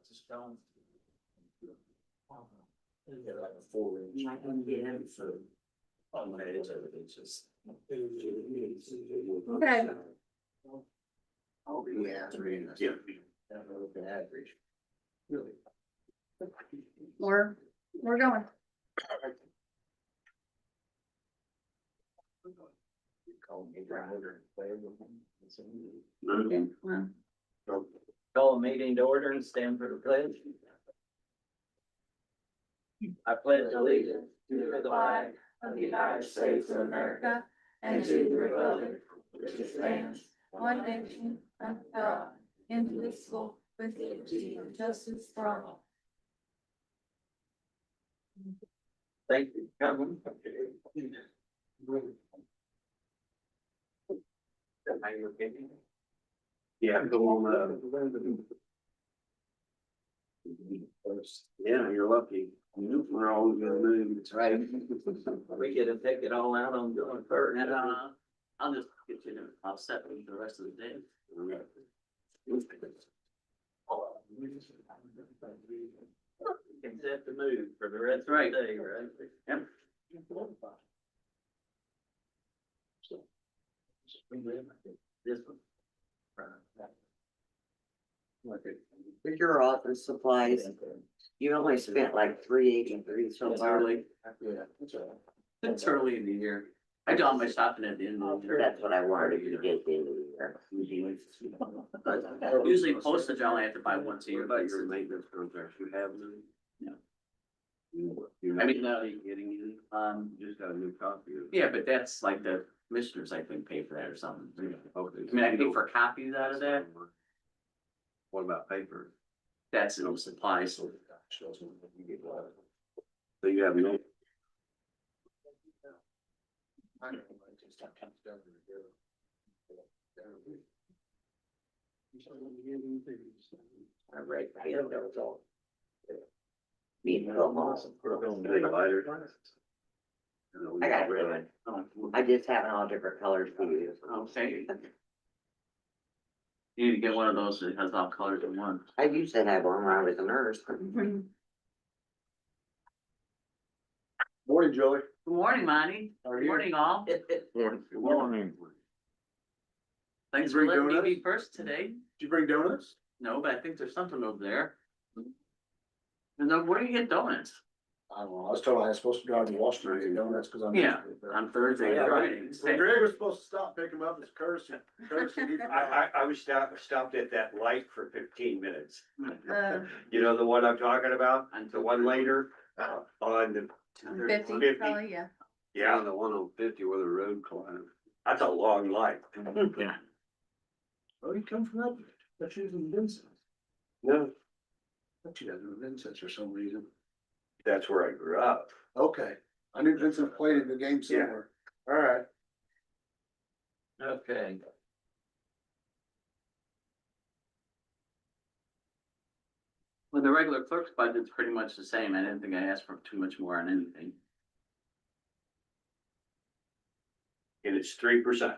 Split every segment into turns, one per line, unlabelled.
Just don't. Get like a 4-inch. So. On my edge of it, it's just.
Okay.
Oh, yeah. The average. Really.
We're going.
Call me rounder.
Okay, well,
Call a meeting to order and stand for the pledge. I pledge allegiance to the flag
of the United States of America and to the republic which stands one nation under God, indivisible, with liberty and justice for all.
Thank you for coming.
Yeah, go on, yeah, you're lucky. We're all gonna move.
That's right. We get to take it all out on going first.
And I'll just get you to offset with the rest of the day.
Except to move for the rest of the day, right?
Yep.
This one.
With your office supplies, you only spent like $383 so
It's
far.
early.
Yeah, that's all right.
It's early in the year. I do all my shopping at the end of the year.
That's what I wanted you to get at the end of the year.
Usually postage, I only have to buy once a year.
What about your maintenance contracts? You have them?
No.
You're
I
not
mean, no,
getting any?
you
Just got a new copy of it.
yeah, but that's like the commissioners, I think, pay for that or something.
Okay.
I mean, I pay for copies out of that.
What about paper?
That's in the supplies.
So you have no.
I read my end, that was all. Me and Phil Moss. I got red. I just have all different colors to use.
Okay. You need to get one of those that has all colors in one.
I used to have one when I was a nurse.
Morning, Joey.
Good morning, Monty.
How are
Good
you?
morning, all.
Morning. Good morning.
Thanks
You
for
bring
letting me
donuts?
be first today.
Did you bring donuts?
No, but I think there's something over there. And then where do you get donuts?
I don't know, I was told I was supposed to drive to Washington to get donuts, cause I'm.
Yeah. On Thursday,
Yeah,
Friday.
Well, Greg was supposed to stop, pick him up, it's courtesy.
I was stopped at that light for 15 minutes.
Uh,
You know the one I'm talking about?
On
The one later, on the,
50,
50.
probably, yeah.
yeah,
The one on 50 where the road climbs.
that's a long light.
Yeah.
Oh, you come from that, that's usually Vincent's,
No,
but you doesn't Vincent's for some reason.
that's where I grew up.
Okay, I knew Vincent played in the game somewhere, alright.
Okay.
Well, the regular clerk's budget's pretty much the same. I didn't think I asked for too much more on anything.
And it's 3%.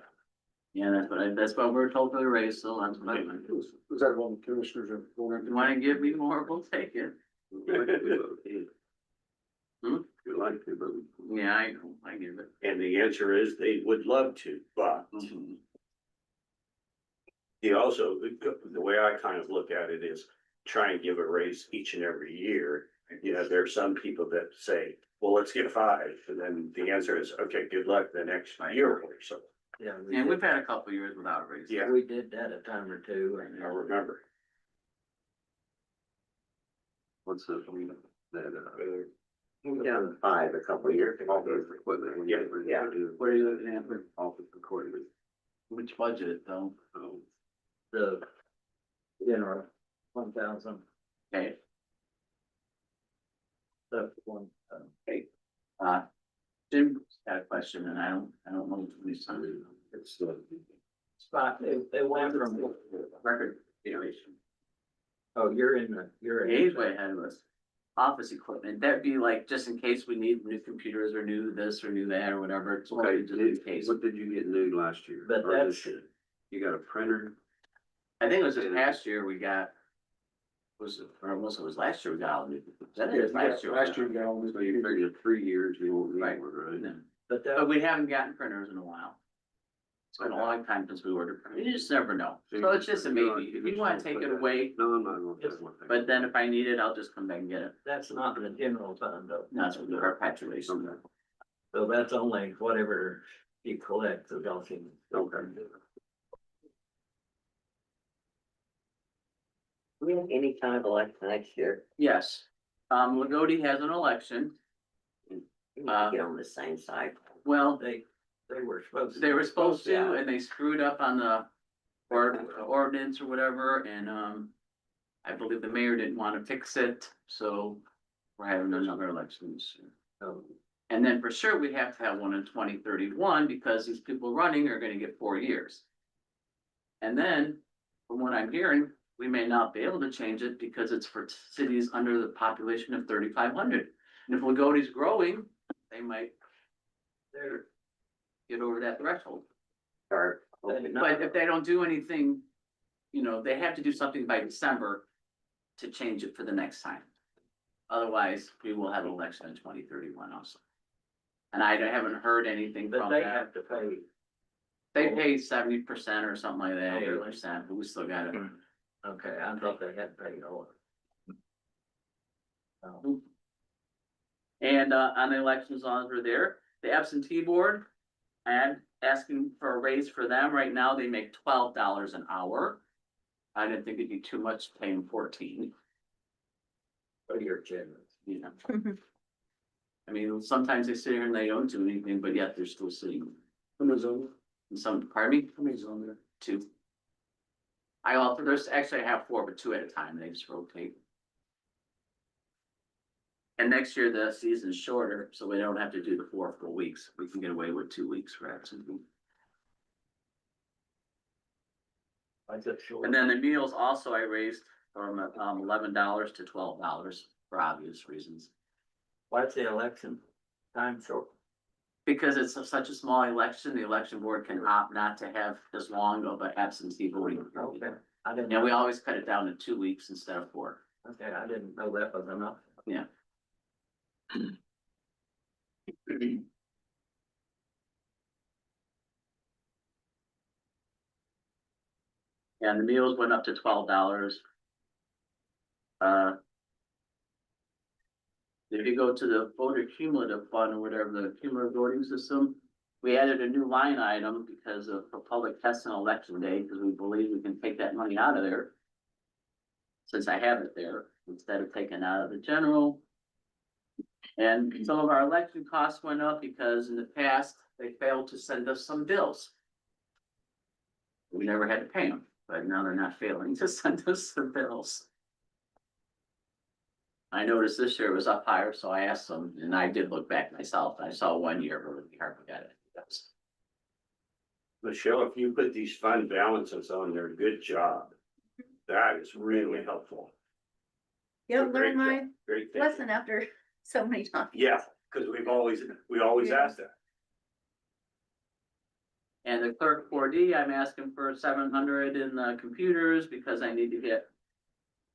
Yeah, that's what we're told for the raise, so that's what I went.
Was that one the commissioners are going
You
into?
wanna give me more, we'll take it. Hmm?
You like to, but.
Yeah, I know, I give it.
And the answer is they would love to, but
Mhm.
you also, the way I kind of look at it is try and give a raise each and every year. You know, there are some people that say, well, let's get 5. And then the answer is, okay, good luck the next year or so.
Yeah.
And we've had a couple years without raises.
Yeah.
We did that a time or two.
I remember.
What's the, that,
We done 5 a couple of years ago.
office equipment.
Yeah.
What are you looking at for,
Office equipment.
which budget though?
The general 1,000.
Okay,
That's one.
Jim had a question and I don't know if we signed it.
It's the.
Spot, they went from,
Record generation.
oh, you're in.
He's way ahead of us. Office equipment, that'd be like, just in case we need new computers or new this or new that or whatever, it's
Okay,
only just in case.
what did you get new last year?
But
Or this
that's-
year? You got a printer?
I think it was this past year we got Was it, or unless it was last year we got all new. That
Yeah,
is last year.
last year we got all this.
So you figured 3 years you won't need
Right.
one, right?
Yeah.
But
But
that,
we haven't gotten printers in a while. It's been a long time since we ordered printers. You just never know. So it's just a maybe. If you wanna take it away,
No, I'm not going to.
but then if I need it, I'll just come back and get it.
that's not in the general fund though.
That's what the perpetuation.
So that's only whatever you collect, the golfing.
Okay.
Do we have any kind of election next year?
Yes, Lagodi has an election.
We need to get on the same side.
Well,
They were supposed to.
they were supposed to,
Yeah.
and they screwed up on the ordinance or whatever, and, I believe the mayor didn't wanna fix it, so we're having another election this year.
Um,
And then for sure, we have to have one in 2031 because these people running are gonna get 4 years. And then, from what I'm hearing, we may not be able to change it because it's for cities under the population of 3,500. And if Lagodi's growing, they might get over that threshold.
Or,
But if they don't do anything, you know, they have to do something by December to change it for the next time. Otherwise, we will have an election in 2031 also. And I haven't heard anything
But
from
they
that.
have to pay.
They pay 70% or something like that,
Oh, really?
80%, but we still got it.
Okay, I thought they had to pay all.
And, on the elections laws we're there, the absentee board, and asking for a raise for them, right now, they make $12 an hour. I didn't think it'd be too much paying 14,
Oh, you're generous.
you know. I mean, sometimes they sit here and they don't do anything, but yet they're still sitting.
How many's on there?
And some, pardon me,
How many's on there?
2. I offer, there's actually I have 4, but 2 at a time, they just rotate. And next year the season's shorter, so we don't have to do the 4 full weeks, we can get away with 2 weeks for absentee.
I just short.
And then the meals also I raised from $11 to $12 for obvious reasons.
Why's the election time short?
Because it's such a small election, the election board can opt not to have as long of an absentee voting.
Okay, I didn't.
And we always cut it down to 2 weeks instead of 4.
Okay, I didn't know that was enough.
Yeah. And the meals went up to $12. If you go to the voter cumulative fund or whatever, the cumulative voting system, we added a new line item because of for public tests on election day, because we believe we can take that money out of there. Since I have it there, instead of taking out of the general. And some of our election costs went up because in the past, they failed to send us some bills. We never had to pay them, but now they're not failing to send us the bills. I noticed this year it was up higher, so I asked them, and I did look back myself, and I saw 1 year where we hardly got it.
Michelle, if you put these fund balances on there, good job. That is really helpful.
You'll learn my
Great. thing.
lesson after so many times.
Yeah, because we always
Yeah.
ask that.
And the clerk 4D, I'm asking for 700 in the computers because I need to get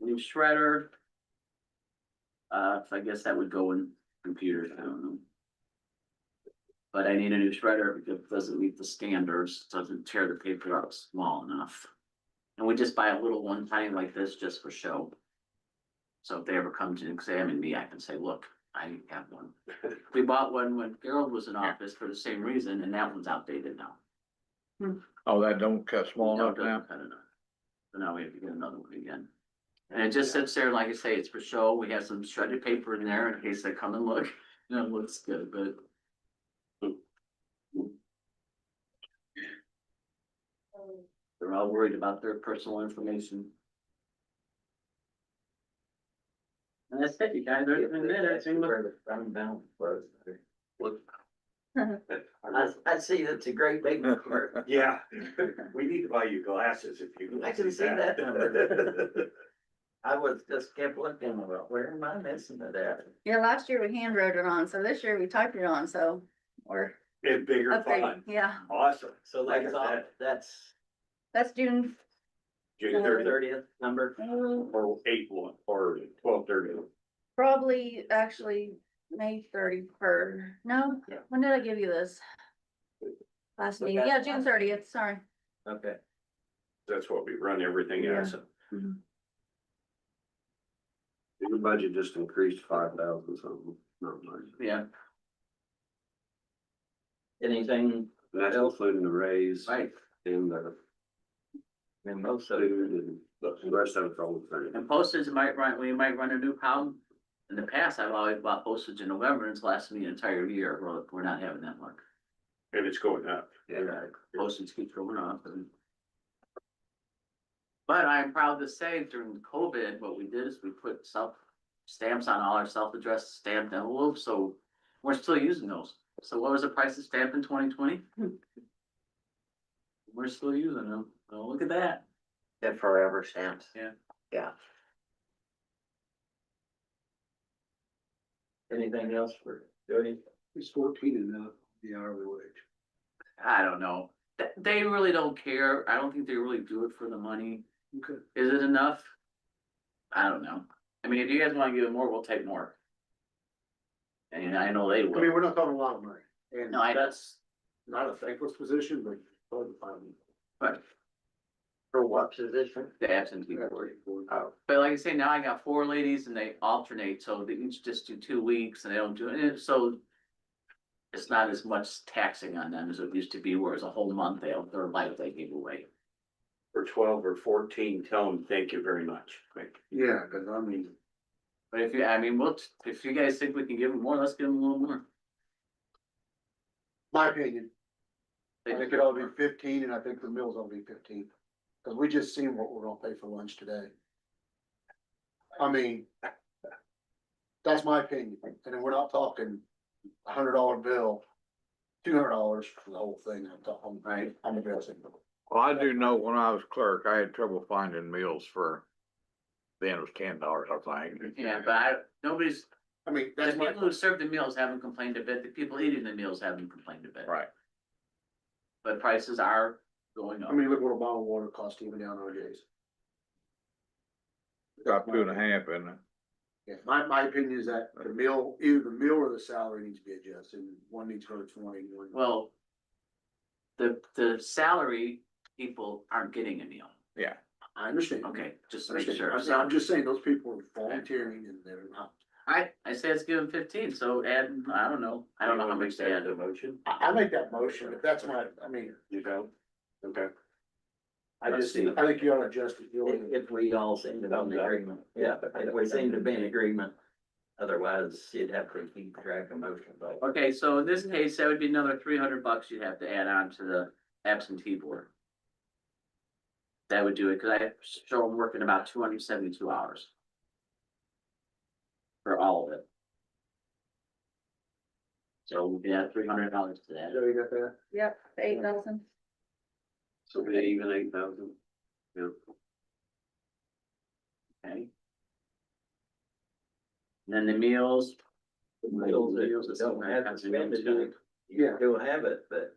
a new shredder. So I guess that would go in computers, I don't know. But I need a new shredder because it doesn't meet the standards, doesn't tear the paper up small enough. And we just buy a little one time like this just for show. So if they ever come to examine me, I can say, look, I have one. We bought one when Gerald was in office for the same reason, and that one's outdated now.
Oh, that don't cut small
No,
enough
it
now?
doesn't cut enough. So now we have to get another one again. And it just sits there, like I say, it's for show. We have some shredded paper in there in case they come and look. You know, it looks good, but. They're all worried about their personal information. And that's it, you guys, there's been minutes.
I'm down. I see that's a great big number.
Yeah, we need to buy you glasses if you.
I can see that number. I was just kept looking, about where am I missing it at?
Yeah, last year we hand wrote it on, so this year we typed it on, so we're
And bigger
upgrading,
fun,
yeah.
awesome.
So
Like
that's
I
all,
said,
That's June
June 30th,
30th number.
or 8/1, or 12/30.
Probably actually May 31st. No, when did I give you this? Last meeting, yeah, June 30th, sorry.
Okay.
That's what we run everything
Yeah.
as.
Your budget just increased 5,000 something, not much.
Yeah,
Anything
And that's including the raise
right.
and the
in most of
food and the rest of it's all the same.
And postage we might run a new problem. In the past, I've always bought postage in November, and it's lasted me an entire year. Well, we're not having that luck.
And it's going up.
Yeah.
Postage keeps going up and. But I'm proud to say during COVID, what we did is we put stamps on all our self-addressed stamped envelopes, so we're still using those. So what was the price of stamp in 2020? We're still using them. Oh, look at that.
the forever stamps.
Yeah.
Yeah. Anything else for Jody?
It's 14 enough, the hourly wage.
I don't know. They really don't care. I don't think they really do it for the money.
Okay.
Is it enough? I don't know. I mean, if you guys wanna give it more, we'll take more. And I know they
I mean,
will.
we're not talking a lot of money, and
No,
that's not a thankless position, but hard to find.
But
For what position?
the absentee board.
Oh,
But like I say, now I got 4 ladies and they alternate, so they each just do 2 weeks and they don't do it, so. It's not as much taxing on them as it used to be, where it's a whole month, their life they give away.
For 12 or 14, tell them, thank you very much.
Yeah, cause I mean,
But if you, I mean, if you guys think we can give them more, let's give them a little more.
my opinion,
They
I think it ought to be 15, and I think the meals ought to be 15. Cause we just seen what we're gonna pay for lunch today. I mean, that's my opinion, and then we're not talking $100 bill, $200 for the whole thing, I'm talking,
Right.
I'm addressing.
Well, I do know when I was clerk, I had trouble finding meals for, then it was $10, I think.
Yeah, but nobody's,
I mean,
the
that's my,
people who serve the meals haven't complained a bit, the people eating the meals haven't complained a bit.
Right.
But prices are going up.
I mean, look what a bottle of water costs even down nowadays.
Got 2.5 in it.
Yeah, my opinion is that the meal, either the meal or the salary needs to be adjusted, one needs to go to 20, one.
Well, the salary people aren't getting a meal.
Yeah.
I understand.
Okay, just
I
to make
understand.
sure.
I'm just saying, those people are volunteering and they're not.
I say let's give them 15, so add, I don't know how much to add.
The motion?
I make that motion, but that's my, I mean,
You don't? Okay.
I just, I think you ought to adjust it.
if we all seem to be in agreement, yeah, if we seem to be in agreement. Otherwise, you'd have to keep track of motion, but.
Okay, so in this case, that would be another $300 you'd have to add on to the absentee board. That would do it, cause I show them working about 272 hours. For all of it. So we could add $300 to that.
Joe, you got that?
Yep, 8,000.
So be even 8,000. Yeah.
Okay. And then the meals.
Meals that don't have to spend it, you do have it, but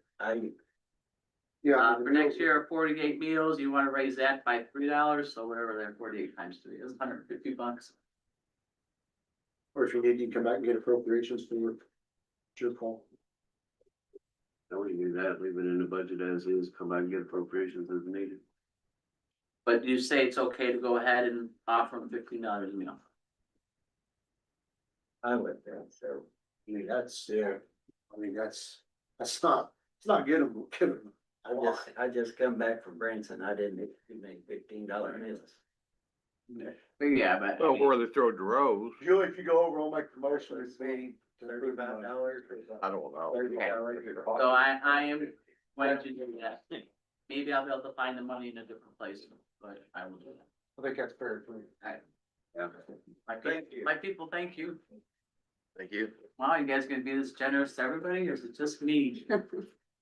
Yeah.
For next year, 48 meals, you wanna raise that by $3, so whatever that 48 times 3 is, $150.
Or if you need, you can come back and get appropriations for your call.
I wouldn't do that, leave it in the budget as is, come back and get appropriations as needed.
But you say it's okay to go ahead and offer them $15 a meal.
I would think so.
I mean, that's, yeah, I mean, that's not, it's not getting them.
I just come back from Branson, I didn't make $15 meals.
Yeah, but.
Well, where they throw the rows,
Julie, if you go over, I'll make the motion, it's me.
$35 or
I don't know.
$30.
So I am going to do that. Maybe I'll be able to find the money in a different place, but I will do that.
I think that's fair. for me.
Yeah. Thank you.
My people, thank you.
Thank you.
Wow, you guys gonna be this generous to everybody, or is it just me?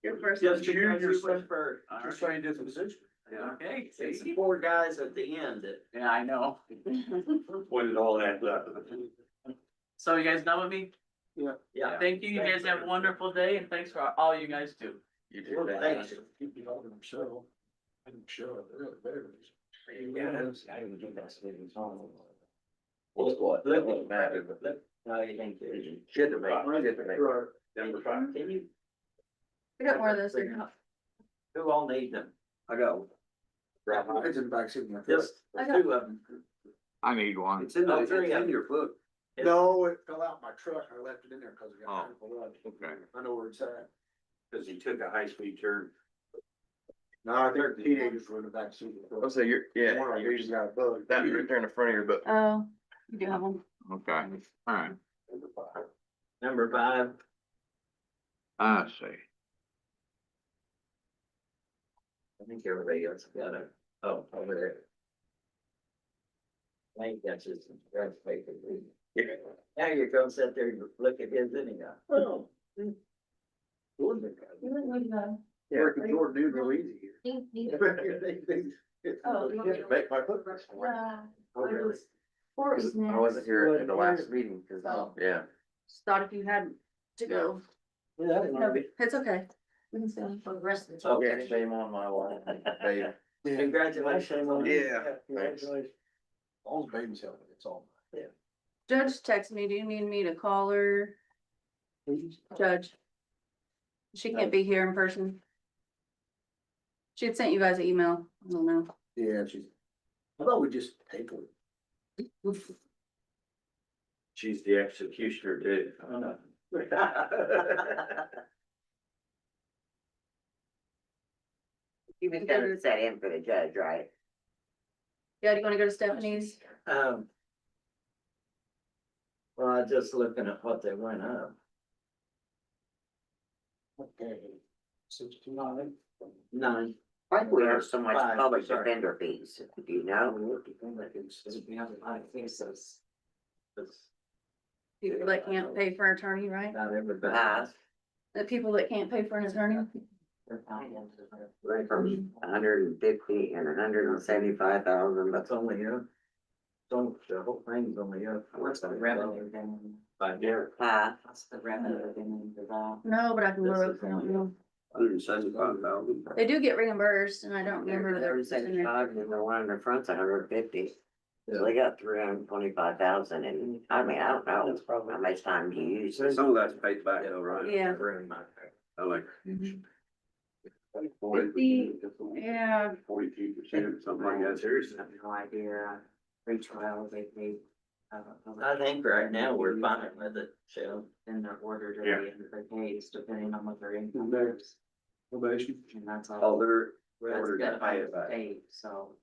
Your first.
Just
You
because you
yourself-
went first.
Just so you did the position.
Okay,
It's the
see?
4 guys at the end that.
Yeah, I know.
When it all adds up.
So you guys done with me?
Yeah.
Thank you. You guys have a wonderful day and thanks for all you guys do.
You do that.
Thanks.
Keep you on them, so. I didn't show it, really, better.
What's what? Look, no, you think it should have been.
Number five.
Can you,
We got more of those. here.
who all need them?
I got one.
It's in the back seat.
Just
I got-
two of them.
I need one.
It's in the,
Oh,
it's
three of
in
them.
your book.
No, it fell out my truck. I left it in there because it got.
Oh, okay.
I know where it's at.
Cause he took a high-speed turn.
No, I think the teenagers were in the back seat.
I'll say you're, yeah,
One of them
you're
just got a bug.
that right there in the front of your book.
Oh, you do have one.
Okay, alright,
Number five,
I see.
I think everybody else got it. Oh, over there. I think that's just, that's basically. Now you're gonna sit there and look at his anyhow. Oh.
Working Jordan dude real easy here.
Oh, you want me to-
Make my foot.
Or is
I wasn't here at the last meeting, cause,
Oh.
yeah.
Just thought if you had to go. No, it's okay. We can stay on for the rest of the time.
Yeah, shame on my wife, baby.
Congratulations on.
Yeah, thanks.
All the babies help, it's all.
Judge texted me, do you need me to call her? Judge. She can't be here in person. She had sent you guys an email, I don't know.
Yeah, I thought we just paid for it.
She's the executioner too.
You was gonna set in for the judge, right?
Yeah, do you wanna go to Stephanie's?
Well, I was just looking at what they went up.
Okay. 69.
Nine.
Why do we have so much
Five,
public
sorry.
defender fees, do you know?
People that can't pay for an attorney, right?
Not everybody.
Uh,
The people that can't pay for an attorney.
Right from 150 and 175,000,
That's only up. Don't, the whole thing's only up.
What's the revenue then?
By year.
What's the revenue then for that?
No, but I can
This
look,
is
I don't know.
175,000.
They do get reimbursed and I don't remember their.
175 and then the one in the front's 150. So they got 325,000 and I mean, I don't know how much time do you use?
Some of that's paid back though, right?
Yeah.
I like.
Mhm.
40,
Yeah,
42%, something like that, seriously.
I have no idea. Free trial, they paid.
I think right now we're fine with it, so.
In their order to
Yeah.
the end of the case, depending on what their income
There.
is.
Probation.
And that's
Oh,
all.
they're,
That's
ordered to
got
pay
by
it back.
state, so.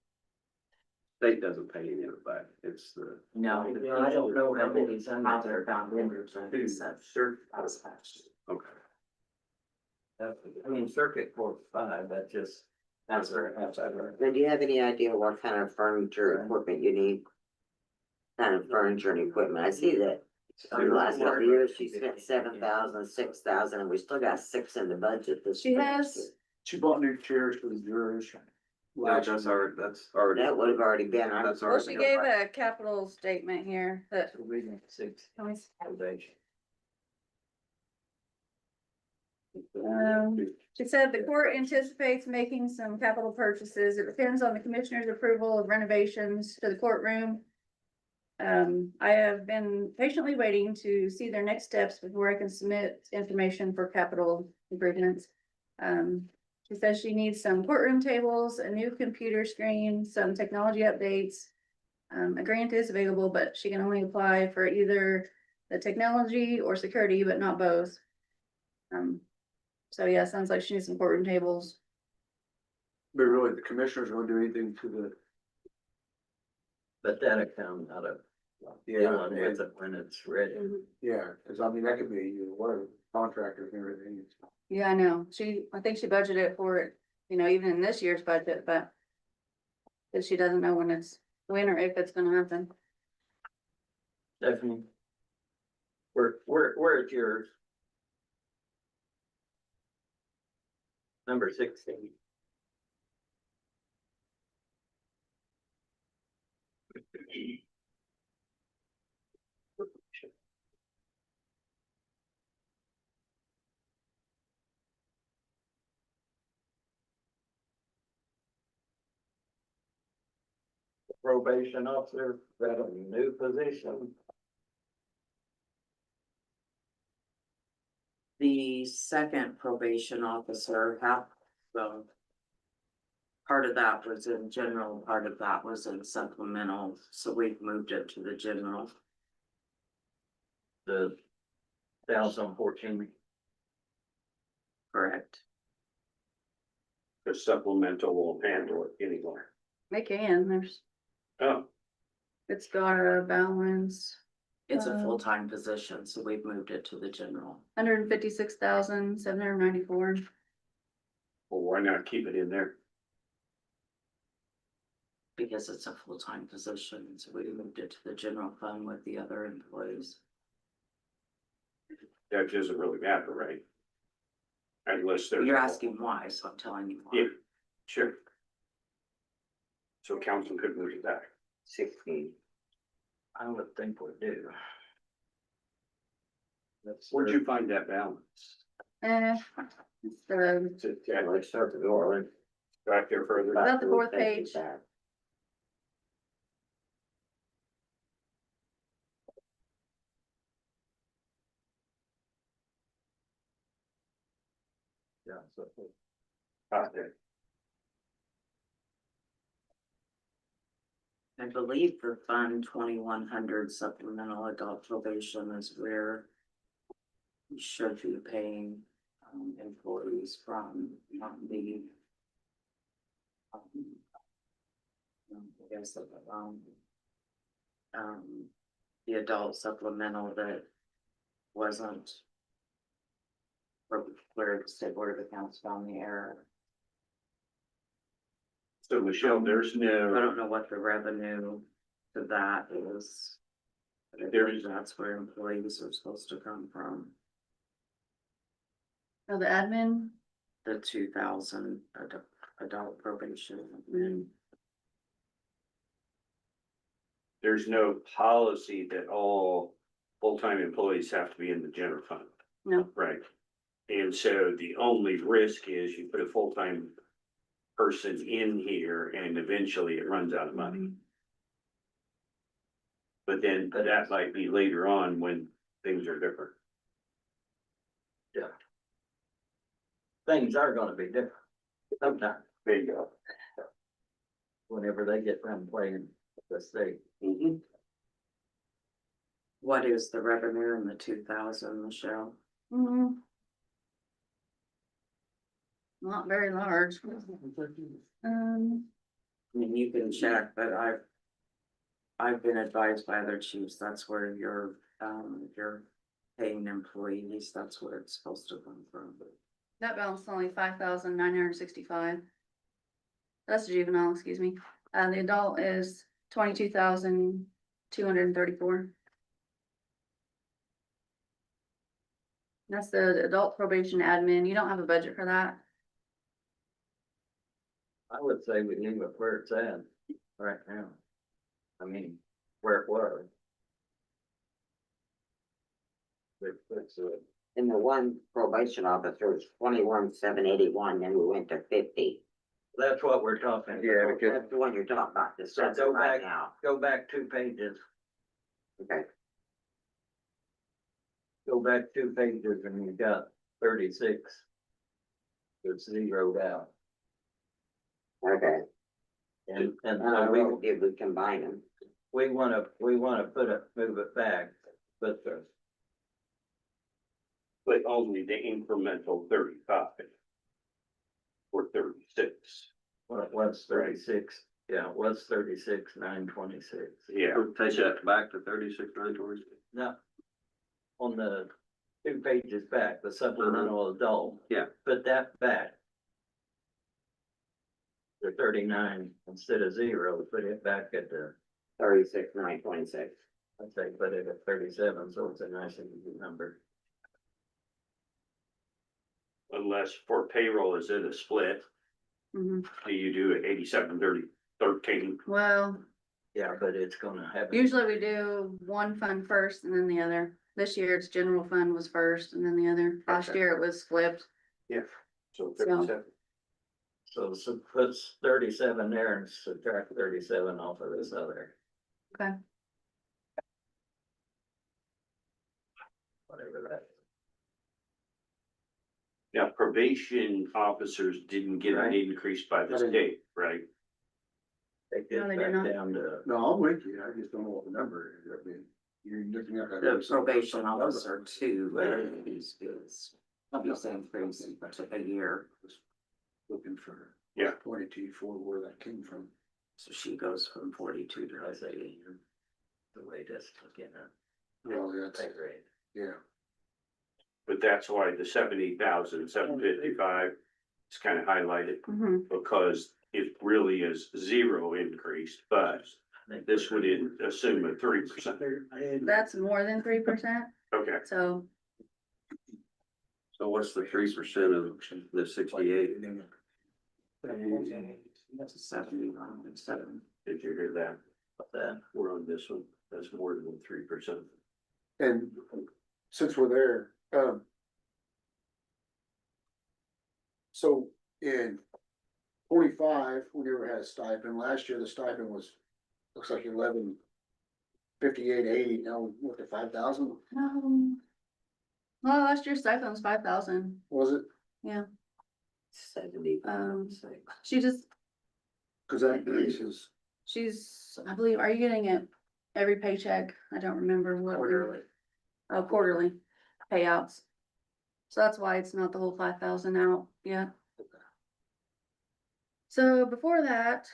State doesn't pay any of it back, it's the.
No,
I don't know how many
How they're found in.
Okay.
I mean, circuit court five, that just.
That's where that's over.
Then do you have any idea what kind of furniture equipment you need? Kind of furniture and equipment, I see that over the last couple of years, she spent 7,000, 6,000, and we still got 6 in the budget this.
She
for
has-
next year.
She bought new chairs for the jurors.
Yeah, that's already.
That would have already been. our-
That's
well,
already.
she gave a capital statement here that.
Six.
Can we s-
Probation.
She said the court anticipates making some capital purchases. It depends on the commissioner's approval of renovations to the courtroom. I have been patiently waiting to see their next steps before I can submit information for capital improvements. She says she needs some courtroom tables, a new computer screen, some technology updates. A grant is available, but she can only apply for either the technology or security, but not both. So yeah, sounds like she needs some courtroom tables.
But really, the commissioners gonna do anything to the.
But that'll come out of
Yeah,
dealing with it when it's ready.
yeah, cause I mean, that could be either whatever, contractors and everything.
Yeah, I know. I think she budgeted for it, you know, even in this year's budget, but. Cause she doesn't know when or if it's gonna happen.
Stephanie. Where's yours? Number 16. probation officer, is that a new position?
The second probation officer, half, well. Part of that was in general, part of that was in supplemental, so we've moved it to the general.
The 2014,
Correct.
The supplemental won't handle it anymore.
They can,
Oh,
it's got a balance,
It's a
Uh,
full-time position, so we've moved it to the general.
156,794.
well, why not keep it in there?
Because it's a full-time position, so we moved it to the general fund with the other employees.
That doesn't really matter, right? Unless there's.
You're asking why, so I'm telling you why.
Yeah, sure. So council could move it back.
16.
I would think we do. That's
Where'd you find that balance?
It's the,
Is it
Let's start the door, right?
back there further?
About the fourth page.
Yeah, so
Out there.
I believe for Fund 2100 supplemental adult probation is where we should be paying employees from, not the I guess the adult supplemental that wasn't where the State Board of Accounts found the error.
So Michelle, there's
I
no,
don't know what the revenue to that is. But I
There
believe
is-
that's where employees are supposed to come from,
oh, the admin,
the 2,000 adult probation. And
there's no policy that all full-time employees have to be in the general fund.
no,
Right. And so the only risk is you put a full-time person in here and eventually it runs out of money. But then that might be later on when things are different.
things are gonna be different. Sometimes,
There you go.
whenever they get done playing the state.
Mhm.
what is the revenue in the 2,000, Michelle?
mm, not very large.
I mean, you can check, but I've been advised by other chiefs, that's where you're paying employees, that's where it's supposed to come from.
That balance is only 5,965. That's juvenile, excuse me. The adult is 22,234. That's the adult probation admin. You don't have a budget for that.
I would say we leave it where it's at right now. I mean, where it was. It's
In the one probation officer is 21,781, then we went to 50.
that's what we're talking about.
Yeah, because-
That's the one you're talking about, this
So go
right
back.
now.
Go back 2 pages,
Okay.
go back 2 pages and you got 36. It's zeroed out.
Okay.
And
And
so
I
we,
will give, we combine them.
we wanna move it back, but
But only the incremental 35. Or 36.
well, it was 36, yeah, it was 36,926.
Yeah.
Take that back to 36,926.
No. On the 2 pages back, the supplemental adult.
Yeah.
Put that back. The 39 instead of 0, put it back at the,
36,926.
I'd say put it at 37, so it's a nice easy number.
Unless for payroll is it a split,
Mhm.
do you do it 87, 30, 13?
Well,
Yeah, but it's gonna have.
usually we do one fund first and then the other. This year it's general fund was first and then the other. Last
Okay.
year it was flipped.
Yeah. So
So-
37.
So puts 37 there and subtract 37 off of this other.
Okay.
Whatever that.
Now probation officers didn't get an
Right.
increase by the
I didn't-
state, right?
Take
No,
this
they did
back
not.
down to,
No, I'm with you, I just don't know what the number is, I mean, you're looking at.
The probation officer too, is obviously increased a year,
Looking for.
Yeah.
22 for where that came from.
so she goes from 42 to
I say, the way that's looking at
Well, that's,
pay grade.
yeah,
But that's why the 70,755 is kind of highlighted,
Mhm.
because it really is zero increase, but this would assume a 3%.
That's more than 3%,
Okay,
so
So what's the 3% of the 68?
That's a 77.
did you hear that?
That,
We're on this one, that's more than 3%.
and since we're there, so in 25, we never had a stipend, last year the stipend was, looks like 1158.80. Now we're at 5,000,
well, last year's stipend was 5,000.
was it?
70.
She just,
Cause that increases
I believe, are you getting it every paycheck? I don't remember what.
Quarterly.
Oh, quarterly payouts. So that's why it's not the whole 5,000 out yet. So before that,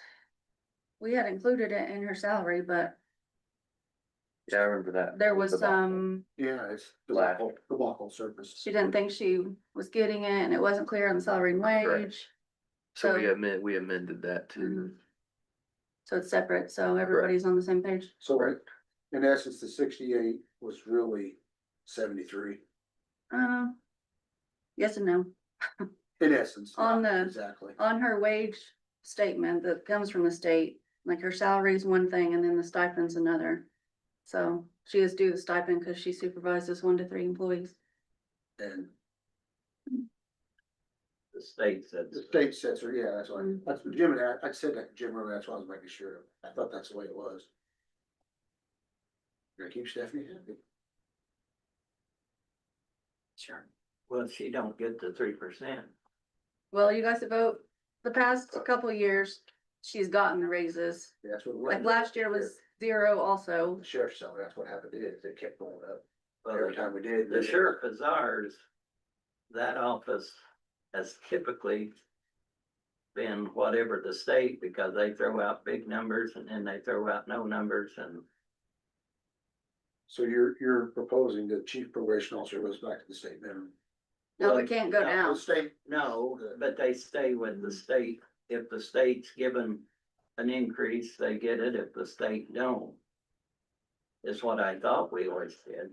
we had included it in her salary, but
Yeah, I remember that.
there was
Debacle.
some,
yeah, it's
Black.
debacle surface.
she didn't think she was getting it and it wasn't clear on the salary and wage.
So
so-
we amended that too.
Mhm. So it's separate, so everybody's on the same page.
So in essence, the 68 was really 73,
Yes and no.
in essence.
On
not
the-
Exactly.
On her wage statement that comes from the state, like her salary is one thing and then the stipend's another. So she is due the stipend because she supervises 1 to 3 employees.
And
the state said.
the state says, her, yeah, that's why,
Mm.
that's what Jim and I said that to Jim earlier, that's why I was making sure, I thought that's the way it was. You're gonna keep Stephanie happy.
Sure.
Well, she don't get the 3%.
Well, you guys vote, the past couple years, she's gotten the raises.
Yeah, that's what it was.
Like last year was 0 also.
The sheriff's salary, that's what happened, it kept going up
Well,
every time we did.
The sheriff is ours. That office has typically been whatever the state, because they throw out big numbers and then they throw out no numbers and.
So you're proposing the chief probation officer goes back to the state minimum.
No, it can't go
No,
down.
The state,
No, but they stay with the state. If the state's given an increase, they get it. If the state don't. Is what I thought we always did.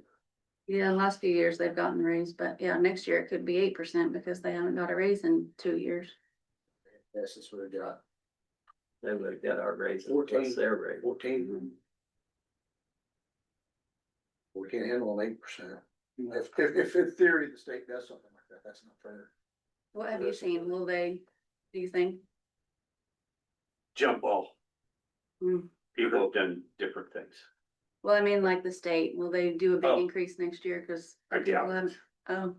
Yeah, last few years they've gotten raised, but yeah, next year it could be 8% because they haven't got a raise in 2 years.
yes, that's what it got,
They would have got our raises
14.
plus their raise.
14. We can't handle an 8%. If in theory the state does something like that, that's not fair.
What have you seen? Will they, do you think?
Jump ball.
Hmm.
People have done different things.
Well, I mean, like the state, will they do a big
Oh.
increase next year? Cause.
I doubt
people
it.
haven't- Oh,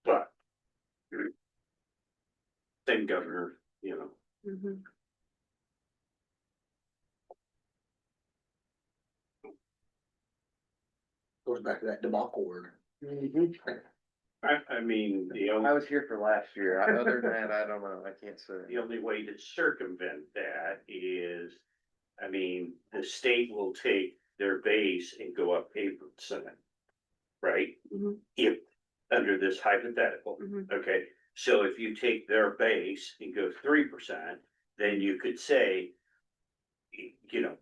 But same governor,
mhm.
Goes back to that debacle word.
I mean,
I was here for last year. Other than that, I don't know. I can't say.
the only way to circumvent that is, I mean, the state will take their base and go up 8%. Right?
Mhm.
If, under this hypothetical,
Mhm.
okay, so if you take their base and go 3%, then you could say.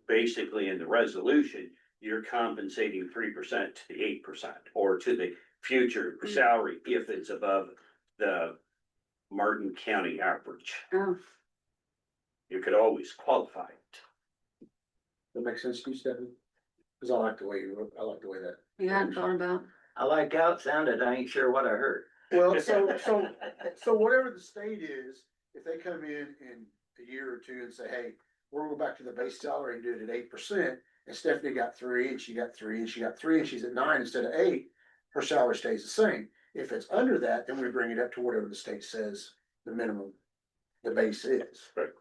Basically in the resolution, you're compensating 3% to the 8% or to the future salary if it's above the Martin County average.
Oh,
You could always qualify it.
That makes sense to you, Stephanie? Cause I like the way that.
you hadn't thought about,
I like how it sounded. I ain't sure what I heard.
Well, so whatever the state is, if they come in a year or two and say, hey, we're going back to the base salary and do it at 8%. And Stephanie got 3 and she got 3 and she got 3 and she's at 9 instead of 8, her salary stays the same. If it's under that, then we bring it up to whatever the state says the minimum, the base is.
That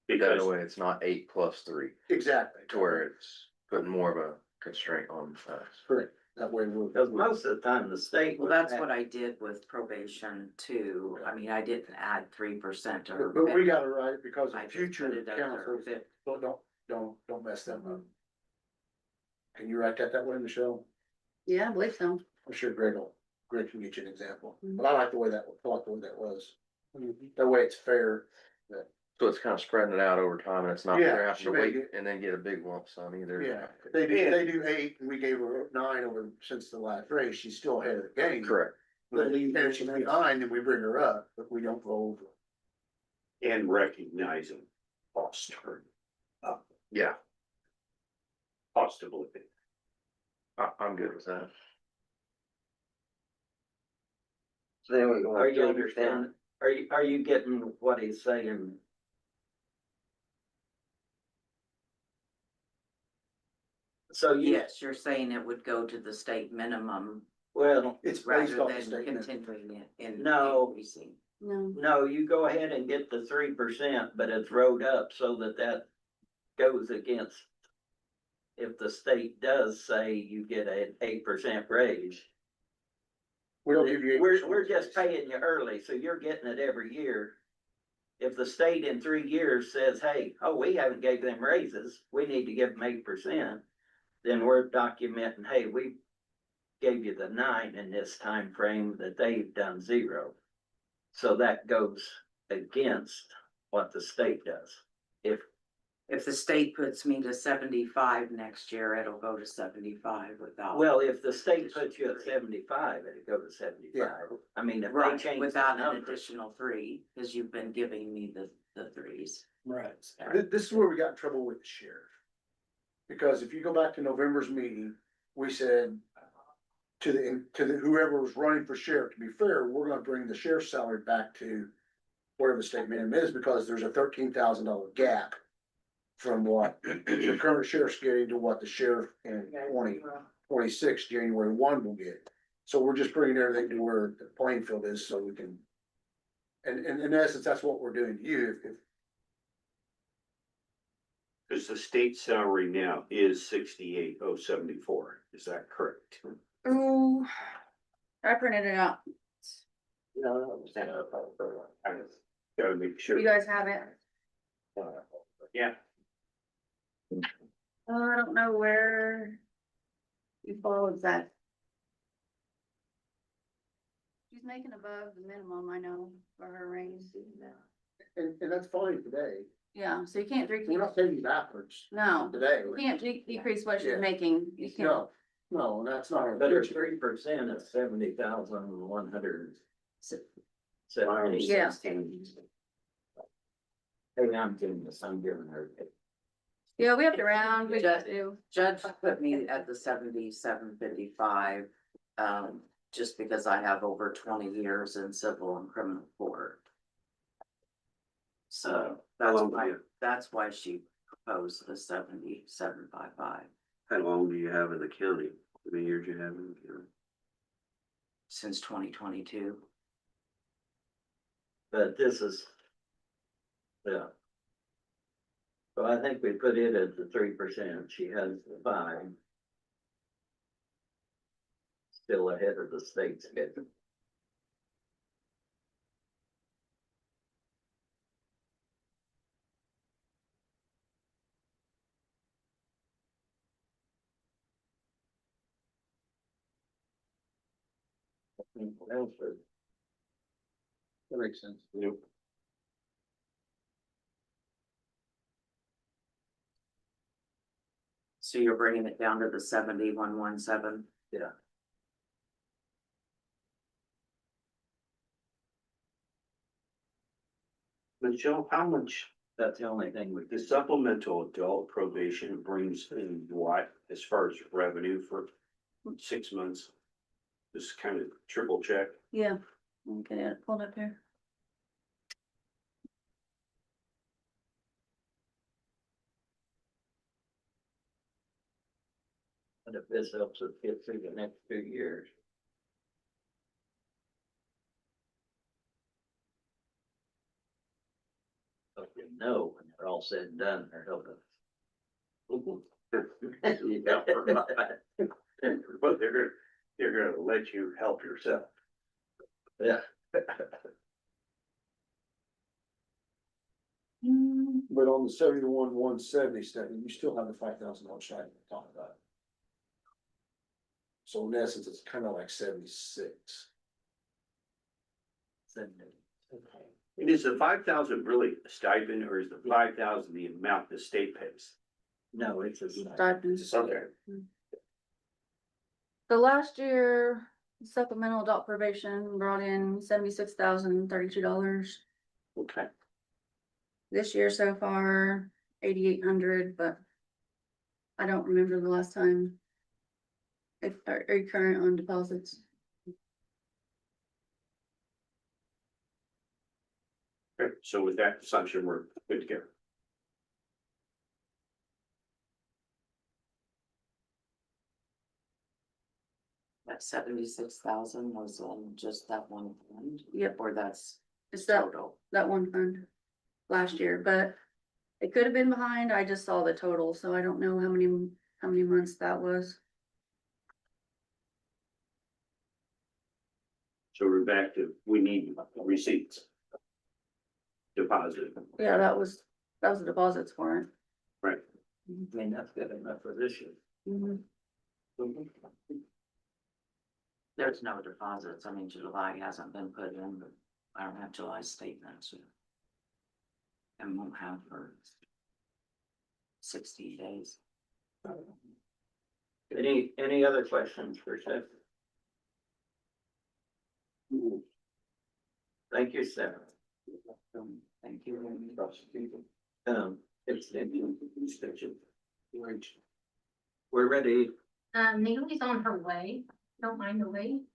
Because
way it's not 8+3,
Exactly.
to where it's putting more of a constraint on us.
Correct. That way we're.
Because most of the time, the state.
Well,
would
that's
have-
what I did with probation too. I mean, I didn't add 3% to her.
But we gotta write it because
I
of
just
future
put it as her
councils,
fit.
don't mess them up. Can you write that way, Michelle?
Yeah, I believe so.
I'm sure Greg can get you an example, but I like the way that was. That way it's fair.
So it's kind of spreading it out over time and it's not,
Yeah,
they're having to
she may
wait
get-
and then get a big lump sum either.
Yeah, they do 8 and we gave her 9 over since the last race, she's still ahead of the game.
Correct.
But if she's behind, then we bring her up, but we don't go over.
and recognizing cost her,
Yeah,
cost of living.
I'm good with that.
So then we go.
Are you understand? Are you getting what he's saying? So you,
Yes, you're saying it would go to the state minimum
well,
It's based
rather
off the
than
statement.
continuing it in
No.
increasing.
No,
no, you go ahead and get the 3%, but it's wrote up so that goes against. If the state does say you get an 8% raise.
We don't give you.
We're just paying you early, so you're getting it every year. If the state in 3 years says, hey, we haven't gave them raises, we need to give them 8%. Then we're documenting, hey, we gave you the 9 in this time frame that they've done 0. So that goes against what the state does.
If the state puts me to 75 next year, it'll go to 75 without.
Well, if the state puts you at 75, it'd go to 75.
Yeah.
I mean, if they
Right,
change.
without
the
an
numbers-
additional 3, because you've been giving me the 3s.
Right. This is where we got in trouble with the sheriff. Because if you go back to November's meeting, we said to the whoever was running for sheriff, to be fair, we're gonna bring the sheriff's salary back to whatever the state minimum is, because there's a $13,000 gap from what the current sheriff's getting to what the sheriff in 2026, January 1 will get. So we're just bringing everything to where the playing field is so we can. And in essence, that's what we're doing to you. If
Cause the state salary now is 68,074, is that correct?
ooh, I printed it out.
No,
I gotta make sure.
You guys have it?
Yeah.
I don't know where you followed that. She's making above the minimum, I know, for her raise.
and that's fine today.
Yeah, so you can't
We're
decrease,
not taking backwards
no,
today.
you can't decrease what she's
Yeah.
making. You can't.
No, and that's not.
But it's 3% of 70,100.
Yeah.
Hey, I'm giving this, I'm giving her.
Yeah, we have to round, we
Judge-
do.
Judge put me at the 77.55, just because I have over 20 years in civil and criminal court. So that's why she proposed the 77.55
How long do you have in the county? How many years you have in the county?
since 2022.
But this is. Yeah. So I think we put it at the 3%, she has the 5. Still ahead of the state schedule.
That makes sense.
Nope.
So you're bringing it down to the 71.17.
Yeah.
Michelle, how much
That's the only thing we
the
could.
supplemental adult probation brings in what as far as revenue for 6 months? Just kind of triple check.
Yeah, Okay, it pulled up here.
And if this helps us get through the next 2 years. But we know when they're all said and done, they're helping.
Yeah, but they're gonna let you help yourself.
Yeah.
But on the 71,170 study, you still have the $5,000 shy to talk about. So in essence, it's kind of like 76.
And is the 5,000 really a stipend or is the 5,000 the amount the state pays?
No, it's a.
Stipends.
Okay.
So last year, supplemental adult probation brought in $76,032.
Okay.
This year so far, 8,800, but I don't remember the last time. Are you current on deposits?
Okay, so with that assumption, we're good to go.
That 76,000 was on just that one fund?
Yep.
Or that's
It's that,
total?
that one fund last year, but it could have been behind. I just saw the total, so I don't know how many months that was.
So we're back to, we need receipts. Deposit.
Yeah, that was the deposits for it.
Right.
I mean, that's good enough for this year.
Mhm.
There's no deposits. I mean, July hasn't been put in, but I don't have July statements. And won't have for 60 days.
Any other questions for Seth? Thank you, Sarah.
Thank you.
Extension. We're ready.
Naomi's on her way. Don't mind the wait.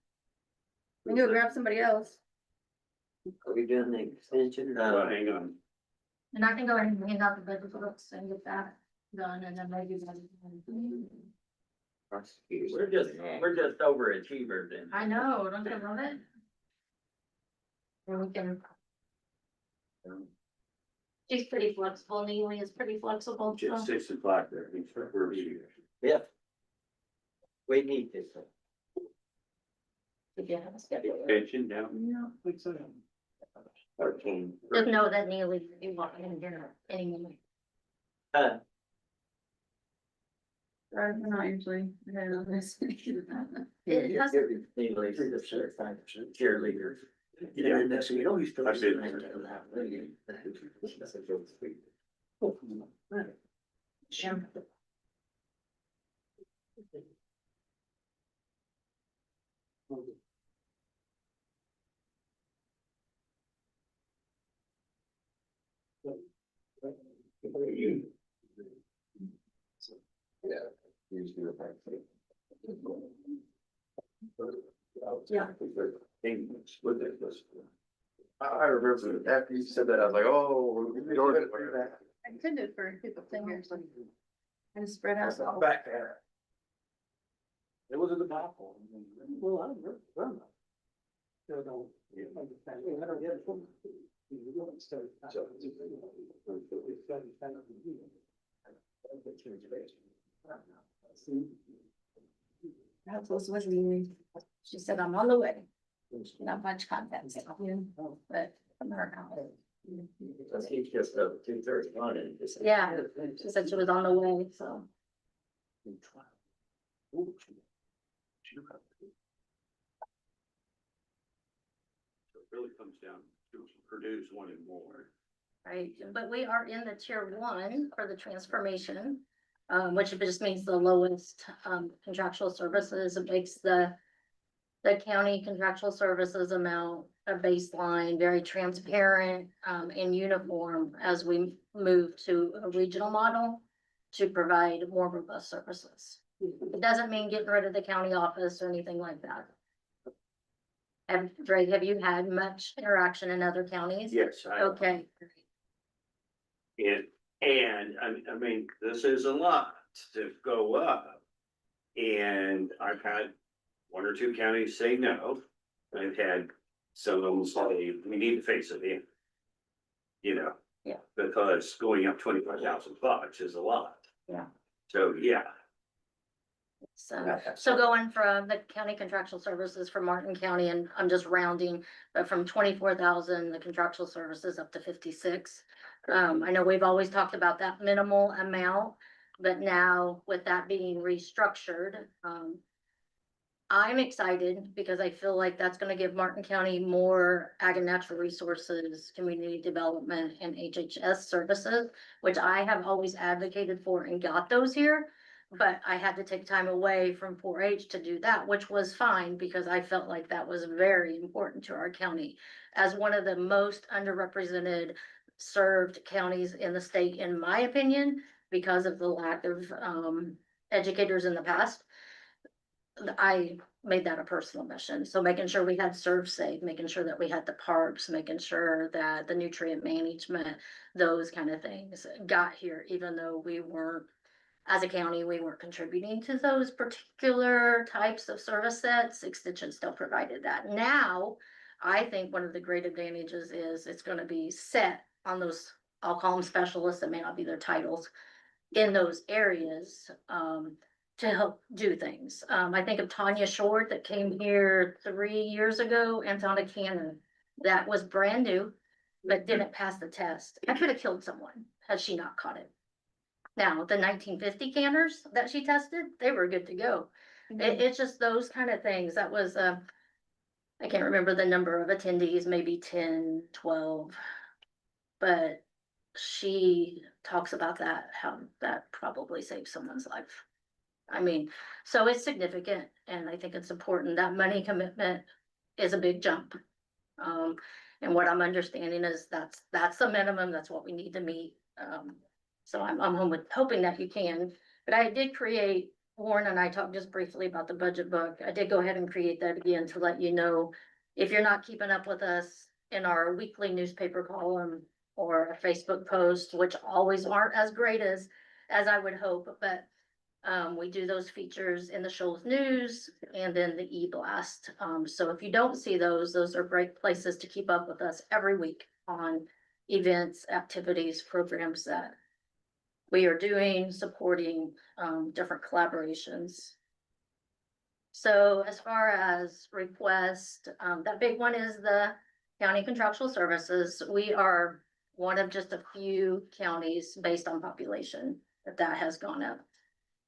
We can go grab somebody else.
Are we doing the extension?
Well, hang on.
And I can go ahead and hand out the budget books and get that done and then maybe.
We're just overachievers and.
I know, don't you love it? And we can. She's pretty flexible. Neely is pretty flexible. so-
Just 6 o'clock there. We're meeting.
Yeah. We need this.
If you have a schedule.
Pension down.
Yeah.
13.
Just know that Neely, you want in dinner anymore.
Right, we're not usually ahead on this.
It doesn't,
Neely's the cheerleader.
Yeah.
Next thing you know, he's still.
I did.
yeah.
Yeah.
I remember after you said that, I was like, oh.
I could do it for people's fingers. And spread out.
Back there. It was in the Bible. Well, I don't know. Still don't. I don't get
That's what's with me. She said, I'm on the way. Not much contact, but from her house.
He's just over 2:31 and just.
Yeah, she said she was on the way, so.
So it really comes down to Purdue's wanting more.
Right, but we are in the tier 1 for the transformation, which just means the lowest, contractual services. It makes the county contractual services amount a baseline, very transparent, and uniform as we move to a regional model to provide more robust services. It doesn't mean getting rid of the county office or anything like that. Greg, have you had much interaction in other counties?
Yes,
Okay,
and I mean, this is a lot to go up. And I've had one or two counties say no. I've had some of them say, we need to face it in. You know?
Yeah.
Because going up $25,000 is a lot.
Yeah.
So, yeah.
so going from the county contractual services for Martin County, and I'm just rounding, but from 24,000, the contractual services up to 56. I know we've always talked about that minimal amount, but now with that being restructured, I'm excited because I feel like that's gonna give Martin County more ag and natural resources, community development, and HHS services, which I have always advocated for and got those here. But I had to take time away from 4-H to do that, which was fine because I felt like that was very important to our county. As one of the most underrepresented served counties in the state, in my opinion, because of the lack of educators in the past. I made that a personal mission. So making sure we had serve safe, making sure that we had the parks, making sure that the nutrient management, those kind of things got here, even though we weren't, as a county, we weren't contributing to those particular types of service sets. Extension still provided that. Now, I think one of the great advantages is it's gonna be set on those, I'll call them specialists, that may not be their titles, in those areas, to help do things. I think of Tanya Short that came here 3 years ago and found a cannon that was brand new, but didn't pass the test. I could have killed someone had she not caught it. Now, the 1950 canners that she tested, they were good to go. It's just those kind of things. That was, I can't remember the number of attendees, maybe 10, 12. But she talks about that, how that probably saved someone's life. I mean, so it's significant, and I think it's important. That money commitment is a big jump. And what I'm understanding is that's the minimum, that's what we need to meet. So I'm hoping that you can, but I did create, Warren and I talked just briefly about the budget book. I did go ahead and create that again to let you know, if you're not keeping up with us in our weekly newspaper column or a Facebook post, which always aren't as great as I would hope, but we do those features in the Shoals News and then the e-blast. So if you don't see those are great places to keep up with us every week on events, activities, programs that we are doing, supporting different collaborations. So as far as request, that big one is the county contractual services. We are one of just a few counties based on population that has gone up.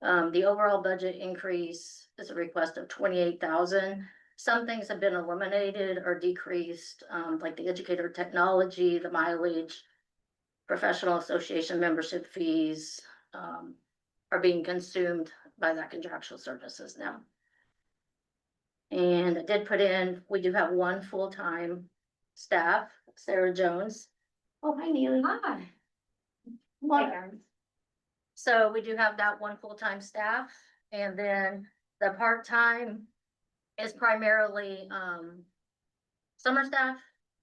The overall budget increase is a request of 28,000. Some things have been eliminated or decreased, like the educator technology, the mileage, professional association membership fees, are being consumed by that contractual services now. And I did put in, we do have one full-time staff, Sarah Jones. Oh, hi, Neely. Hi. So we do have that one full-time staff, and then the part-time is primarily, summer staff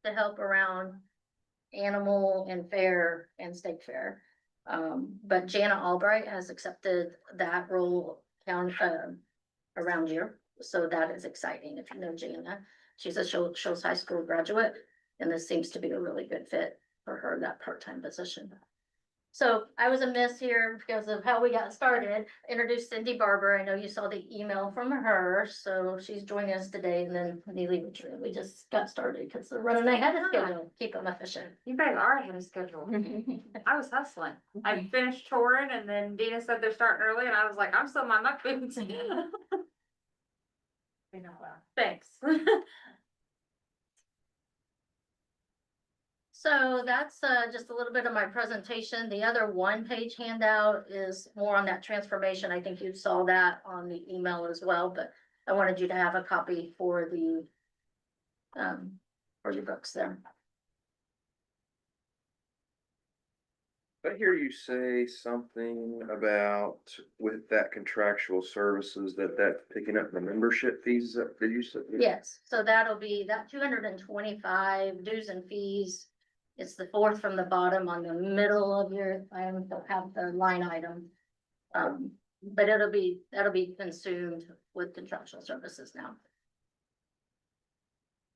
to help around animal and fair and state fair. But Jana Albright has accepted that role around here, so that is exciting. If you know Jana, she's a Shoals High School graduate, and this seems to be a really good fit for her, that part-time position. So I was amiss here because of how we got started. Introduced Cindy Barber. I know you saw the email from her, so she's joining us today. And then Neely, we just got started because they're running ahead of schedule. Keep them efficient.
You guys are ahead of schedule. I was hustling. I finished touring and then Dina said they're starting early and I was like, I'm still in my muck boots. Thanks.
So that's just a little bit of my presentation. The other one-page handout is more on that transformation. I think you saw that on the email as well, but I wanted you to have a copy for the for your books there.
I hear you say something about with that contractual services that picking up the membership fees, did you say?
Yes, so that'll be that 225 dues and fees. It's the fourth from the bottom on the middle of your, I don't have the line item. But that'll be consumed with contractual services now.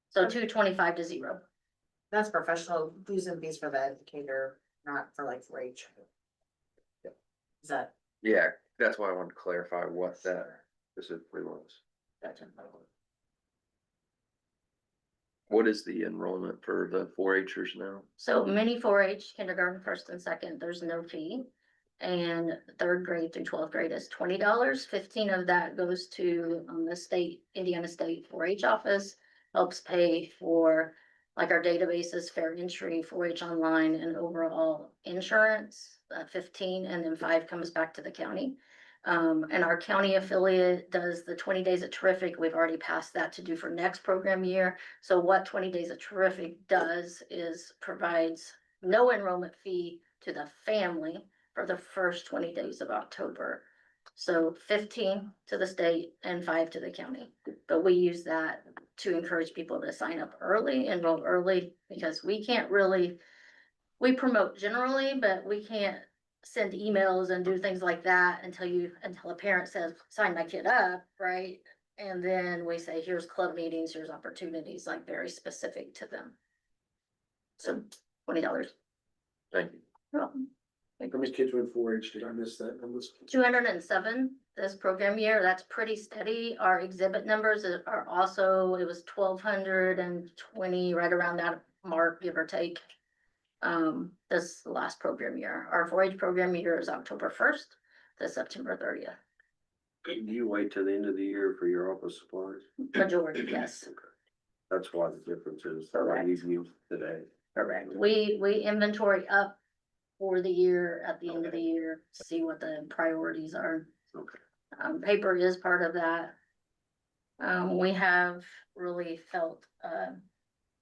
So 225 to 0.
That's professional dues and fees for the educator, not for like 4-H. Is that?
Yeah, that's why I wanted to clarify what that specifically was.
Gotcha.
What is the enrollment for the 4-Hers now?
So mini 4-H, kindergarten, first and second, there's no fee. And third grade through 12th grade is $20. 15 of that goes to the state, Indiana State 4-H office, helps pay for like our databases, fair entry, 4-H online, and overall insurance, 15, and then 5 comes back to the county. And our county affiliate does the 20 Days of Terrific. We've already passed that to do for next program year. So what 20 Days of Terrific does is provides no enrollment fee to the family for the first 20 days of October. So 15 to the state and 5 to the county. But we use that to encourage people to sign up early, enroll early, because we can't really, we promote generally, but we can't send emails and do things like that until a parent says, sign my kid up, right? And then we say, here's club meetings, here's opportunities, like very specific to them. So $20.
Thank you.
You're welcome.
How many kids went 4-H? Did I miss that? I missed-
207 this program year. That's pretty steady. Our exhibit numbers are also, it was 1,220, right around that mark, give or take. This last program year. Our 4-H program year is October 1st to September 30th.
Do you wait till the end of the year for your office supplies?
Majority, yes,
That's why the difference is, I
Correct.
need you today.
correct. We inventory up for the year at the end of the year, to see what the priorities are.
Okay.
Paper is part of that. We have really felt,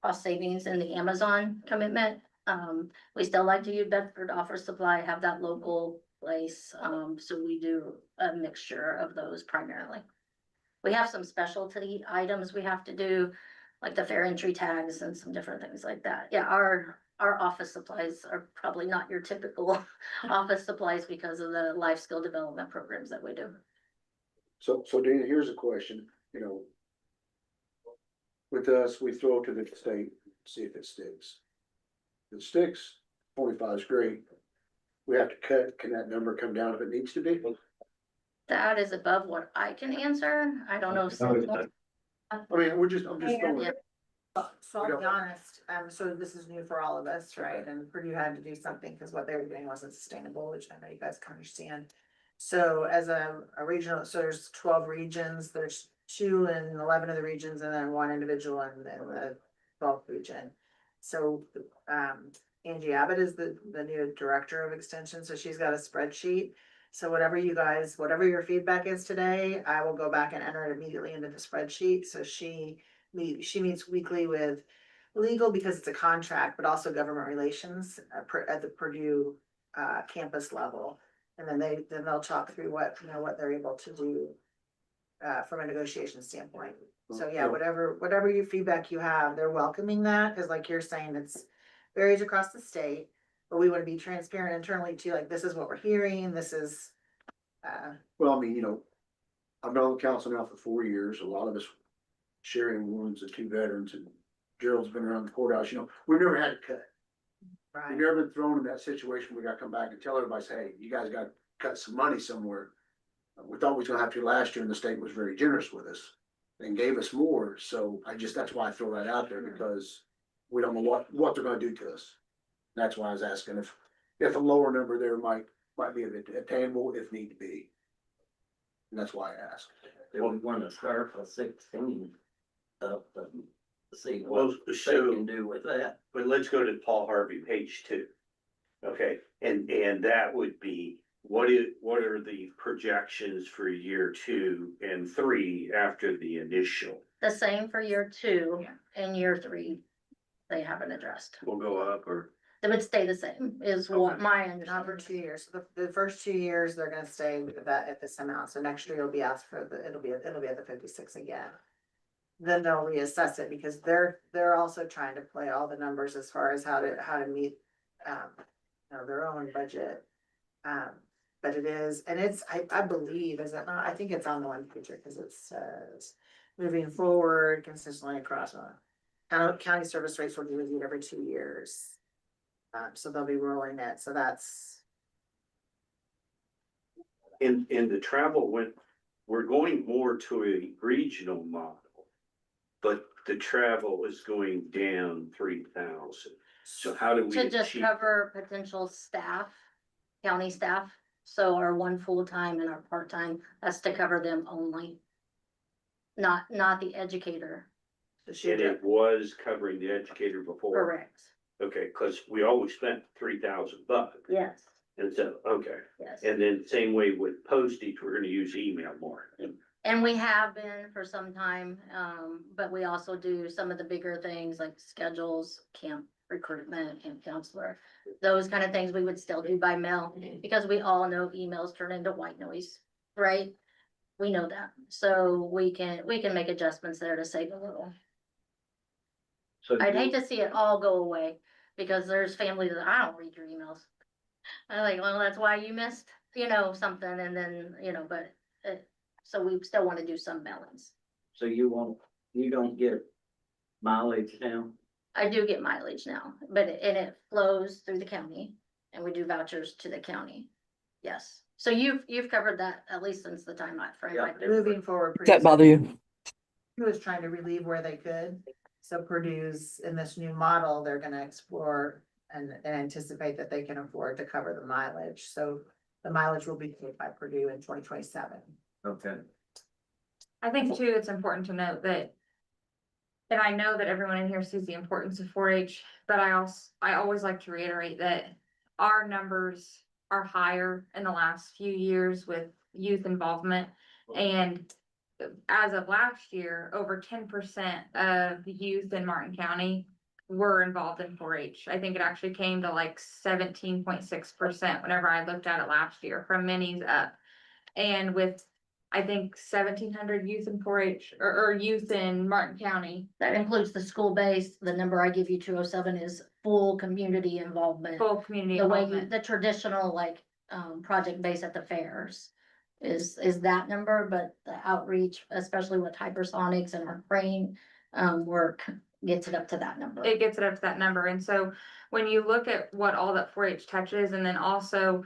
cost savings in the Amazon commitment. We still like to use Bedford Office Supply, have that local place, so we do a mixture of those primarily. We have some specialty items we have to do, like the fair entry tags and some different things like that. Yeah, our office supplies are probably not your typical office supplies because of the life skill development programs that we do.
So Dana, here's a question, you know. With us, we throw it to the state, see if it sticks. If it sticks, 45 is great. We have to cut, can that number come down if it needs to be?
That is above what I can answer. I don't know.
I mean, I'm just throwing
Yeah.
it.
So I'll be honest, so this is new for all of us, right? And Purdue had to do something because what they were doing wasn't sustainable, which I know you guys can understand. So as a regional, so there's 12 regions, there's 2 in 11 of the regions and then 1 individual in the 12th region. So, Angie Abbott is the new director of extension, so she's got a spreadsheet. So whatever your feedback is today, I will go back and enter it immediately into the spreadsheet. So she meets weekly with legal because it's a contract, but also government relations at the Purdue campus level. And then they'll talk through what they're able to do from a negotiation standpoint. So yeah, whatever your feedback you have, they're welcoming that, because like you're saying, it's varies across the state. But we want to be transparent internally too, like this is what we're hearing, this is.
Well, I mean, you know, I've been on the council now for 4 years, a lot of us sharing wounds of 2 veterans, and Gerald's been around the courthouse, you know, we've never had to cut. We've never been thrown in that situation where we gotta come back and tell everybody, say, hey, you guys gotta cut some money somewhere. We thought we was gonna have to last year, and the state was very generous with us and gave us more, so that's why I throw that out there, because we don't know what they're gonna do to us. That's why I was asking if a lower number there might be attainable if need to be. And that's why I asked.
They would want to start with 16 up and see
Well,
what they
so-
can do with that.
But let's go to Paul Harvey, page 2. Okay, and that would be, what are the projections for year 2 and 3 after the initial?
The same for year 2 and year 3, they haven't addressed.
We'll go up or.
That would stay the same, is what my
Not for
understanding.
2 years. So the first 2 years, they're gonna stay with that at this amount. So next year you'll be asked for it'll be at the 56 again. Then they'll reassess it because they're also trying to play all the numbers as far as how to meet, their own budget. But it is, and it's, I believe, is it not? I think it's on the one picture because it says moving forward consistently across. County service rates will be reviewed every 2 years. So they'll be rolling it. So that's,
In the travel we're going more to a regional model. But the travel is going down 3,000. So how do we
To just
achieve?
cover potential staff, county staff, so our one full-time and our part-time, that's to cover them only. Not the educator,
the shoe
And it was covering the educator before?
correct,
Okay, cause we always spent $3,000.
yes,
And so, okay,
yes.
and then same way with postage, we're gonna use email more.
And we have been for some time, but we also do some of the bigger things like schedules, camp recruitment, camp counselor. Those kind of things we would still do by mail, because we all know emails turn into white noise, right? We know that, so we can make adjustments there to save a little.
So
I'd hate to see it all go away, because there's families that I don't read your emails. I'm like, well, that's why you missed, something, and then, but, so we still wanna do some balance.
So you don't get mileage now?
I do get mileage now, but it flows through the county, and we do vouchers to the county. Yes, so you've covered that at least since the time frame.
Yeah.
I've been-
moving forward.
Does that bother you?
Who was trying to relieve where they could. So Purdue's in this new model, they're gonna explore and anticipate that they can afford to cover the mileage. So the mileage will be paid by Purdue in 2027.
Okay.
I think too, it's important to note that. And I know that everyone in here sees the importance of 4-H, but I always like to reiterate that our numbers are higher in the last few years with youth involvement. And as of last year, over 10% of the youth in Martin County were involved in 4-H. I think it actually came to like 17.6% whenever I looked at it last year, from minis up. And with, I think, 1,700 youth in 4-H or youth in Martin County,
That includes the school base. The number I give you, 207, is full community involvement.
full community
The way
involvement.
the traditional project base at the fairs is that number, but the outreach, especially with hypersonics and our crane work, gets it up to that number.
It gets it up to that number. And so when you look at what all that 4-H touches, and then also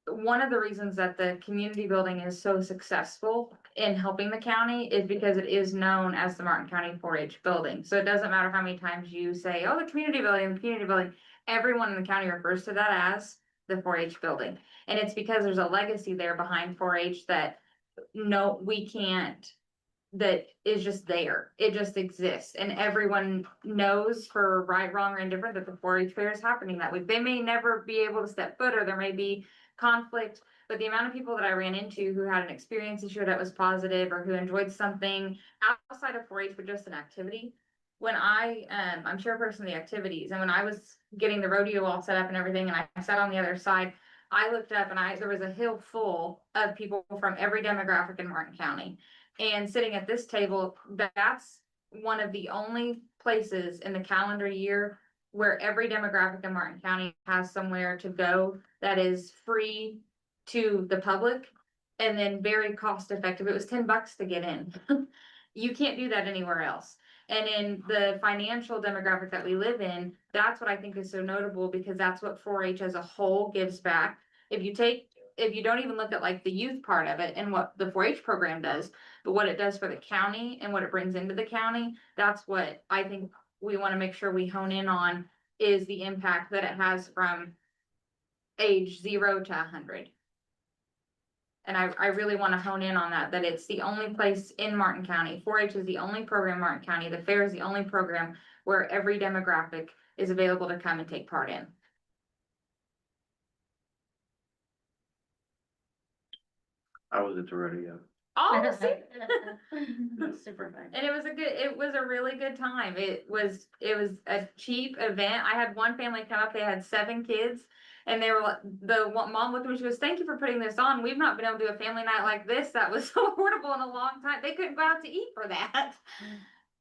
one of the reasons that the community building is so successful in helping the county is because it is known as the Martin County 4-H building. So it doesn't matter how many times you say, oh, the community building, everyone in the county refers to that as the 4-H building. And it's because there's a legacy there behind 4-H that we can't, that is just there. It just exists, and everyone knows, for right, wrong, or indifferent, that the 4-H fair is happening that week. They may never be able to step foot, or there may be conflict, but the amount of people that I ran into who had an experience this year that was positive, or who enjoyed something outside of 4-H, but just an activity. When I'm chairperson of the activities, and when I was getting the rodeo all set up and everything, and I sat on the other side, I looked up and there was a hill full of people from every demographic in Martin County. And sitting at this table, that's one of the only places in the calendar year where every demographic in Martin County has somewhere to go that is free to the public and then very cost effective. It was $10 to get in. You can't do that anywhere else. And in the financial demographic that we live in, that's what I think is so notable, because that's what 4-H as a whole gives back. If you don't even look at like the youth part of it and what the 4-H program does, but what it does for the county and what it brings into the county, that's what I think we want to make sure we hone in on, is the impact that it has from age 0 to 100. And I really want to hone in on that it's the only place in Martin County. 4-H is the only program in Martin County. The fair is the only program where every demographic is available to come and take part in.
I was at the rodeo.
all the same.
Super fun.
And it was a really good time. It was a cheap event. I had one family come up, they had 7 kids. And they were like, mom looked at me, she goes, "Thank you for putting this on. We've not been able to do a family night like this. That was so affordable in a long time." They couldn't go out to eat for that.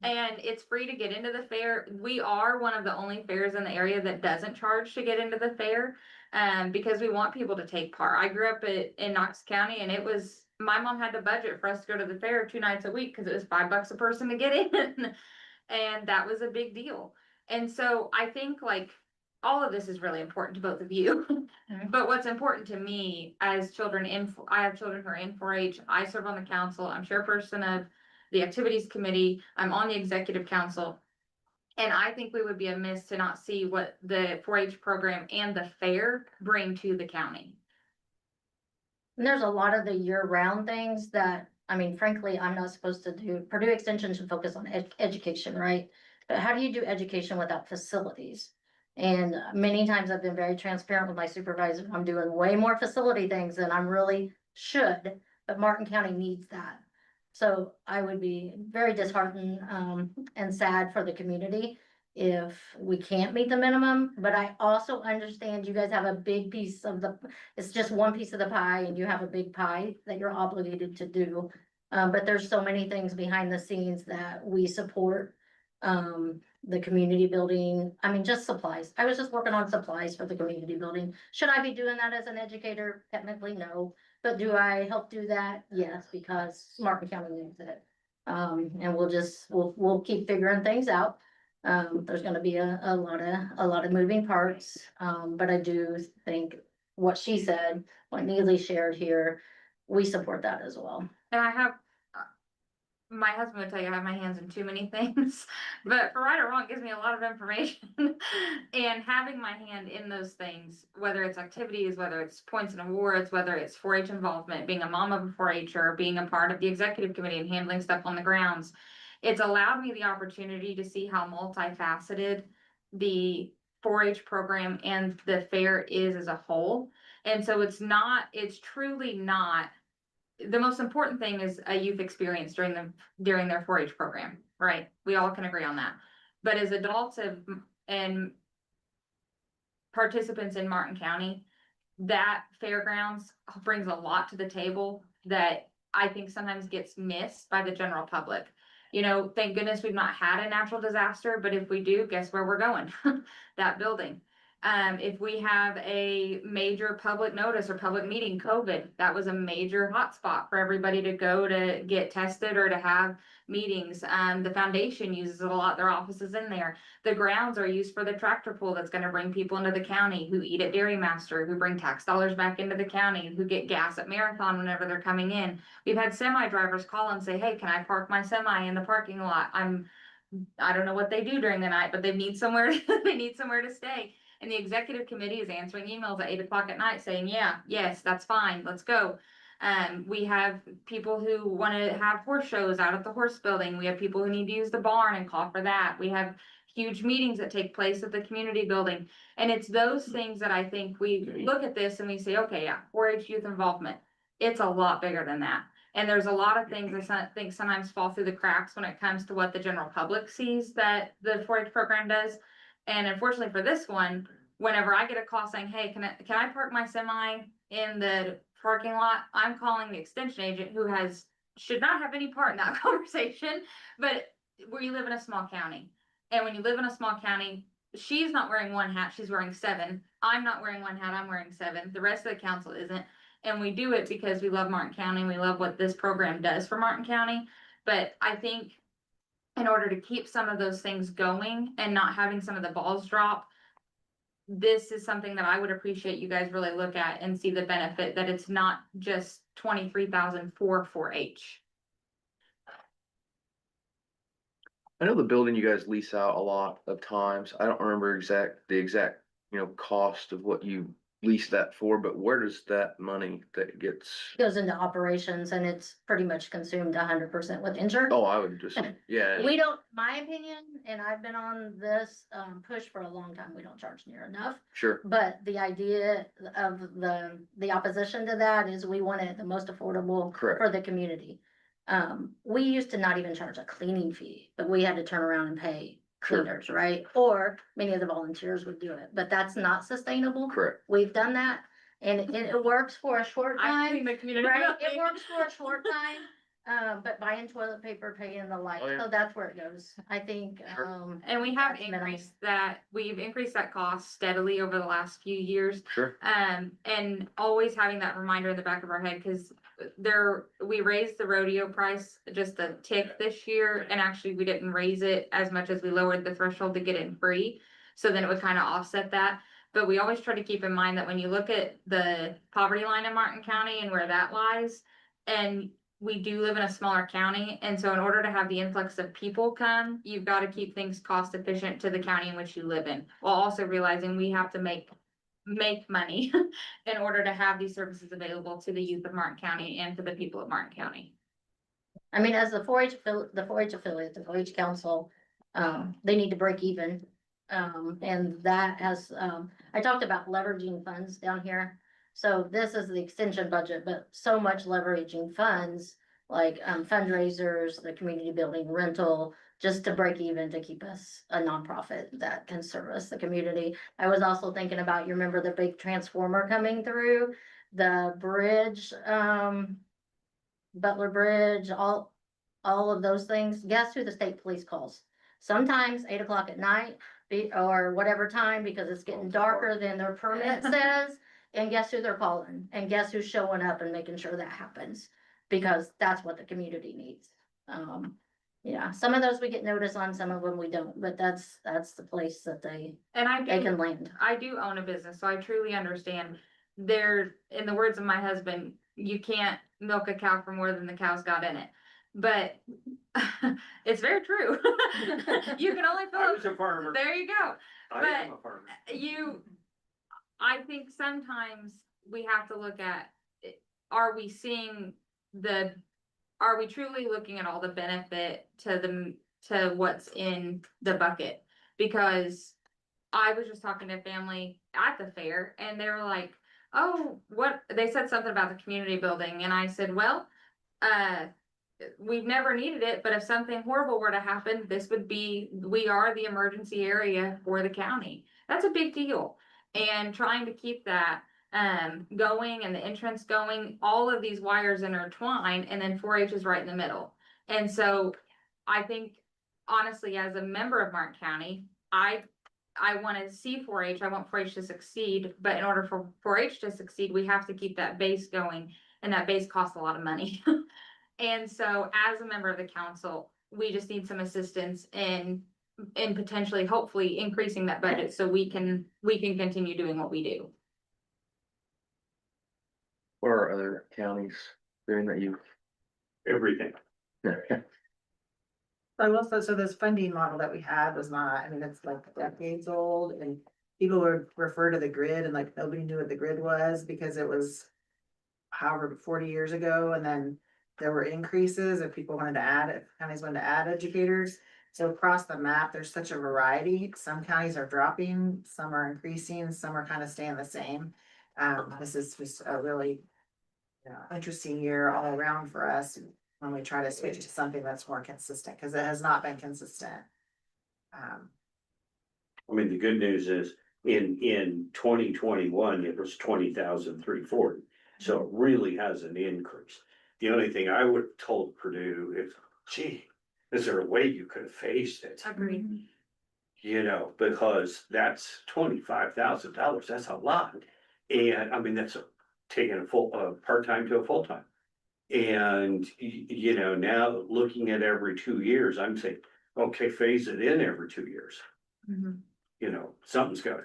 And it's free to get into the fair. We are one of the only fairs in the area that doesn't charge to get into the fair. Because we want people to take part. I grew up in Knox County, and my mom had to budget for us to go to the fair 2 nights a week, because it was $5 a person to get in. And that was a big deal. And so I think like all of this is really important to both of you. But what's important to me as I have children who are in 4-H, I serve on the council, I'm chairperson of the activities committee, I'm on the executive council. And I think we would be amiss to not see what the 4-H program and the fair bring to the county.
And there's a lot of the year-round things that, I mean, frankly, I'm not supposed to do. Purdue Extension should focus on education, right? But how do you do education without facilities? And many times I've been very transparent with my supervisor. I'm doing way more facility things than I'm really should, but Martin County needs that. So I would be very disheartened, and sad for the community if we can't meet the minimum, but I also understand you guys have a big piece of it's just one piece of the pie, and you have a big pie that you're obligated to do. But there's so many things behind the scenes that we support. The community building, I mean, just supplies. I was just working on supplies for the community building. Should I be doing that as an educator? Technically, no. But do I help do that? Yes, because Martin County needs it. And we'll keep figuring things out. There's gonna be a lot of moving parts. But I do think what she said, what Neely shared here, we support that as well.
And I have, my husband would tell you I have my hands in too many things, but for right or wrong, it gives me a lot of information. And having my hand in those things, whether it's activities, whether it's points and awards, whether it's 4-H involvement, being a mom of a 4-H'er, being a part of the executive committee and handling stuff on the grounds, it's allowed me the opportunity to see how multifaceted the 4-H program and the fair is as a whole. And so it's truly not. The most important thing is a youth experience during their 4-H program, right? We all can agree on that. But as adults and participants in Martin County, that fairgrounds brings a lot to the table that I think sometimes gets missed by the general public. You know, thank goodness we've not had a natural disaster, but if we do, guess where we're going? That building. If we have a major public notice or public meeting, COVID, that was a major hotspot for everybody to go to get tested or to have meetings. The foundation uses it a lot, their offices in there. The grounds are used for the tractor pool that's gonna bring people into the county who eat at Dairy Master, who bring tax dollars back into the county, who get gas at Marathon whenever they're coming in. We've had semi drivers call and say, "Hey, can I park my semi in the parking lot?" I don't know what they do during the night, but they need somewhere to stay. And the executive committee is answering emails at 8 o'clock at night saying, "Yeah, yes, that's fine, let's go." We have people who want to have horse shows out at the horse building. We have people who need to use the barn and call for that. We have huge meetings that take place at the community building. And it's those things that I think we look at this and we say, okay, yeah, 4-H youth involvement. It's a lot bigger than that. And there's a lot of things I think sometimes fall through the cracks when it comes to what the general public sees that the 4-H program does. And unfortunately for this one, whenever I get a call saying, "Hey, can I park my semi in the parking lot?" I'm calling the extension agent who should not have any part in that conversation. But where you live in a small county, and when you live in a small county, she's not wearing one hat, she's wearing 7. I'm not wearing one hat, I'm wearing 7. The rest of the council isn't. And we do it because we love Martin County. We love what this program does for Martin County. But I think in order to keep some of those things going and not having some of the balls drop, this is something that I would appreciate you guys really look at and see the benefit that it's not just 23,000 for 4-H.
I know the building you guys lease out a lot of times. I don't remember the exact, cost of what you lease that for, but where does that money that gets?
Goes into operations and it's pretty much consumed 100% with insurance.
Oh, I would just, yeah,
We don't, my opinion, and I've been on this, push for a long time, we don't charge near enough.
sure,
But the idea of the opposition to that is we want it the most affordable
Correct.
for the community. We used to not even charge a cleaning fee, but we had to turn around and pay
Sure.
cleaners, right? Or many of the volunteers would do it, but that's not sustainable.
correct.
We've done that and it works for a short
I
time.
think the community.
Right, it works for a short time, but buying toilet paper, paying the light,
Oh, yeah.
so that's where it goes, I think,
Sure.
And we have
that's minimal.
we've increased that cost steadily over the last few years.
Sure.
And always having that reminder in the back of our head, cause we raised the rodeo price just a tick this year, and actually we didn't raise it as much as we lowered the threshold to get it free. So then it would kind of offset that, but we always try to keep in mind that when you look at the poverty line in Martin County and where that lies, and we do live in a smaller county, and so in order to have the influx of people come, you've got to keep things cost efficient to the county in which you live in, while also realizing we have to make money in order to have these services available to the youth of Martin County and to the people of Martin County.
I mean, as the 4-H affiliate, the 4-H council, they need to break even. And that has, I talked about leveraging funds down here. So this is the extension budget, but so much leveraging funds, like, fundraisers, the community building rental, just to break even, to keep us a nonprofit that can service the community. I was also thinking about, you remember the big transformer coming through, the bridge, Butler Bridge, all of those things. Guess who the state police calls? Sometimes 8 o'clock at night, or whatever time, because it's getting darker than their permit says. And guess who they're calling? And guess who's showing up and making sure that happens? Because that's what the community needs. Yeah, some of those we get notice on, some of them we don't, but that's the place that they
And
can land.
I do own a business, so I truly understand. There, in the words of my husband, you can't milk a cow for more than the cow's got in it. But it's very true. You can only
I
fill
was a farmer.
there you go.
I am a farmer.
I think sometimes we have to look at, are we truly looking at all the benefit to what's in the bucket? Because I was just talking to a family at the fair and they were like, oh, they said something about the community building. And I said, well, we've never needed it, but if something horrible were to happen, we are the emergency area for the county. That's a big deal. And trying to keep that going and the entrance going, all of these wires intertwine, and then 4-H is right in the middle. And so I think, honestly, as a member of Martin County, I want to see 4-H, I want 4-H to succeed, but in order for 4-H to succeed, we have to keep that base going, and that base costs a lot of money. And so as a member of the council, we just need some assistance in potentially, hopefully increasing that budget so we can continue doing what we do.
What are other counties doing that you?
Everything.
I will say, so this funding model that we had was not, I mean, it's like decades old, and people would refer to the grid and like nobody knew what the grid was because it was however 40 years ago, and then there were increases if people wanted to add it, counties wanted to add educators. So across the map, there's such a variety. Some counties are dropping, some are increasing, some are kind of staying the same. This is just a really interesting year all around for us when we try to switch to something that's more consistent, because it has not been consistent.
I mean, the good news is in 2021, it was 20,340. So it really has an increase. The only thing I would have told Purdue is, gee, is there a way you could have phased it?
Agreed.
You know, because that's $25,000. That's a lot. And I mean, that's taking a part-time to a full-time. And you know, now looking at every 2 years, I'm saying, okay, phase it in every 2 years. You know, something's got to.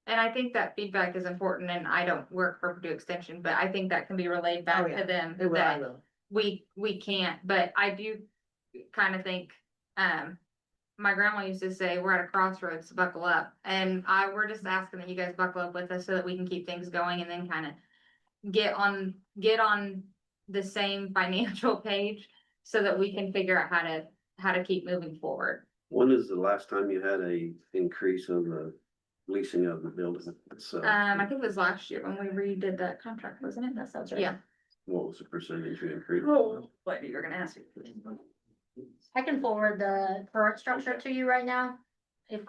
And I think that feedback is important, and I don't work for Purdue Extension, but I think that can be relayed back to them.
It will, I
That
will.
we can't, but I do kind of think, my grandma used to say, we're at a crossroads, buckle up. And we're just asking that you guys buckle up with us so that we can keep things going and then kind of get on the same financial page so that we can figure out how to keep moving forward.
When is the last time you had a increase on the leasing of the building? So,
I think it was last year when we redid that contract, wasn't it?
That sounds right.
Yeah.
what was the percentage increase?
Oh, what you're gonna ask me.
I can forward the current structure to you right now, if,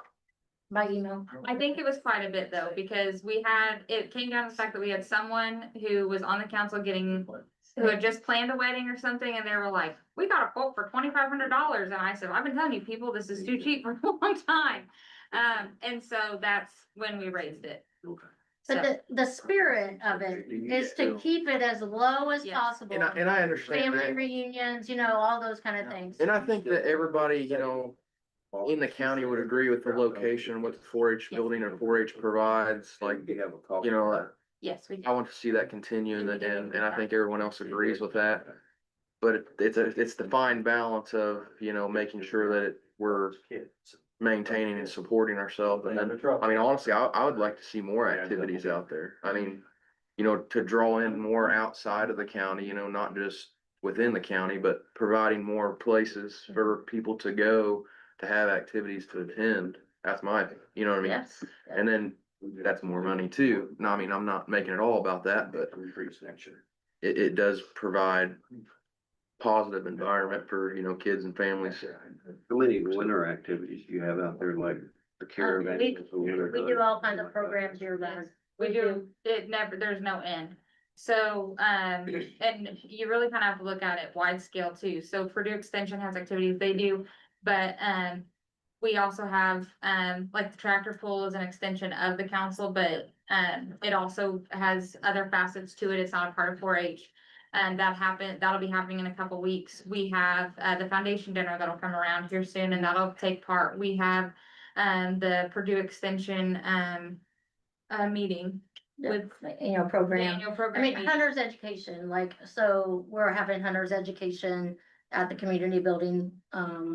by email.
I think it was quite a bit though, because it came down to the fact that we had someone who was on the council who had just planned a wedding or something, and they were like, we got a quote for $2,500, and I said, I've been telling you people, this is too cheap for a long time. And so that's when we raised it.
Okay.
But the spirit of it is to keep it as low as
Yes.
possible.
And I understand
Family
that.
reunions, all those kind of things.
And I think that everybody, in the county would agree with the location, what the 4-H building or 4-H provides, like,
You have a call.
Yes, we
I want to see that continue and I think everyone else agrees with that. But it's the fine balance of, making sure that we're maintaining and supporting ourselves. And then, I mean, honestly, I would like to see more activities out there. I mean, to draw in more outside of the county, not just within the county, but providing more places for people to go to have activities to attend. That's my, you know what I mean?
Yes.
And then that's more money too. No, I mean, I'm not making it all about that, but it does provide positive environment for, kids and families.
How many winter activities do you have out there, like the caravan?
We do all kinds of programs year round.
We do, there's no end. So, and you really kind of have to look at it wide scale too. So Purdue Extension has activities they do, but, we also have, like the tractor pull is an extension of the council, but, it also has other facets to it. It's not a part of 4-H. And that'll be happening in a couple weeks. We have, the foundation dinner that'll come around here soon and that'll take part. We have, the Purdue Extension, meeting with the
Program.
annual
I
program.
mean,
meeting.
hunter's education, so we're having hunter's education at the community building,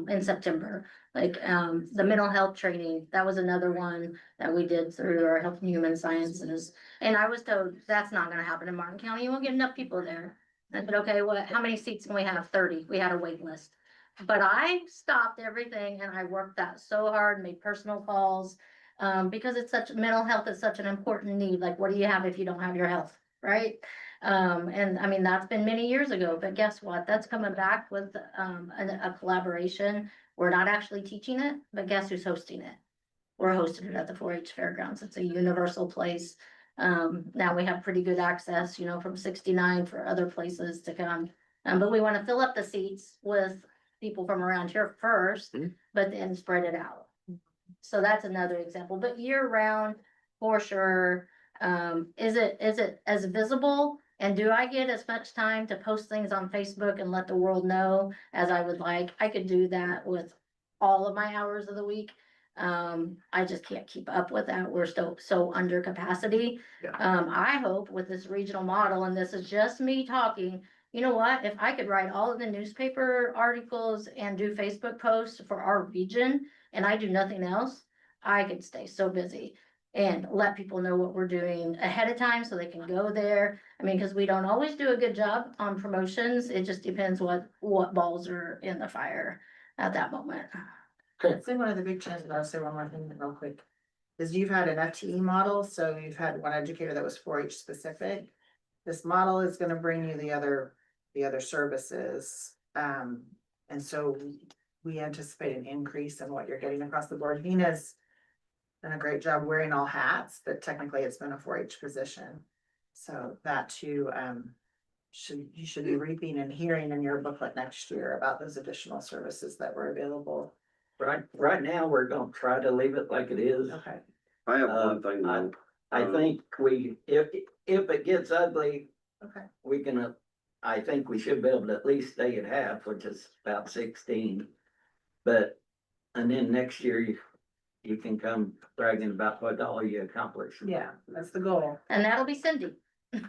in September. The mental health training, that was another one that we did through our Health and Human Sciences. And I was told that's not gonna happen in Martin County. You won't get enough people there. I said, okay, how many seats can we have? 30. We had a wait list. But I stopped everything and I worked that so hard, made personal calls. Because mental health is such an important need. Like, what do you have if you don't have your health, right? And I mean, that's been many years ago, but guess what? That's coming back with, a collaboration. We're not actually teaching it, but guess who's hosting it? We're hosting it at the 4-H Fairgrounds. It's a universal place. Now we have pretty good access, from 69 for other places to come. But we want to fill up the seats with people from around here first, but then spread it out. So that's another example, but year round, for sure. Is it as visible? And do I get as much time to post things on Facebook and let the world know as I would like? I could do that with all of my hours of the week. I just can't keep up with that. We're still so under capacity.
Yeah.
I hope with this regional model, and this is just me talking, you know what? If I could write all of the newspaper articles and do Facebook posts for our region, and I do nothing else, I could stay so busy and let people know what we're doing ahead of time so they can go there. I mean, because we don't always do a good job on promotions. It just depends what balls are in the fire at that moment.
I'd say one of the big changes, I'll say one more thing real quick, is you've had an FTE model, so you've had one educator that was 4-H specific. This model is gonna bring you the other services. And so we anticipate an increase in what you're getting across the board. Nina's done a great job wearing all hats, but technically it's been a 4-H position. So that too, you should be reaping and hearing in your booklet next year about those additional services that were available.
Right now, we're gonna try to leave it like it is.
Okay.
I have one thing though.
I think if it gets ugly,
Okay.
I think we should be able to at least stay at half, which is about 16. And then next year, you can come bragging about what all you accomplished.
Yeah, that's the goal.
And that'll be Cindy.
And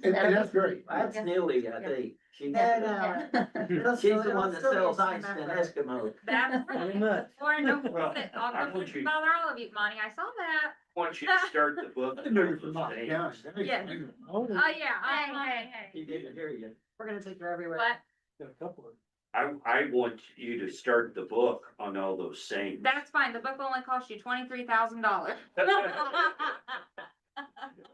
that's great.
That's Neely, I think. She
No, no.
She's the one that sells ice in Eskimo.
That's
Very much.
Lauren, don't forget, I'll
I
come
want you-
bother all of you, Monty, I saw that.
Once you start the book.
I didn't know you're from Mountain
Yeah. Oh, yeah, hey.
He didn't hear you.
We're gonna take her everywhere.
But
I want you to start the book on all those sayings.
that's fine, the book only cost you $23,000.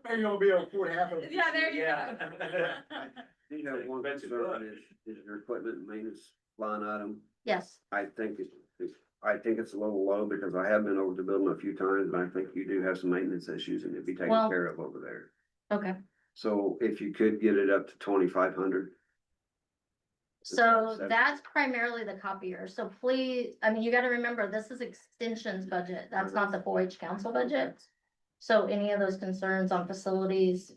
Maybe you'll be able to afford half of it.
Yeah, there you
Yeah.
go.
You have one concern is your equipment and maintenance line item.
Yes,
I think it's a little low because I have been over the building a few times and I think you do have some maintenance issues and it'd be taken
Well-
care of over there.
okay.
So if you could get it up to 2,500.
So
Seven.
that's primarily the copier. So please, I mean, you gotta remember, this is extensions budget. That's not the 4-H council budget. So any of those concerns on facilities,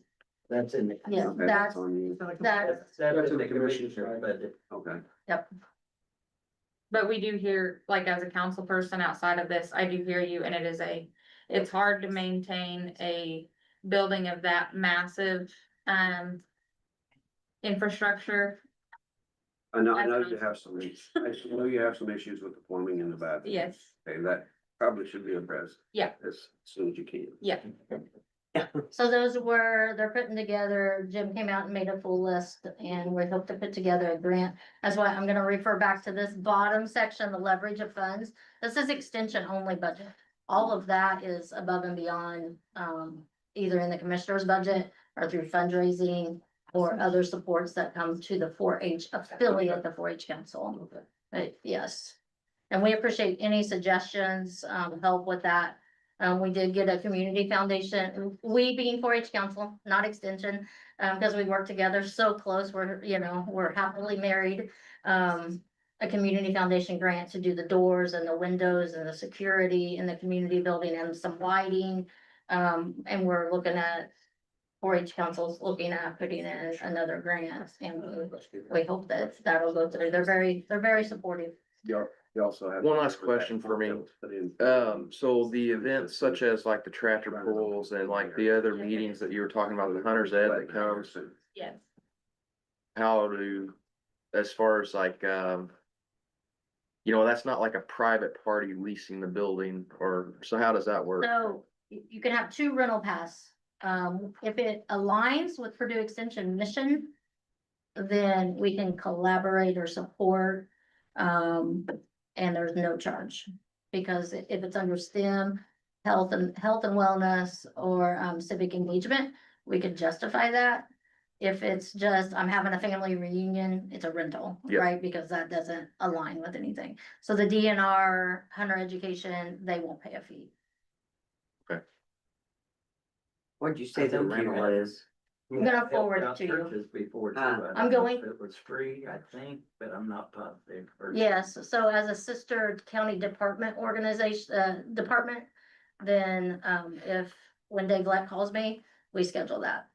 That's in the.
yeah,
Okay,
that's,
on you.
that's,
That's in the commissioner's budget.
Okay.
yep.
But we do hear, like, as a council person outside of this, I do hear you, and it's hard to maintain a building of that massive, infrastructure.
I know you have some, I know you have some issues with the plumbing in the bathroom.
Yes,
Okay, that probably should be addressed.
Yeah.
As soon as you can.
yeah.
So they're putting together, Jim came out and made a full list and we hope to put together a grant. That's why I'm gonna refer back to this bottom section, the leverage of funds. This is extension only budget. All of that is above and beyond, either in the commissioner's budget or through fundraising or other supports that come to the 4-H affiliate, the 4-H council. But yes, and we appreciate any suggestions, help with that. We did get a community foundation, we being 4-H council, not extension, because we work together so close, we're happily married. A community foundation grant to do the doors and the windows and the security in the community building and some lighting. And we're looking at 4-H council's looking at putting in another grant and we hope that that'll go through. They're very supportive.
You also have.
One last question for me. So the events such as like the tractor pulls and like the other meetings that you were talking about, the Hunter's Ed that comes,
Yes.
how do, as far as like, that's not like a private party leasing the building, or, so how does that work?
So you can have 2 rental pass. If it aligns with Purdue Extension mission, then we can collaborate or support. And there's no charge, because if it's under STEM, health and wellness, or civic engagement, we could justify that. If it's just, I'm having a family reunion, it's a rental,
Yep.
right? Because that doesn't align with anything. So the DNR, Hunter Education, they won't pay a fee.
What'd you say the rental is?
I'm gonna forward it to you.
Churches before too. I
I'm
don't know
going-
if It was free, I think, but I'm not positive. Or-
Yes, so as a sister county department organization, department, then, when Dave Black calls me, we schedule that.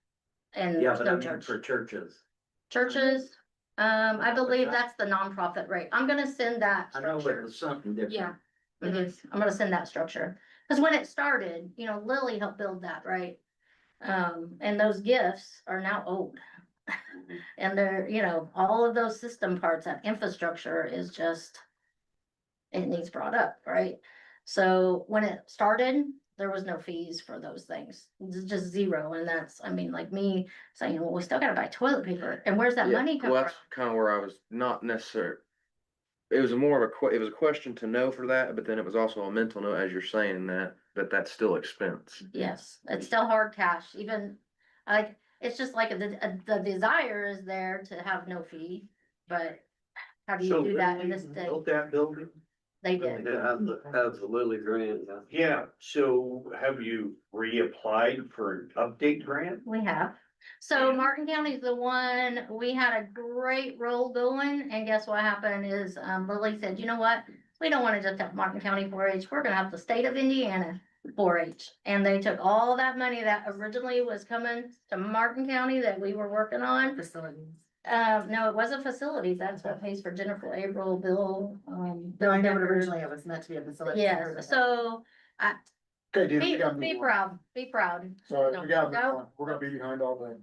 And
Yeah,
there's
but I
no
mean
charge.
for churches.
Churches, I believe that's the nonprofit rate. I'm gonna send that
I know it
structure.
was something different.
Yeah.
Mhm. I'm gonna send that structure. Cause when it started, Lily helped build that, right? And those gifts are now old. And they're, all of those system parts, that infrastructure is just, it needs brought up, right? So when it started, there was no fees for those things, it's just zero, and that's, like me saying, well, we still gotta buy toilet paper, and where's that
Yeah,
money come
well,
from?
that's kind of where I was not necessarily. It was more of it was a question to know for that, but then it was also a mental note as you're saying that's still expense.
Yes, it's still hard cash, even, it's just like the desire is there to have no fee, but how do you do that in this day?
Built that building?
They did.
How's the Lily grant?
Yeah, so have you reapplied for an update grant?
We have. So Martin County is the one, we had a great roll going, and guess what happened is, Lily said, you know what? We don't wanna just have Martin County 4-H, we're gonna have the state of Indiana 4-H. And they took all that money that originally was coming to Martin County that we were working on.
Facilities.
No, it wasn't facilities, that's what pays for Jennifer April, Bill,
No, I know what originally it was meant to be a facility.
Yes, so,
Okay, dude, we
be
gotta move on.
proud.
Sorry,
No,
we gotta move
no.
on. We're gonna be behind all day.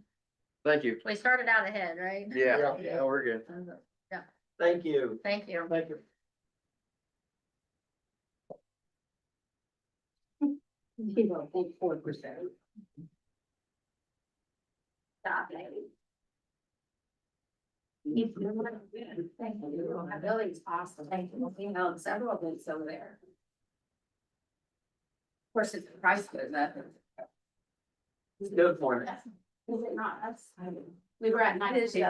Thank you.
We started out ahead, right?
Yeah, yeah, we're good.
Thank you.
Thank you.
Thank you.
You don't think 4%. Stop it. Thank you. My building's awesome. Thank you. We held several events over there. Of course, it's the price goes up.
Good morning.
Is it not us? We were at night. Okay.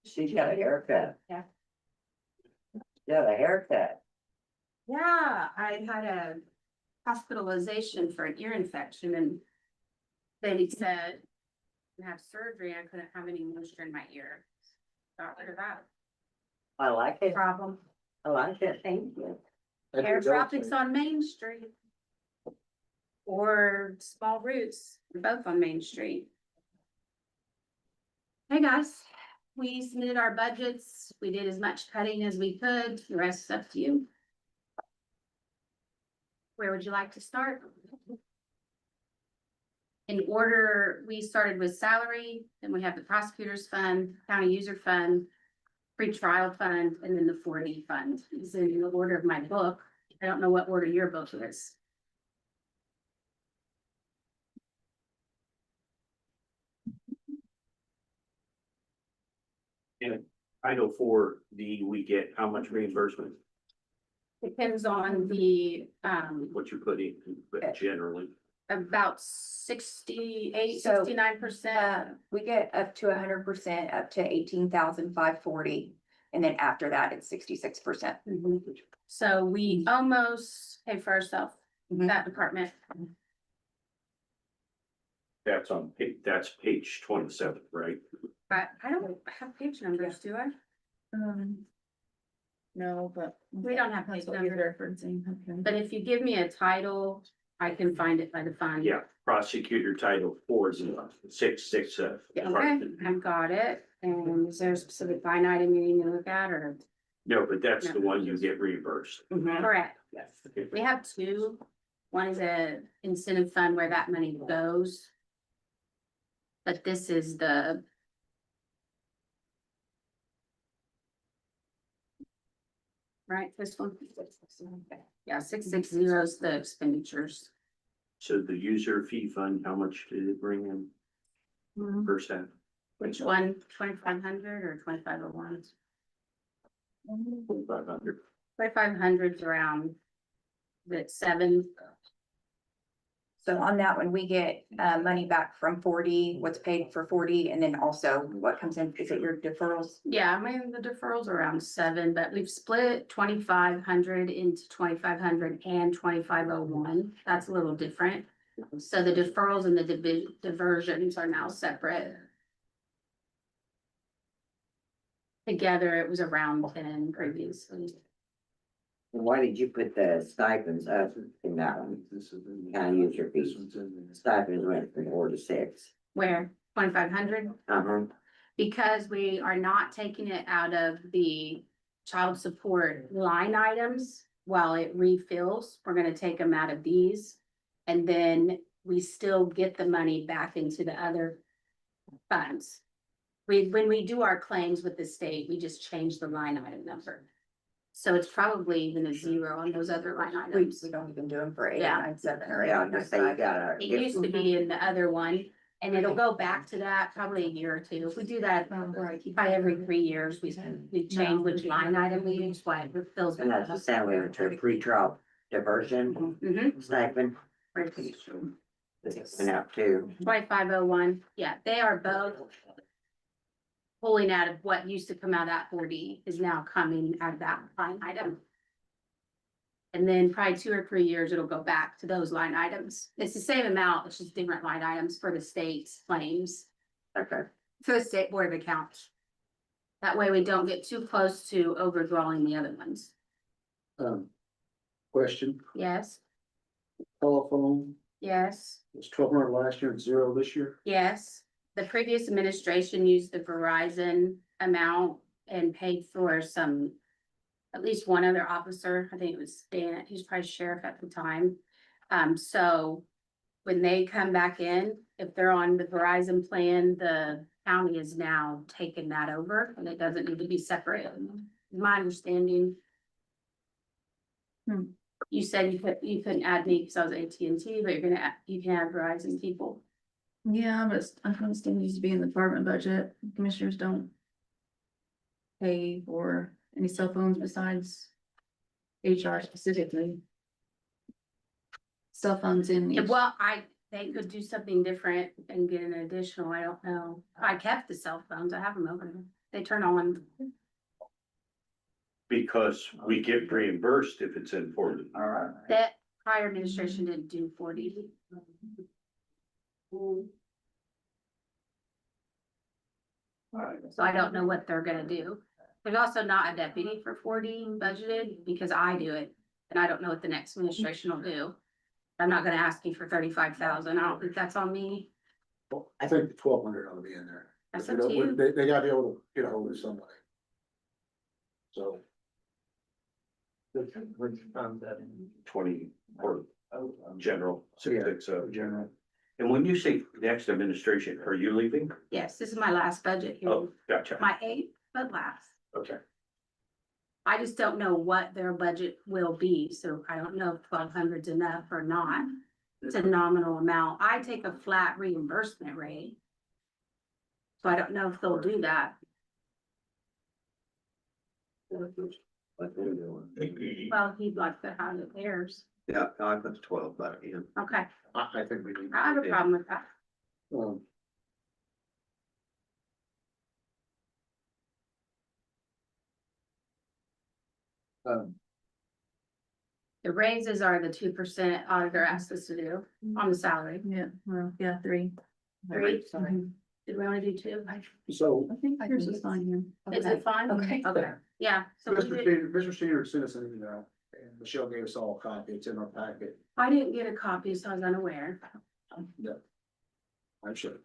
She's got a haircut.
Yeah.
Got a haircut.
Yeah, I had a hospitalization for an ear infection and they said to have surgery, I couldn't have any moisture in my ear. Got rid of that
I like it.
problem.
I like it.
Thank you.
Thank you,
Hair
Bill.
tropics on Main Street. Or Small Roots, they're both on Main Street. Hey, guys, we submitted our budgets. We did as much cutting as we could. The rest is up to you. Where would you like to start? In order, we started with salary, then we have the prosecutor's fund, county user fund, free trial fund, and then the 4D fund. It's in the order of my book. I don't know what order your book is.
And Title IV, we get how much reimbursement,
Depends on the,
what you put in, but generally.
about 68,
So,
69%.
We get up to 100%, up to 18,540, and then after that, it's 66%.
Mhm. So we almost pay for ourselves,
Mhm.
that department.
That's on that's page 27, right?
I don't have page numbers, do I?
No, but.
We don't have page
That's what he's
numbers.
referencing, okay.
But if you give me a title, I can find it by the fund.
Yeah, prosecutor Title IV is 6
Yeah, okay, I've got it. And is there a specific line item you need to look at or?
No, but that's the one you get reimbursed.
Correct.
Yes.
We have two. One is a incentive fund where that money goes. But this is the. Right, this one. Yeah, 660 is the expenditures.
So the user fee fund, how much did it bring in percent?
Which one, 2,500 or 2,501?
500.
2,500's around. That 7,
So on that one, we get money back from 40, what's paid for 40, and then also what comes in, is it your deferrals?
yeah, I mean, the deferrals are around 7, but we've split 2,500 into 2,500 and 2,501. That's a little different. So the deferrals and the diversions are now separate. Together, it was around 10 previously.
Why did you put the stipends up in that one? County user fees. Stipends went from 4 to 6.
Where, 2,500?
Uh-huh.
Because we are not taking it out of the child support line items while it refills, we're gonna take them out of these. And then we still get the money back into the other funds. When we do our claims with the state, we just change the line item number. So it's probably even a 0 on those other line items.
We don't even do them for 8,
Yeah.
9, 7, or 8.
Yeah, just say you got a.
It used to be in the other one, and it'll go back to that probably a year or two. If we do that by every 3 years, we change which line item we use, why it fills.
And that's the same way with your pretrial diversion
Mm-hmm.
stipend. Went up too.
2,501, yeah, they are both pulling out of what used to come out of that 4D is now coming out of that line item. And then probably 2 or 3 years, it'll go back to those line items. It's the same amount, it's just different line items for the state's claims,
Okay.
for the State Board of Accounts. That way we don't get too close to overdrawing the other ones.
Question,
Yes,
telephone,
yes.
it was 1,200 last year and 0 this year.
Yes, the previous administration used the Verizon amount and paid for some. At least one other officer, I think it was Dan, he was probably sheriff at the time. So when they come back in, if they're on the Verizon plan, the county has now taken that over and it doesn't need to be separated. My understanding.
Hmm.
You said you couldn't add me because I was AT&T, but you can add Verizon people.
Yeah, but I understand needs to be in the department budget. Commissioners don't pay for any cell phones besides HR specifically. Cell phones in.
Yeah,
each-
well, they could do something different and get an additional, I don't know. I kept the cell phones, I have them over there. They turn on.
Because we get reimbursed if it's important.
Alright.
That prior administration didn't do 40. So I don't know what they're gonna do. There's also not a deputy for 40 budgeted because I do it. And I don't know what the next administration will do. I'm not gonna ask you for 35,000. I don't think that's on me.
Well, I think the 1,200 ought to be in there.
That's
You
up
know,
to you.
They gotta be able to get a hold of somebody. So.
Twenty or general, six,
General.
And when you say next administration, are you leaving?
Yes, this is my last budget here.
Oh, gotcha.
My 8th, but last.
Okay.
I just don't know what their budget will be, so I don't know if 1,200 is enough or not. It's a nominal amount. I take a flat reimbursement rate. So I don't know if they'll do that. Well, he'd like to have it theirs.
Yeah, I put 12 back in.
Okay,
I think we need.
I have a problem with that.
Um,
The raises are the 2% auditor asked us to do on the salary.
Yeah, well, yeah, 3.
3, did we only do 2?
So,
I think yours is fine here.
Is it fine?
Okay.
Okay, yeah, so we
Mr. Steiner sent us an email, and Michelle gave us all a copy, it's in our packet.
I didn't get a copy, so I was unaware.
I'm sure.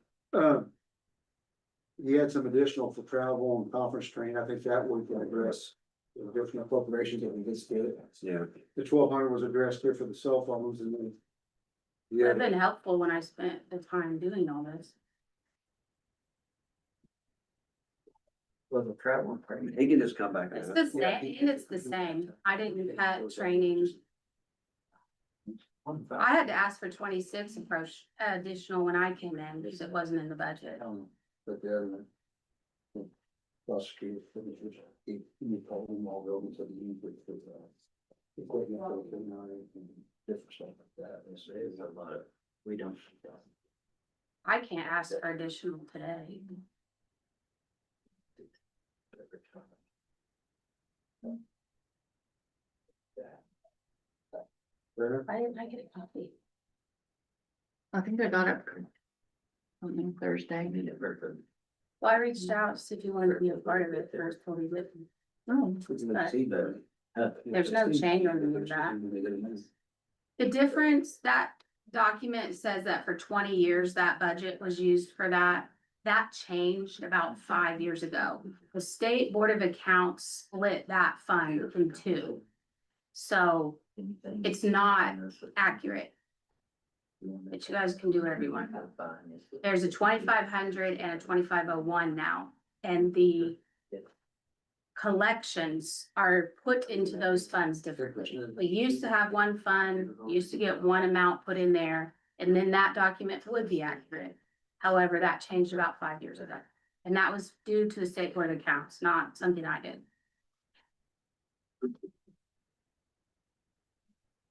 He had some additional for travel and conference training, I think that we can address. The different appropriations that we just did.
Yeah.
The 1,200 was addressed here for the cell phones and then.
It's
Yeah,
been helpful when I spent the time doing all this.
Was a travel.
He can just come back.
It's
and-
the same, and it's the same. I didn't cut training. I had to ask for 26 approach additional when I came in because it wasn't in the budget.
But the other one. Prosecutor, he called them all buildings that he used for. Equipment, and different stuff like that.
It's a lot of, we don't.
I can't ask for additional today. Why didn't I get a copy?
I think I got it. On Thursday.
Well, I reached out to see if you wanted to be a part of it first, told me that.
Oh,
There's no change on any of that. The difference, that document says that for 20 years, that budget was used for that. That changed about 5 years ago. The State Board of Accounts split that fund in 2. So it's not accurate. But you guys can do whatever you want. There's a 2,500 and a 2,501 now, and the collections are put into those funds differently. We used to have one fund, used to get one amount put in there, and then that document would be accurate. However, that changed about 5 years ago, and that was due to the State Board of Accounts, not something I did.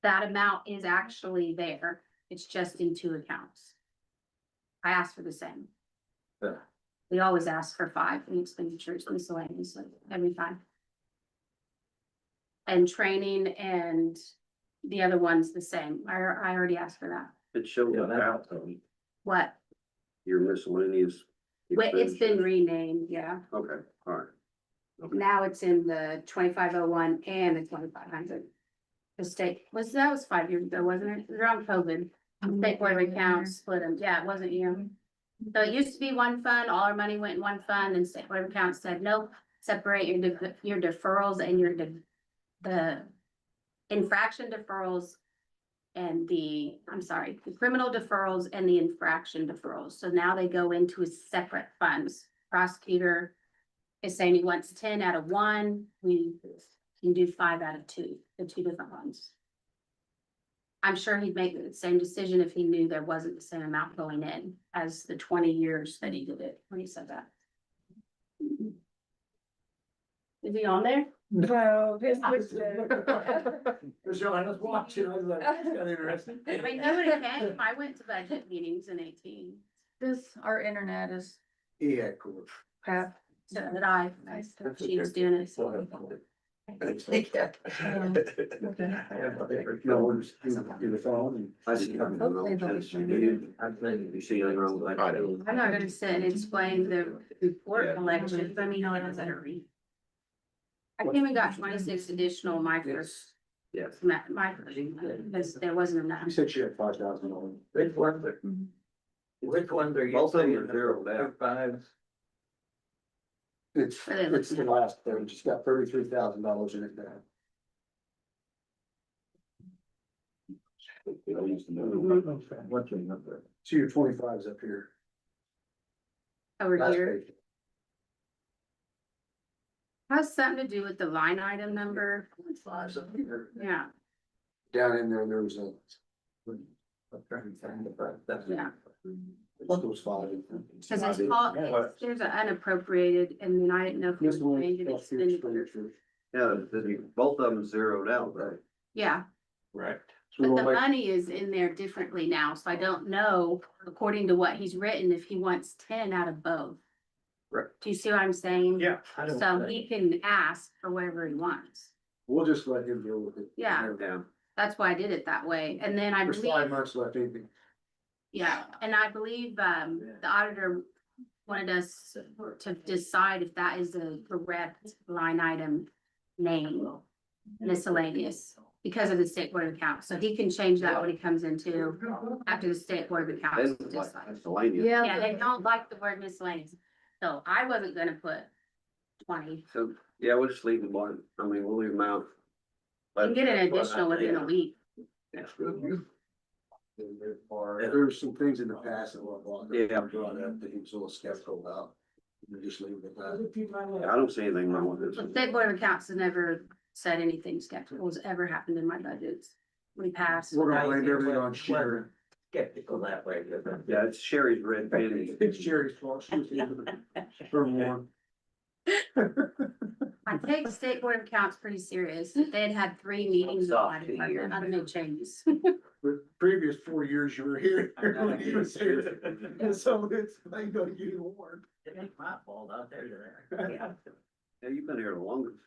That amount is actually there. It's just in 2 accounts. I asked for the same.
Yeah.
We always ask for 5 in expenditures miscellaneously every time. And training and the other one's the same. I already asked for that.
It shows up out,
What?
your miscellaneous.
Wait, it's been
expenditures.
renamed, yeah.
Okay, all right. Okay.
Now it's in the 2,501 and the 2,500. The state, that was 5 years ago, wasn't it? It was around COVID. State Board of Accounts split them. Yeah, it wasn't you. So it used to be one fund, all our money went in one fund, and State Board of Accounts said, nope, separate your deferrals and the infraction deferrals and the criminal deferrals and the infraction deferrals. So now they go into separate funds. Prosecutor is saying he wants 10 out of 1, we can do 5 out of 2, the 2 different ones. I'm sure he'd make the same decision if he knew there wasn't the same amount going in as the 20 years that he did it, when he said that. Is he on there?
No, his was
Joanna's watching, I was like, that's kind of interesting.
I know it came, I went to budget meetings in 18,
this, our internet is
Yeah, cool.
crap.
so that I, she was doing it, so.
No, we're just do the phone and.
I just haven't done all this. You see anything wrong with that?
I don't.
I'm not gonna sit and explain the report collections, I mean, no one was at a read. I came and got 26 additional micros,
Yes.
because there wasn't enough.
You said she had $5,000.
Which ones are? Which ones are you?
Both of them are
saying?
zeroed out.
Fives?
It's the last, they just got $33,000 in it now.
What's your number?
So your 25's up here.
Over
Last
here,
page.
has something to do with the line item number,
25's up here.
yeah,
Down in there, there was a.
I'm trying to find the front, that's.
yeah.
I thought it was 5.
Cause it's called, there's an unappropriated, and then I didn't know if it
This
was
one,
changed to
that's your
expenditure.
expenditure.
Yeah, both of them zeroed out, right?
Yeah,
Right.
So
but
we'll
the
make-
money is in there differently now, so I don't know, according to what he's written, if he wants 10 out of both.
Right.
Do you see what I'm saying?
Yeah. I don't
So
think-
he can ask for whatever he wants.
We'll just let him deal with it.
Yeah.
Yeah.
That's why I did it that way. And then I
There's 5
believe,
months left, anything.
yeah, and I believe, the auditor wanted us to decide if that is a correct line item name, miscellaneous, because of the state board of accounts. So he can change that when he comes into, after the state board of accounts.
Then,
decide.
miscellaneous.
Yeah, they don't like the word miscellaneous. So I wasn't gonna put 20.
So, yeah, we'll just leave them blank. I mean, we'll leave them out.
You can get an additional within a week.
That's good.
There's some things in the past that were brought
Yeah.
up that he was a little skeptical about. We just leave it at that.
Yeah, I don't see anything wrong with
The
this.
state board of accounts has never said anything skeptical has ever happened in my budgets. We passed.
We're gonna blame everything on Sharon.
Skeptical that way.
Yeah, it's Sherry's red penny.
It's Sherry's fault. She was for one.
I take state board of accounts pretty serious. They had had 3 meetings with my department, not made changes.
The previous 4 years you were here. when he was here. And so it's, they go to you warned.
It ain't my fault out there.
Yeah, you've been here the longest.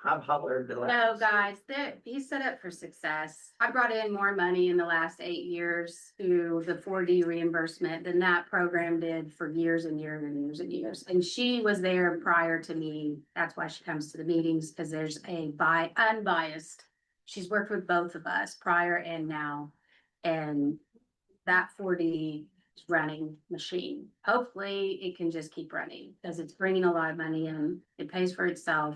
I've hollered the last.
No, guys, he's set up for success. I brought in more money in the last 8 years through the 4D reimbursement than that program did for years and years and years and years. And she was there prior to me. That's why she comes to the meetings, because there's a unbiased. She's worked with both of us prior and now. And that 4D is running machine. Hopefully it can just keep running because it's bringing a lot of money in. It pays for itself.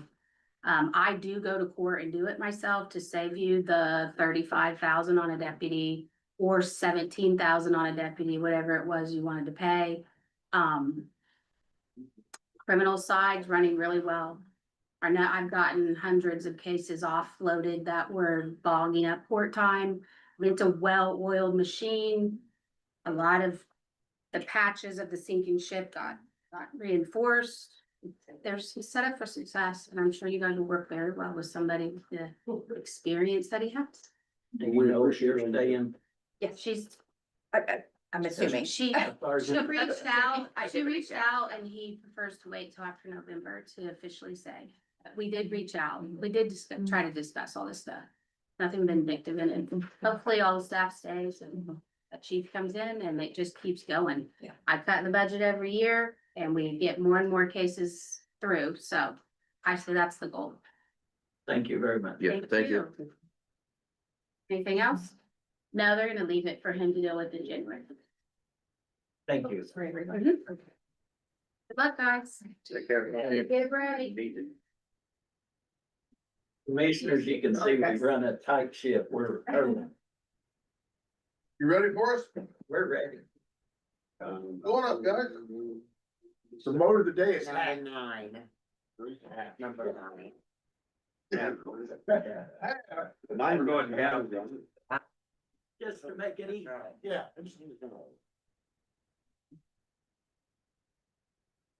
I do go to court and do it myself to save you the 35,000 on a deputy or 17,000 on a deputy, whatever it was you wanted to pay. Criminal side's running really well. I know I've gotten hundreds of cases offloaded that were bogging up court time. It's a well-oiled machine. A lot of the patches of the sinking ship got reinforced. He's set up for success, and I'm sure you guys will work very well with somebody with the experience that he has.
Do you know if you're staying?
Yeah, she's,
I'm assuming.
she reached out and he prefers to wait till after November to officially say. We did reach out. We did try to discuss all this stuff. Nothing vindictive in it. Hopefully all the staff stays and the chief comes in and it just keeps going.
Yeah.
I cut the budget every year and we get more and more cases through, so I say that's the goal.
Thank you very much.
Yeah, thank you.
Anything else? No, they're gonna leave it for him to deal with in January.
Thank you.
Good luck, guys.
Take care.
Get ready.
Commissioners, you can see we run a tight ship. We're early.
You ready for us?
We're ready.
Going up, guys. The mode of the day is
Number
hack.
9. Number 9.
Mine going down.
Just to make it easy.
Yeah.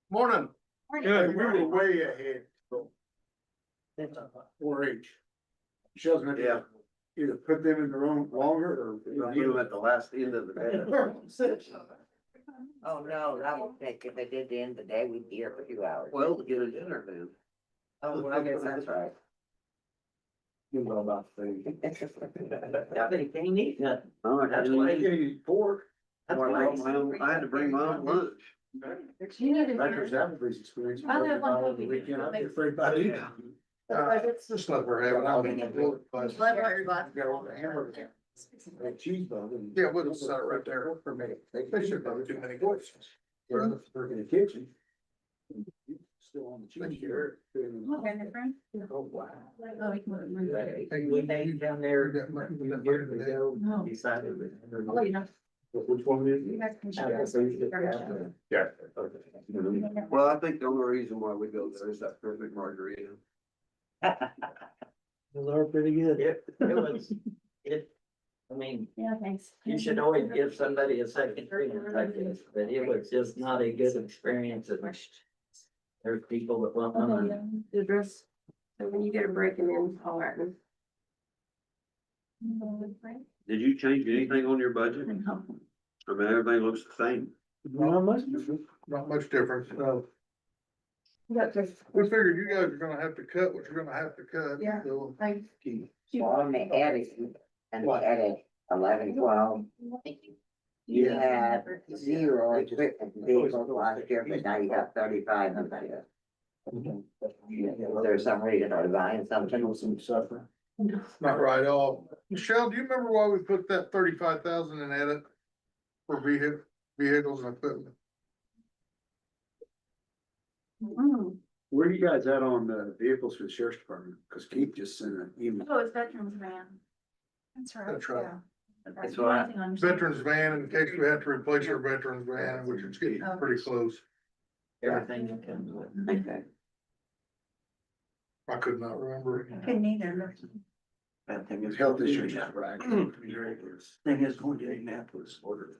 Morning. Good, we were way ahead. 4-H. Michelle's gonna
Yeah.
either put them in their own longer or.
Put them at the last end of the day.
Oh, no, that would take, if they did the end of the day, we'd be here for 2 hours.
Well, to get a dinner then.
Oh, well, I guess that's right.
You know about things.
I think they need that.
Oh, I
That's
had
why
to-
you
Pork.
That's
I
why.
had to bring my own lunch.
Rutgers Applebee's experience.
I live on
Over the weekend, I'm afraid about it. Just like we're having out in the. Got all the hamburgers. Cheese bun. Yeah, we'll set it right there for me. They should have too many questions. We're in the kitchen. Still on the cheese here.
Okay, my friend.
Oh, wow.
Oh, we can-
We made down there years ago,
No.
decided.
I'll let you know.
Which one is
You
it?
guys can share.
Yeah.
Well, I think the only reason why we go there is that perfect margarita.
Those are pretty good. I mean,
Yeah, thanks.
you should always give somebody a second chance, I guess, but it was just not a good experience. And there's people that want money.
The address, so when you get a break in Colorado.
Did you change anything on your budget? I mean, everything looks the same.
Not much difference, no. We figured you guys are gonna have to cut what you're gonna have to cut.
Yeah.
so-
Thanks.
Well, on the edit, and the edit 11, 12, you had 0 equipment vehicles last year, but now you got 35 of them. There's some reason or buying something.
Some suffering. Not right off. Michelle, do you remember why we put that 35,000 in edit? For vehicles and equipment?
Where are you guys at on the vehicles for the sheriff's department? Cause Keith just sent an email.
Oh, it's veterans van. That's right.
That's right.
Yeah.
That's right.
Veterans van, in case we have to replace our veterans van, which is getting pretty close.
Everything that comes with it.
Okay.
I could not remember.
Couldn't either.
That thing is.
Health issues, right?
Thing is going to Indianapolis order.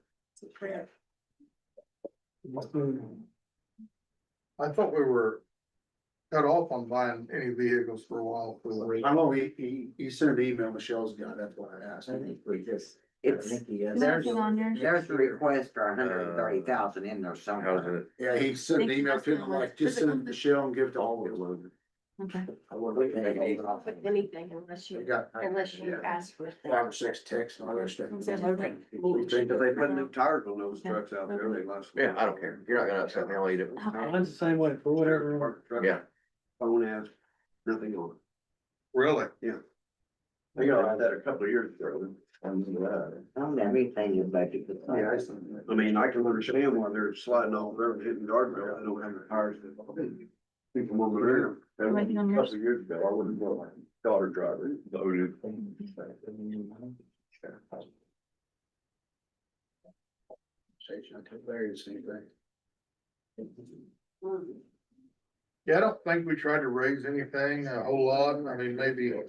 I thought we were cut off on buying any vehicles for a while. I know he sent an email, Michelle's got, that's why I asked.
I think we just.
It's,
There's
there's,
nothing on there.
there's a request for 130,000 in there
How's
somewhere.
it?
Yeah, he sent an email to him, like, just send it to Michelle and give it to all of them.
Okay.
They
Anything unless
They got
ask for.
5 or 6 texts and all that stuff.
Because they put new tires on those trucks out there, they last.
Yeah, I don't care. You're not gonna upset me. I'll eat it.
Mine's the same way for whatever.
Yeah.
Phone has nothing on it.
Really?
They got that a couple of years ago.
On everything you budget.
Yeah, I mean, I can understand why they're sliding off the road, and hitting guardrail, they don't have the tires. People over there.
Waiting on
A
yours.
couple of years ago, I wouldn't go my daughter driver. Loaded.
Yeah, I don't think we tried to raise anything a whole lot. I mean, maybe, you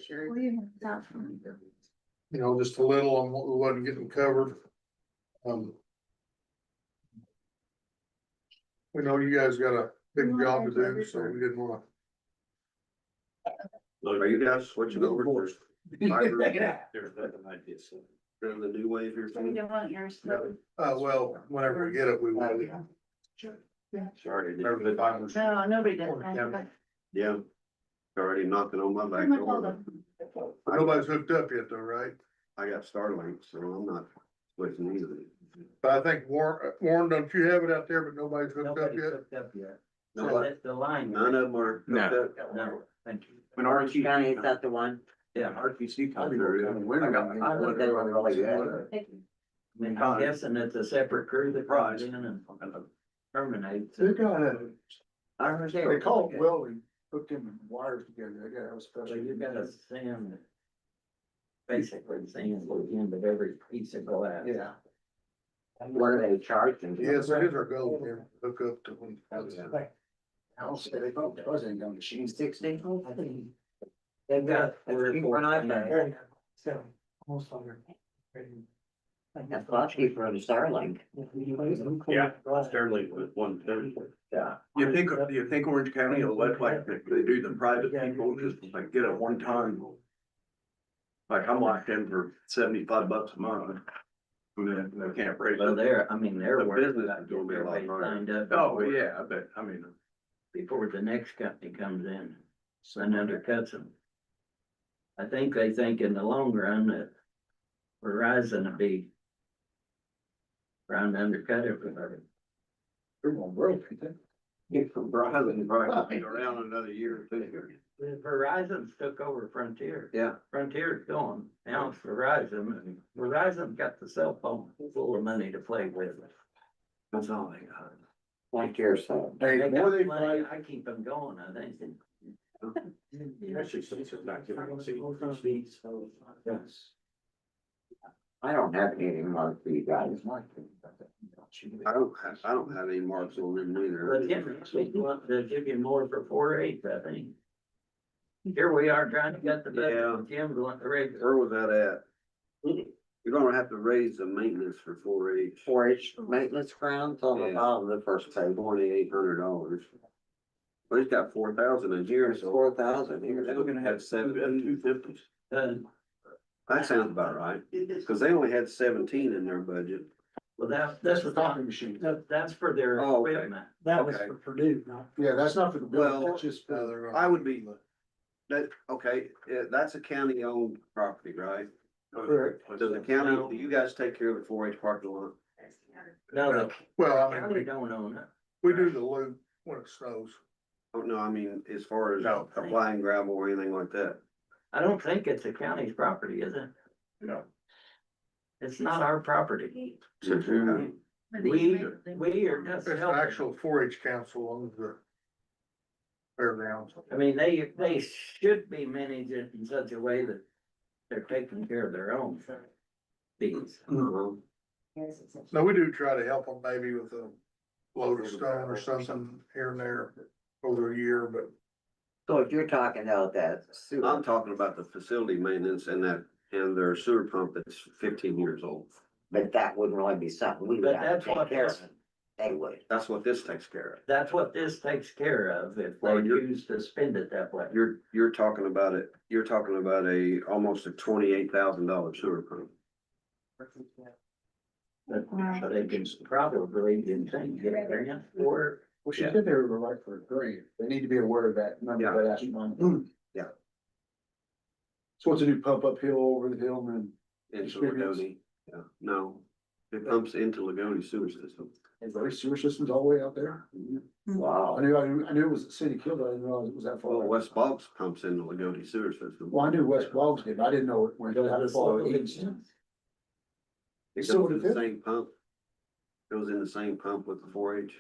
know, just a little on what we wasn't getting covered. We know you guys got a big job to do, so we didn't wanna.
Are you guys switching over to fiber?
There's nothing I did, so.
There's the new wave here.
We don't want yours.
Well, whenever we get it, we will.
Sorry.
Whenever the time was.
No, nobody does.
Yeah. Already knocking on my back door.
Nobody's hooked up yet though, right?
I got Starlink, so I'm not switching either.
But I think Warren, don't you have it out there, but nobody's hooked up
Nobody's
yet?
hooked up yet.
No,
So that's the line.
None of them are.
No.
hooked up.
No, thank you.
When
Orange County, is that the one?
Yeah.
RTC comes
I
think they were really good.
I mean, I'm guessing it's a separate crew that comes in and terminates.
They got it.
I heard
They call it welding. hook them wires together, they gotta have a
So
special.
you gotta sand. Basically sand the end of every piece of glass.
Yeah.
What are they charging?
Yes, that is our goal, here, hook up to one. I'll say they probably ain't gonna machine.
60?
They've got. three or four things.
That's a lot cheaper than Starlink.
Yeah, Sterling was 130.
Yeah.
You think Orange County will let like they do the private people just like get a one time? Like I'm locked in for $75 a month. And then they can't raise
Well,
it.
they're, I mean, they're
The
working
business
on
is gonna be a lot
getting everybody
higher.
signed up.
Oh,
before-
yeah, I bet, I mean.
Before the next company comes in, and undercuts them. I think they think in the long run that Verizon will be trying to undercut everybody.
They're gonna broke, ain't they?
Verizon probably be around another year or two.
Verizon's took over Frontier.
Yeah.
Frontier's gone, now it's Verizon, and Verizon got the cell phone full of money to play with.
That's all they got.
Like yourself.
Hey,
They
the more
got
they
money,
fight,
I keep them going, I think.
yes.
I don't have anything marked for you guys.
I don't have any marks on them
But
either.
Jim, we want to give you more for 4-H, I think. Here we are trying to get the
Yeah.
budget, Jim's wanting the regular.
Where was that at? You're gonna have to raise the maintenance for 4-H.
4-H maintenance grounds on the
Yeah.
bottom of the first page.
$2,800. But he's got 4,000 a year,
There's
so
4,000 here.
they're gonna have 250.
Uh,
That sounds about right, cause they only had 17 in their budget.
well, that's
That's
the
for coffee machines.
that's for their
Oh, okay.
equipment.
That was
Okay.
for Purdue, Yeah, that's not for the building,
Well,
that's just for.
I would be, okay, that's a county owned property, right?
Correct.
Does the county, do you guys take care of the 4-H parking lot?
No, the
Well,
county don't own it.
we do the loop when it snows.
Oh, no, I mean, as far as
No.
applying gravel or anything like that.
I don't think it's the county's property, is it?
No.
It's not our property.
So who-
We are just.
It's the
helping.
actual 4-H council owns the fairgrounds.
I mean, they should be managed in such a way that they're taking care of their own fees.
Uh-huh.
No, we do try to help them maybe with a load of stone or something here and there over a year, but
So if you're talking about that sewer.
I'm talking about the facility maintenance and their sewer pump that's 15 years old.
But that wouldn't really be something we would
But
have
that's
to take
what
care
this,
of. They would.
That's what this takes care of.
that's what this takes care of if they
Well, you're-
choose to spend it that way.
You're talking about almost a $28,000 sewer pump.
But they can probably, get a grant for.
well, she said they were right for a grant. They need to be aware of that. None of that money.
Yeah.
So what's a new pump uphill over the hill and
Into Lagodi, yeah, no, it pumps into Lagodi sewer system.
then very sewer systems all the way out there?
Wow.
I knew it was the city killed it. I didn't realize it was that far.
Well, West Boggs pumps into Lagodi sewer system.
Well, I knew West Boggs did. I didn't know it went that far.
It
So
goes in
did
the
it?
same pump. Goes in the same pump with the 4-H.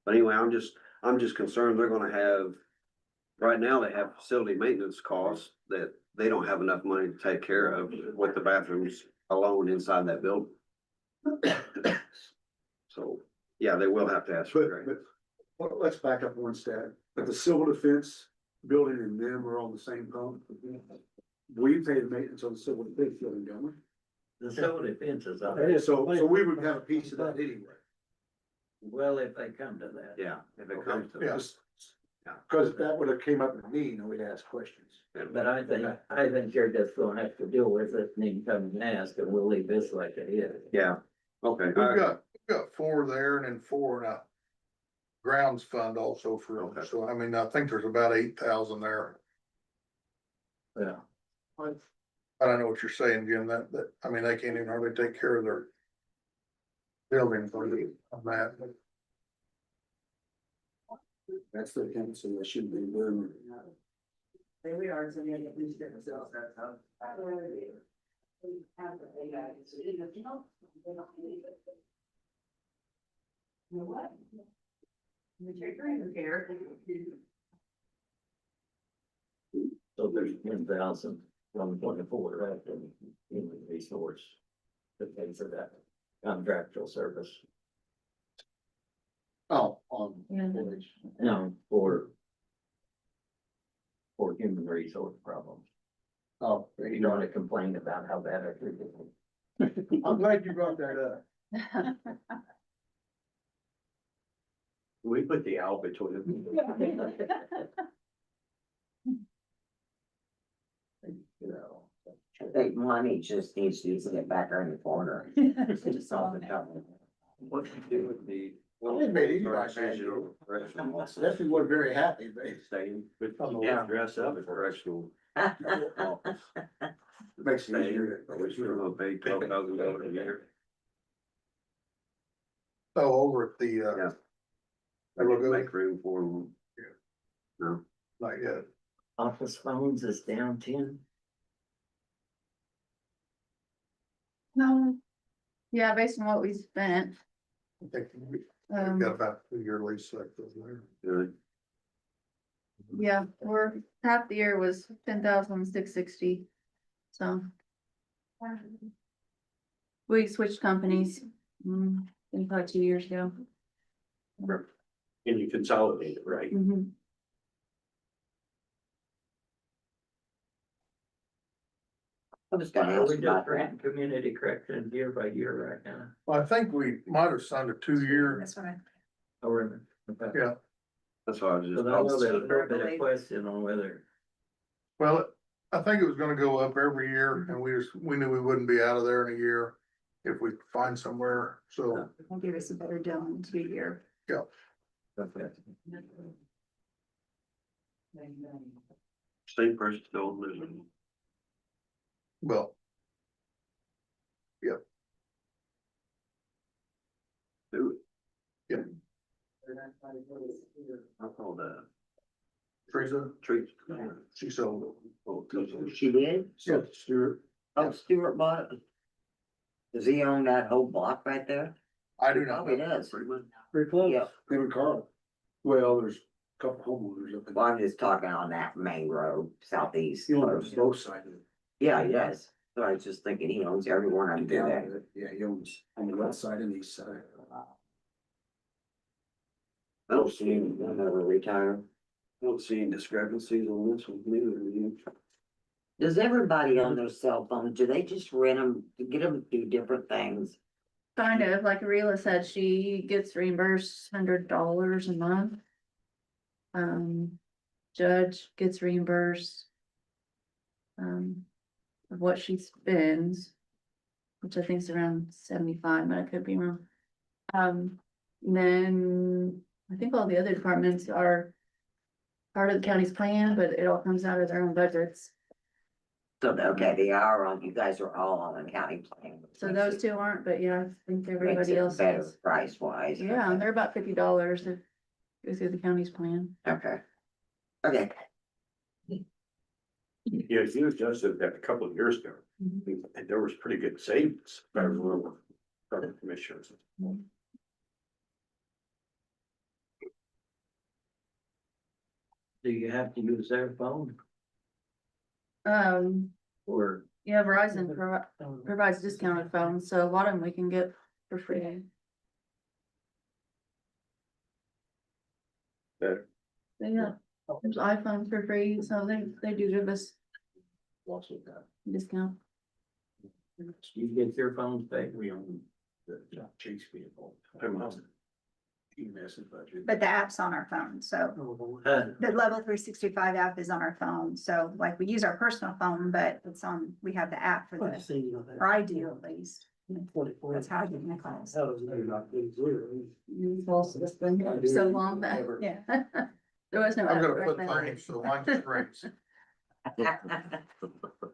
But anyway, I'm just concerned they're gonna have, right now they have facility maintenance costs that they don't have enough money to take care of with the bathrooms alone inside that building. So, yeah, they will have to ask for a grant.
Well, let's back up one step. But the civil defense building and them are on the same pump. We pay the maintenance on the civil defense building, don't we?
The civil defense is up.
So we would have a piece of that anyway.
Well, if they come to that.
Yeah, if it comes to that.
Yes. Cause if that would have came up with me, then we'd ask questions.
But I think you're just gonna have to deal with it and then come and ask, and we'll leave this like it is.
Yeah, okay.
We've got 4 there and then 4 in a grounds fund also
Okay.
so I mean, I think there's about 8,000 there.
Yeah.
I don't know what you're saying, Jim, that, I mean, they can't even hardly take care of their building for the, on that. That's the council that should be doing.
We are, so we at least get themselves that stuff.
So there's 10,124 left in human resource to pay for that contractual service.
Oh,
Yeah.
No, for human resource problems.
oh,
You don't want to complain about how bad I treated them.
I'm glad you brought that up.
We put the owl between them.
You know.
I think money just needs to get back in the corner.
What you do with the.
It made you like that. Especially we're very happy, but
Staying, but you can't dress up for actual.
makes it easier.
Which we're gonna pay $12,000 a year.
So over at the,
Yeah.
I will go.
Make room for them. No.
Like, yeah,
Office phones is down 10.
No. Yeah, based on what we spent,
I think we
um,
got about 2-year lease like this there.
Really?
yeah, we're, half the year was 10,660, so. We switched companies, in probably 2 years ago.
And you consolidate it, right?
Mhm.
I was gonna
Are
ask
we just
about that.
granting community corrections year by year right now?
Well, I think we might have signed a 2-year,
That's what I.
Or, okay.
yeah,
That's why I was
So
just.
I know there's a little bit of question on whether,
well, I think it was gonna go up every year and we knew we wouldn't be out of there in a year if we find somewhere, so.
We'll give us a better deal in 2 years.
okay.
Same person still living.
Well,
Do it.
Yeah.
I call that.
Teresa,
Treat.
she sold
Oh,
She did?
it. Yeah, Stuart.
Oh, Stuart bought it. Does he own that whole block right there?
I do not
Probably
know.
does.
Pretty much.
Pretty close.
Yeah.
Him and Carl. Well, there's a couple homeowners up in.
Well, I'm just talking on that main road, southeast.
He owns both sides of it.
Yeah, he does. So I was just thinking he owns every one of them there.
Yeah, he owns on the west side and the east side.
I don't see him, he'll never retire.
I don't see any discrepancies on this one, neither of you.
Does everybody on their cell phones, do they just rent them, get them to do different things?
Kind of, like Arela said, she gets reimbursed $100 a month. Judge gets reimbursed. Of what she spends. Which I think is around 75, but I could be wrong. And then I think all the other departments are part of the county's plan, but it all comes out of their own budgets.
So, okay, they are on, you guys are all on the county plan.
So those two aren't, but yeah, I think
Makes
everybody
it
else
better
is.
price wise.
Yeah, and they're about $50 if goes through the county's plan.
Okay. Okay,
Yeah, if you adjusted that a couple of years ago, there was pretty good savings, if I remember, from the commissioners.
Do you have to use their phone
Um,
or?
yeah, Verizon provides discounted phones, so a lot of them we can get for free.
Better.
So, yeah, there's iPhones for free, so they do give us discount.
You get your phones back, we own the Chase vehicle.
EMS budget.
But the app's on our phone, so the Level 365 app is on our phone, so like we use our personal phone, but it's on, we have the app for the, or I do at least. That's how I get my calls.
Well, it's been here for so long that, yeah. There was no.
I'm gonna
app
put
back then.
frames, so mine just rings.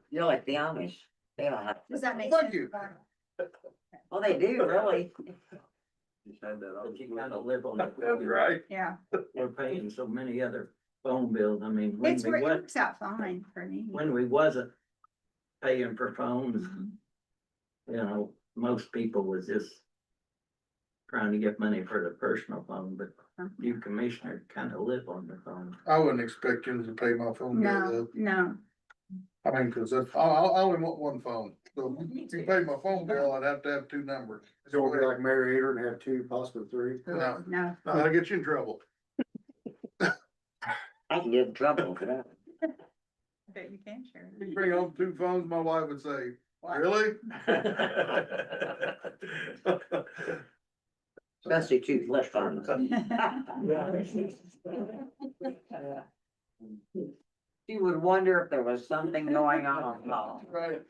you're like the Amish. They don't have,
Does that make
Thank
sense?
you.
well, they do, really.
Just had that
But you kind of live on
That's
it.
right.
Yeah,
We're paying so many other phone bills. I mean,
it works out fine for me.
when we wasn't paying for phones,
Mhm.
you know, most people was just trying to get money for the personal phone, but you commissioner kind of live on the phone.
I wouldn't expect you to pay my phone bill
No,
though.
no.
I mean, cause if, I only want one phone, so if you pay my phone bill, I'd have to have two numbers.
So we'll be like Mary Eater and have two, possibly three.
No,
No.
that'll get you in trouble.
I can get in trouble for that.
Bet you can share.
You bring home two phones, my wife would say, really?
Especially two flip phones. You would wonder if there was something going on.
Right.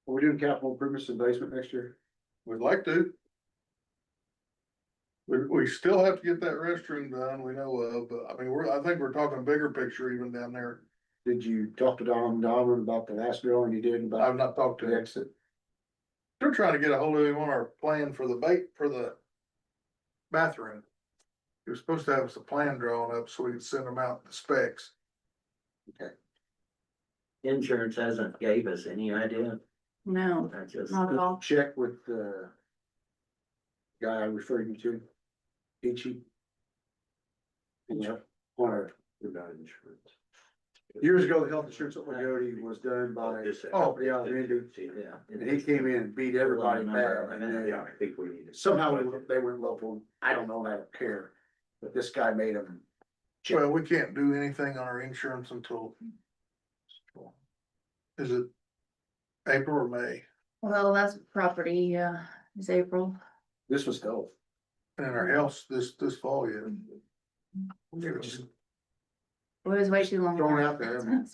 Are we doing capital improvements in the basement next year?
We'd like to. We still have to get that restroom done, we know of, but I mean, I think we're talking bigger picture even down there.
Did you talk to Donovan about the last drawing you did about
I've not talked to
the
him.
exit?
They're trying to get a hold of him on our plan for the bathroom. He was supposed to have us a plan drawn up so we could send them out the specs.
Insurance hasn't gave us any idea.
No,
I just,
not at all.
Check with the guy I referred you to, Peachy. Yeah, on our, years ago, the health insurance at Lagodi was done by, yeah, Randy.
yeah.
And he came in and beat everybody back, and then
Yeah, I think we need to.
somehow they went local, I don't know, I don't care, but this guy made them.
Well, we can't do anything on our insurance until. Is it April or May?
Well, that's property, is April.
This was dope.
And our health this fall yet.
Just
It was way too long.
Thrown out there.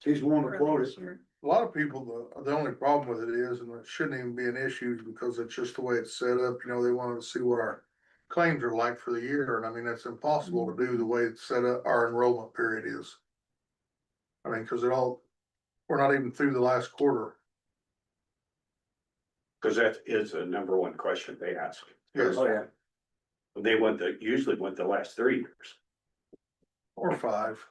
He's willing to quote it.
A lot of people, the only problem with it is, and it shouldn't even be an issue because it's just the way it's set up, you know, they wanted to see what our claims are like for the year, and I mean, that's impossible to do the way it's set up, our enrollment period is. I mean, cause we're not even through the last quarter.
Cause that is the number one question they ask.
Yes,
Oh, yeah.
They usually want the last 3 years.
or 5.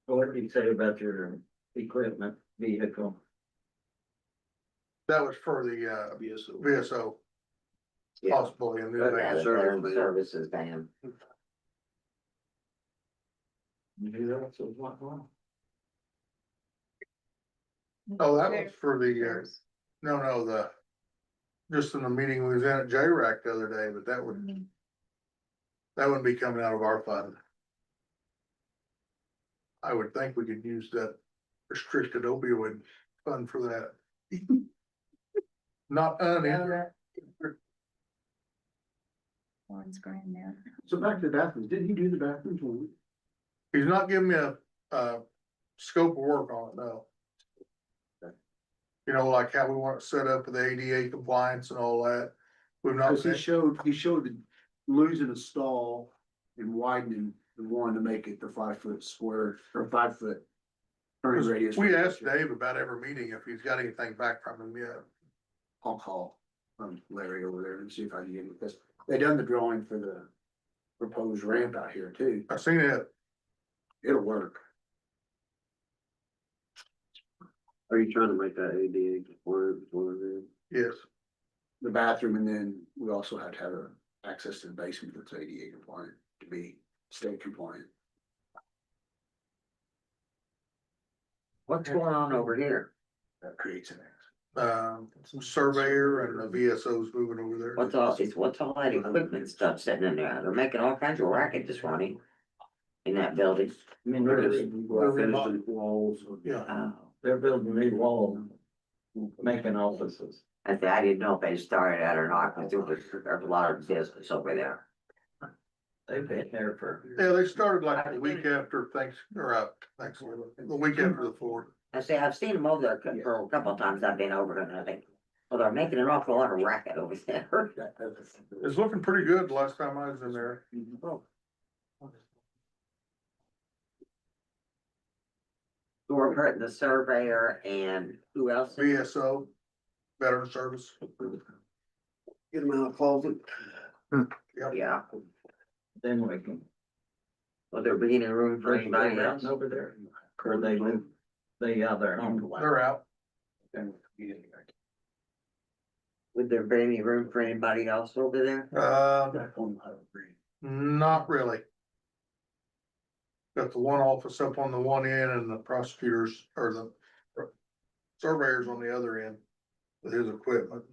What do you say about your equipment vehicle?
That was for the VSO.
Yeah.
Possibly, and
Yeah, the services van.
Oh, that was for the, no, just in the meeting we was in at J-Rack the other day, but that wouldn't be coming out of our fund. I would think we could use that restricted opioid fund for that. Not uninterested.
One's grand now.
So back to the bathrooms, didn't he do the bathrooms for me?
He's not giving me a scope of work on it, no. You know, like how we want it set up with the ADA compliance and all that. We've not
Cause
seen,
he showed losing a stall and widening the one to make it the 5-foot square or 5-foot turning radius.
we asked Dave about every meeting if he's got anything back from him yet.
I'll call Larry over there and see if I can get it, because they done the drawing for the proposed ramp out here too.
I seen it.
It'll work.
Are you trying to make that ADA compliant, one of them?
Yes.
The bathroom, and then we also have to have access to the basement that's ADA compliant to be state compliant.
What's going on over here?
That creates an.
Some surveyor and the VSO's moving over there.
What's all that equipment stuff sitting in there? They're making all kinds of racket this morning. In that building.
I mean,
Finishing walls.
Yeah.
Oh,
they're building new walls, making offices.
I didn't know if they started that or not, because there's a lot of business over there.
They've been there for.
Yeah, they started like the week after the week after the 4th.
I say, I've seen them over there for a couple of times I've been over there, and I think, well, they're making an awful lot of racket over there.
It's looking pretty good the last time I was in there.
So we're putting the surveyor and who else?
VSO, Veteran Service.
Get them out of closet.
Yeah,
Then we can.
will there be any room for anybody else?
Over there, or they live, they're home.
They're out.
Would there be any room for anybody else over there?
Not really. Got the one office up on the one end and the prosecutors or the surveyors on the other end with his equipment.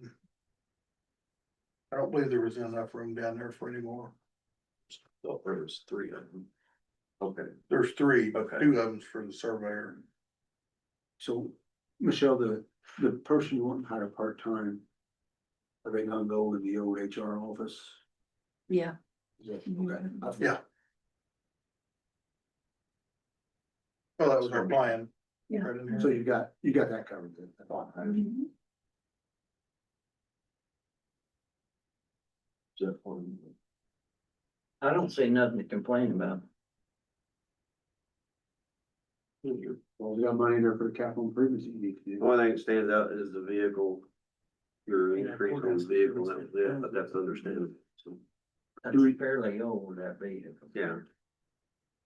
I don't believe there was enough room down there for any more.
So there was three of them. Okay.
There's three,
Okay.
2 of them's for the surveyor.
So, Michelle, the person you want to hire part-time, are they gonna go in the old HR office?
Yeah.
Is that- okay.
Yeah. Well, that was our plan.
Yeah.
Right in here.
So you got that covered then. That's all.
I don't see nothing to complain about.
Well, we got money there for the capital improvements that you need to do.
One thing that stands out is the vehicle. Your increase on the vehicle, that was it, but that's understandable. So,
That's fairly old, that vehicle.
yeah.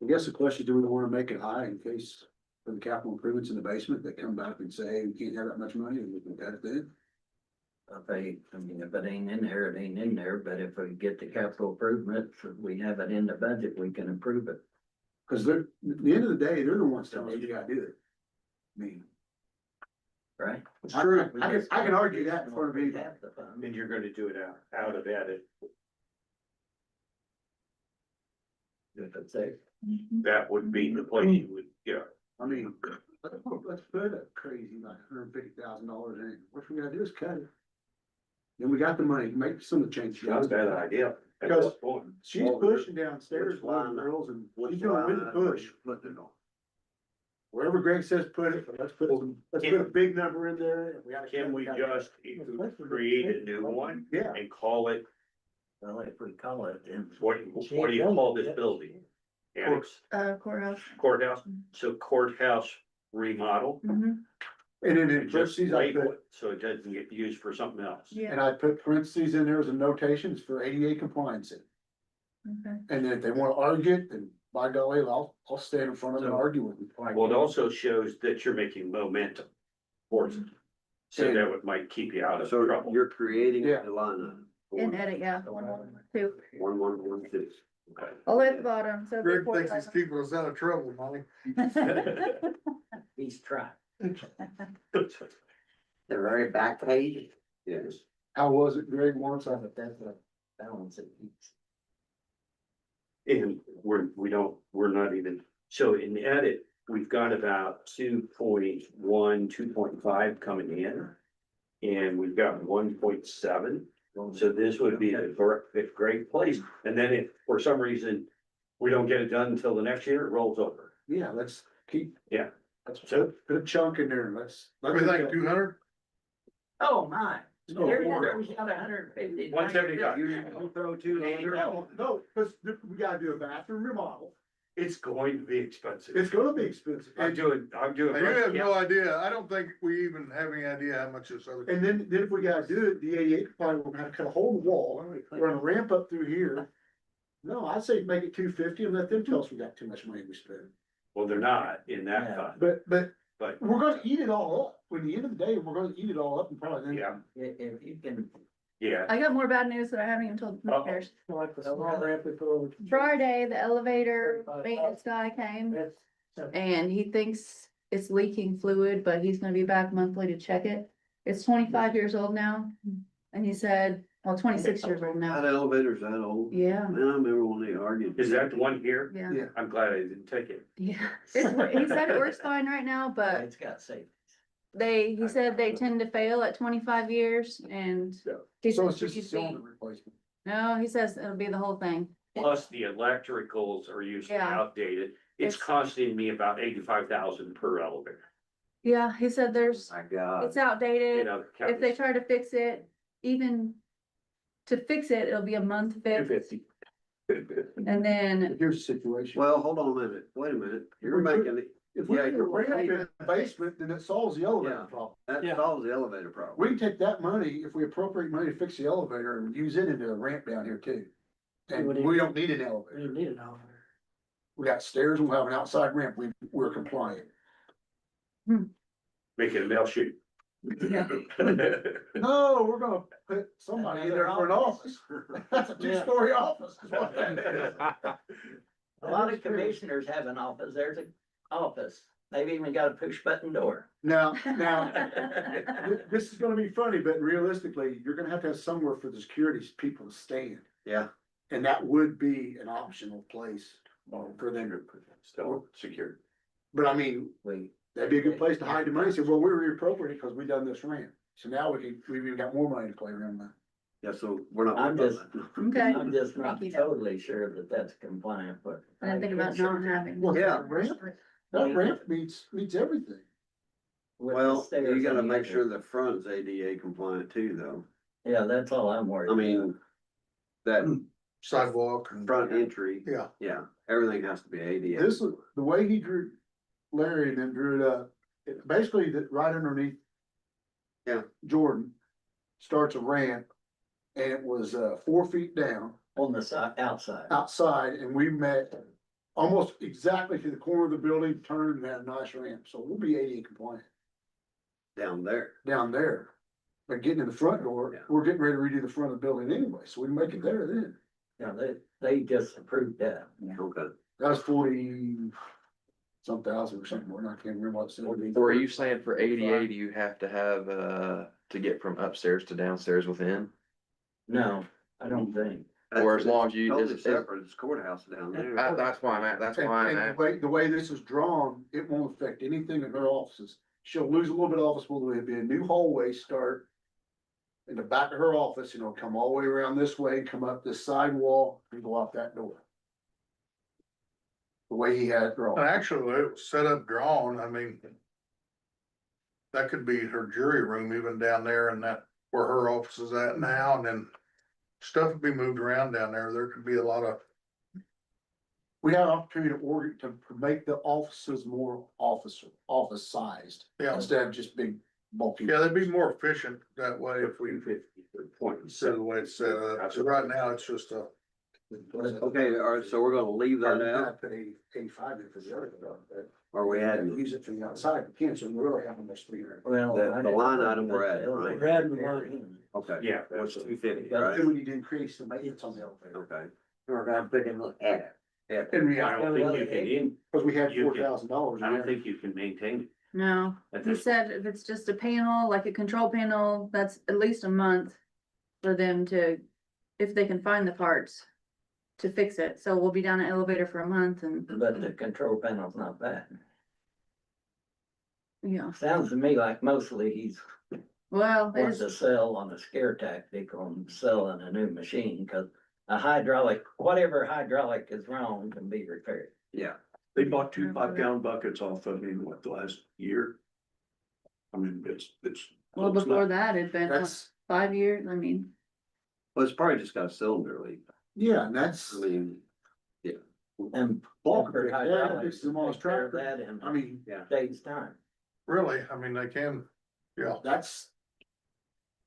I guess the question, do we wanna make it high in case for the capital improvements in the basement, they come back and say, hey, we can't have that much money, and we can cut it then?
If it ain't in there, it ain't in there, but if we get the capital improvement, we have it in the budget, we can approve it.
Cause they're, at the end of the day, they're the ones telling us you gotta do it. I mean,
Right?
It's true.
I can argue that in front of anybody.
Have the fund.
And you're gonna do it out of that,
If it's there.
that would be the place you would, yeah.
I mean, let's put a crazy like $150,000 in, what we gotta do is cut it. Then we got the money, make some of the changes.
Not a bad idea. At
Because
what point?
she's pushing downstairs, one of the girls, and she's doing with the push. Wherever Greg says put it, let's put a big number in there.
Can we just create a new one
Yeah.
and call it,
Well, if we call it, then.
what do you call this building? Annex,
Courthouse.
courthouse, so courthouse remodel.
Mhm.
And then in
And just
parentheses, I
label
put,
it, so it doesn't get used for something else.
Yeah.
and I put parentheses in there as a notations for ADA compliance.
Okay.
And then if they wanna argue it, then by golly, I'll stand in front of them and argue with them.
Well, it also shows that you're making momentum towards it. So that would might keep you out of trouble.
you're creating
Yeah.
a line item.
In edit, yeah. 2.
1112.
Okay.
All the way at the bottom, so.
Greg
before
thinks he's
that-
keeping us out of trouble, money.
He's trying.
The very back page?
Yes.
How was it, Greg, once I,
But that's a balance it keeps.
And we're not even, so in the edit, we've got about 2.1, 2.5 coming in. And we've got 1.7, so this would be a great place, and then if for some reason. We don't get it done until the next year, it rolls over.
yeah, let's keep.
Yeah.
Let's
So-
put a chunk in there, let's.
What do you think, 200?
Oh, my.
No,
There's
more.
got 150.
175.
You throw 200.
No, cause we gotta do a bathroom remodel,
It's going to be expensive.
it's gonna be expensive.
I'm doing.
And you have no idea, I don't think we even have any idea how much this other.
And then if we gotta do it, the 88 probably will have to cut a hole in the wall, run a ramp up through here. No, I'd say make it 250 and let them tell us we got too much money we spend.
Well, they're not in that
Yeah.
fund,
But
but
we're gonna eat it all up, when the end of the day, we're gonna eat it all up and probably then.
yeah,
If you can.
yeah.
I got more bad news that I haven't even told the
Uh-oh.
commissioners. Friday, the elevator maintenance guy came and he thinks it's leaking fluid, but he's gonna be back monthly to check it. It's 25 years old now. And he said, well, 26 years old
That
now.
elevator's that old.
Yeah,
Man, I remember when they argued.
Is that the one here?
yeah,
Yeah.
I'm glad I didn't take it.
yeah. He said it works fine right now, but
It's got safety.
he said they tend to fail at 25 years and. he
So
said
it's just a
it should
cylinder
be-
replacement.
No, he says it'll be the whole thing.
Plus the electricals are usually
Yeah.
outdated. It's
It's-
costing me about 85,000 per elevator.
Yeah, he said there's,
My God.
it's outdated.
You know,
If they try to fix it, even to fix it, it'll be a month fix.
250.
And then,
Here's the situation.
Well, hold on a minute, wait a minute, you're making it,
If we
yeah,
put a
you're
ramp
right.
in the basement, then it solves the elevator
Yeah.
problem.
that solves the elevator problem.
We can take that money, if we appropriate money to fix the elevator and use it into a ramp down here too. And we don't need an elevator.
need an elevator.
We got stairs, and we'll have an outside ramp, we're compliant.
Make it a mail shoot.
No, we're gonna put somebody in there for an office. That's a two-story office. is what that is.
A lot of commissioners have an office, there's an office, they've even got a push button door.
Now, this is gonna be funny, but realistically, you're gonna have somewhere for the security people to stand.
Yeah.
And that would be an optional place for them to,
Still secured.
but I mean,
We,
that'd be a good place to hide the money. Say, well, we were appropriate because we done this ramp. So now we've even got more money to play around with.
Yeah, so we're not.
I'm just,
Okay.
I'm just not
Thank you.
totally sure that that's compliant, but.
I didn't think about not having.
Well,
Yeah.
that ramp meets everything.
with the
Well,
stairs
you gotta
and
make
the-
sure the front's ADA compliant too, though.
Yeah, that's all I'm worried
I
about.
mean, that
Sidewalk and.
front entry,
Yeah.
yeah, everything has to be ADA.
This is, the way he drew, Larry and then drew it up, it basically that right underneath.
Yeah.
Jordan starts a ramp and it was 4 feet down
On the side, outside.
outside and we met almost exactly to the corner of the building, turned and had a nice ramp. So we'll be ADA compliant
Down there.
down there. But getting in the front door,
Yeah.
we're getting ready to redo the front of the building anyway, so we can make it there then.
Yeah, they just approved that.
Okay.
That was 40 some thousand or something, I can't remember what it said.
Or are you saying for ADA, do you have to have, to get from upstairs to downstairs within?
No, I don't think.
Or as long as you-
Totally
is-
separate, it's courthouse down there.
That's why I'm at, that's why I'm
And
at.
the way this is drawn, it won't affect anything in her offices. She'll lose a little bit of office, will there be a new hallway start in the back of her office, come all the way around this way, come up this side wall and go out that door. The way he had it drawn.
And actually, it was set up drawn, I mean. That could be her jury room even down there and that where her office is at now, and then. Stuff would be moved around down there, there could be a lot of,
We have an opportunity to make the offices more office sized
yeah,
instead of just big bulky.
yeah, they'd be more efficient that way if we,
Point.
instead of the way it's set up, so right now it's just a.
Okay, all right, so we're gonna leave that out,
Put 85 in for the other stuff, but
or we adding,
use it from the outside, we can't, so we really have almost 300.
Well.
The line item we're at, right?
We're adding the line in.
okay.
Yeah.
What's 250,
Yeah.
right?
Then we need to increase the maintenance on the elevator.
Okay.
We're gonna put him at,
Yeah.
And we,
I don't think you can,
because we had
you can-
$4,000.
I don't think you can maintain it.
No,
at
he
this-
said if it's just a panel, like a control panel, that's at least a month for them to, if they can find the parts to fix it. So we'll be down an elevator for a month and,
But the control panel's not bad.
yeah,
Sounds to me like mostly he's
well,
wants
it's,
to sell on a scare tactic on selling a new machine, cause a hydraulic, whatever hydraulic is wrong can be repaired.
Yeah,
They bought 2 5-gallon buckets off of me, what, the last year? I mean, it's.
well,
it's
before
not-
that, it'd been what,
That's,
5 years, I mean,
well, it's probably just got a cylinder leak,
yeah, and that's.
I mean,
And
Bulk
Walker
of it, yeah,
hydraulics
it's the most
take care of
tractor.
that in
I mean,
a day's time.
Really, I mean, they can, yeah,
that's,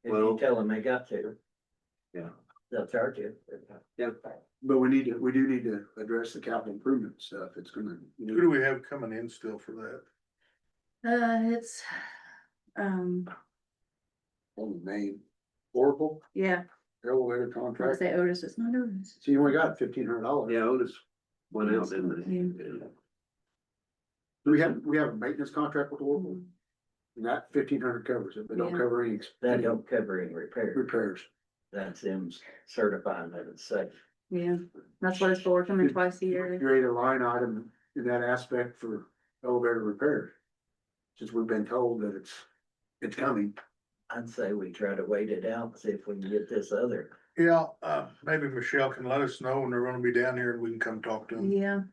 If
Well-
you tell them they got to,
yeah,
they'll charge you.
but we do need to address the capital improvement stuff. It's gonna.
who do we have coming in still for that?
it's,
On the name, Oracle,
yeah,
elevator
I
contract.
say Otis, it's not Otis.
So you only got $1,500.
yeah, Otis went out, didn't
Yeah.
they?
We have a maintenance contract with Oracle. And that 1,500 covers it, but don't
Yeah.
cover any
That don't cover any repair.
repairs.
That's them certifying that it's safe.
Yeah, that's what it's for, coming twice a year.
Create a line item in that aspect for elevator repairs. Since we've been told that it's coming.
I'd say we try to wait it out, and see if we can get this other.
Yeah, maybe Michelle can let us know when they're gonna be down here and we can come talk to them.
Yeah,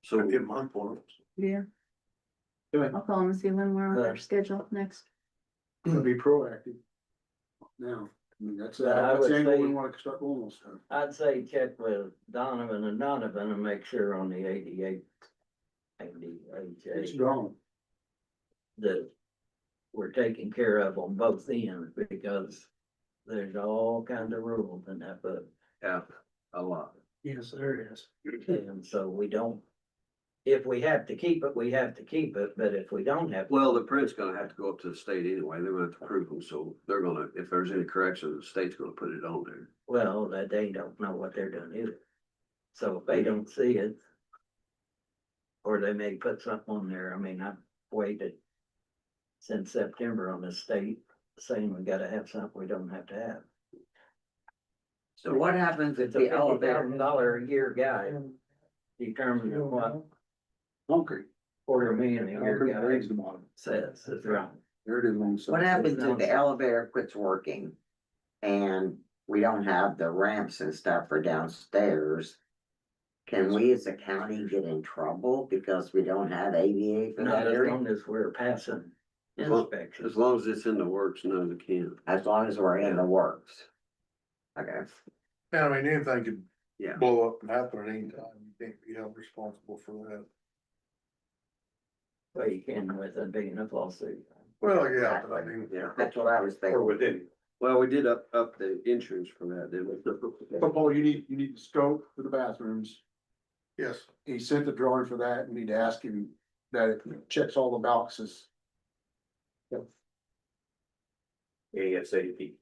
So in my point,
yeah.
Good.
I'll call them and see when we're on their schedule next.
To be proactive. Now, I mean, that's
But I
that's
would
the angle we
say-
wanna start going on stuff.
I'd say check with Donovan and make sure on the 88.
It's
88
drawn.
that we're taking care of on both ends, because there's all kinds of rules in that book.
Yeah, a lot.
Yes, there is.
And so we don't, if we have to keep it, we have to keep it, but if we don't have.
Well, the print's gonna have to go up to the state anyway, they're gonna have to approve them, so they're gonna, if there's any correction, the state's gonna put it on there.
Well, that they don't know what they're doing either. So if they don't see it. Or they may put something on there, I mean, I've waited. Since September on the state saying we gotta have something we don't have to have.
So what happens if
It's a
the elevator?
$50,000 a year guy. Determines what
Concrete.
$250,000 a year
Concrete
guy
brings the bottom.
says is wrong.
There it is on the
What
side.
happens if the elevator quits working? And we don't have the ramps and stuff for downstairs? Can we as a county get in trouble because we don't have ADA for
Not
that
as
area?
long as we're passing inspections.
As long as it's in the works, no, they can't.
As long as we're in the works. Okay.
And I mean, anything could
Yeah.
blow up and happen at any time. You can't be held responsible for that.
Well, you can with a big enough lawsuit.
Well, yeah, but I mean,
Yeah.
That's what I was
Or
thinking.
within,
Well, we did up the insurance for that, didn't we?
So Paul, you need the scope for the bathrooms.
yes,
He sent the drawing for that, and need to ask him that it checks all the boxes.
ASAP.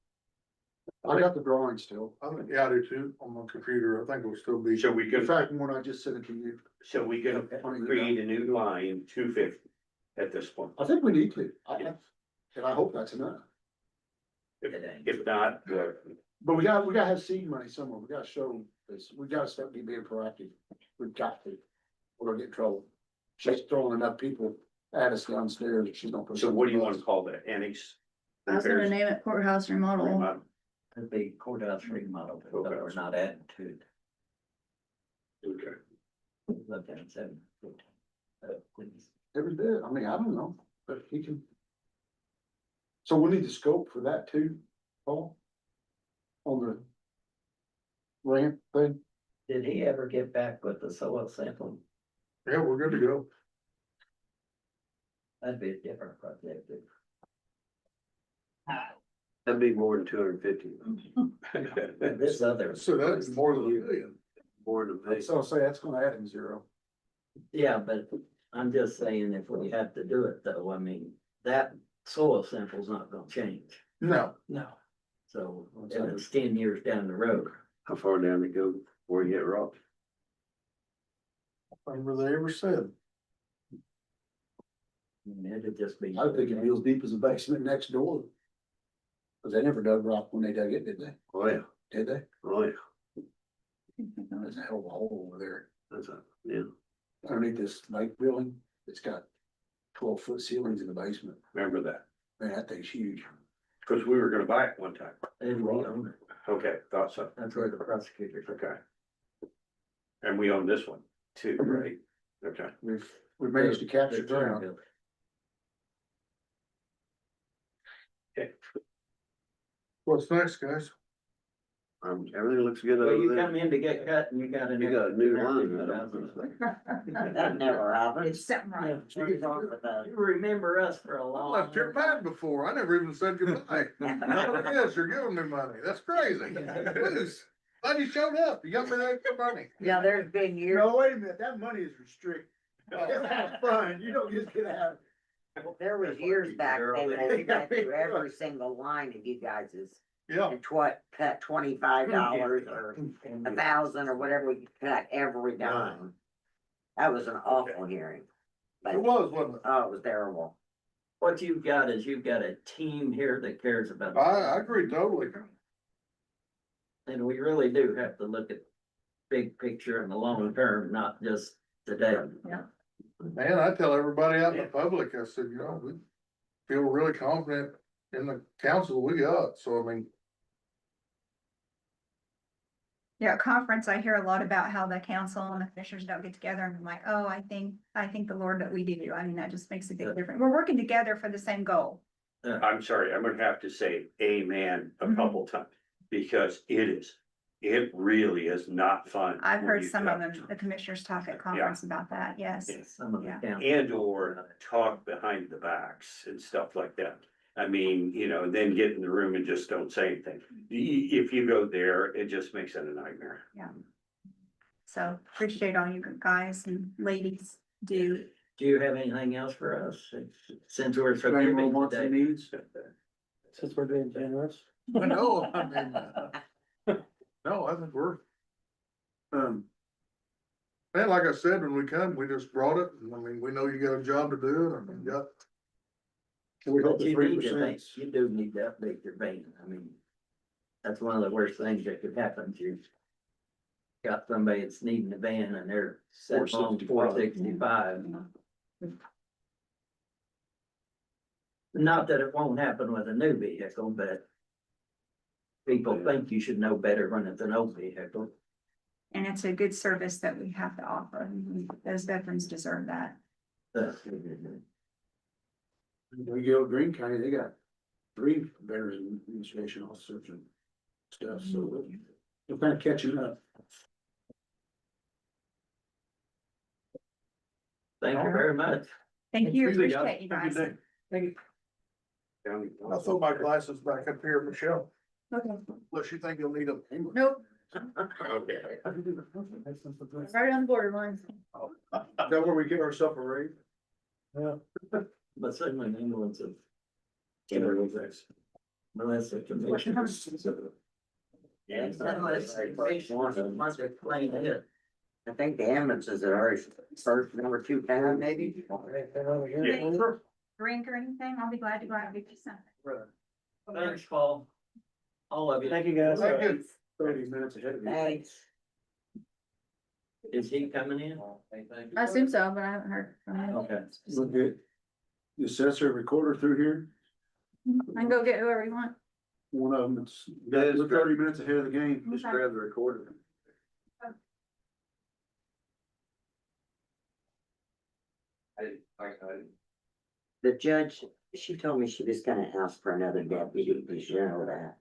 I got the drawing still.
I think, yeah, I do too, on my computer. I think it'll still be.
So we
In
could,
fact, when I just sent it to you,
so we could create a new line, 250 at this point.
I think we need to, and I hope that's enough.
If not,
But we gotta have seed money somewhere, we gotta show this, we gotta start being proactive, we've got to. We're gonna get in trouble. She's throwing enough people at us downstairs, that she's gonna put.
so what do you want to call that, annex?
I was gonna name it courthouse remodel.
Remodel?
It'd be courthouse remodel, but we're not adding to it.
Okay.
Look at 7. Please.
Every bit, I mean, I don't know, but he can. So we need the scope for that too, Paul? On the ramp thing,
Did he ever get back with the soil sample?
Yeah, we're good to go.
That'd be a different project.
That'd be more than 250.
This other.
So that's more than a million.
More than a
so I'll say that's gonna add in zero.
Yeah, but I'm just saying if we have to do it though, I mean, that soil sample's not gonna change.
No,
So if it's 10 years down the road.
How far down it go before you get rock?
whatever they ever said.
I mean, it'd just be.
I would think it'd be as deep as the basement next door. Cause they never dug rock when they dug it, did they?
Oh, yeah.
Did they?
Oh, yeah.
There's a hell of a hole over there.
That's a, yeah.
Underneath this lake building, it's got 12-foot ceilings in the basement.
Remember that,
Man, that thing's huge.
because we were gonna buy it one time.
And we own it.
Okay, thought so.
That's where the prosecutors.
Okay. And we own this one too, right? Okay.
We've managed to capture ground.
Okay.
What's next, guys?
Everything looks good
Well, you
over
come
there.
in to get cut and you got an.
You got a new line.
That never happened.
It's something right.
What's wrong with that?
You remember us for a
I
long.
left your pad before. I never even said goodbye. Yes, you're giving me money. That's crazy. Please. Glad you showed up. You got me that extra money.
Yeah, there's been years.
No, wait a minute, that money is restricted. It's not fun, you don't just get out.
There was years back then that we went through every single line of you guys's.
Yeah.
And cut $25 or 1,000 or whatever, we cut every dime. That was an awful hearing. But,
It was, wasn't it?
oh, it was terrible.
What you've got is you've got a team here that cares about.
I agree totally.
And we really do have to look at big picture and the long term, not just today.
Man, I tell everybody out in the public, I said, you know, we feel really confident in the council we got. So, I mean,
Yeah, at conference, I hear a lot about how the council and the commissioners don't get together and I'm like, oh, I think the Lord that we do. I mean, that just makes a big difference. We're working together for the same goal.
I'm sorry, I'm gonna have to say amen a couple times, because it really is not fun.
I've
when
heard
you
some of
talk
them, the commissioners talk at conference about that, yes.
Some of the
Yeah.
towns.
And or talk behind the backs and stuff like that. I mean, you know, then get in the room and just don't say anything. If you go there, it just makes it a nightmare.
Yeah. So appreciate all you guys and ladies. do.
Do you have anything else for us, since we're so
Any more
giving
wants and
today?
needs?
Since we're being generous.
I know, I mean, no, I think we're,
Um,
and like I said, when we come, we just brought it, and I mean, we know you got a job to do, and you got.
and we hope
But
the
you need to
3%.
think, you do need to update your bank, I mean, that's one of the worst things that could happen to you. Got somebody that's needing a van and they're set on 465. Not that it won't happen with a new vehicle, but people think you should know better when it's an old vehicle.
And it's a good service that we have to offer, and those veterans deserve that.
We go to Green County, they got 3 veteran administration officers and stuff, so we're kind of catching up.
Thank you very much.
Thank you,
Thank you, guys.
appreciate you
Have a
guys.
good day. I'll throw my glasses back up here, Michelle,
Okay,
unless you think you'll need them.
nope,
Okay.
right on the borderline.
Is that where we get ourselves a raise?
But certainly an ambulance of. Melissa can make sure. Yeah, must explain it.
I think the ambulances are already first, number 2 tab maybe.
Drink or anything, I'll be glad to go out and get you something.
Thanks, Paul. All of you.
Thank you, guys.
Thank you.
30 minutes ahead of me.
Thanks.
Is he coming in?
I assume so, but I haven't heard from him.
Okay.
Look good. The assessor recorder through here,
I can go get whoever you want.
one of them,
Yeah, it's
we're 30 minutes ahead of the game.
Just grab the recorder.
The judge, she told me she was gonna ask for another deputy, did you know that?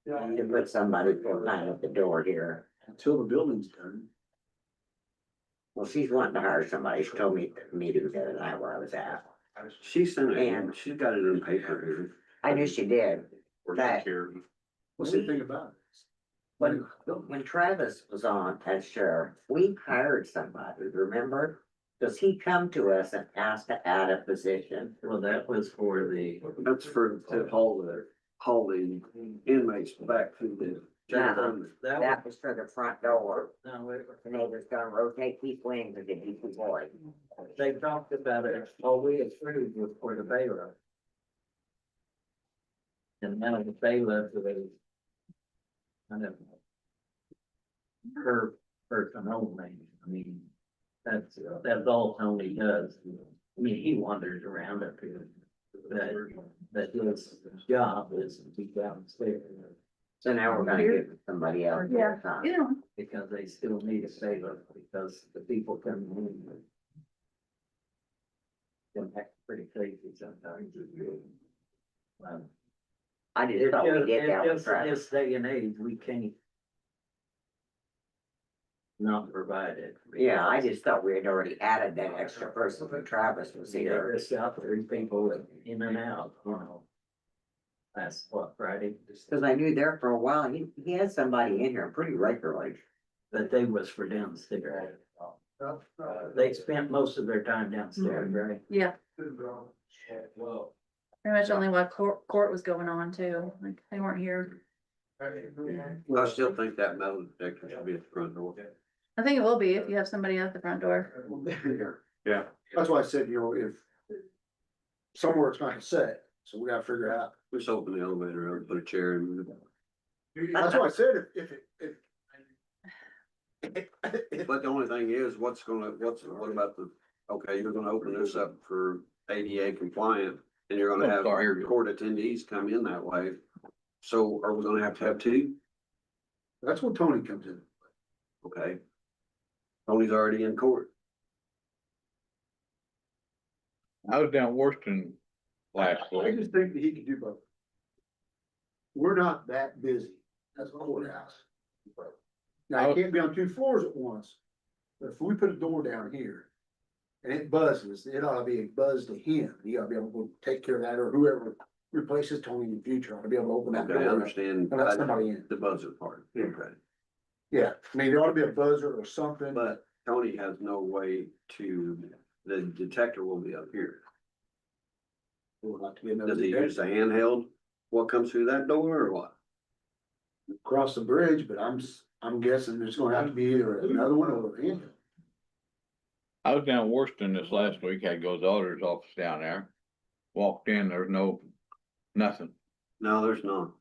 To put somebody full time at the door here.
Until the building's done.
Well, she's wanting to hire somebody, she told me at the meeting the other night where I was at.
She sent it,
And-
she's got it in paper here.
I knew she did.
Or
That-
here.
What's the thing about it?
When Travis was on as sheriff, we hired somebody, remember? Does he come to us and ask to add a position?
Well, that was for the.
That's for, to haul the inmates back to the.
Uh-huh.
That was,
That was for the front door.
no,
The neighbor's gonna rotate these wings and get these boys.
they talked about it, all we approved was for the bailiff. And now the bailiff is. Kind of. Her person only, I mean, that's all Tony does. I mean, he wanders around up here. But his job is to be downstairs.
So now we're gonna give somebody else.
Yeah.
full-time.
Yeah.
Because they still need a bailiff, because the people coming in. Can act pretty crazy sometimes.
I just thought we did that with
It's just in
Travis.
this day and age, we can't. Not provide it.
Yeah, I just thought we had already added that extra person when Travis was
Yeah,
here.
there's out there, people in and out, you know. That's what, Friday,
Cause I knew there for a while, he had somebody in here pretty regularly.
but they was for downstairs. They spent most of their time downstairs, right?
Yeah, pretty much only while court was going on too, like, they weren't here.
I still think that metal detector should be at the front door.
I think it will be if you have somebody at the front door.
Yeah.
That's why I said, you know, if somewhere it's not set, so we gotta figure out.
Just open the elevator up, put a chair in.
That's why I said if
But the only thing is, what about okay, you're gonna open this up for ADA compliant, and you're gonna have court attendees come in that way. So are we gonna have to have 2?
that's when Tony comes in.
Okay. Tony's already in court.
I was down Washington last
I
week.
just think that he could do both. We're not that busy as a courthouse. Now, it can't be on 2 floors at once, but if we put a door down here and it buzzes, it ought to be a buzz to him. He ought to be able to take care of that, or whoever replaces Tony in the future ought to be able to open that
Okay, I
door.
understand
And let somebody in.
the buzzer part. Okay.
Yeah, I mean, there ought to be a buzzer or something.
But Tony has no way to the detector will be up here.
We'll have to get another
Does he use
detector.
a handheld? What comes through that door or what?
Cross the bridge, but I'm guessing there's gonna have to be either another one or a handheld.
I was down Worston this last week, had to go to the auditor's office down there. Walked in, there's nothing.
No, there's none.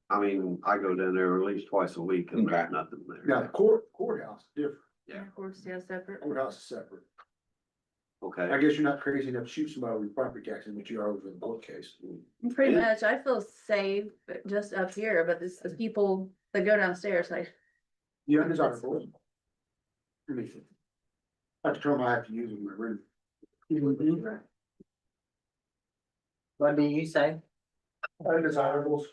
I mean, I go down there at least twice a week and there's
Okay.
nothing
Now,
there.
the courthouse is different.
Yeah.
Courts, yeah, separate.
Courthouse is separate. I
Okay.
guess you're not crazy enough to shoot somebody with property taxes, but you are over the court case.
Pretty much, I feel safe just up here, but it's the people that go downstairs, like,
Yeah, undesirable. Let me see. That's the term I have to use in my room.
What do you say?
Undesirables.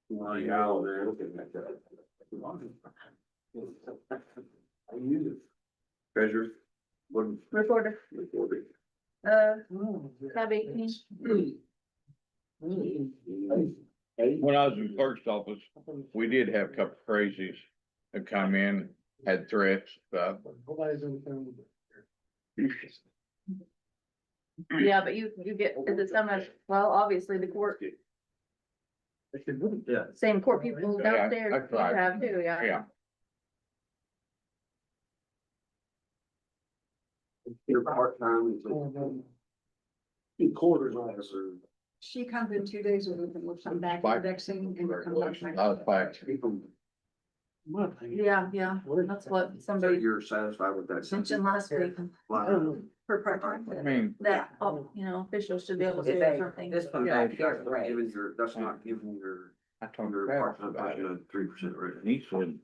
Well, yeah, man.
I use it.
Treasurer. What?
reporter, Tabby.
When I was in clerk's office, we did have a couple crazies that come in, had threats, stuff.
Yeah, but you get, is it so much, well, obviously the court,
Yeah.
same court people
Yeah,
downstairs,
that's
you
right.
have too, yeah.
Yeah.
You're part-time.
Quarters officer.
She comes in 2 days a week and works on back
Fine.
indexing and comes back.
I was back.
Yeah, yeah, that's what
So
somebody
you're satisfied with that?
mentioned last week,
Wow.
For part-time.
I mean,
that, officials should be able to do something.
This one
Yeah,
back here,
that's not
right?
giving your, that's not giving your,
I talked to
your
Travis
part-time
about
person
it,
a 3% raise.
and he said,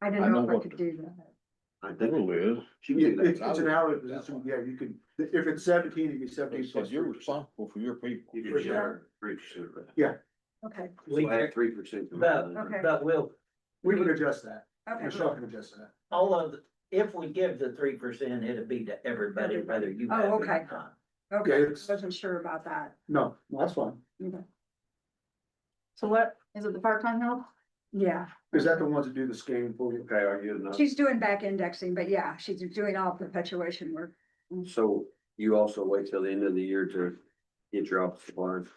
I
I
didn't know
know
if I
what
could
the-
do that.
I think
rule is,
she can do
It's
that.
an hourly position, yeah, you can, if it's 17, it'd be
he
17
said,
plus.
you're
3%.
responsible for your people.
You can share 3% raise.
Okay,
So add 3%.
Okay.
But
We can adjust that.
okay.
Michelle can adjust that.
all of, if we give the 3%, it'd be to everybody, whether you.
Oh,
have it or
okay.
not.
Okay,
Yeah, it's-
wasn't sure about that.
No, that's fine.
Okay.
So what, is it the part-time help?
Yeah,
Is that the ones that do the scanning for you?
Okay, are you enough?
she's doing back indexing, but yeah, she's doing all perpetuation work.
So you also wait till the end of the year to get your office supplies?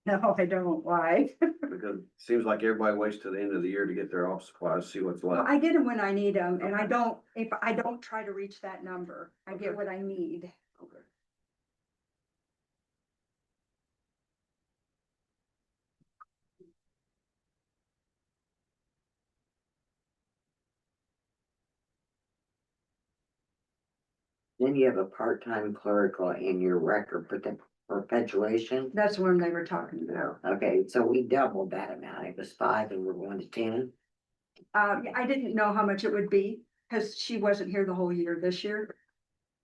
No, I don't, why?
Because it seems like everybody waits till the end of the year to get their office supplies, see what's
Well,
left.
I get them when I need them, and I don't, if I don't try to reach that number, I get what I need.
Okay.
Then you have a part-time clerical in your record, but the perpetuation.
That's when they were talking about.
Okay, so we doubled that amount. It was 5 and we're going to 10.
I didn't know how much it would be, cause she wasn't here the whole year this year.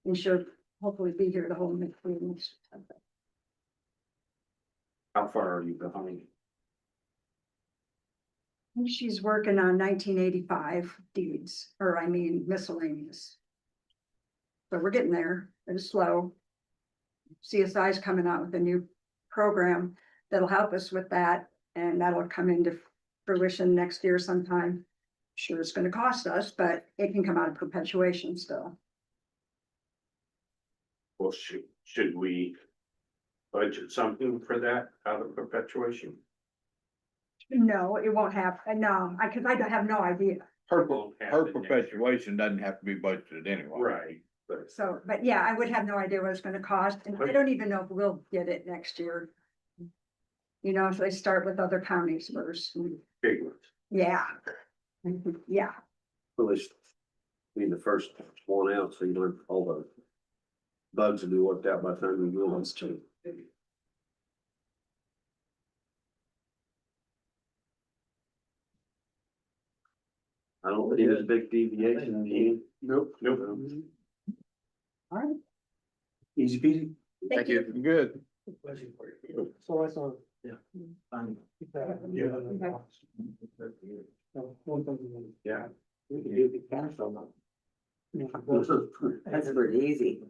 And she'll hopefully be here the whole next week.
How far are you behind?
She's working on 1985 deeds, or I mean miscellaneous. So we're getting there, it's slow. CSI's coming out with a new program that'll help us with that, and that'll come into fruition next year sometime. Sure, it's gonna cost us, but it can come out of perpetuation still.
Well, should we budget something for that out of perpetuation?
No, it won't happen, no, cause I have no idea.
Her,
Won't happen
her
next year.
perpetuation doesn't have to be budgeted anyway.
Right, but
So, but yeah, I would have no idea what it's gonna cost, and I don't even know if we'll get it next year. You know, if they start with other counties first,
big ones.
yeah. Yeah,
Well, it's be the first one out, so you don't, all the bugs will be worked out by the time you go on to. I don't think it's a big deviation, Ian.
Nope.
Nope.
all right.
Easy peasy.
Thank you.
Good.
So I saw.
Yeah. Fine.
Yeah.
That's pretty easy.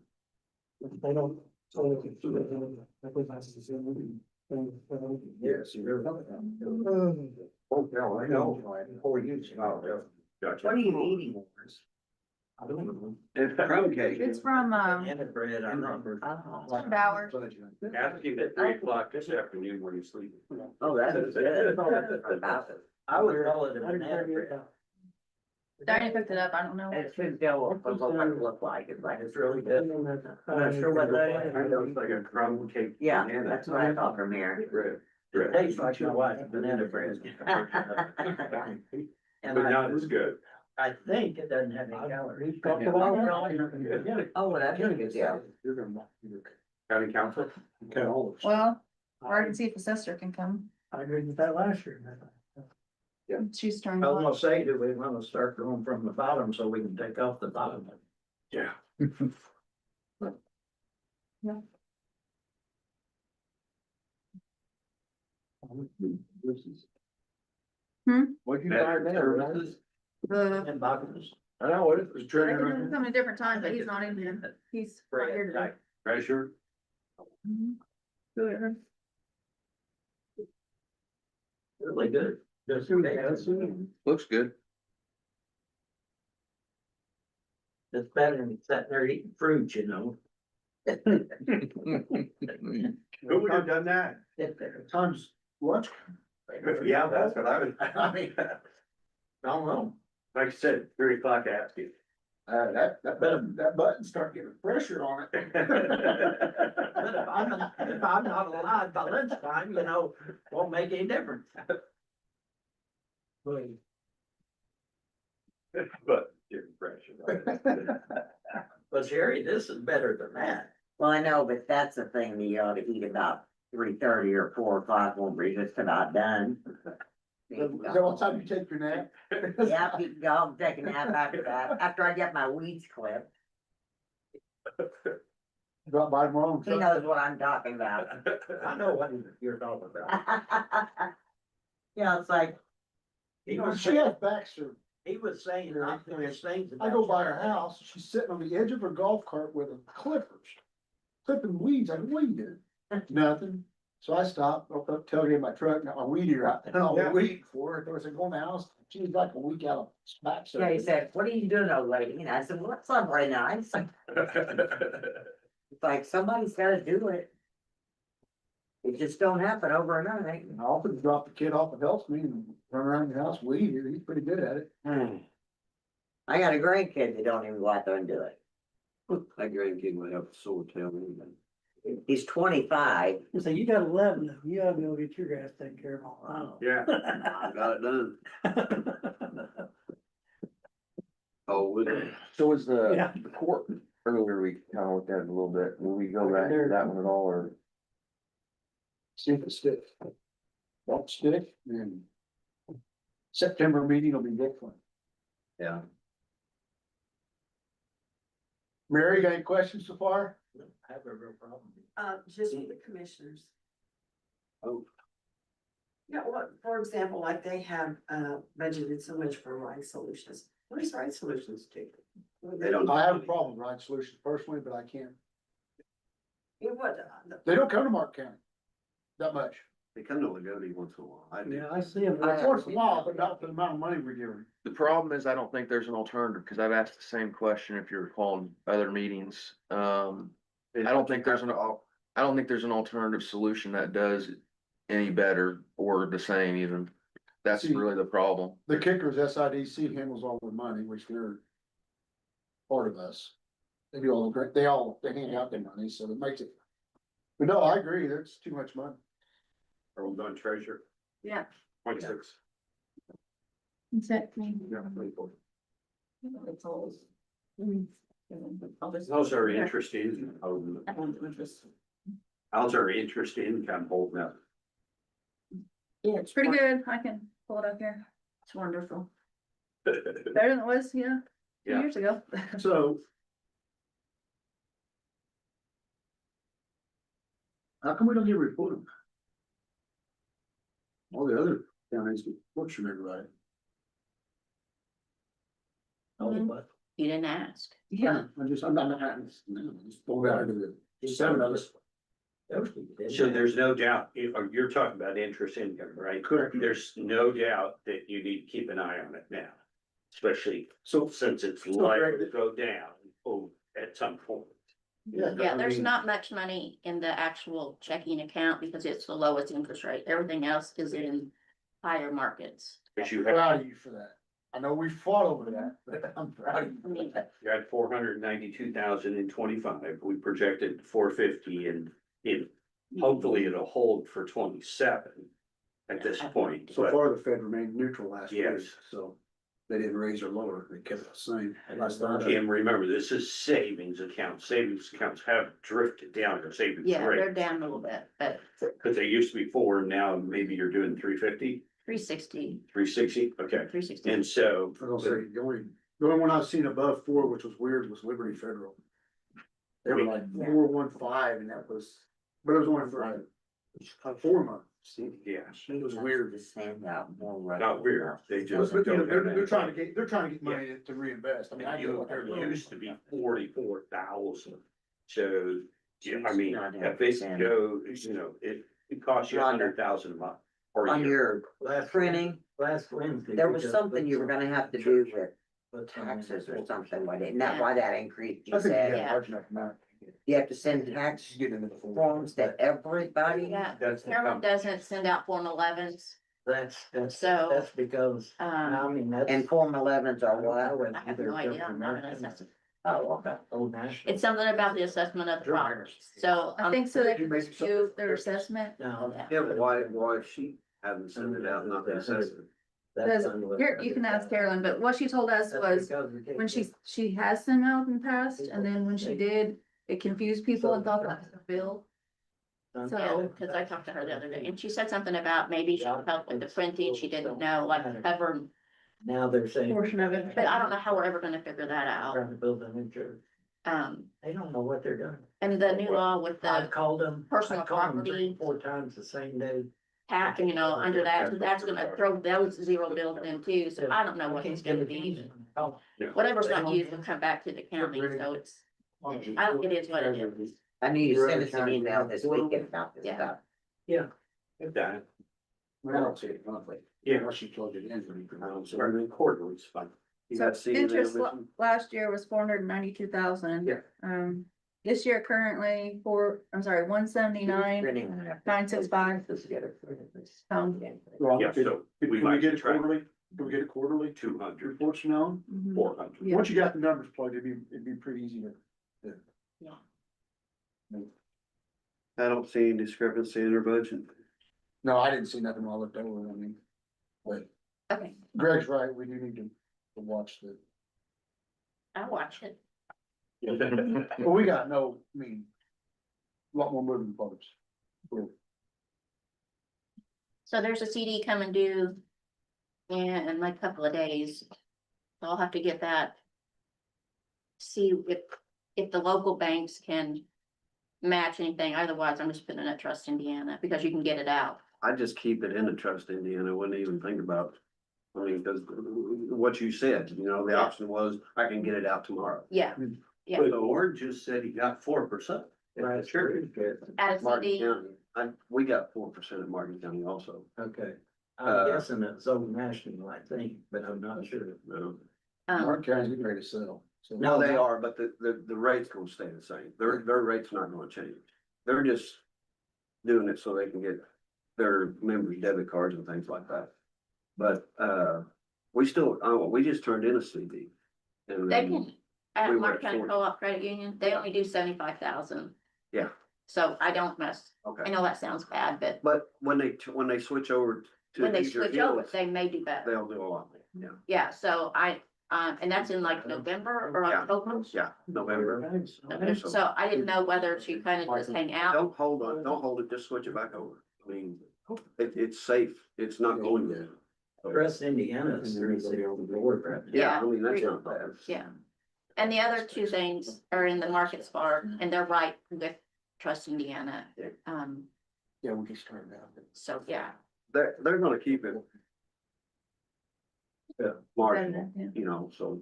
Yes, you're. Oh, no, I know, 4 years ago.
Gotcha.
What are you eating?
It's crumb cake.
It's from,
And bread, I remember.
Bowers.
Ask you at 3 o'clock this afternoon when you're sleeping.
Oh, that is good.
I would call it a banana bread.
Diane picked it up, I don't know.
It should go up, but what it look like, it's like,
It's really good.
I'm not sure what that
I
is.
know it's like a crumb cake.
Yeah,
banana.
that's what I thought from here.
Bread.
It tastes like my wife's banana bread. And
But not as good.
I think it doesn't have any calories.
Oh, well, that's a good deal.
County council?
Well, or I can see if the sister can come.
I agreed with that last year.
She's turned
I was
on.
gonna say, do we wanna start going from the bottom so we can take off the bottom?
Yeah.
What'd you find there?
The,
And boxes.
I know, it was
they
training
can
around.
come at different times, but he's not in here. He's not here today.
Treasurer?
Good.
Really good. Just
Looks good.
It's better than sitting there eating fruit, you know?
Who would have done that?
Times lunch.
Yeah, that's what I would.
I mean, I don't know.
Like I said, 3 o'clock ask you.
That button start getting pressure on it.
But if I'm not alive by lunchtime, you know, won't make any difference.
But different pressure.
But Sherry, this is better than that.
Well, I know, but that's the thing, that you ought to eat about 3:30 or 4 o'clock when we're just about done.
Is that what time you take your nap?
Yeah, you can go home, take a nap after that, after I get my weeds clipped.
Drop by tomorrow.
He knows what I'm talking about.
I know what you're talking about.
Yeah, it's like,
He was
She has back surgery.
He was saying not nice things.
I go by her house, she's sitting on the edge of her golf cart with a clippers, clipping weeds. I said, what are you doing? Nothing. So I stopped, opened up tailgate of my truck, got my weed eater out, and all the weed for her. There was a go in the house. She was like a week out of back
yeah, he
surgery.
said, what are you doing, old lady? And I said, what's up right now? It's like, somebody's gotta do it. It just don't happen overnight.
I often drop the kid off and helps me and run around the house weed eater. He's pretty good at it.
I got a grandkid that don't even go out there and do it.
My grandkid would have a sore tail.
He's 25.
So you got 11 of them, you gotta go get your grass taken care of.
Yeah.
Got it done. Oh, would it?
So is
Yeah.
the court, earlier we kind of looked at it a little bit, will we go back to that one at all, or?
See if it sticks. Don't stick, then September meeting will be different.
Yeah.
Mary, got any questions so far?
I have a real problem.
Just for the commissioners.
Oh.
Yeah, what, for example, like they have, budgeted so much for Right Solutions. What does Right Solutions do?
They don't-
I have a problem with Ride Solutions personally, but I can't.
What,
They don't come to Mark County that much.
They come to Lagodi once in a while. I do.
Yeah, I see them.
Once in a while, but not for the amount of money we're giving.
The problem is I don't think there's an alternative, because I've asked the same question if you recall in other meetings. I don't think there's an alternative solution that does any better or the same even. That's
See-
really the problem.
The kicker is SIDC handles all the money, which they're part of us. They do all the great, they hand out their money, so it makes it. But no, I agree, that's too much money.
Are we going treasurer?
Yeah.
26.
That's it.
Yeah, 24.
It's all.
How's our interest in, how's our interest income holding up?
Yeah, it's pretty good. I can pull it up here. It's wonderful. Better than it was, yeah, 2
Yeah.
years ago.
So. How come we don't get reported? All the other counties, what's your right?
You didn't ask.
Yeah.
I'm not, just go back to the 7 of us.
So there's no doubt, you're talking about interest income, right?
Correct.
There's no doubt that you need to keep an eye on it now. especially
So,
since it's
So,
liable
Greg,
to go down, at some point.
Yeah, there's not much money in the actual checking account because it's the lowest interest rate. Everything else is in higher markets.
But you
I'm
have,
proud of you for that. I know we fought over that, but I'm proud of
I
you.
mean,
you had 492,000 in 25, we projected 450 and hopefully it'll hold for 27 at this point.
So
but-
far, the Fed remained neutral last week,
Yes.
so they didn't raise or lower, they kept it the same. Last
not
time.
And remember, this is savings accounts. Savings accounts have drifted down their savings
yeah, they're
rate.
down a little bit, but
Cause they used to be 4, now maybe you're doing 350,
360,
360, okay.
360.
And so,
I was gonna say, the only one I've seen above 4, which was weird, was Liberty Federal. They were like 4.15, and that was, but it was only for like 4 months.
yeah,
It was weird.
To send out more. right
not weird,
now.
they
But,
just.
you know,
don't
they're,
have
they're trying to
anything.
get, they're trying to get money to reinvest. I mean, I know what they're
It
doing.
used to be 44,000, so, yeah, I
Jeez,
mean,
not
if they
understand.
go, it costs you
Rhonda,
100,000 a month. Or a
On
year.
your printing,
Last Wednesday.
there
we
was
just
something
put
you were
some-
gonna have to do with
put some in
taxes or
there.
something, why didn't that, why that increased,
I
you
think you
said?
got a
Yeah.
large enough amount.
You have to send tax
She's getting into the form.
forms to everybody?
Yeah,
That's the
Carolyn doesn't send out Form 11s,
That's
So,
because, I mean, that's.
And Form 11s are what?
I have no idea, I'm not an assessor.
Oh, okay. Old National.
It's something about the assessment of the property, so.
I think so they can just do their assessment.
No.
Yeah,
but why she haven't sent it out, not the assessment?
Because here, you can ask Carolyn, but what she told us was when she has sent out in the past, and then when she did, it confused people and thought that was a bill.
Yeah,
So,
cause I talked to her the other day, and she said something about maybe she helped with the printing, she didn't know, like, cover,
Now they're saying.
portion of it.
but I don't know how we're ever gonna figure that out.
Trying to build a new church. They don't know what they're doing.
And the new law with
I
the
called them.
personal
I called them
property.
3, 4 times the same day.
tax, under that, that's gonna throw those zero bills in too, so I don't know what it's gonna be. Whatever's not used will come back to the county, so it's, it is what it is.
I need to send us an email this weekend about this
Yeah.
stuff.
Done.
Well, I don't see it monthly.
Yeah.
Unless you plug it in. but you can-
Starting quarterly is fine.
You
So
got C&A
interest
missing?
last year was 492,000.
Yeah.
This year currently 179,
Printing.
965.
Well,
Yeah,
could-
so
could
we
we
might
get it
try
quarterly? Can we get it quarterly?
200,
Reports now?
Mhm.
400.
Yeah.
Once you got the numbers plugged, it'd be pretty easy to.
I don't see any discrepancy in her budget.
No, I didn't see nothing while I looked over, I mean, but
Okay,
Greg's right, we do need to watch the,
I'll watch it.
well, we got no, I mean. A lot more moving parts.
So there's a CD coming due in like a couple of days. So I'll have to get that. See if the local banks can match anything, otherwise I'm just putting it at Trust Indiana, because you can get it out.
I just keep it in the trust Indiana, wouldn't even think about. I mean, because what you said, the
Yeah.
option was, I can get it out tomorrow.
Yeah, yeah.
But Warren just said he got 4%.
Right,
Sure.
At a
Martin
CD,
County, we got 4% in Martin County also.
Okay.
Uh,
I'm guessing it's Old National, I think, but I'm not sure.
No,
Mark County's getting ready to sell. So
no, they are, but the rate's gonna stay the same. Their rate's not gonna change. They're just doing it so they can get their members' debit cards and things like that. But, we still, we just turned in a CD. And
they
then
can, at
we were
Mark
at
County
40.
Co-op Credit Union, they only do 75,000.
Yeah.
So I don't mess, I
Okay,
know that sounds bad, but
but when they switch over to.
when they
Leisure
switch over,
Hills,
they may do better.
they'll do a lot, yeah.
Yeah, so and that's in like November or
Yeah.
October.
Yeah, November.
So I didn't know whether to kind of just hang out.
Don't hold it, just switch it back over. I mean, it's safe, it's not going there.
Trust Indiana is 36 over the board right now.
Yeah, I mean, that's not bad.
Yeah. And the other two things are in the market spark and they're right with Trust Indiana.
Yeah, we can start now.
So, yeah.
They're gonna keep it. Marginal,
Yeah.
so.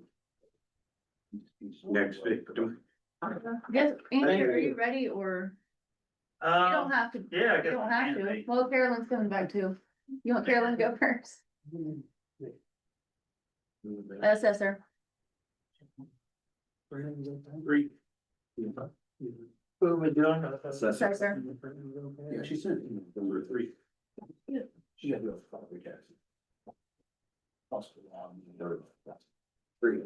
Next week.
Yes, Andy, are you ready or you don't have to?
Yeah, I
You don't have to. Well, Carolyn's coming back too. You want Carolyn to go first? Assessor.
Three.
Who am I doing?
Assessor.
Yeah, she said number three. She got no property taxes. Hospital. Three.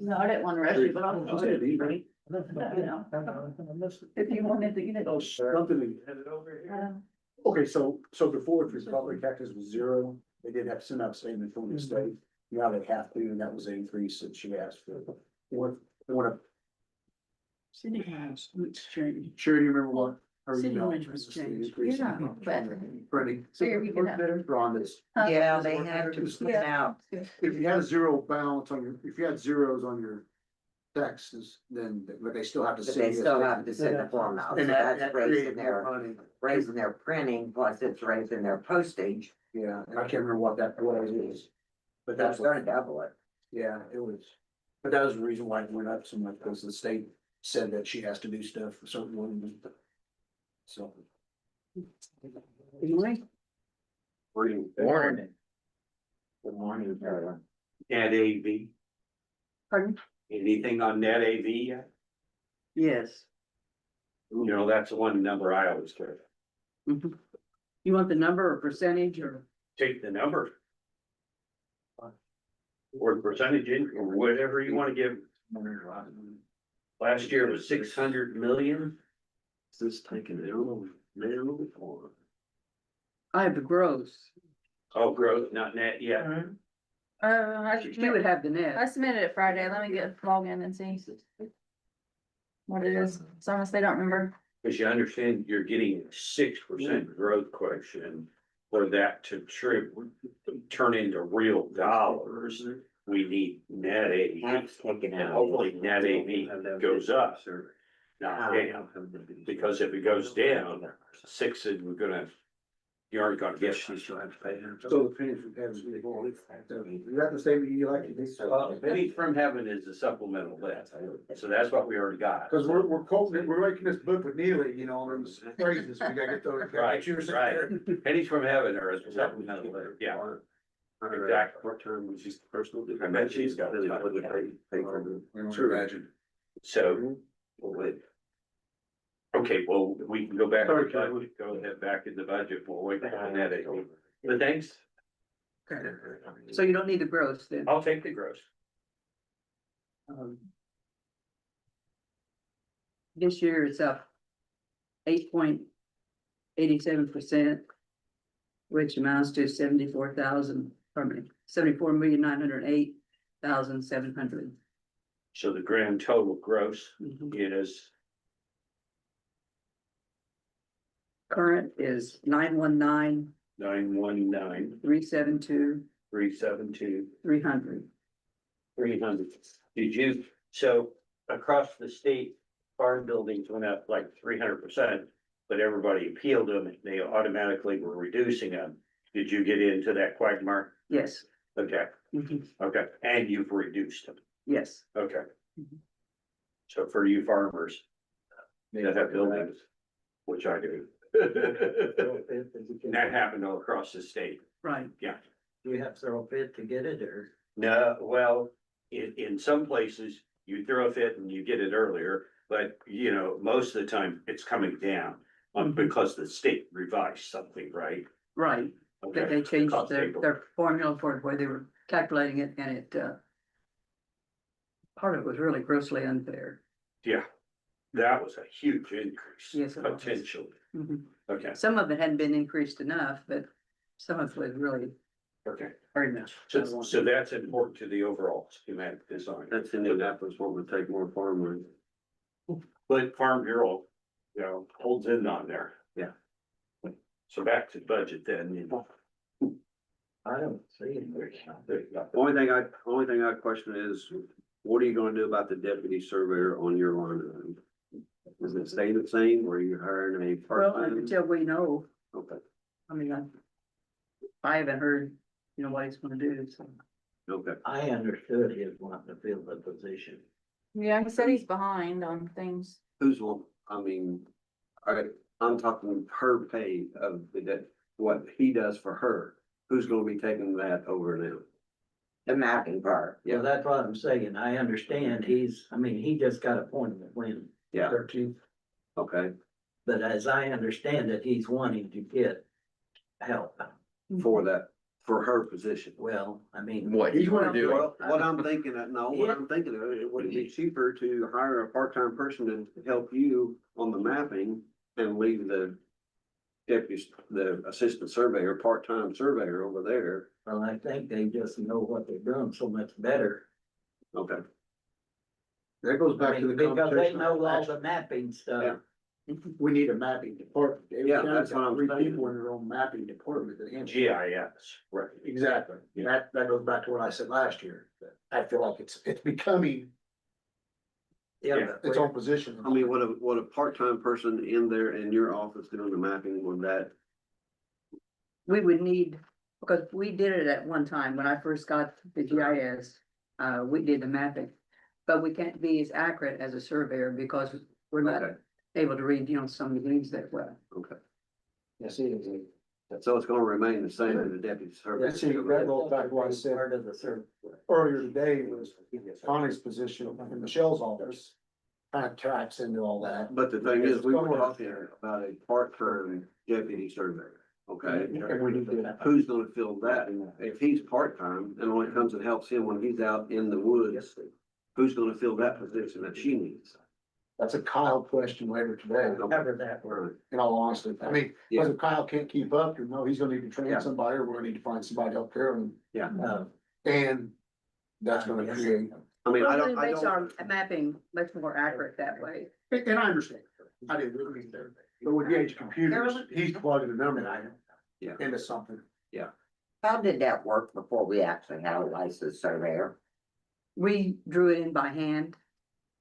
No, I didn't want to rush you, but I'll.
She said these, right?
If you wanted to get it.
Oh, something. Okay, so before, if your property taxes was zero, they did have to send out a statement from the state. Now they have to, and that was the increase that she asked for. What?
City has, it's changed.
Sure, do you remember what? her
City
email
limits
was the
changed.
increase in
Yeah, but-
printing.
Here, you can have-
Rhonda's.
Huh?
Yeah, they have to print out.
If you had a zero balance on your, if you had zeros on your taxes, then, but they still have to.
But
send
they
you a
still have statement. to send the form out, so
And that
that's
creates
raising
more
their,
money.
raising their printing, plus it's raising their postage.
Yeah, and I can't remember what it is. But
They're
that's
gonna
what,
double it.
yeah, it was, but that was the reason why it went up so much, because the state said that she has to do stuff for certain ones. So.
Anyway,
Morning.
Morning.
Good morning, Carolyn.
Net AV,
pardon?
anything on net AV yet?
Yes.
You know, that's the one number I always carry.
Mhm. You want the number or percentage or?
Take the number. Or the percentage in, or whatever you wanna give. Last year was 600 million.
Is this taking it on now or?
I have the gross.
Oh, growth, not net yet.
She would have the
I
net.
submitted it Friday. Let me get log in and see what it is. So honestly, I don't remember.
Cause you understand you're getting 6% growth question. For that to turn into real dollars, we need net AV.
Half's taken
And
out.
hopefully net AV goes up, not down. Because if it goes down, six is we're gonna, you aren't gonna get.
She still have to pay him.
So the pennies from heaven, is that the statement you like to do?
Pennies from heaven is a supplemental list, so that's what we already got.
Cause we're quoting, we're making this book with Neely, you know, and those phrases, we gotta get those.
Right, right. Pennies from heaven are a supplemental list, yeah. Exactly.
What term was just personal?
I bet she's got
Really,
time.
what would they pay for the-
Sure, imagine.
So, okay, well, we can go back to the budget, go ahead back in the budget, we'll wait on that. But thanks,
Okay. So you don't need the gross then.
I'll take the gross.
This year it's up 8.87%, which amounts to 74,908,700.
So the grand total gross
Mhm.
is,
Current is 919,
919,
372,
372,
300.
300. Did you, so across the state, farm buildings went up like 300%, but everybody appealed them, and they automatically were reducing them. Did you get into that quagmire?
Yes.
Okay,
Mhm.
okay, and you've reduced them,
Yes.
okay.
Mhm.
So for you farmers that have buildings, which I do. And that happened all across the state,
Right.
yeah.
Do you have to throw a fit to get it or?
No, well, in some places, you throw a fit and you get it earlier, but you know, most of the time, it's coming down. Because the state revised something, right?
Right.
Okay.
They changed
Cost table.
their formula for where they were calculating it and it, part of it was really grossly unfair.
Yeah, that was a huge increase.
Yes, it was.
Potentially,
Mhm.
okay,
Some of it hadn't been increased enough, but some of it was really
okay.
very much.
So that's important to the overall schematic design.
That's Indianapolis, what would take more farm land.
But Farm Bureau, you know, holds in on there.
Yeah.
So back to budget then, you know.
I don't see it. Only thing I question is, what are you gonna do about the deputy surveyor on your line? Item? Does it stay the same or are you hiring a
Well,
part-time?
until we know,
Okay,
I mean, I haven't heard, you know, what he's gonna do, so.
okay. I understood he was wanting to fill the position.
Yeah, he said he's behind on things.
Who's one, I mean, I'm talking her pay of what he does for her. Who's gonna be taking that over now?
The mapping part.
Yeah, that's what I'm saying. I understand he just got appointed when
Yeah,
13th.
okay,
But as I understand it, he's wanting to get help.
for that, for her position.
Well,
What you wanna do?
Well, what I'm thinking, it would it be cheaper to hire a part-time person to help you on the mapping and leave the deputy, the assistant surveyor, part-time surveyor over there.
Well, I think they just know what they're doing so much better.
Okay,
That goes back to the
Because they
conversation.
know all the mapping stuff.
We need a mapping department. Every
Yeah,
county's
that's what
got
I'm
3
saying.
people in their own mapping department that handle.
GIS, right.
Exactly. That goes back to what I said last year. That I feel like it's becoming
Yeah,
its own position.
I mean, would a part-time person in there in your office doing the mapping, would that,
We would need, because we did it at one time, when I first got the GIS, we did the mapping. But we can't be as accurate as a surveyor because we're not
Okay.
able to read, some of the things that well.
okay,
Yes, it is.
so it's gonna remain the same in the deputy surveyor.
Yeah, see, that goes back to what I said
Part of the service.
earlier today was Connie's position in Michelle's office. Kind of tracks into all that.
But the thing is, we were talking about a part-time deputy surveyor, okay?
And we need to.
Who's gonna fill that? And if he's part-time and only comes and helps him when he's out in the woods, who's gonna fill that position that she needs?
That's a Kyle question later today,
Cover that.
Right.
in all honesty. I mean,
Yeah.
because if Kyle can't keep up, he's gonna need to train
Yeah.
somebody, or we're gonna need to find somebody to help care of him.
Yeah,
And that's gonna create,
I mean, I
Well, it
don't, I
makes our
don't,
mapping much more accurate that way.
and I understand. I didn't really there. But with the age of computers, he's plugging a number
Yeah.
into something.
How did that work before we actually had a licensed surveyor?
We drew it in by hand,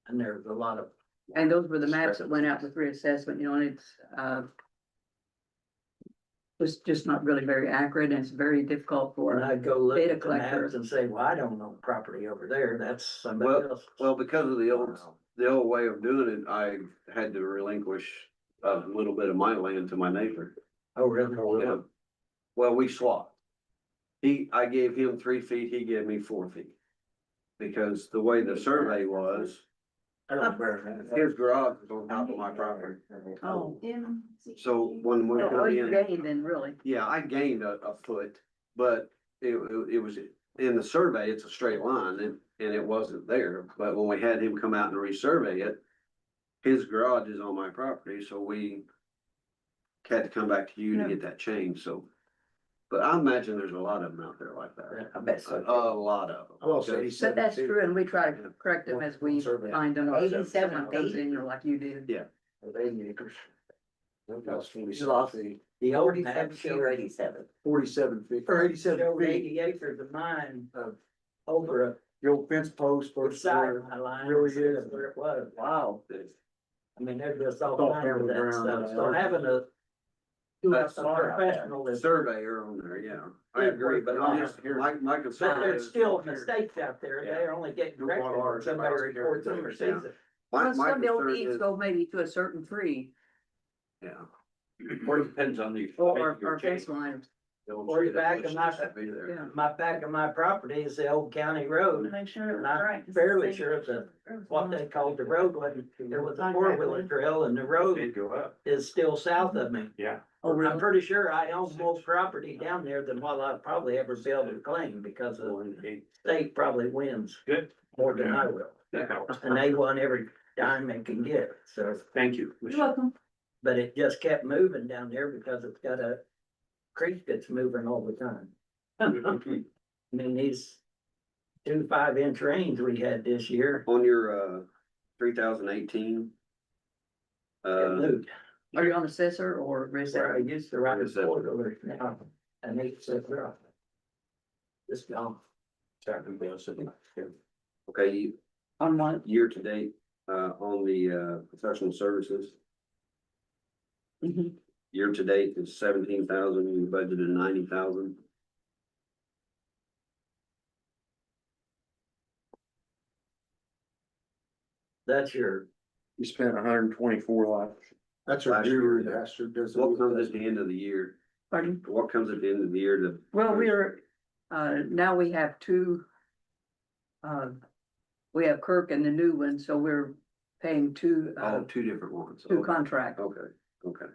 And there's a lot of.
and those were the maps that went out with reassessment, and it's, was just not really very accurate, and it's very difficult
When
for.
I go look
Data
at the maps
collector.
and say, well, I don't know property over there, that's somebody else.
well, because of the old way of doing it, I had to relinquish a little bit of my land to my neighbor.
Oh, really?
Yeah. Well, we swapped. I gave him 3 feet, he gave me 4 feet. Because the way the survey was,
I don't remember.
his garage was on top of my property.
Oh.
So when we
Well,
come
you
in,
gained then, really.
yeah, I gained a foot, but it was, in the survey, it's a straight line and it wasn't there. But when we had him come out and resurvey it, his garage is on my property, so we had to come back to you to get that changed, so. But I imagine there's a lot of them out there like that.
I bet so.
A lot of them.
Well, so
But that's true, and we try to correct them as we
Survey.
find them.
87
Someone comes in, or like you did.
Yeah.
80 acres. That's
You lost
The old
47
map
feet or 87.
47 feet, or 87
showed
feet
80 acres of mine
of
over
the old fence post
a
versus
side
where
of my line.
really
instead of
is.
Where it was. Wow. I mean, there's just all
All
kinds of
over the
that
ground,
stuff.
yeah.
So having a
That's
professional is.
surveyor on there, yeah, I agree, but I'm just, my
But
concern
there's
is.
still mistakes out there. They're only getting corrected when somebody reports them or sees it.
My
Well, some old
concern
deeds
is,
go maybe to a certain tree
yeah.
Or it depends on the.
or fence lines.
Or the back of my,
Yeah.
my back of my property is the old county road.
Make sure.
And I'm fairly sure the, what they called the road, when there was a four-wheeler trail and the road
It'd go up,
is still south of me.
yeah.
Oh,
I'm
really?
pretty sure I own more property down there than what I'll probably ever be able to claim, because the state probably wins
Good.
more than I will.
That helps.
And they want every dime they can get, so,
Thank you.
You're welcome.
but it just kept moving down there because it's got a creek that's moving all the time. I mean, these 2 5-inch rains we had this year,
On your, 2018.
it moved.
Are you on assessor or
Where I
resident?
used to ride a four-wheeler now, and it's rough. It's gone.
Okay, you,
On one?
year to date, on the, professional services,
Mhm.
year to date is 17,000, you budgeted 90,000.
That's your,
You spent 124 last.
That's our
Last year,
guru,
yeah.
that's our. does
What comes
the-
at the end of the year?
Pardon?
What comes at the end of the year to?
Well, now we have 2 we have Kirk and the new one, so we're paying two,
Oh, two different ones.
two
Okay.
contracts.
Okay, okay.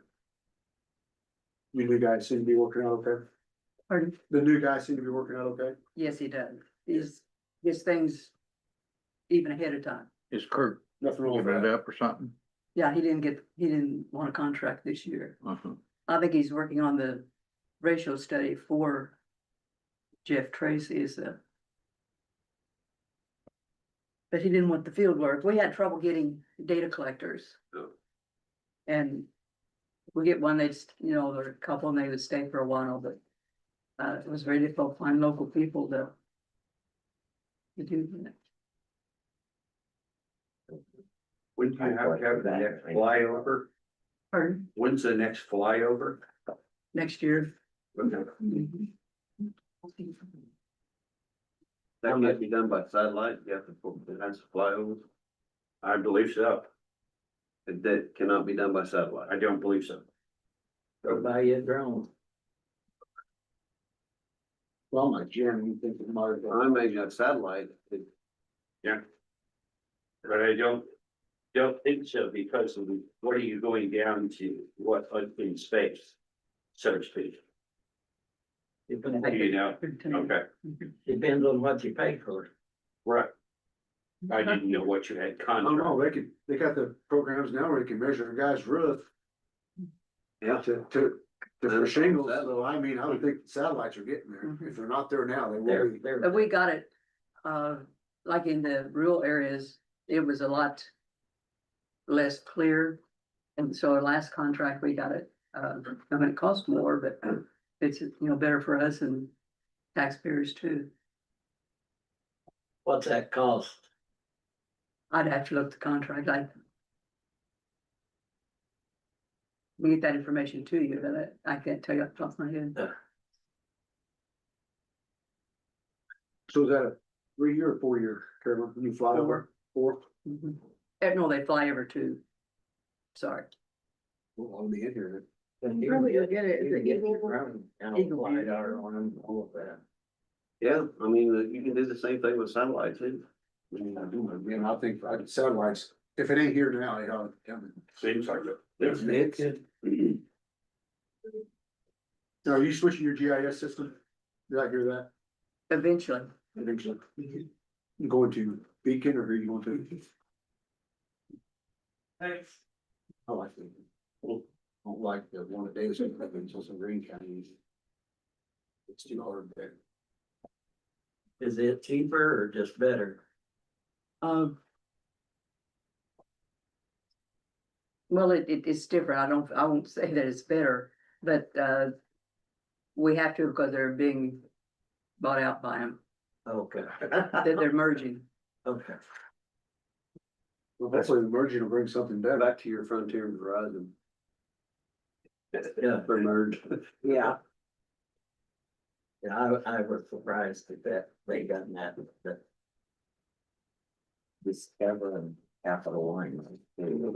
You new guys seem to be working out okay?
Pardon?
The new guys seem to be working out okay?
Yes, he does. He's, gets things even ahead of time.
Is Kurt
Nothing wrong with
giving it
that.
up or something?
Yeah, he didn't want a contract this year.
Uh-huh.
I think he's working on the ratio study for Jeff Tracy is the. But he didn't want the field work. We had trouble getting data collectors.
Oh.
And we get one, they'd, you know, or a couple and they would stay for a while, but it was very difficult to find local people to do that.
When do you have the next flyover?
Pardon?
When's the next flyover?
Next year.
Okay.
Mhm.
That can't be done by satellite, you have to, it has to fly over.
I believe so.
That cannot be done by satellite.
I don't believe so.
Go buy you a drone.
Well, my Jim, you think it might.
I imagine that satellite,
Yeah. But I don't think so because of what are you going down to, what in space, so to speak, you know, okay,
Depends on what you pay for.
right. I didn't know what you had
I don't know,
contract.
they got the programs now where they can measure a guy's roof
yeah.
to for shingles, so I mean, I would think satellites are getting there.
Mhm.
If they're not there now, they will be.
But we got it, like in the rural areas, it was a lot less clear. And so our last contract, we got it, I mean, it cost more, but it's, you know, better for us and taxpayers too.
What's that cost?
I'd have to look the contract, we get that information to you, but I can't tell you off the top of my head.
So is that a 3-year or 4-year, Carolyn, you fly over? 4?
Mhm. No, they fly over too. Sorry.
Well, I'll be in here.
Probably you'll get it.
Eagle LiDAR on them, all of that.
Yeah, I mean, you can do the same thing with satellites too.
And I think satellites, if it ain't here now, it ought to come.
Seems like it.
Now, are you switching your GIS system? Did I hear that?
Eventually.
Eventually. You going to Beacon or are you going to?
Thanks.
I like it. Don't like the one that Davis, until some Green County. It's too hard there.
Is it cheaper or just better?
Well, it's different. I won't say that it's better, but, we have to because they're being bought out by them,
Okay.
that they're merging.
Okay.
Well, hopefully the merging will bring something better.
Back to your Frontier and Verizon,
Yeah,
they're merged.
yeah. Yeah, I was surprised that they got that. Discover and Capital One.
Your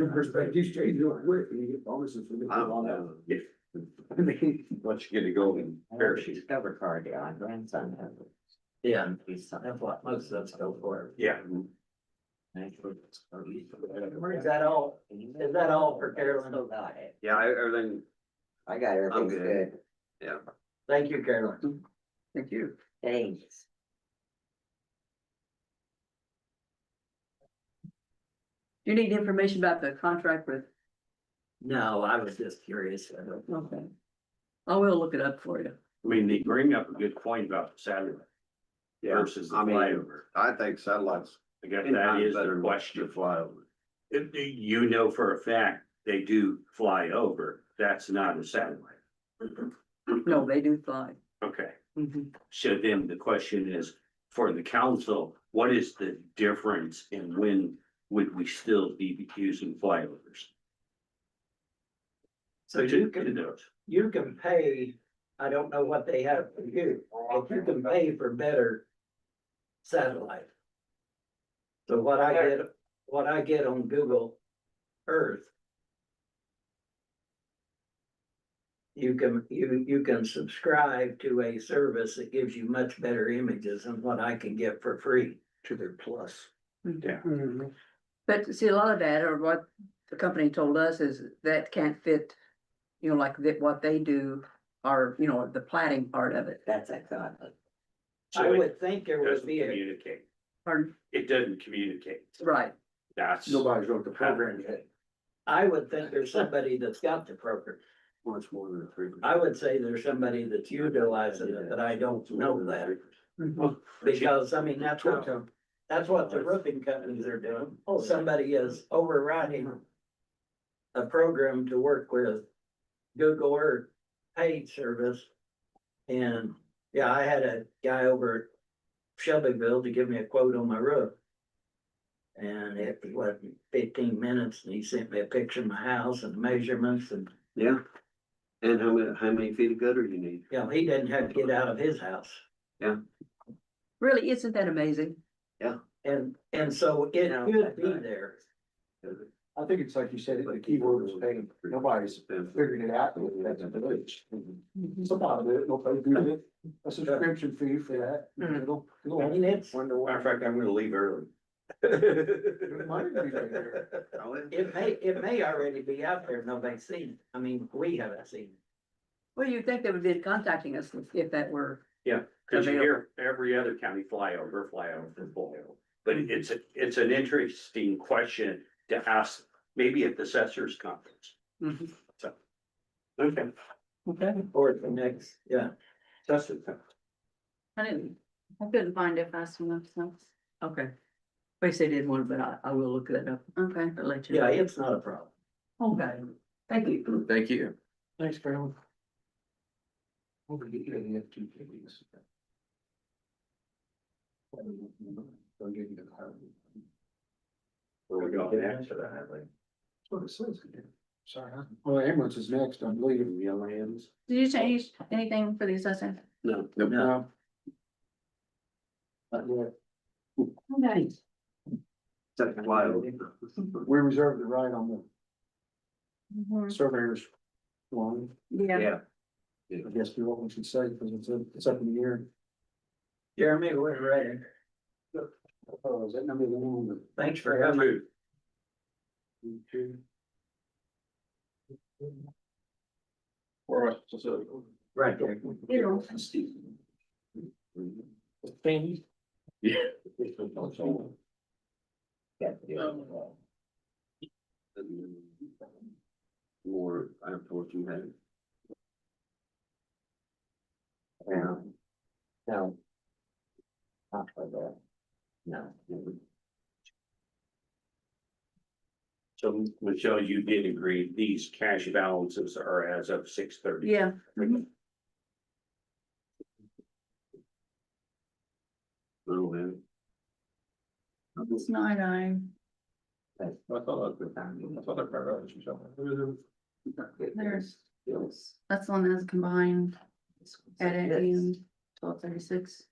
perspectives change real quick and you get bonuses for
I don't know.
Once you get a golden parachute.
Discover card, yeah, my grandson has it.
Yeah, that's what most of us go for.
Yeah.
Is that all? Is that all for Carolyn?
Yeah, everything,
I got everything
good.
good,
yeah.
Thank you, Carolyn.
Thank you.
thanks.
Do you need information about the contract with,
No, I was just curious.
okay. I will look it up for you.
I mean, they bring up a good point about the satellite
Yeah,
versus the
I mean,
flyover.
I think satellites.
I guess
10
that
times
is
better
the
than
question.
to fly over.
You know for a fact they do fly over. That's not a satellite.
No, they do fly.
Okay.
Mhm.
So then the question is, for the council, what is the difference in when would we still be using flyovers?
So you can pay, I don't know what they have for you, but you can pay for better satellite. So what I get on Google Earth you can subscribe to a service that gives you much better images than what I can get for free.
To their plus.
Yeah.
But see, a lot of that, or what the company told us is that can't fit, you know, like that, what they do, are, you know, the plating part of it.
That's exactly.
I
So it
would think there would
doesn't
be a,
communicate.
Pardon?
It doesn't communicate.
Right.
That's.
Nobody's wrote the program yet.
I would think there's somebody that's got the program.
Much more than 3%.
I would say there's somebody that's utilizing it, but I don't know that. Because, I mean, that's what the roofing companies are doing. Oh, somebody is overriding a program to work with Google Earth paid service. And, yeah, I had a guy over at Shelbyville to give me a quote on my roof. And it was 15 minutes, and he sent me a picture of my house and the measurements, and,
Yeah. And how many feet of gutter you need?
you know, he didn't have to get out of his house.
Really, isn't that amazing?
And so it could be there.
I think it's like you said, the key word was paying. Nobody's figured it out. That's a village. Somebody do it, nobody do it. A subscription fee for that. It'll.
I mean, it's,
Matter of fact, I'm gonna leave early.
It might be there.
it may already be out there, nobody's seen it. I mean, we haven't seen it.
Well, you'd think they would be contacting us if that were.
Yeah, cause you hear every other county flyover. But it's an interesting question to ask, maybe at the assessors conference.
Mhm.
So, okay.
Okay.
Or the next, yeah.
Assessors.
I couldn't find it fast enough, so,
Okay. They say didn't want, but I will look that up.
okay.
I'll let you
Yeah,
know.
it's not a problem.
Okay, thank you.
Thank you.
Thanks, Carolyn. We'll get you the F2 things. Don't give you the hard.
Where we go next to that,
That's what it says again. Sorry, huh? Well, ambulance is next, I believe.
Yellow hands?
Did you change anything for the assessor?
No.
No.
Not yet.
Okay.
Second flyover.
We reserve the right on
Mhm.
the surveyor's one.
Yeah,
I guess we what we should say, because it's up in the air.
Jeremy, we're ready.
Oh, is that number the one that?
Thanks for coming. Right there.
you know,
More after what you had.
Yeah. No. Not for that. No.
So Michelle, you did agree, these cash balances are as of 6:30.
yeah.
Little man.
It's not,
I thought I heard
there's, that's the one that has combined edit and 1236.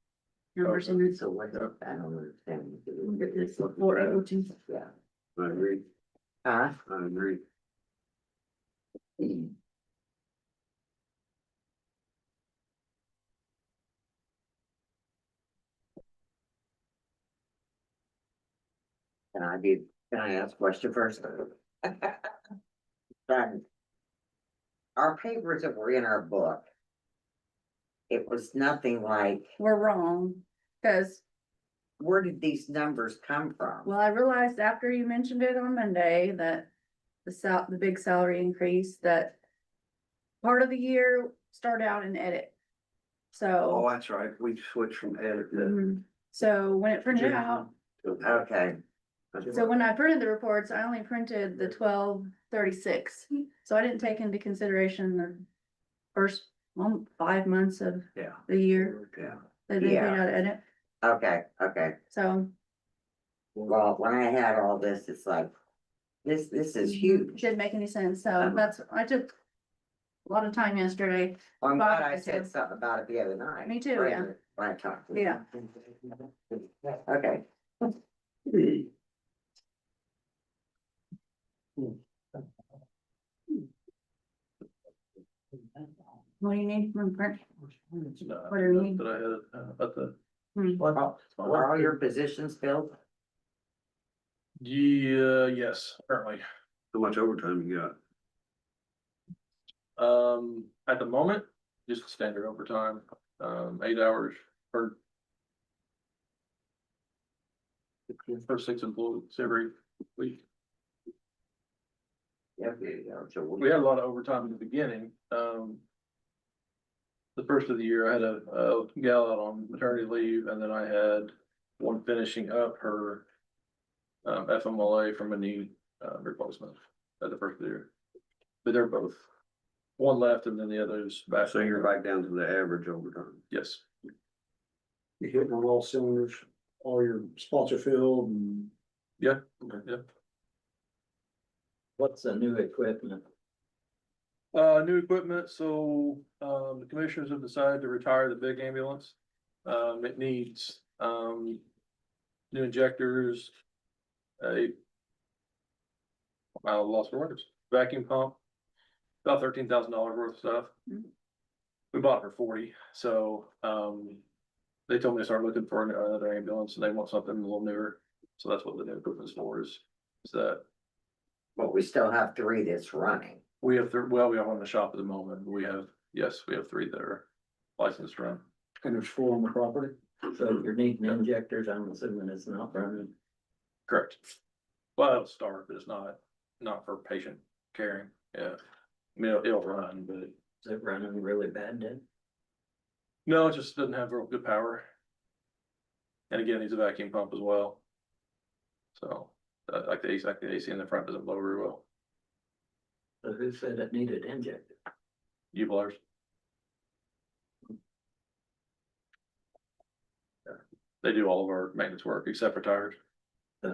Numbers in it.
So what's up? I don't understand.
It's 402.
Yeah.
I agree,
Huh?
I agree.
Can I ask a question first? Then, our papers that were in our book, it was nothing like,
We're wrong, because,
where did these numbers come from?
well, I realized after you mentioned it on Monday that the big salary increase, that part of the year start out in edit.
Oh,
So,
that's right, we switched from edit to.
mhm. So when it printed out,
Okay,
so when I printed the reports, I only printed the 1236. So I didn't take into consideration the first 5 months of
Yeah.
the year
Yeah.
that they paid
Yeah.
out edit.
okay.
So
Well, when I had all this, it's like, this is huge.
didn't make any sense. So that's, I took a lot of time yesterday.
I'm glad I
Bob,
said something about it the other night.
Me too, yeah.
When I talked to you.
Yeah.
Okay.
What do you need from Brent?
No,
What do you need?
That I had, at the,
Are all your positions filled?
yeah, yes, apparently.
How much overtime you got?
At the moment, just standard overtime, 8 hours per. For 6 employees every week.
Yeah, so
We had a lot of overtime in the beginning, the first of the year, I had a gal out on maternity leave, and then I had one finishing up her. FMLA from a knee, replacement at the first of the year. But they're both, one left and then the other is back.
So you're back down to the average overtime.
Yes,
You hitting on all cylinders, all your spots are filled and.
yeah,
Okay.
yeah.
What's the new equipment?
New equipment, so, the commissioners have decided to retire the big ambulance. It needs, new injectors. I lost for words, vacuum pump, about $13,000 worth of stuff. We bought it for 40, so, they told me to start looking for another ambulance and they want something a little newer. So that's what the new equipment's for is that
But we still have 3 that's running.
we have, well, we have one in the shop at the moment. We have, yes, we have 3 that are licensed to run.
And there's 4 on the property.
So if you're needing injectors, I'm assuming it's not running.
Correct. Well, it'll start, but it's not for patient caring, yeah. I mean, it'll run, but
Is it running really bad then?
no, it just doesn't have real good power. And again, it needs a vacuum pump as well. So, like the AC in the front doesn't blow very well.
So who said it needed injected?
U-blowers. Yeah, they do all of our maintenance work except for tires.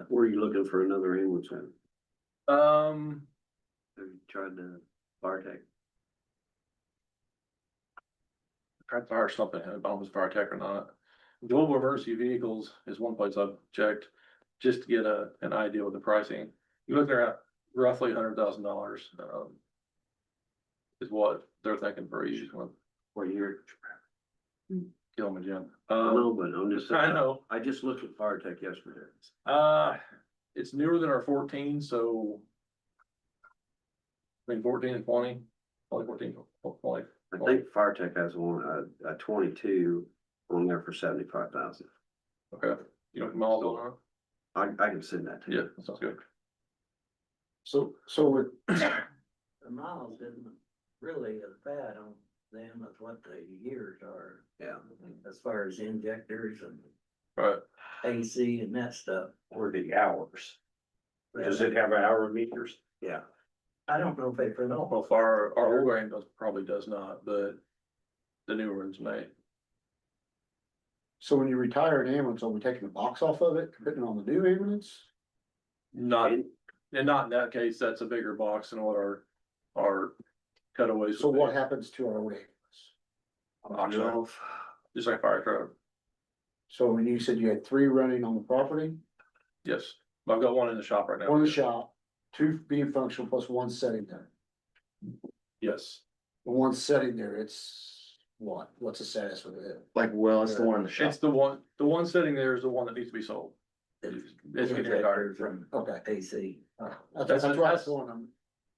Where are you looking for another ambulance at? Have you tried the fire tech?
Tried to hire something, I don't know if it's fire tech or not. Global Emergency Vehicles is one place I've checked, just to get an idea of the pricing. You're looking at roughly $100,000, is what they're thinking for each one.
What year?
Gilman Jim.
I know, but I'm just.
I know.
I just looked at fire tech yesterday.
It's newer than our 14, so. I mean, 14 and 20, only 14, 20.
I think fire tech has one, a 22 on there for 75,000.
Okay, you know, what miles on
I can send that to
it? Yeah,
you.
that sounds good.
So with,
The miles isn't really as bad on them as what the years are.
Yeah.
As far as injectors and
Right,
AC and that stuff.
Or the hours. Does it have hour meters?
Yeah.
I don't know if they
I
print
don't
off.
know if our old one probably does not, but the newer ones may.
so when you retire an ambulance, are we taking the box off of it, putting it on the new ambulance?
Not, and not in that case, that's a bigger box than what our cutaways.
So
would be.
what happens to our ambulance?
Auction, just like a fire truck,
So when you said you had 3 running on the property,
yes, I've got one in the shop right now.
1 in the shop, 2 being functional plus 1 sitting there.
Yes,
The 1 sitting there, it's what? What's the status with it?
Like, well, it's the one in the shop.
it's the one sitting there is the one that needs to be sold. It's getting retired.
Injectors and
Okay.
AC.
That's what I was going,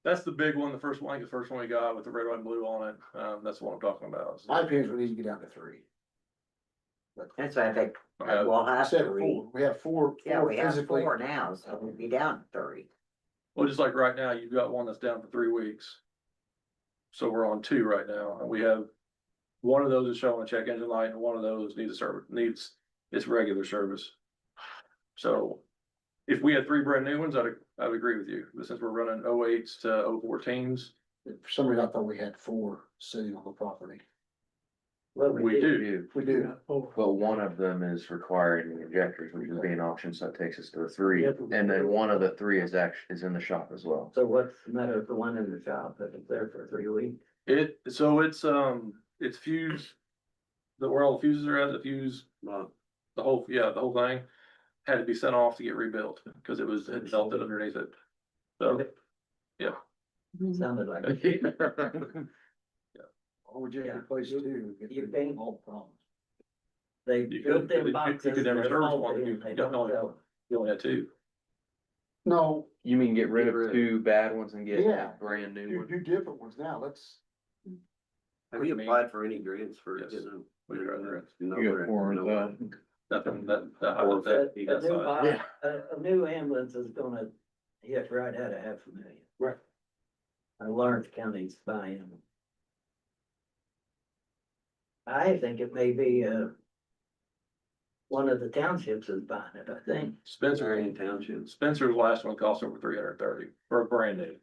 That's the big one, the first one, I think the first one we got with the red, white, and blue on it, that's the one I'm talking about.
my opinion is we need to get down to 3.
That's why I think
Okay.
we'll
I
have
said
3.
4, we have 4,
Yeah,
4
we have
physically.
4 now, so we'll be down to 3.
Well, just like right now, you've got one that's down for 3 weeks. So we're on 2 right now, and we have, one of those is showing a check engine light, and one of those needs a service, needs its regular service. So if we had 3 brand new ones, I'd agree with you, but since we're running 08s to 014s,
For some reason, I thought we had 4 sitting on the property.
Well,
we do.
We do.
But one of them is requiring the injectors, which is being auctioned, so that takes us to 3. And then one of the 3 is in the shop as well.
So what's the matter with the one in the shop that was there for 3 weeks?
It's fused, where all the fuses are at, the fuse, the whole thing had to be sent off to get rebuilt, because it melted underneath it. So, yeah.
Sounded like.
Or would you
Yeah.
replace two?
You can't hold problems. They
You
built
could,
them
you
boxes.
could never
they're
service
faulty,
one, you
and they
don't
don't
know,
sell.
you only had two.
No,
You mean get rid
Get rid
of
of-
two bad ones and get
Yeah.
a brand new
do,
one?
do different ones now, let's,
Have you applied for any grants for?
Yes.
getting them?
We tried grants.
No
You got
grant,
400,000.
Nothing that,
Or
that,
A
that
new
size.
box, a new ambulance is gonna hit right at $500,000.
Right.
Lawrence County's buying them. I think it may be, one of the townships is buying it, I think,
Spencer,
Marion Township.
Spencer's last one cost over 330 for a brand new,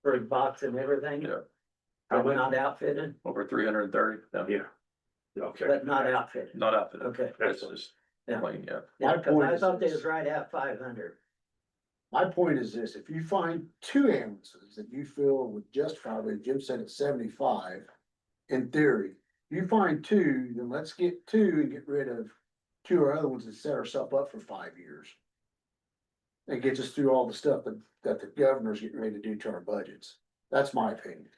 for the box and everything.
Yeah.
But not outfitted,
over 330. No,
Yeah. Okay.
but not outfitted,
Not outfitted.
okay.
That's just
Yeah.
plain, yeah.
Yeah,
My
'cause
point
I
is
thought they
this.
was right at 500.
my point is this, if you find two ambulances that you feel would justify, but Jim said it's 75. In theory, you find two, then let's get two and get rid of two or other ones and set ourselves up for 5 years. And gets us through all the stuff that the governor's getting ready to do to our budgets. That's my opinion.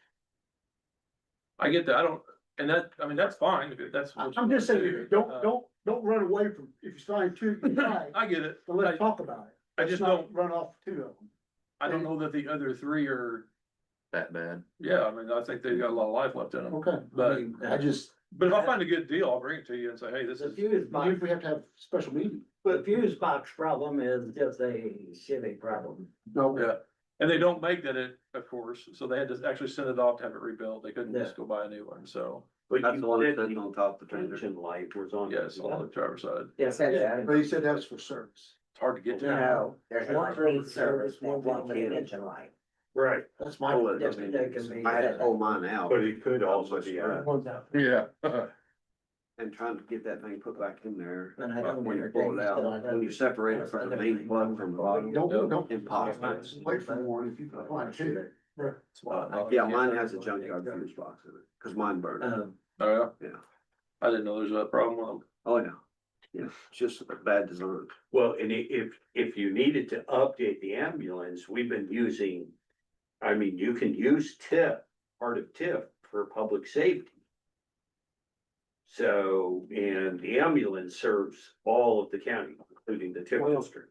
I get that, I don't, and that, I mean, that's fine, if that's. what
I'm
you
just
wanna
saying,
do.
don't run away from, if you find two, you find,
I get it,
but let's talk about it.
I
Let's
just
not
don't,
run off two of them.
I don't know that the other three are,
That bad?
yeah, I mean, I think they've got a lot of life left in them.
Okay,
But-
I mean, I just,
But if I find a good deal, I'll bring it to you and say, hey, this
The
is,
fuse box,
if we have to have special meeting.
the fuse box problem is just a Chevy problem.
No,
yeah. And they don't make that, of course, so they had to actually send it off to have it rebuilt, they couldn't just go buy a new one, so,
But
That's
you
the one
said
that's
the
on top of the
tension light was on.
yes, on the driver's side.
Yes,
but he said that was for service.
It's hard to get to.
No, there's
One
one
for
green
service,
service,
one
one
for
for
the
engine light.
Right,
That's my.
Oh,
Yes, they can be.
I had to pull mine out
but it could also be,
Yeah.
and trying to get that thing put back in there.
And I don't
When you
entertain
pull it out, when you separate it from the main plug from the bottom.
Don't
Impossible.
wait for one if you can find two.
Yeah, mine has a junkyard fuse box in it, cause mine burned out.
Oh, yeah,
Yeah.
I didn't know there's a problem with them.
Oh, yeah. Yeah, it's just a bad design.
well, and if you needed to update the ambulance, we've been using. I mean, you can use TIP, part of TIP for public safety. So, and the ambulance serves all of the county, including the TIP district,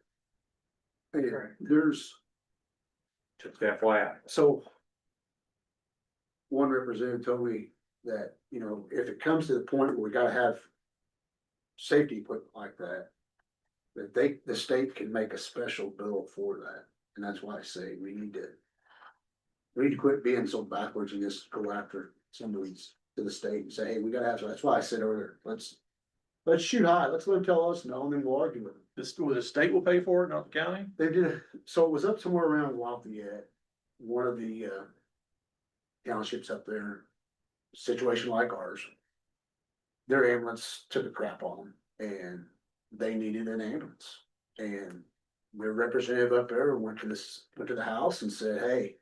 There's,
just FYI.
so. One representative told me that, you know, if it comes to the point where we gotta have. Safety equipment like that. That the state can make a special bill for that, and that's why I say we need to. We need to quit being so backwards and just go after some of these to the state and say, hey, we gotta have, so that's why I said earlier, let's shoot high, let's let them tell us no, and then we'll argue with them.
The state will pay for it, not the county?
They did, so it was up somewhere around Lafayette, one of the, townships up there, situation like ours. Their ambulance took a crap on them, and they needed an ambulance, and their representative up there went to the house and said, hey.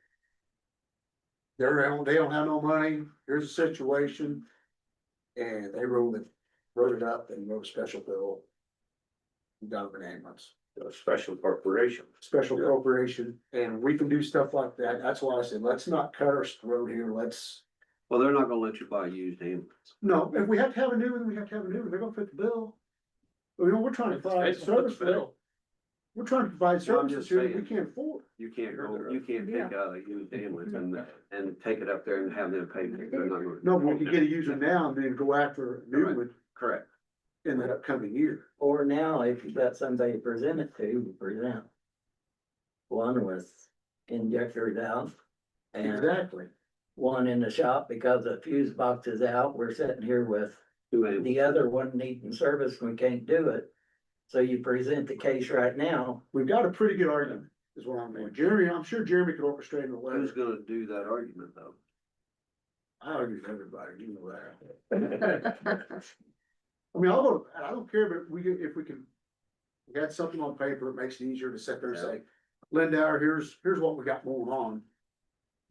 They don't have no money, here's the situation. And they wrote it up and wrote a special bill. Got them an ambulance,
A special corporation.
special appropriation, and we can do stuff like that, that's why I said, let's not cut our throat here, let's.
Well, they're not gonna let you buy a used ambulance.
No, if we have to have a new one, we have to have a new one, they're gonna fit the bill. But, you know, we're trying to provide
State's gonna
service
put the
for
bill.
We're trying to provide
Well, I'm
services
just
here that we
saying.
can't afford.
You can't take a used ambulance and take it up there and have them pay for it. They're not gonna.
No, but we can get a user now and then go after a new
Correct.
one
Correct.
in the upcoming year.
Or now, if you've got somebody to present it to, present. One with injectors out. And
Exactly.
one in the shop because the fuse box is out, we're sitting here with
Two ambulances.
the other one needing service, we can't do it. So you present the case right now,
We've got a pretty good argument, is what I'm saying. Jeremy, I'm sure Jeremy could orchestrate a
Who's
letter.
gonna do that argument though?
I argue with everybody, you know that. I mean, I don't care, but if we can. We got something on paper, it makes it easier to sit there and say, Linda, here's what we got going on.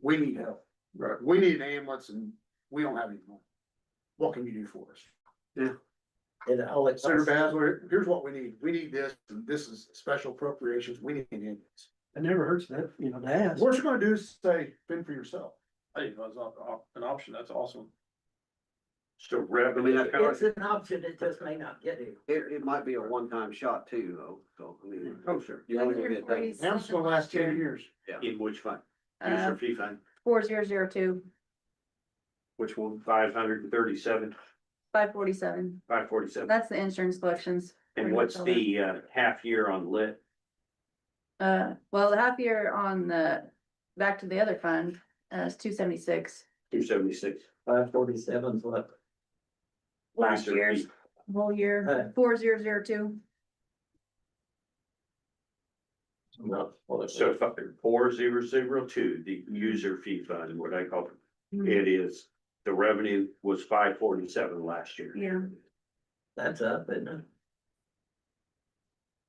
We need help.
Right.
We need an ambulance and we don't have any money. What can you do for us?
it all it
Senator
costs.
Basler, here's what we need. We need this, and this is special appropriations. We need an ambulance.
It never hurts that, you know, to ask.
What you're gonna do is say, fend for yourself.
Hey, that's not an option, that's awesome.
So
I mean,
revenue,
that's kind
It's an option, it just may not get it.
it might be a one-time shot too, though, so, I mean.
oh, sure.
You're only gonna get that.
Now it's gonna last 10 years.
In which fund?
Uh,
User fee fund,
4002,
which one, 537,
547.
547.
That's the insurance collections.
And what's the half year on lit?
Well, the half year on the, back to the other fund, is 276.
276.
547's what?
Last
User
year's
fee.
whole year,
Right.
4002.
No, so 4002, the user fee fund, what I call it, it is, the revenue was 547 last year.
Yeah.
That's up, isn't it?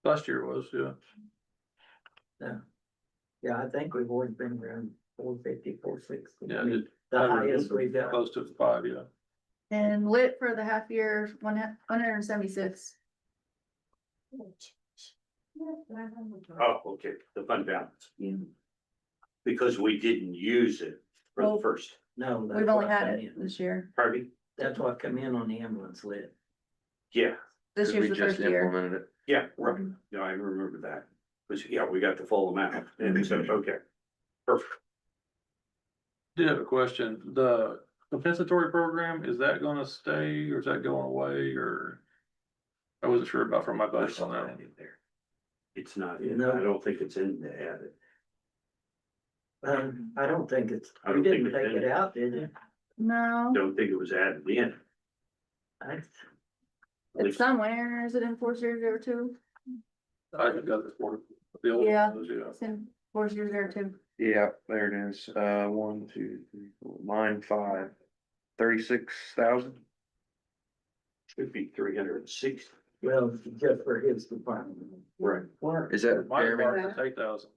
Last year was, yeah.
Yeah, I think we've always been around 450, 460.
Yeah,
The highest we've got.
Close to 5, yeah.
And lit for the half year, 176.
Oh, okay, the fund balance,
Yeah.
because we didn't use it for the
Well,
first,
No. that's
We've only
what
had
come
it
in.
this year.
pardon me?
That's what come in on the ambulance lid.
Yeah,
This
'Cause
year's
we
the
just
first year.
implemented it.
yeah, right, yeah, I remember that, because, yeah, we got the full amount, and so, okay, perfect.
Did have a question, the compensatory program, is that gonna stay, or is that going away, or? I wasn't sure about from my
I
budget
saw
on
that
that.
in there. It's not, in.
No.
I don't think it's in the added.
I don't think it's,
I
we
don't think
didn't
it's
take
in
it
it.
out, did you?
No,
Don't think it was added in.
I-
it's somewhere. Is it in 4002?
I think that's for the old
Yeah.
ones, yeah.
It's in 4002.
Yeah, there it is. 1, 2, 3, 4, line 5. 36,000.
Should be 360.
Well, just for his department.
Right.
Is that
My
Jeremy?
department's 8,000.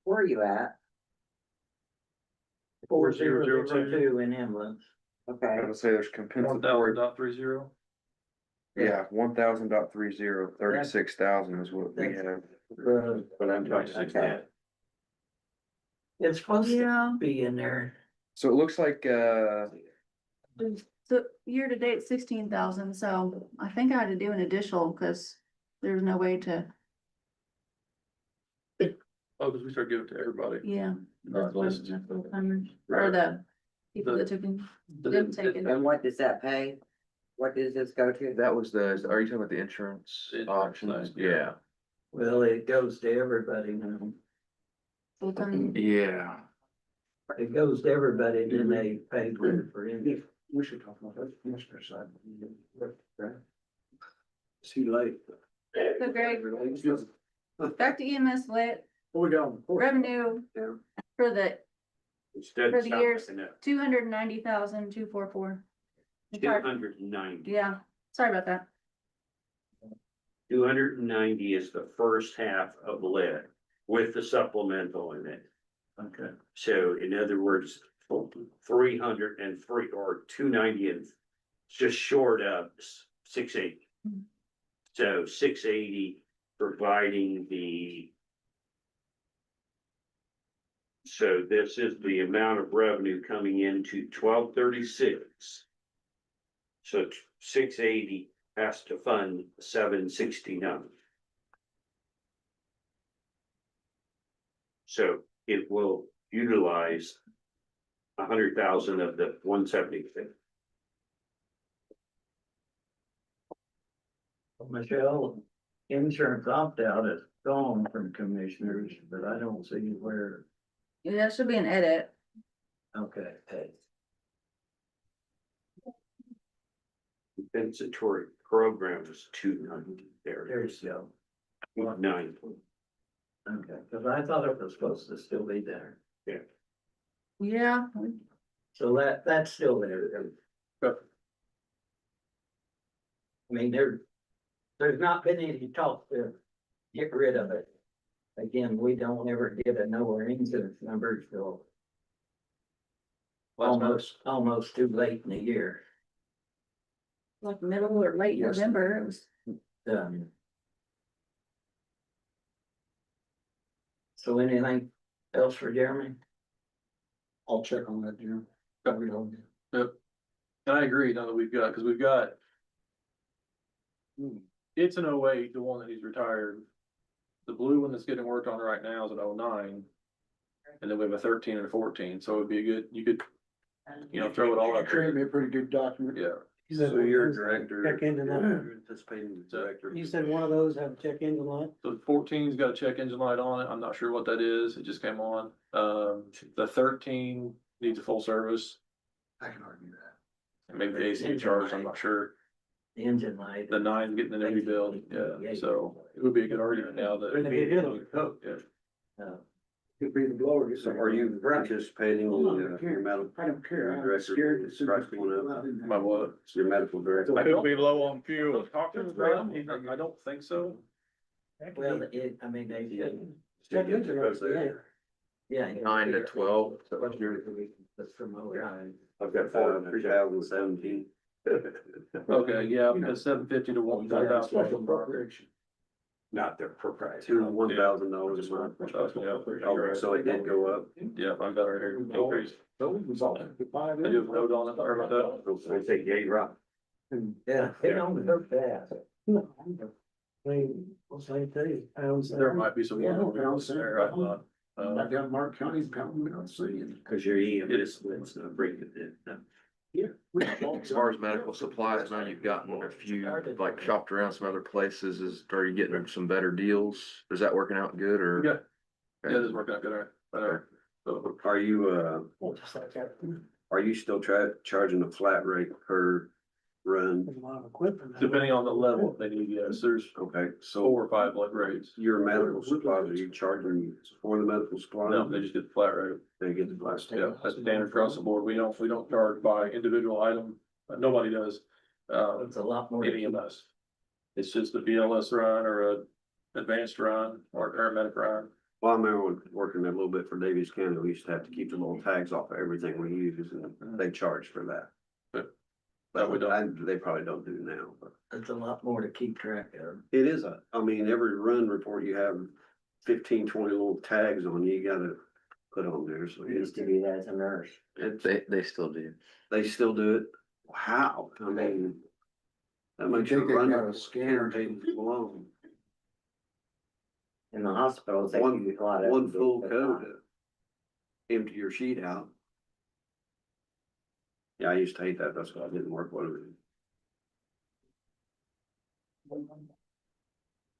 Where are you at?
4002 in ambulance.
I
Okay,
would say there's compensatory.
1,000.30.
Yeah, 1,000.30, 36,000 is what we
That's-
have.
But I'm talking
Okay.
that.
It's supposed to
Yeah.
be in there.
So it looks like,
So year to date 16,000. So I think I had to do an additional because there's no way to,
Oh, because we start giving it to everybody.
yeah.
Not
That's
listed.
what the full-timers, or the people that took in, didn't take it.
and what does that pay? What does this go to?
that was the, are you talking about the insurance
Insurance
options?
thing,
Yeah.
Well, it goes to everybody now.
Full-time.
Yeah.
It goes to everybody, then they pay for it.
We should talk about that commissioner side.
See you later.
So Greg, back to EMS lit,
What we got on the court?
revenue for the
Instead
For
of
the
sounding
years.
like a
290,244.
290.
Yeah, sorry about that.
290 is the first half of lead with the supplemental in it.
Okay.
So in other words, 303 or 290 and just short of 680.
Mhm.
So 680 providing the. So this is the amount of revenue coming into 1236. So 680 has to fund 769. So it will utilize 100,000 of the 175.
Michelle, insurance opt-out is gone from commissioners, but I don't see where,
Yeah, that should be an edit.
okay, hey.
Compensatory program is 290 there.
There you go.
9.
Okay, cause I thought it was supposed to still be there.
Yeah,
So that's still there. I mean, there's not been any talk to get rid of it. Again, we don't ever get a no or incident number till almost too late in the year.
like middle or late
Yes.
November, it was.
Done. So anything else for Jeremy?
I'll check on that, Jim.
And I agree, now that we've got, cause we've got. It's an 08, the one that he's retired. The blue one that's getting worked on right now is an 09. And then we have a 13 and a 14, so it'd be a good, you could, throw it all up
Sure,
there.
it'd be a pretty good document.
Yeah.
So you're a director.
Check engine light.
you're Anticipating the director.
You said one of those have a check engine light?
So 14's got a check engine light on it. I'm not sure what that is. It just came on. The 13 needs a full service.
I can argue that.
And maybe the AC charged, I'm not sure.
The engine light.
The 9's getting an every build, yeah, so it would be a good argument now that.
It'd be a good one.
Yeah.
Could be the blower.
So are you anticipating your medical?
I don't care. I'm
Director,
scared.
strike one up.
My what?
Your medical director?
I
Could be low on fuel.
Talk to him about it. I don't think so.
Well, they
Check engine light,
yeah.
9 to 12.
That's from OI.
I've got 2017.
Okay, yeah, because 750 to 1,000.
Special appropriation.
Not their proprietary.
To $1,000 a month. Oh, so it did go up.
Yeah, I've got it here. Increase.
So we was all.
I do have a note on it, sorry about that.
I say yay, rock.
Yeah, it don't hurt fast. I mean, what's I tell you?
There might be some.
Yeah,
more
pounds
there, I thought.
Back down Mark County, pounding it out, seeing.
Cause your EMS, it's not breaking it.
Yeah.
As far as medical supplies, now you've gotten a few, like shopped around some other places, are you getting some better deals? Is that working out good or?
Yeah, yeah, this is working out good, all right. So,
Are you,
Just like that.
are you still charging a flat rate per run?
There's a lot of equipment.
depending on the level they need, yes, there's
Okay, so
4 or 5 like rates.
your medical supplies, are you charging for the medical supplies?
No, they just get the flat rate.
They get the flat.
Yeah, that's standard across the board. We don't charge by individual item. Nobody does.
It's a lot more.
Any of us. It's just a BLS run or a advanced run or a paramedic run.
Well, I remember when working a little bit for Davies County, we used to have to keep the little tags off of everything we use and they charge for that.
That we don't.
They probably don't do now, but.
It's a lot more to keep track of.
It is I mean, every run report you have 15, 20 little tags on you gotta put on there, so
We used to do that as a nurse.
it's,
They still do.
they still do it. How? I mean. That makes your
think they
run
got a
report
scanner.
10 pages long.
In the hospitals, they
One-
use a lot of.
One full code to empty your sheet out. Yeah, I used to hate that. That's why I didn't work with it.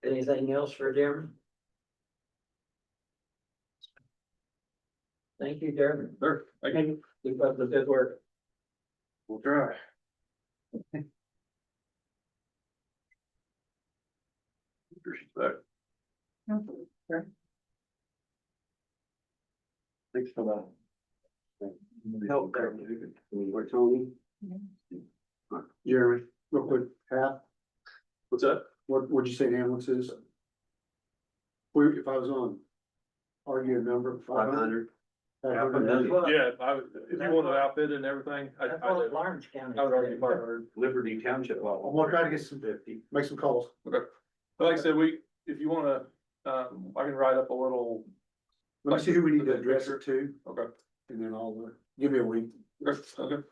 Anything else for Jeremy? Thank you, Jeremy.
Sure, I can,
Keep up the good work.
we'll try. Respect.
Thanks for that. Help there. Or Tony?
Jeremy, real quick, half,
What's that?
what'd you say the ambulance is? If I was on, argue a number, 500? 500.
Yeah, if you want an outfit and everything, I
That's what Lawrence County.
would argue 500.
Liberty Township.
I'm gonna try to get some, make some calls.
But like I said, if you wanna, I can write up a little.
Let me see who we need to address it to,
Okay.
and then I'll, give me a week.
Okay.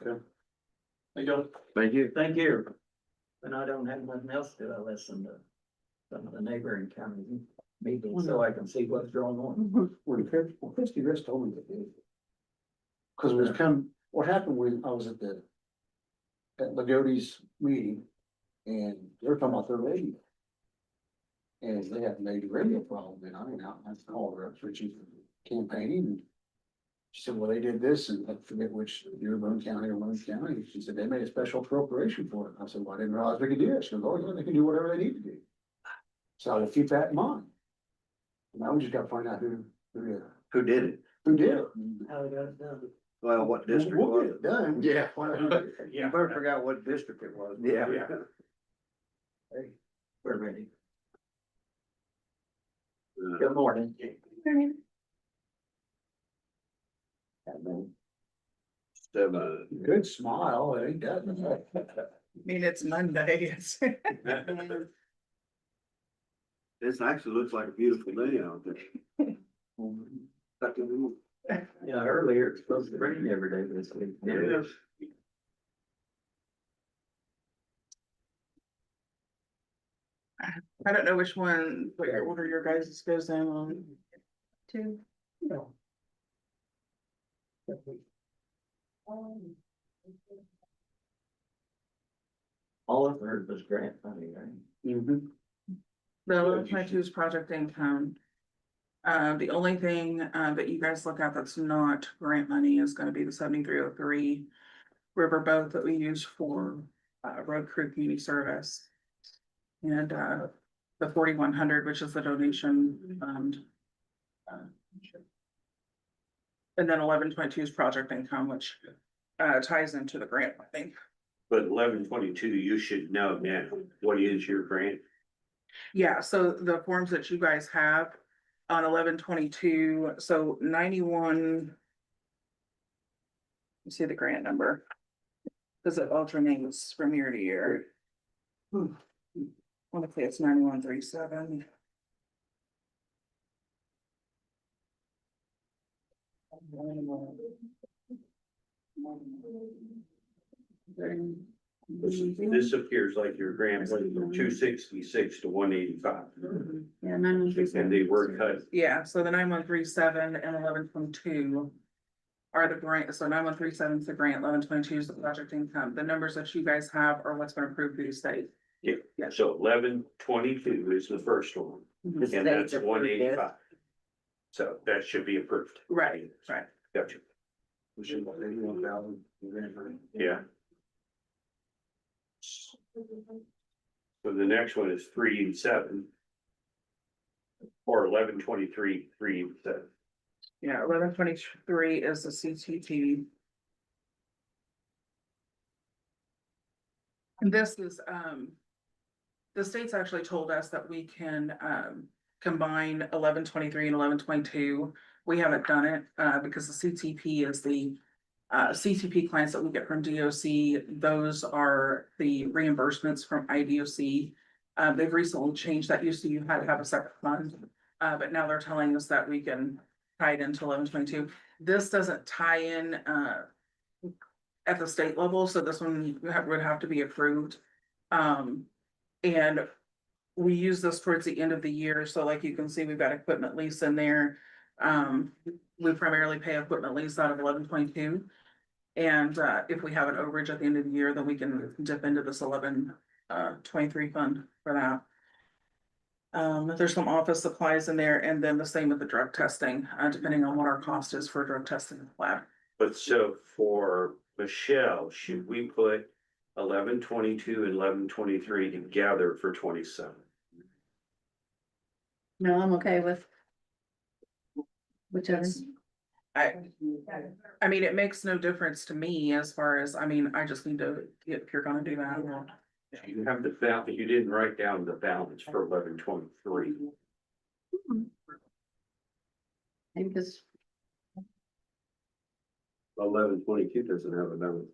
Thank you.
Thank you.
Thank you. And I don't have nothing else to, I listen to some of the neighboring county meetings, so I can see what's going on.
Well, Christie Rist told me that. Cause it was what happened when I was at Lagody's meeting, and they were talking about their radio. And they had a major radio problem, and I went out and I called her up for chief campaigning, and she said, well, they did this, and I forget which, Dearborn County or Monmouth County, she said, they made a special appropriation for it. I said, well, I didn't realize we could do that. She goes, oh, yeah, they can do whatever they need to do. So I will keep that in mind. Now we just gotta find out who did it.
Who did it?
Who did it?
How they got it done.
Well, what district
We'll
was
get
it?
it done.
Yeah.
You better figure out what district it was.
Yeah.
Hey, we're ready.
Uh,
Good morning.
Good smile, it ain't that.
mean, it's Monday, it's.
This actually looks like a beautiful day out there.
Yeah, earlier it's supposed to rain every day this week.
Yes.
I don't know which one, what order your guys' goes down on.
Two.
All of it was grant money, right?
The 1122 is project income. The only thing, that you guys look at that's not grant money is gonna be the 7303 riverboat that we use for, road crew community service. And, the 4100, which is the donation fund. And then 1122 is project income, which, ties into the grant funding.
But 1122, you should know now, what is your grant?
Yeah, so the forms that you guys have on 1122, so 91. You see the grant number. Cause it alternates from year to year. I wanna say it's 9137.
This appears like your grant went from 266 to 185.
Yeah, 9137.
And they were cut.
Yeah, so the 9137 and 1122 are the grant, so 9137 is the grant, 1122 is the project income. The numbers that you guys have are what's been approved through the state.
Yeah, so 1122 is the first one,
The
and that's
state's approved
185. So that should be approved.
Right.
Gotcha.
We should want 81,000.
Yeah. So the next one is 387. Or 1123, 387.
Yeah, 1123 is the CTT. And this is, the state's actually told us that we can, combine 1123 and 1122. We haven't done it, because the CTP is the, CTP clients that we get from DOC. Those are the reimbursements from IDOC. They've recently changed that. Used to you had to have a separate fund, but now they're telling us that we can tie it into 1122. This doesn't tie in, at the state level, so this one would have to be approved. And we use this towards the end of the year, so like you can see, we've got equipment lease in there. We primarily pay equipment lease out of 1122. And, if we have an overage at the end of the year, then we can dip into this 1123 fund for that. There's some office supplies in there, and then the same with the drug testing, depending on what our cost is for drug testing in the lab.
But so for Michelle, should we put 1122 and 1123 together for 27?
No, I'm okay with. Whichever.
I mean, it makes no difference to me as far as, I mean, I just need to, if you're gonna do that.
You have the balance, you didn't write down the balance for 1123.
Maybe because
1122 doesn't have a balance.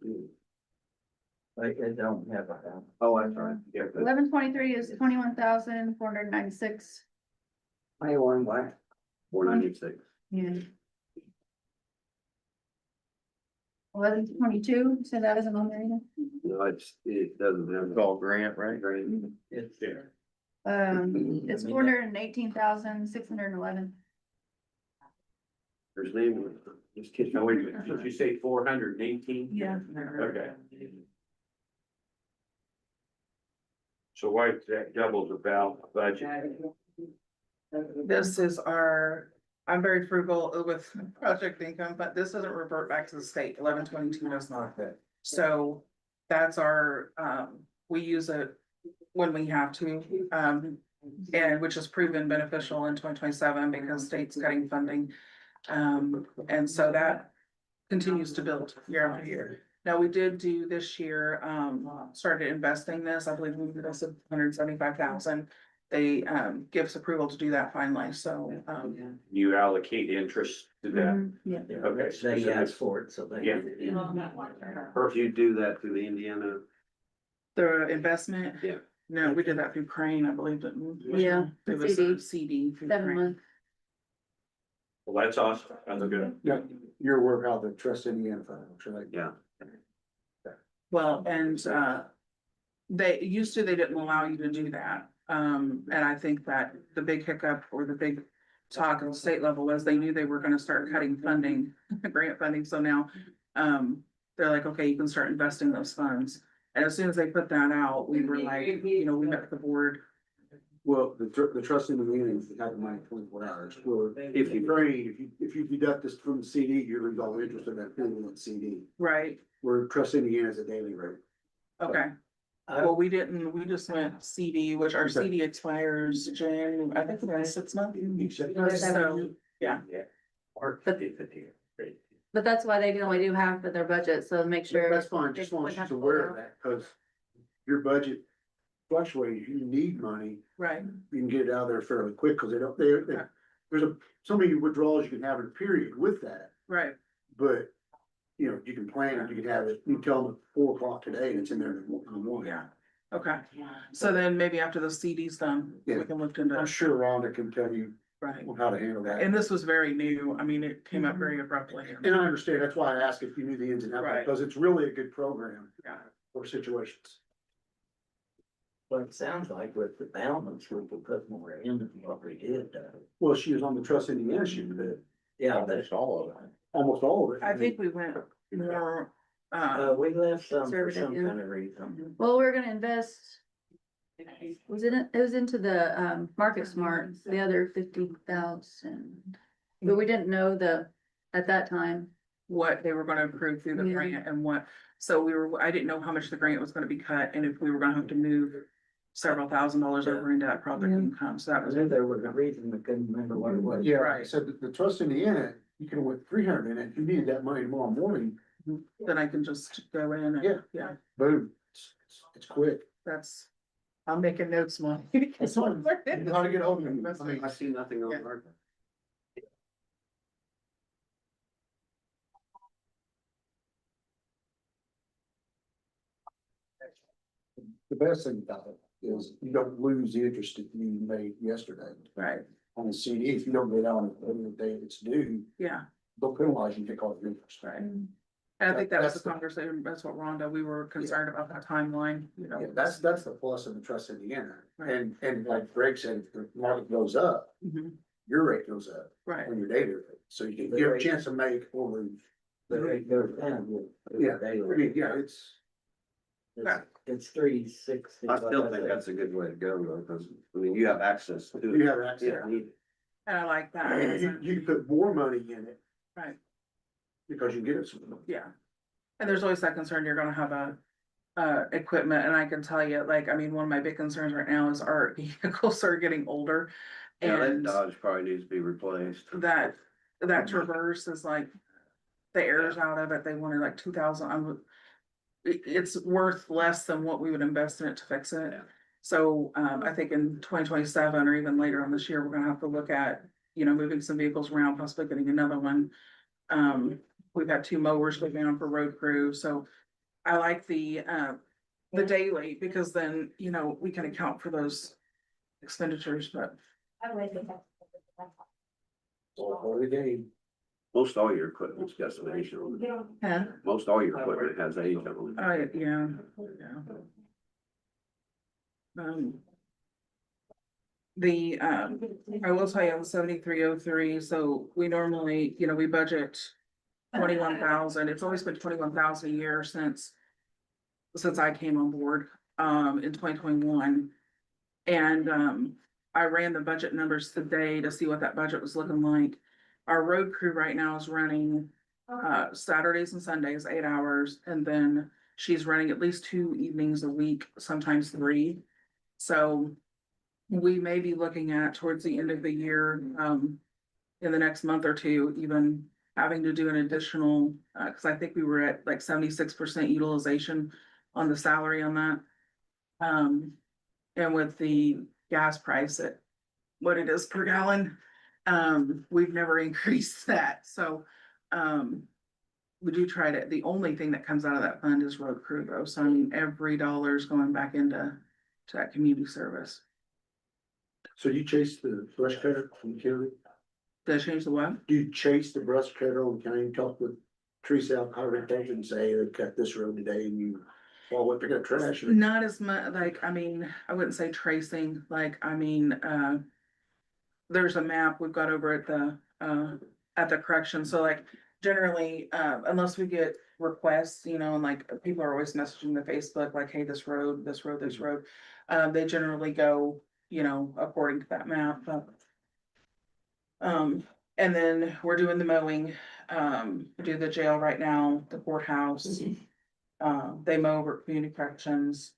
Like, I don't have a.
Oh, that's right. Yeah.
1123 is 21,496.
21 what?
496.
Yeah. 1122, so that isn't on there either.
No, it doesn't have.
It's all grant, right?
It's there.
It's 418,611.
There's name. Just kidding.
Now, wait a minute, did you say 418?
Yeah.
Okay. So why is that double the budget?
This is our, I'm very frugal with project income, but this doesn't revert back to the state. 1122 does not. So that's our, we use it when we have to, and which has proven beneficial in 2027 because state's cutting funding. And so that continues to build year after year. Now, we did do this year, started investing this, I believe we invested 175,000. They, give us approval to do that finally, so,
You allocate interest to that?
Yeah.
Okay.
They asked for it, so they.
Yeah.
Or if you do that through the Indiana.
the investment.
Yeah.
No, we did that through Crane, I believe that.
Yeah,
It was
CD.
a CD. through
7
Crane.
months.
Well, that's awesome. That's good.
Yeah, you're aware of how the Trust Indiana Fund works, right?
Yeah.
Well, and, they didn't allow you to do that.
And I think that the big hiccup or the big talk at the state level was they knew they were gonna start cutting funding, grant funding, so now, they're like, okay, you can start investing those funds. And as soon as they put that out, we were like, you know, we met with the board.
Well, the trust in the meetings, they have the money 24 hours, well, if you train, if you deduct this from the CD, you lose all interest in that pool in CD.
Right,
Where trust Indiana is a daily rate.
okay. Well, we didn't, we just went CD, which our CD expires June, I think it's 6 months. So, yeah.
But that's why they can only do half of their budget, so make sure.
That's fine, just want you to aware of that, cause your budget fluctuates, you need money,
Right,
you can get it out of there fairly quick, cause there's so many withdrawals you can have in a period with that,
right.
but. You know, you can plan it, you can have it, you can tell them at 4 o'clock today and it's in there in the morning.
Yeah, okay. So then maybe after the CD's done, we
Yeah.
can look into,
I'm sure Rhonda can tell you
right.
how to handle that.
And this was very new. I mean, it came up very abruptly.
And I understand, that's why I asked if you knew the ins and outs,
Right.
because it's really a good program
Yeah.
for situations.
Well, it sounds like with the balance, we could put more in than what we did.
Well, she was on the Trust Indiana, she did
Yeah, that's all of it.
almost all of it.
I think we went more,
We left some for
Conservative,
some
yeah.
kind of reason.
Well, we're gonna invest. It was into the, Market Smart, the other 50,000. But we didn't know at that time.
what they were gonna approve through the
Yeah.
grant and what, so I didn't know how much the grant was gonna be cut and if we were gonna have to move several $1,000s over into that project
Yeah.
income, so that
I
was.
knew there was a reason, I couldn't remember what it was.
Yeah,
Right.
I said the Trust Indiana, you can have went 300 in it, if you needed that money tomorrow morning,
Then I can just go in
Yeah.
and, yeah,
boom, it's quick.
that's, I'm making notes, Mom.
It's fine. You know how to get hold of me, I mean,
I see nothing on
Yeah.
our.
the best thing about it is you don't lose the interest that you made yesterday
Right,
on the CD. If you don't get out on the day it's due,
yeah,
they'll penalize you, take all the interest.
right. And I think that was
That's
the
the-
conversation, that's what Rhonda, we were concerned about that timeline, you know.
Yeah, that's the plus of the Trust Indiana.
Right.
And like Greg said, if the market goes up,
Mhm.
your rate goes up
Right,
on your daily rate. So you have a chance to make or lose.
The rate goes down with.
Yeah, I mean, yeah,
It's 360.
I still think that's a good way to go though, because, I mean, you have access to.
you have access.
Yeah, you-
and I like that.
You can put more money in it.
Right.
Because you get it. some-
Yeah. And there's always that concern, you're gonna have equipment, and I can tell you, like, I mean, one of my big concerns right now is our vehicles are getting older.
Yeah, that
And
Dodge probably needs to be replaced.
that Traverse is like, the air's out of it, they wanted like 2,000, it's worth less than what we would invest in it to fix it.
Yeah.
So, I think in 2027 or even later on this year, we're gonna have to look at, you know, moving some vehicles around, possibly getting another one. We've had 2 mowers going on for road crew, so I like the daily, because then, you know, we can account for those expenditures, but.
For the game.
Most all your equipment's got some age on it.
Yeah.
Most all your equipment has age on it.
Yeah. I will tell you on 7303, so we normally, you know, we budget 21,000, it's always been 21,000 a year since I came on board, in 2021. And, I ran the budget numbers today to see what that budget was looking like. Our road crew right now is running, Saturdays and Sundays, 8 hours, and then she's running at least 2 evenings a week, sometimes 3. So we may be looking at towards the end of the year, in the next month or two, even having to do an additional, cause I think we were at like 76% utilization on the salary on that. And with the gas price at what it is per gallon, we've never increased that, so, we do try to, the only thing that comes out of that fund is road crew though, so I mean, every dollar is going back into that community service.
So you chase the brush cutter from the county?
Did I change the what?
Do you chase the brush cutter on the county, talk with Teresa out Colorado and say, hey, they cut this road today and you Well, what they're gonna trash.
Not as much, like, I mean, I wouldn't say tracing, like, I mean, there's a map we've got over at the correction, so like, generally, unless we get requests, you know, and like, people are always messaging the Facebook, like, hey, this road, this road, this road. They generally go, you know, according to that map, but. And then we're doing the mowing, we do the jail right now, the courthouse. They mow over at community corrections.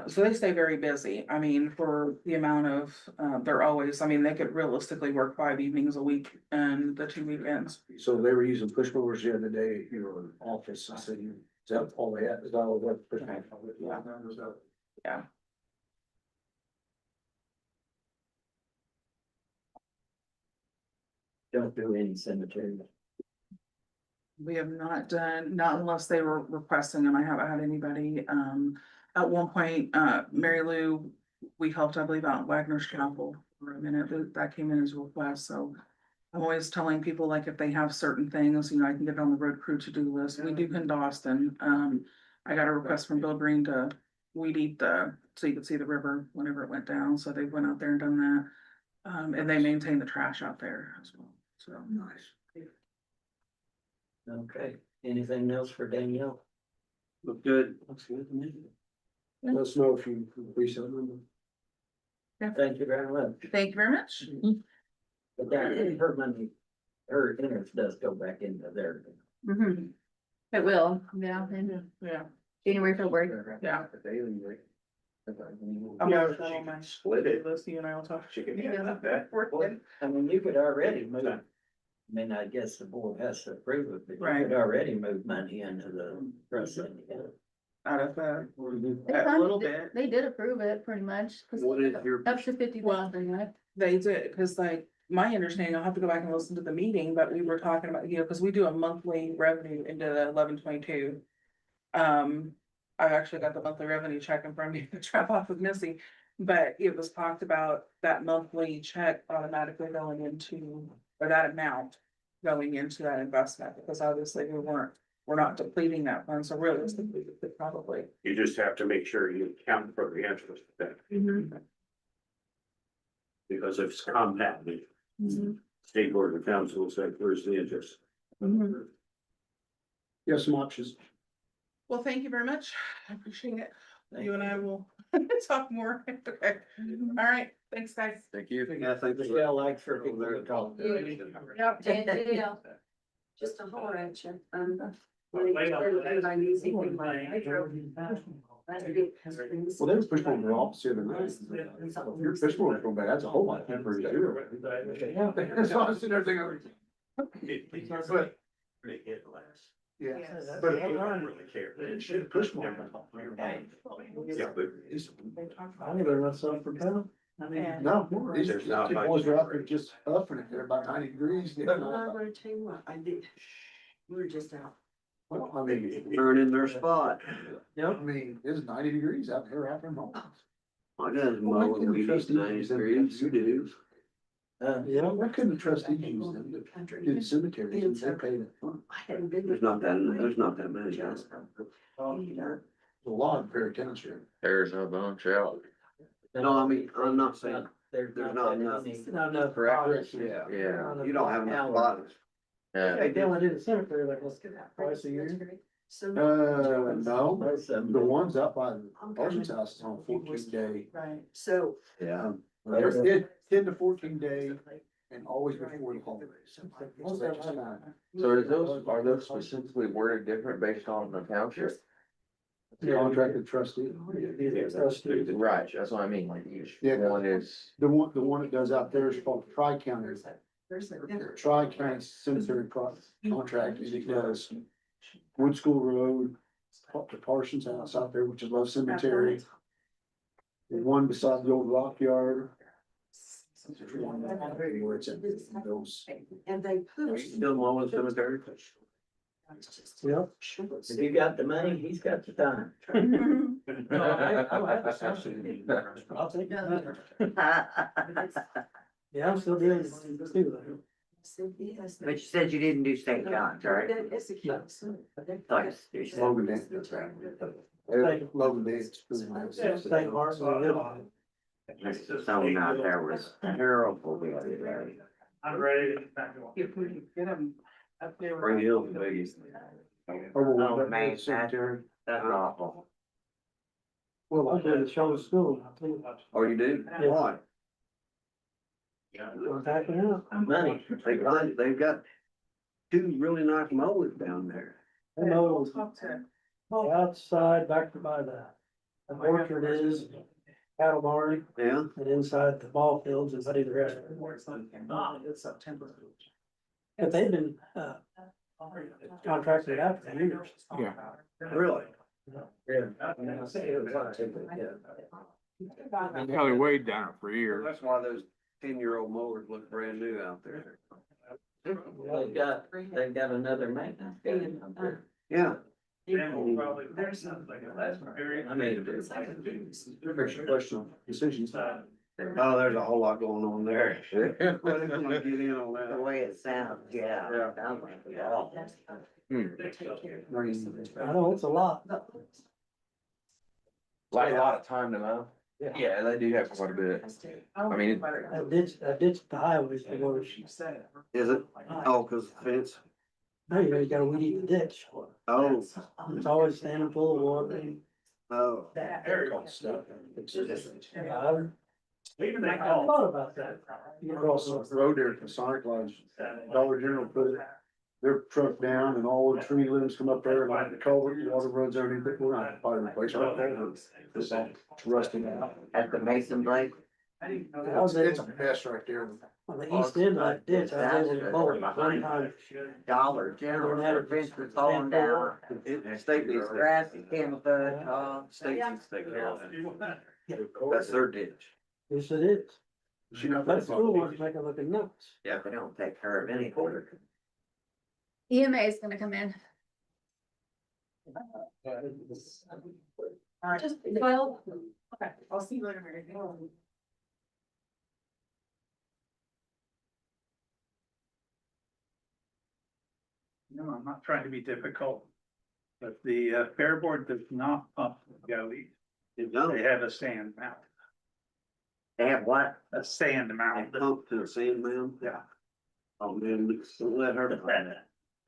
So they stay very busy. I mean, for the amount of, they're always, I mean, they could realistically work 5 evenings a week and the 2 weekends.
So they were using push mowers the other day, you know, in office, I said, is that all they had, is that all that push mowers?
Yeah.
Don't do any cemetery.
We have not done, not unless they were requesting them. I haven't had anybody, at one point, Mary Lou, we helped, I believe, out in Wagner's Chapel for a minute. That came in as a request, so. I'm always telling people, like, if they have certain things, you know, I can get it on the road crew to-do list. We do in Dawson. I got a request from Bill Green to weed eat so you could see the river whenever it went down, so they went out there and done that. And they maintain the trash out there as well, so.
Nice.
Okay, anything else for Danielle?
Look good.
Looks good to me.
Let us know if you increase that number.
Thank you very much.
Thank you very much.
But that, her money, her interest does go back into there.
Mhm. It will, yeah, in
Yeah.
January, February.
Yeah.
Daily rate.
I'm
Yeah,
gonna
she
follow
can
my
split it.
list, you and I will talk.
She can
Yeah.
have that.
I mean, you could already move, I mean, I guess the board has to approve it, but you
Right.
could already move money into the trust syndicate.
Out of,
They
a little
funded
bit.
it. They did approve it pretty much. 'Cause
What is your,
up to 50,000, right?
They did, cause like, my understanding, I'll have to go back and listen to the meeting, but we were talking about, you know, cause we do a monthly revenue into the 11/22. I've actually got the monthly revenue check in front of me to trap off with Missy. But it was talked about that monthly check automatically going into, or that amount going into that investment, because obviously we're not depleting that fund, so realistically, we could probably.
You just have to make sure you account for the interest then, because if it's compounded, state board of council will say, where's the interest?
Mhm.
You have some options.
Well, thank you very much. I appreciate it. You and I will talk more. Okay. All right. Thanks, guys.
Thank you.
yeah, thank you.
Michelle likes for people to talk.
Yep.
Just a whole ranch,
Well, they were pushing on the opposite of the. Your fish bowl was going back, that's a whole lot cheaper to do. That's why I was sitting there thinking. But, yeah, but
I don't really care.
it should push more.
Yeah, but
I never run some for town.
No, these
There's not
two
much
boys are out there
difference.
just huffing it, they're about 90 degrees.
I'm gonna tell you what, I did, we were just out.
Well, I mean,
Earning their spot.
I mean, it's 90 degrees out here after home.
I got mow and weed eat 90 degrees, you do.
Yeah, why couldn't the trustees use them to do the cemeteries and they pay the fund?
I hadn't been.
There's not that many guys.
A lot in Perry Township.
There's a bunch out.
No, I mean, I'm not saying,
There's
not
not
enough.
enough. Not enough.
Correct.
spots.
Yeah.
Yeah.
you don't have enough spots.
Yeah.
Hey, Dylan did a cemetery, like, let's get that price a year.
No,
That's,
the ones out by the Parsons house is on a 14-day.
Right.
So,
Yeah.
There's 10 to 14 day and always before the holidays.
So are those specifically worded different based on the township?
The contracted trustee.
Right, that's what I mean, like each
Yeah.
one is.
The one that does out there is called Tri-County. Tri-County Cemetery Contract, and it does Wood School Road, the Parsons house out there, which is Love Cemetery. The one beside the old rock yard. Where it's at those.
and they pushed.
Still mowing cemetery?
Yep.
If you got the money, he's got the time.
I'll take
Yeah, I'm still doing it.
But you said you didn't do state jobs, right? Like,
Logan Dance does that. Logan Dance.
Someone out there was terrible the other day.
I'm ready.
If we could get them up there.
Bring the hill, Vegas.
Oh, man, that's awful.
Well, I did a show at school, I think.
Oh, you do? Why?
We're backing up.
Money.
They've got two really nice mowers down there.
I know it was outside, back by the orchard is, cattle barn,
Yeah,
and inside the ball fields is the rest.
It's September.
But they've been, contracted out for years.
Yeah.
really?
Kelly Wade down it for years.
That's why those 10-year-old mowers look brand new out there.
They've got another maintenance guy out there.
Yeah.
There's something.
I mean,
Decisions. Oh, there's a whole lot going on there. Well, they're gonna get in on
The
that.
way it sounds, yeah.
Yeah.
Sounds like it's awful.
I know, it's a lot.
Like a lot of time to mow. Yeah, they do have quite a bit. I mean,
That ditch the highways, they go,
Is it? Oh, cause the fence?
now you gotta weed eat the ditch.
Oh,
It's always standing full of water.
oh.
I thought about that.
Across the road there at the Sonic Lodge, Dollar General put their truck down and all the tree limbs come up there, like the culvert, water runs underneath it, we're not probably replace right there. It's all rusting out.
At the Mason Blake,
It's a mess right there.
On the east end of that ditch, I was able to mow it one time.
Dollar General, their fence was falling down.
State needs
It's grassy, 10 foot tall.
State needs to take care of that. That's their ditch.
Yes, it is. That school was making looking nuts.
Yeah.
They don't take care of anything.
EMA is gonna come in.
Just, well, okay, I'll see you later, Mary.
No, I'm not trying to be difficult, but the fair board does not pump goalies.
No.
They have a sand mount,
They have what?
a sand
They
mount.
pump to a sand mound?
Yeah.
Oh, man, don't let her find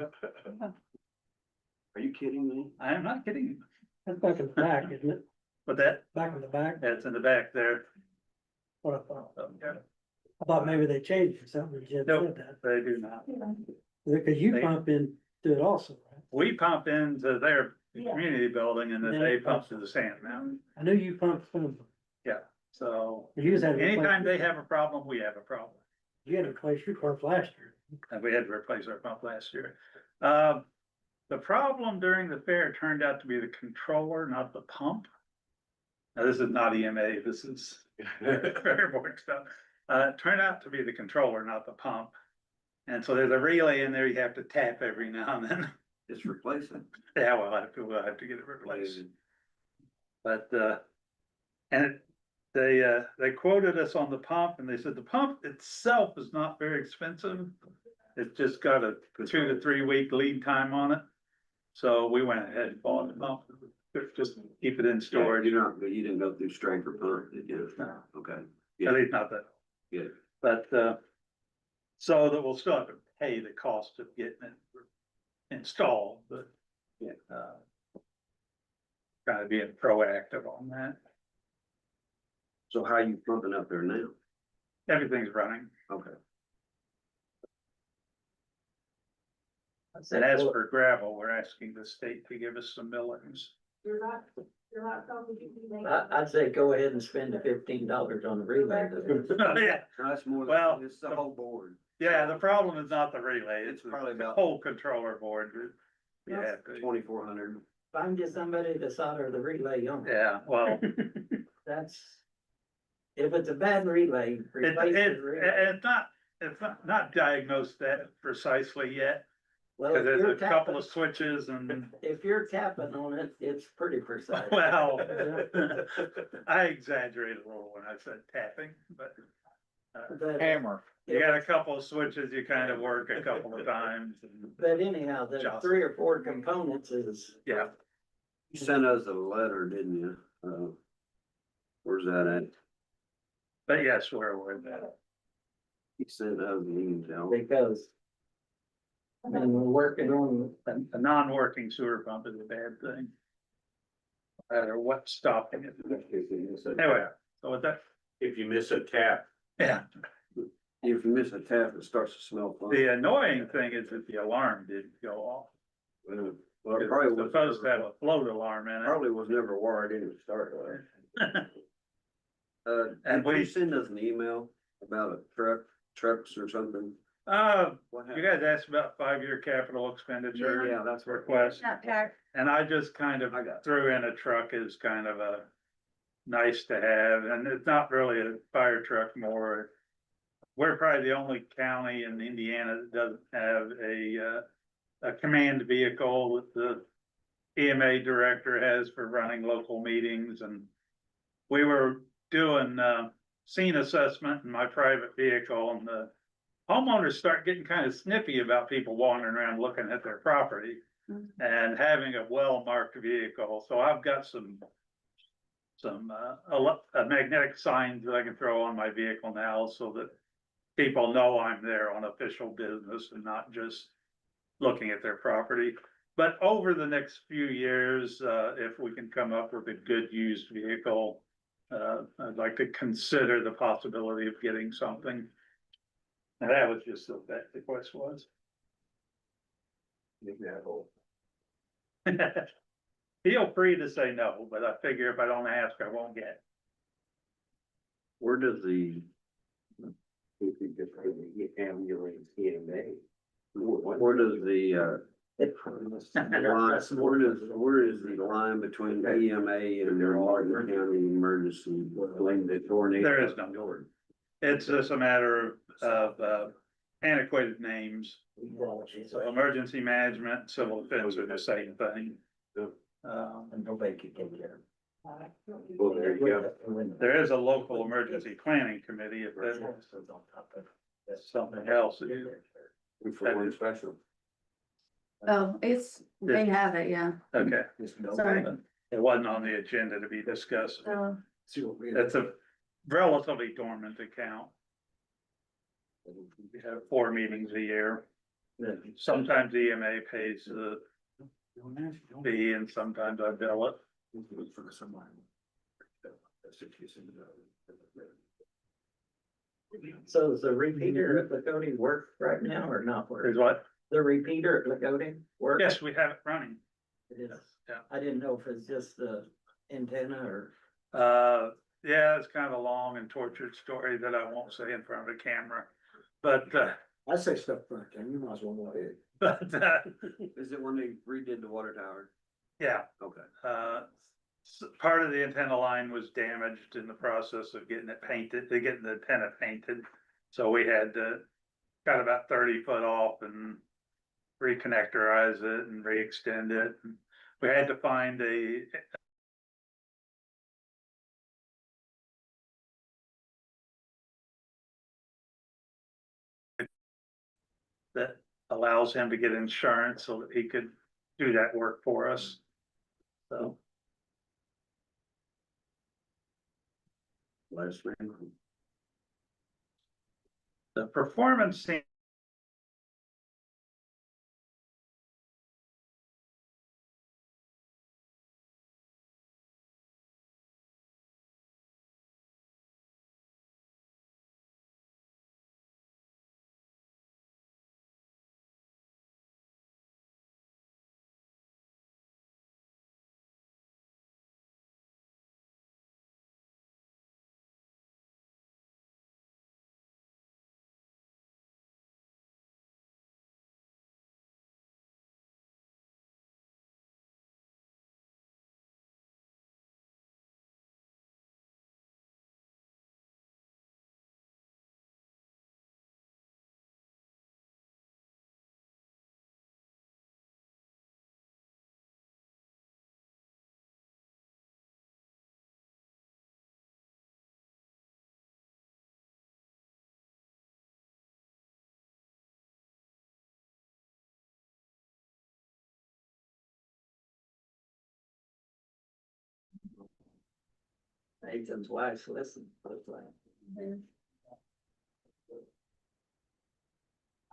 that. Are you kidding me?
I am not kidding you,
That's back in the back, isn't it?
but that,
Back in the back,
that's in the back there.
what I thought.
Okay.
I thought maybe they changed it, something, Jim
Nope.
said
They do not.
that. Cause you
They-
pump in to it also, right?
We pump into their
Yeah.
community building and then they pump to the sand mound.
I knew you pumped some,
Yeah, so
you just had to replace-
anytime they have a problem, we have a problem.
You had to replace your pump last year.
And we had to replace our pump last year. The problem during the fair turned out to be the controller, not the pump. Now, this is not EMA, this is fair board stuff. It turned out to be the controller, not the pump. And so there's a relay in there you have to tap every now and then.
Just replace it.
Yeah, we'll have to get it replaced. But, and they quoted us on the pump and they said the pump itself is not very expensive. It's just got a 2 to 3 week lead time on it. So we went ahead and bought the pump, just keep it in storage.
You didn't go through Stranger Pump, did you?
No.
Okay.
At least not that.
Good.
But, so that we'll still have to pay the cost of getting it installed, but.
Yeah.
Kind of being proactive on that.
So how you pumping up there now?
Everything's running.
Okay.
And as for gravel, we're asking the state to give us some millings.
I'd say go ahead and spend the $15 on the relay.
Yeah,
That's more
Well,
than, it's the whole board.
yeah, the problem is not the relay, it's
It's probably
the
about
whole controller board. Yeah,
2,400.
Find you somebody to solder the relay on.
yeah, well,
That's, if it's a bad relay, replace the relay.
it's not diagnosed that precisely yet.
Well,
Cause
if
there's
you're
a couple
tapping,
of switches and,
if you're tapping on it, it's pretty precise.
well, I exaggerated a little when I said tapping, but.
But-
Hammer.
You got a couple of switches you kind of work a couple of times. And
But anyhow, the
Jocelyn.
3 or 4 components is.
Yeah.
You sent us a letter, didn't you? Where's that at?
But yes, we're that.
You sent us an email.
Because. I mean, we're working on,
A non-working sewer pump is a bad thing. No matter what's stopping it. Anyway, so with that,
If you miss a tap,
yeah,
If you miss a tap, it starts to smell funny.
the annoying thing is that the alarm didn't go off.
Well, it probably
It's
was,
supposed to have a float alarm in it.
probably was never wired in to start with.
And
Did you
we-
send us an email about a trucks or something?
You
What happened?
guys asked about 5-year capital expenditure.
Yeah, that's what.
Request,
Not packed.
and I just kind of
I got it.
threw in a truck as kind of a nice to have, and it's not really a fire truck more. We're probably the only county in Indiana that doesn't have a command vehicle that the EMA director has for running local meetings, and we were doing, scene assessment in my private vehicle, and the homeowners start getting kind of snippy about people wandering around looking at their property and having a well-marked vehicle. So I've got some magnetic signs that I can throw on my vehicle now so that people know I'm there on official business and not just looking at their property. But over the next few years, if we can come up with a good used vehicle, I'd like to consider the possibility of getting something. And that was just what that request was. Feel free to say no, but I figure if I don't ask, I won't get.
Where does the, where does the, where is the line between EMA and their Martin County emergency, like the tornado?
There is no. It's just a matter of antiquated names. So emergency management, civil defense are the same thing.
And nobody could get there.
Well, there you go.
There is a local emergency planning committee if that's something else.
For one special.
Oh, they have it, yeah.
Okay.
Sorry.
It wasn't on the agenda to be discussed.
So,
It's a relatively dormant account. We have 4 meetings a year. Sometimes EMA pays the fee and sometimes I bill it.
So is the repeater at Lagodi work right now or not work?
Is what?
The repeater at Lagodi work?
Yes, we have it running.
It is.
Yeah.
I didn't know if it's just the antenna or.
Yeah, it's kind of a long and tortured story that I won't say in front of a camera. But,
I say stuff front, Ken, you might as well go ahead.
but,
Is it when they redid the water tower?
yeah,
Okay.
part of the antenna line was damaged in the process of getting it painted, getting the antenna painted. So we had to cut about 30 foot off and reconnectorize it and re-extend it. We had to find that allows him to get insurance so that he could do that work for us. So.
Last name.
The performance
Nathan's wife, listen.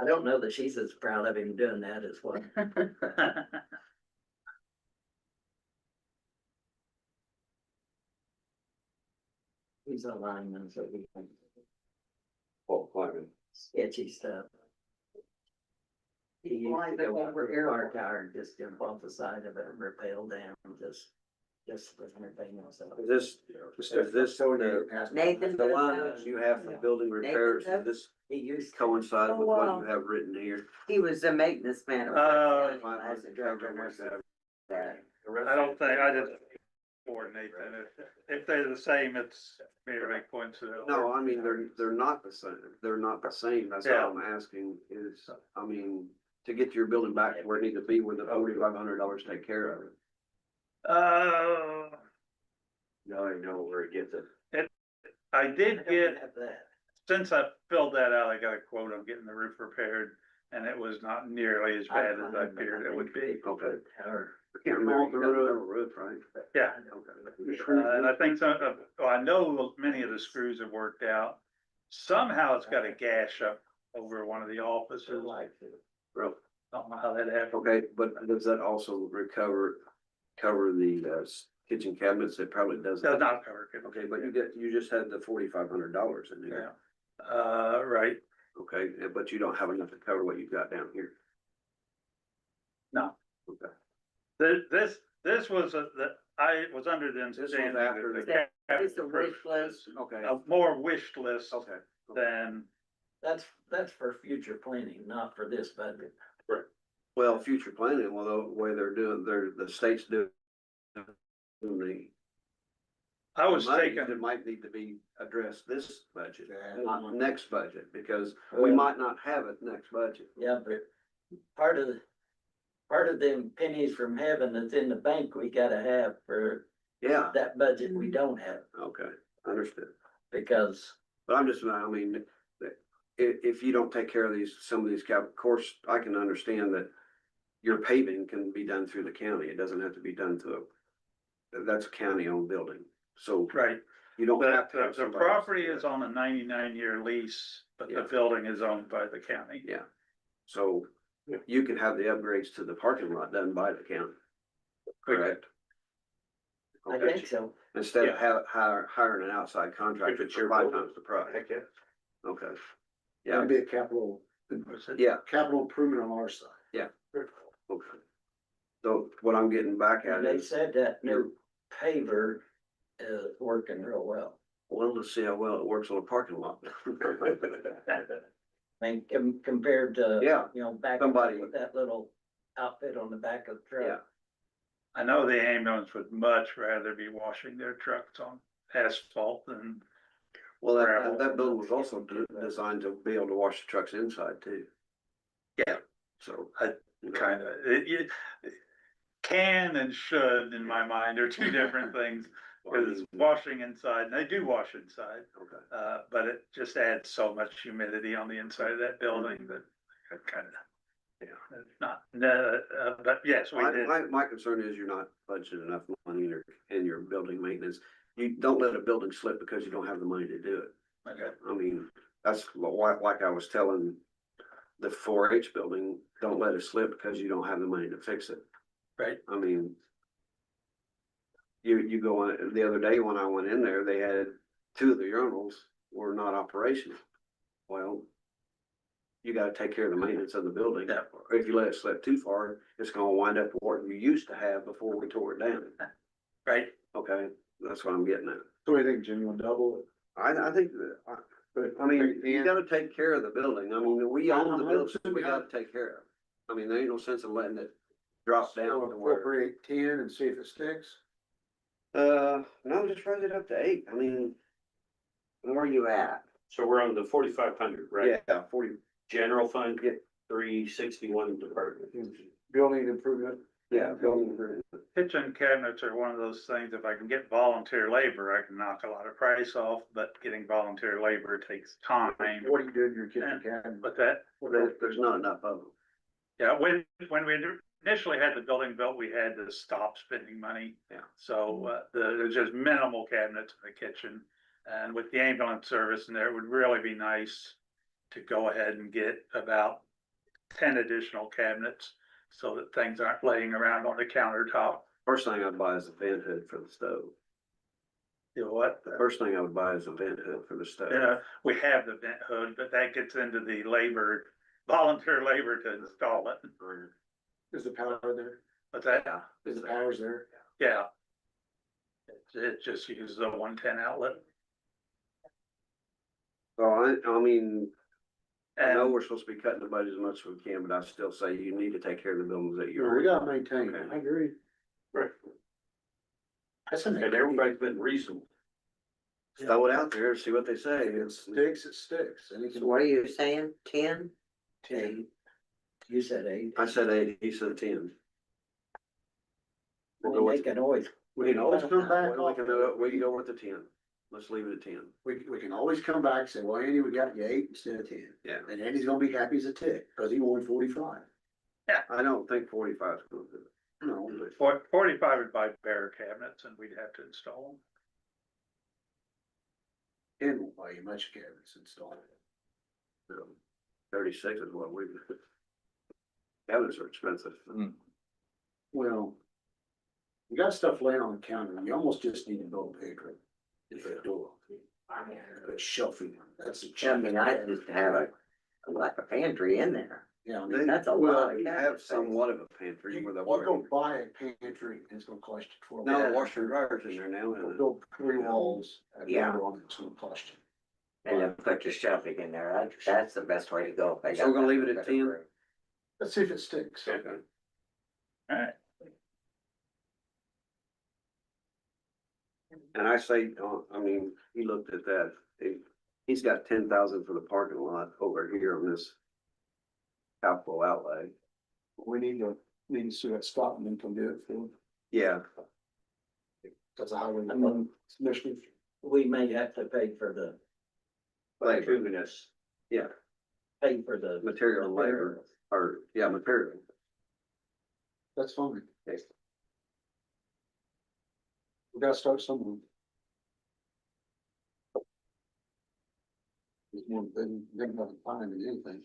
I don't know that she's as proud of him doing that as well. He's a lineman, so he can
Fault climbing.
sketchy stuff. He used to go over to our car and just jump off the side of it and rappel down, just for entertaining himself.
Is this
Nathan.
the line that you have for building repairs, does this
He used to.
coincide with
Oh,
what
wow.
you have written here?
He was a maintenance man. As a director.
I don't think, I just coordinate that. If they're the same, it's maybe make points to that.
No, I mean, they're not the same, they're not the same, that's
Yeah.
all I'm asking is, I mean, to get your building back to where it needs to be with the $4,500 take care of it.
Now I know where it gets it.
I did get,
Have that.
since I filled that out, I got a quote on getting the roof repaired, and it was not nearly as bad as I feared it would be.
Okay.
Or-
I can't remember, you got a metal roof, right?
Yeah,
Okay.
and I think some, well, I know many of the screws have worked out. Somehow it's got a gash up over one of the offices.
Well,
Don't know how that happened.
okay, but does that also cover the, kitchen cabinets? It probably does.
Does not cover it.
Okay, but you just had the $4,500 in there.
Yeah, right,
Okay, but you don't have enough to cover what you've got down here.
no.
Okay.
This was, I was under the
This was
understanding
after
that
the-
the cap-
It's a wish list.
Okay,
a more wish list
okay.
than,
That's for future planning, not for this budget.
Well, future planning, well, the way they're doing, the state's doing the.
I was
money,
taking.
It might need to be addressed this budget,
Yeah.
not next budget, because we might not have it next budget.
Yeah, but part of them pennies from heaven that's in the bank, we gotta have for
Yeah,
that budget we don't have,
okay, understood.
because
But I'm just, I mean, if you don't take care of some of these of course, I can understand that your paving can be done through the county. It doesn't have to be done that's a county-owned building. So
Right,
you don't
the,
have to have
the
somebody else
property
do
is
that.
on a 99-year lease, but the
Yeah.
building is owned by the county.
Yeah, so you can have the upgrades to the parking lot done by the county. Correct?
I
Okay.
think so.
Instead of hiring an outside contractor
If it's
for
your
5
building.
times the price.
Heck, yeah.
Okay. Yeah,
That'd be a capital improvement on our side.
okay. So what I'm getting back at
And they
is,
said that new paver is working real well.
well, let's see how well it works on a parking lot.
I mean, compared to.
Yeah.
You know, back
Somebody-
with that little outfit on the back of the
Yeah,
truck.
I know the ambulance would much rather be washing their trucks on asphalt than,
well, that building was also designed to be able to wash the trucks inside too.
Yeah.
So.
I kind of, can and should, in my mind, are two different things. Because it's washing inside, and they do wash inside,
Okay.
but it just adds so much humidity on the inside of that building that I kind of.
Yeah.
It's not, no, but yes, we did.
My concern is you're not budgeting enough money in your building maintenance. You don't let a building slip because you don't have the money to do it.
Okay.
I mean, that's like I was telling the 4-H building, don't let it slip because you don't have the money to fix it.
Right.
I mean, you go on, the other day when I went in there, they had 2 of the urinals were not operational. Well, you gotta take care of the maintenance of the building.
Yeah.
Or if you let it slip too far, it's gonna wind up what you used to have before we tore it down.
Right,
Okay, that's what I'm getting at.
So what do you think, Jim, you wanna double it?
I think that, I mean, you gotta take care of the building. I mean, we own the building, we gotta take care of it. I mean, there ain't no sense in letting it drop down to where.
Appropriate 10 and see if it sticks.
No, just raise it up to 8. I mean,
Where are you at?
So we're on the 4,500, right?
yeah, 40,
General fund,
Yeah.
361 department.
Building improvement.
yeah, building improvement.
kitchen cabinets are one of those things, if I can get volunteer labor, I can knock a lot of price off, but getting volunteer labor takes time.
What do you do in your kitchen cabinet?
But that,
There's not enough of them.
yeah, when we initially had the building built, we had to stop spending money.
Yeah.
So, there's just minimal cabinets in the kitchen. And with the ambulance service in there, it would really be nice to go ahead and get about 10 additional cabinets so that things aren't laying around on the countertop.
First thing I'd buy is a vent hood for the stove.
You know what?
The first thing I would buy is a vent hood for the stove.
We have the vent hood, but that gets into the volunteer labor to install it.
Is the power there?
But that,
Is the power's there?
yeah. It just uses a 110 outlet.
So I mean, I know
And
we're supposed to be cutting the budget as much as we can, but I still say you need to take care of the buildings that
You know,
you're.
we gotta maintain, I agree.
Right.
That's an.
And everybody's been reasonable. Throw it out there, see what they say.
If it sticks, it sticks, and it
So
can.
what are you saying, 10?
10. You said 8.
I said 8, he said 10.
Well, they can always,
We can always come back.
We can go with the 10. Let's leave it at 10.
We can always come back and say, well, Andy, we got you 8 instead of 10.
Yeah.
And Andy's gonna be happy as a tick, cause he won 45.
I don't think 45 is gonna do it.
No, but
45 would buy bare cabinets and we'd have to install them.
10 won't buy you much cabinets installed.
36 is what we. Cabinets are expensive.
Well, you got stuff laying on the counter, you almost just need to build a pantry. If a door. But shelving, that's a.
I mean, I used to have like a pantry in there.
Yeah, I
They-
mean,
that's a
Well,
lot of
you
cabinet
have
space.
somewhat of a pantry with a.
Or go buy a pantry and it's gonna cost you 12.
No, washer and dryer's in there now,
Or
isn't it?
build 3 walls. and
Yeah.
build on it, it's gonna cost you.
And then put your shelving in there. That's the best way to go. if they
So
got
we're gonna
that
leave it at
much
10?
room.
Let's see if it sticks.
Okay.
Alright.
And I say, I mean, he looked at that, he's got 10,000 for the parking lot over here on this capital outlay.
We need to see that stop and then come do it for.
Yeah,
That's a highway. Commissioner.
we may have to pay for the
labor, yeah,
pay for the.
material and labor, or, yeah, material.
That's fine.
Okay.
We gotta start somewhere. It's more than, big enough time than anything.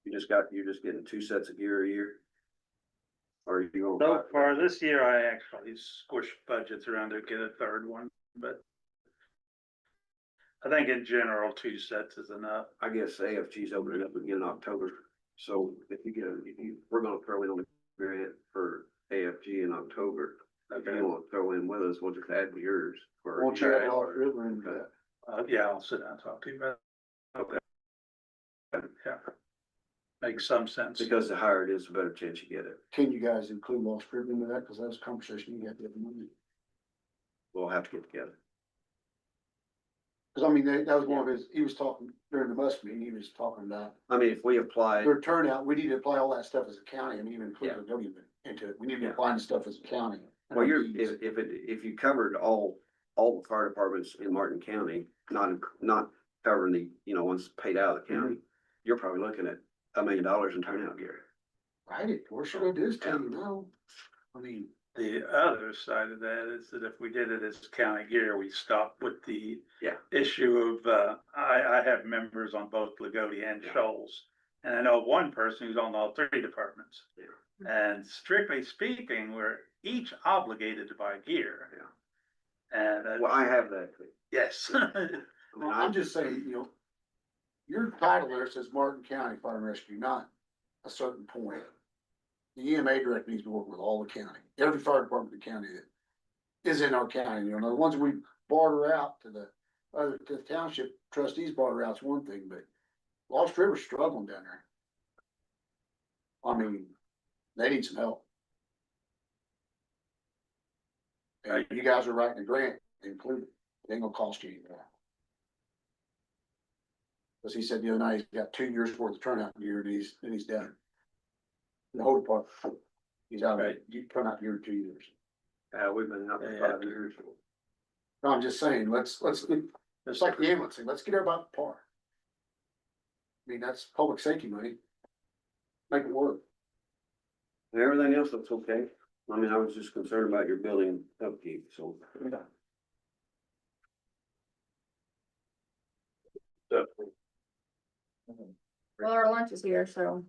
You're just getting 2 sets of gear a year? Or are you
So
gonna?
far this year, I actually squished budgets around to get a third one, but I think in general, 2 sets is enough.
I guess AFG's opening up again in October, so if we're gonna throw in on the grant for AFG in October. If you wanna throw in with us, we'll just add to yours. for-
Won't you add all river into that?
Yeah, I'll sit down and talk to you about that. Yeah. Makes some sense.
Because the higher it is, the better chance you get it.
Can you guys include Lost River into that? Cause that was a conversation you had the other morning.
We'll have to get together.
Cause I mean, that was one of his, he was talking during the bus meeting, he was talking about
I mean, if we apply,
their turnout, we need to apply all that stuff as a county and even include the government into it. We need to
Yeah.
apply the stuff as a county.
well, if you covered all the fire departments in Martin County, not covering the, ones paid out of the county, you're probably looking at $1 million in turnout gear.
Right, where should I do this till you know? I mean,
The other side of that is that if we did it as county gear, we stop with the
Yeah.
issue of, I have members on both Lagodi and
Yeah.
Shoals. And I know one person who's on all 3 departments.
Yeah.
And strictly speaking, we're each obligated to buy gear.
Yeah.
And,
Well, I have that.
yes.
I mean,
I'm just saying, your title there says Martin County Fire and Rescue, not a certain point. The EMA director needs to work with all the county, every fire department in the county that is in our county, the ones we barter out to the township trustees barter out's one thing, but Lost River's struggling down there. I mean, they need some help. And you guys are writing a grant, include it, it ain't gonna cost you anything. Cause he said the other night, he's got 2 years worth of turnout gear and he's done. The whole department, he's out of it, you turn out gear in 2 years.
we've been out for 5 years.
No, I'm just saying, let's, it's like the ambulance thing, let's get everybody par. I mean, that's public safety money. Make it work.
Everything else looks okay. I mean, I was just concerned about your building upkeep, so.
Well, our lunch is here, so.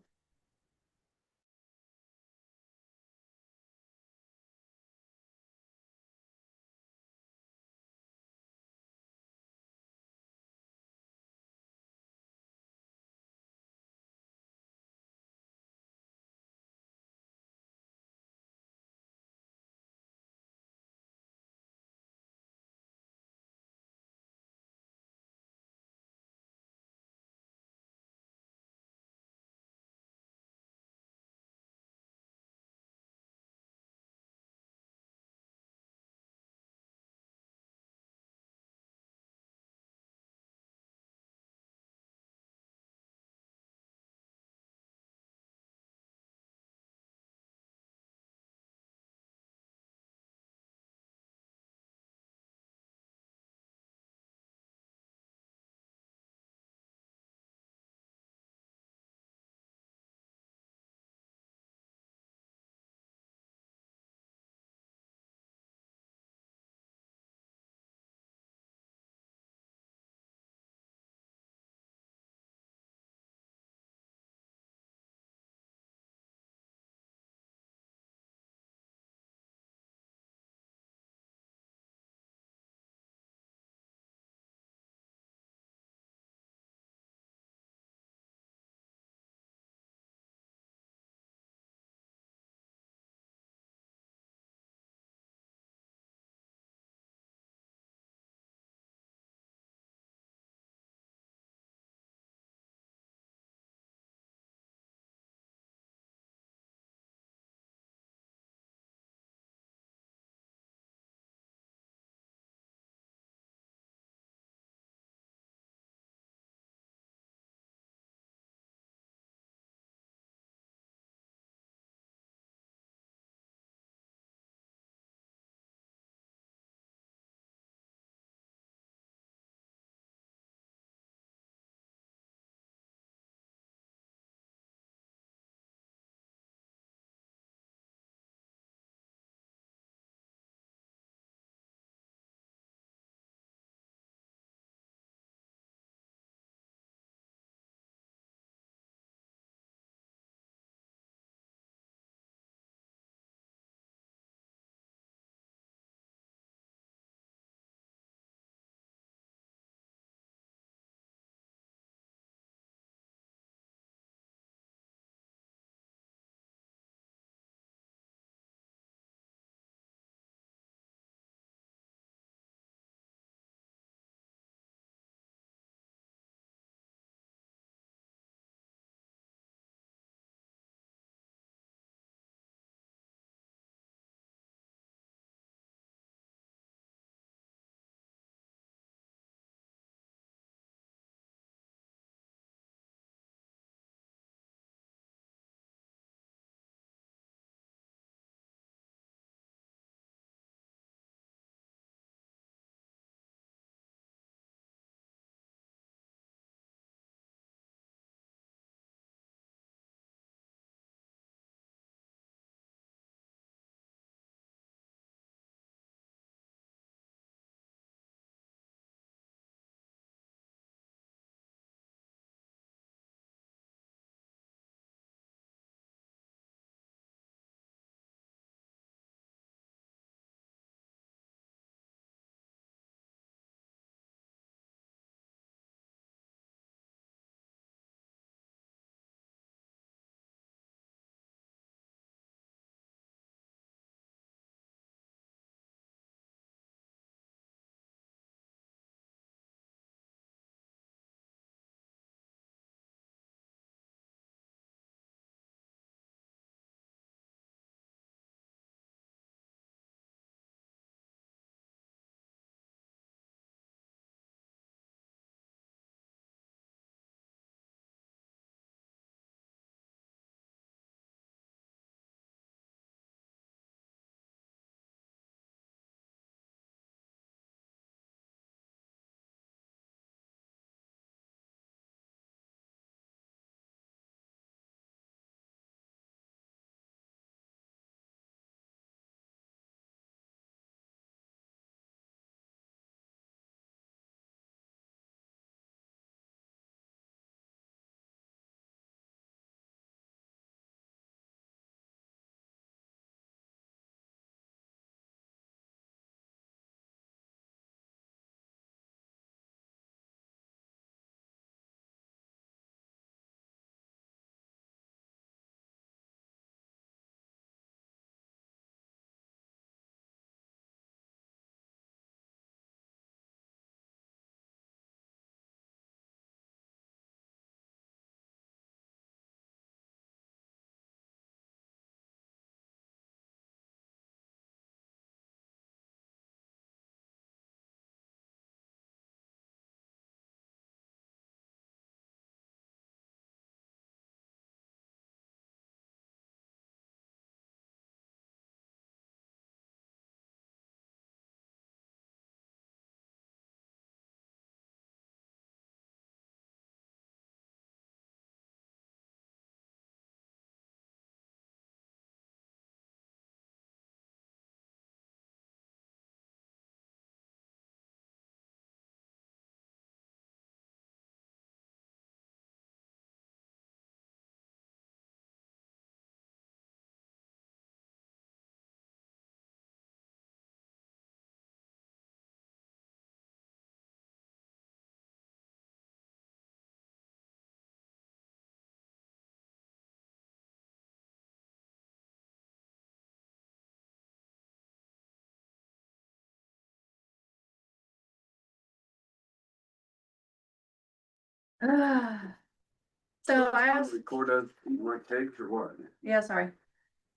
So I asked,
Record those, like tapes or what?
yeah, sorry.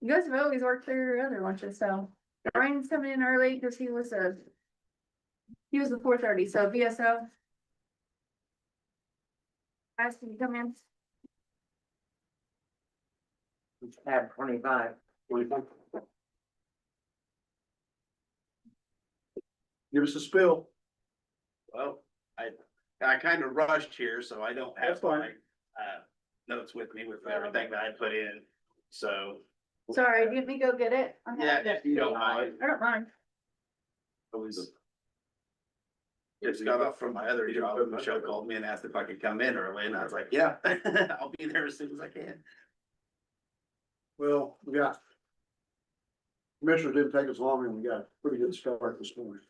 You guys have always worked through your other lunches, so Brian's coming in early because he was the 4:30, so VSO. Asked him to come in.
Tab 25.
Give us a spill.
Well, I kind of rushed here, so I don't have
That's fine.
my, notes with me with everything that I put in, so.
Sorry, didn't we go get it? I'm
Yeah,
happy
if
to-
you don't mind.
I don't mind.
Just got off from my other job, Michelle called me and asked if I could come in early, and I was like, yeah, I'll be there as soon as I can.
Well, we got. Commissioner didn't take us long and we got a pretty good start this morning.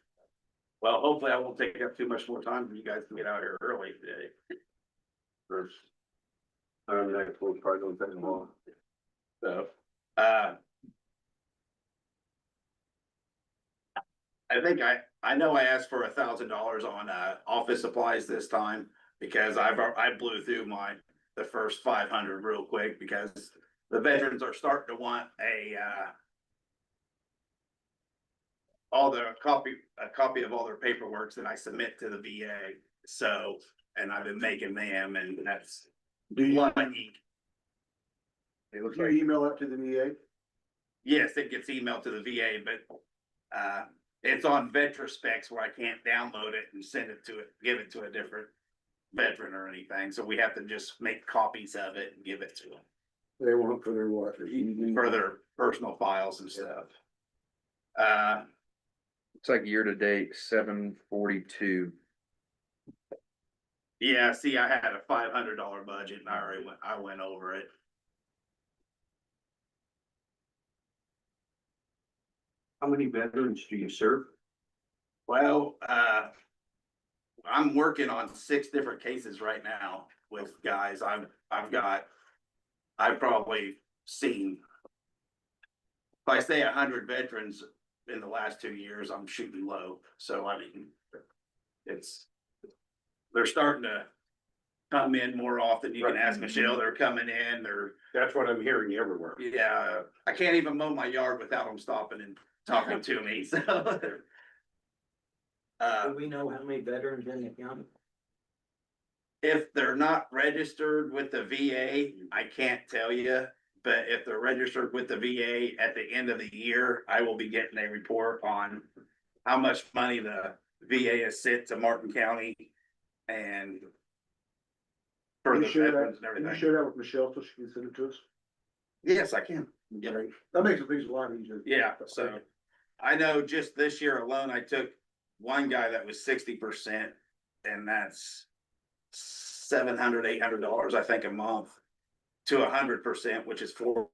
Well, hopefully I won't take up too much more time for you guys to get out here early today.
First. Our next one's probably gonna take them all.
So, I think I know I asked for $1,000 on, office supplies this time, because I blew through the first 500 real quick, because the veterans are starting to want a copy of all their paperwork that I submit to the VA, so, and I've been making them, and that's what I need. It looks
You
like,
email that to the VA?
yes, it gets emailed to the VA, but, it's on Vetraspecs where I can't download it and send it to it, give it to a different veteran or anything, so we have to just make copies of it and give it to them
They want it for their what?
for their personal files and stuff.
It's like year to date, 742.
Yeah, see, I had a $500 budget and I went over it.
How many veterans do you serve?
Well, I'm working on 6 different cases right now with guys. I've probably seen, if I say 100 veterans in the last 2 years, I'm shooting low. So I mean, they're starting to come in more often. You can ask Michelle, they're coming in,
That's what I'm hearing everywhere.
yeah, I can't even mow my yard without them stopping and talking to me, so.
Do we know how many veterans in the county?
If they're not registered with the VA, I can't tell you, but if they're registered with the VA at the end of the year, I will be getting a report on how much money the VA has sent to Martin County and for
Can
the
you share
veterans
that,
and
can you
everything.
share that with Michelle so she can send it to us?
Yes, I can. Yeah.
Great. That makes things a lot easier.
Yeah, so I know just this year alone, I took one guy that was 60%, and that's $700, $800, I think, a month, to 100%, which is $4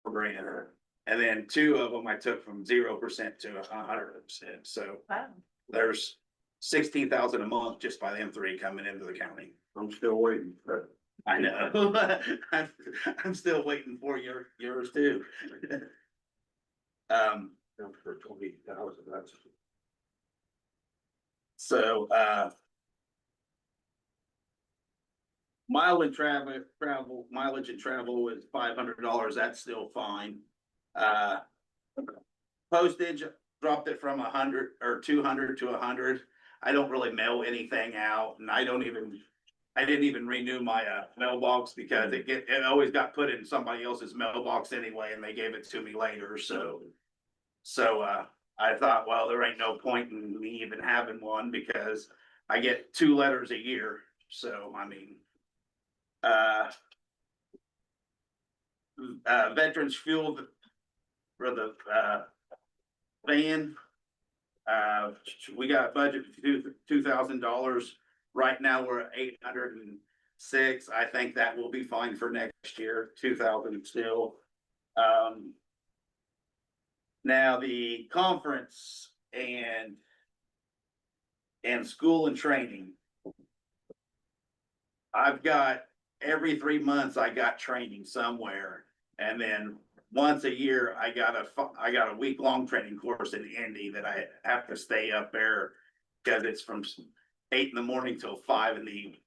grand. And then 2 of them I took from 0% to 100%. So
Wow.
there's 16,000 a month just by them 3 coming into the county.
I'm still waiting, but
I know. I'm still waiting for yours too.
for 20,000, that's.
So, mileage and travel is $500. That's still fine. Postage dropped it from 100 or 200 to 100. I don't really mail anything out, and I didn't even renew my mailbox because it always got put in somebody else's mailbox anyway, and they gave it to me later. So I thought, well, there ain't no point in me even having one because I get 2 letters a year. So I mean, veterans fuel for the van. We got a budget for $2,000. Right now, we're at 806. I think that will be fine for next year, 2,000 still. Now the conference and school and training. I've got every 3 months I got training somewhere, and then once a year I got a week-long training course in Indy that I have to stay up there because it's from 8 in the morning till 5 in the evening.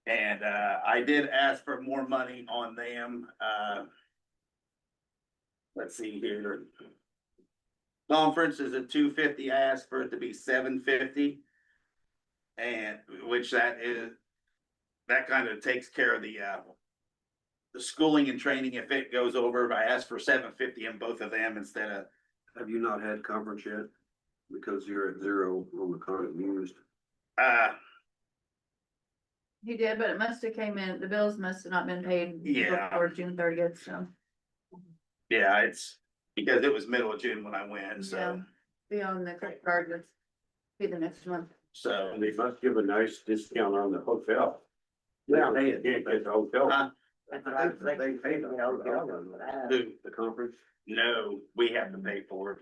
And, I did ask for more money on them, let's see here. Conference is at $250, I asked for it to be $750. And which that kind of takes care of the schooling and training if it goes over. I asked for $750 in both of them instead of,
Have you not had coverage yet? Because you're at zero on the current used.
He did, but it must have came in, the bills must have not been paid.
Yeah.
Before June 30th, so.
yeah, it's because it was middle of June when I went,
Yeah.
so,
Be on the credit card, that's be the next month.
so.
And they must give a nice discount on the hotel.
Yeah.
They can't get the hotel.
They paid the conference.
No, we have to pay for it.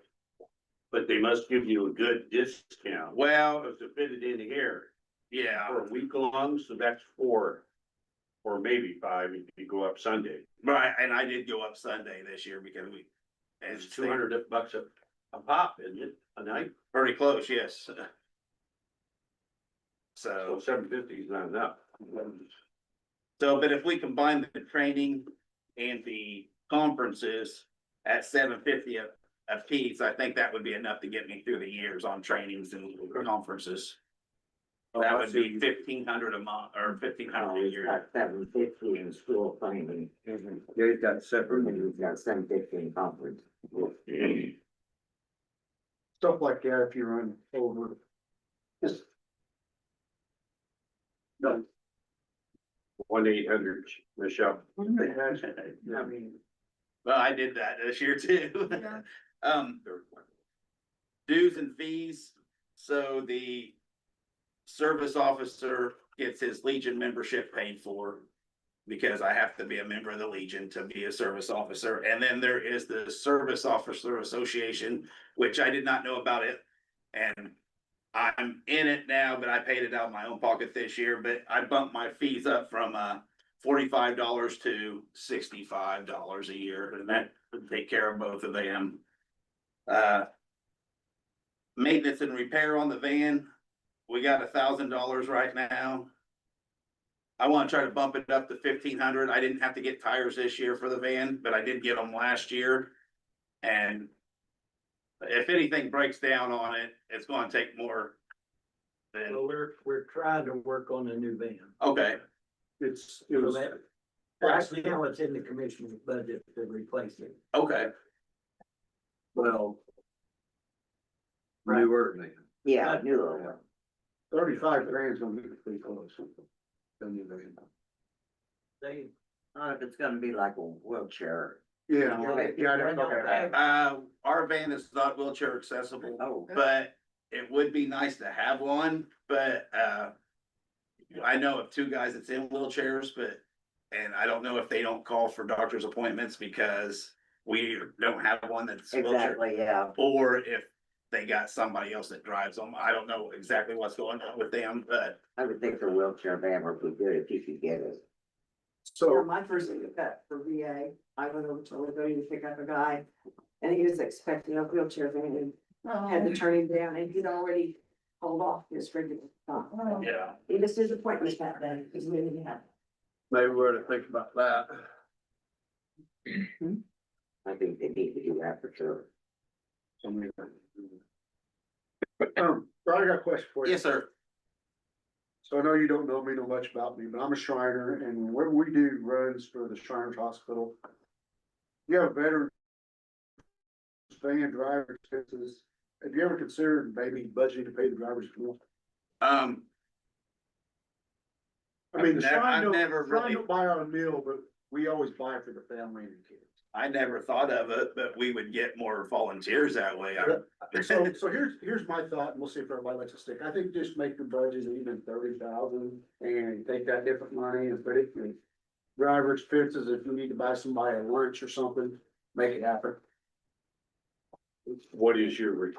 But they must give you a good discount.
Well,
Because to fit it in here
yeah,
for a week long, so that's 4. Or maybe 5 if you go up Sunday.
right, and I did go up Sunday this year because
It's $200 a pop, isn't it, a night?
pretty close, yes.
So
So,
750 is not enough.
but if we combine the training and the conferences at $750 a piece, I think that would be enough to get me through the years on trainings and conferences. That would be 1,500 a month or 1,500 a year.
$750 in school training.
Yeah, he's got separate.
And we've got $750 in conference.
Stuff like that, if you run over. Just.
1-800 Michelle.
I mean,
Well, I did that this year too.
Yeah.
Dues and fees, so the service officer gets his Legion membership paid for. Because I have to be a member of the Legion to be a service officer, and then there is the Service Officer Association, which I did not know about it. And I'm in it now, but I paid it out of my own pocket this year, but I bumped my fees up from $45 to $65 a year, and that would take care of both of them. Maintenance and repair on the van, we got $1,000 right now. I wanna try to bump it up to 1,500. I didn't have to get tires this year for the van, but I did get them last year. And if anything breaks down on it, it's gonna take more than,
Well, we're trying to work on a new van.
okay,
it
So
was,
that, right now it's in the commissioner's budget to replace it.
okay.
Well. Newer, man.
Yeah, I knew it.
35 grand's gonna be pretty close.
They,
If it's gonna be like a wheelchair.
Yeah, I don't know.
Our van is not wheelchair accessible.
Oh.
But it would be nice to have one, but, I know of 2 guys that's in wheelchairs, and I don't know if they don't call for doctor's appointments because we don't have one that's wheelchair.
Exactly, yeah.
Or if they got somebody else that drives them. I don't know exactly what's going on with them, but
I would think the wheelchair van would be good if you could get it.
yeah, my first thing with that for VA, I went over to Liberty to pick up a guy. And he was expecting a wheelchair van and had to turn him down and he'd already pulled off his regular stuff.
yeah.
He missed his appointment that day, because we didn't have.
Maybe we ought to think about that.
I think they need to do that for sure.
Brian, I got a question for you.
Yes, sir.
So I know you don't know me no much about me, but I'm a Shriner, and what we do runs for the Shriners Hospital. You have a veteran van driver expenses. Have you ever considered maybe budgeting to pay the driver's meal? I mean, the
I've
Shrine don't,
never
Shrine
really-
don't buy our meal, but we always buy for the family and the kids.
I never thought of it, but we would get more volunteers that way.
So here's my thought, and we'll see if everybody likes to stick. I think just make the budget even 30,000 and take that different money and put it in driver expenses. If you need to buy somebody a lunch or something, make it happen.
What is your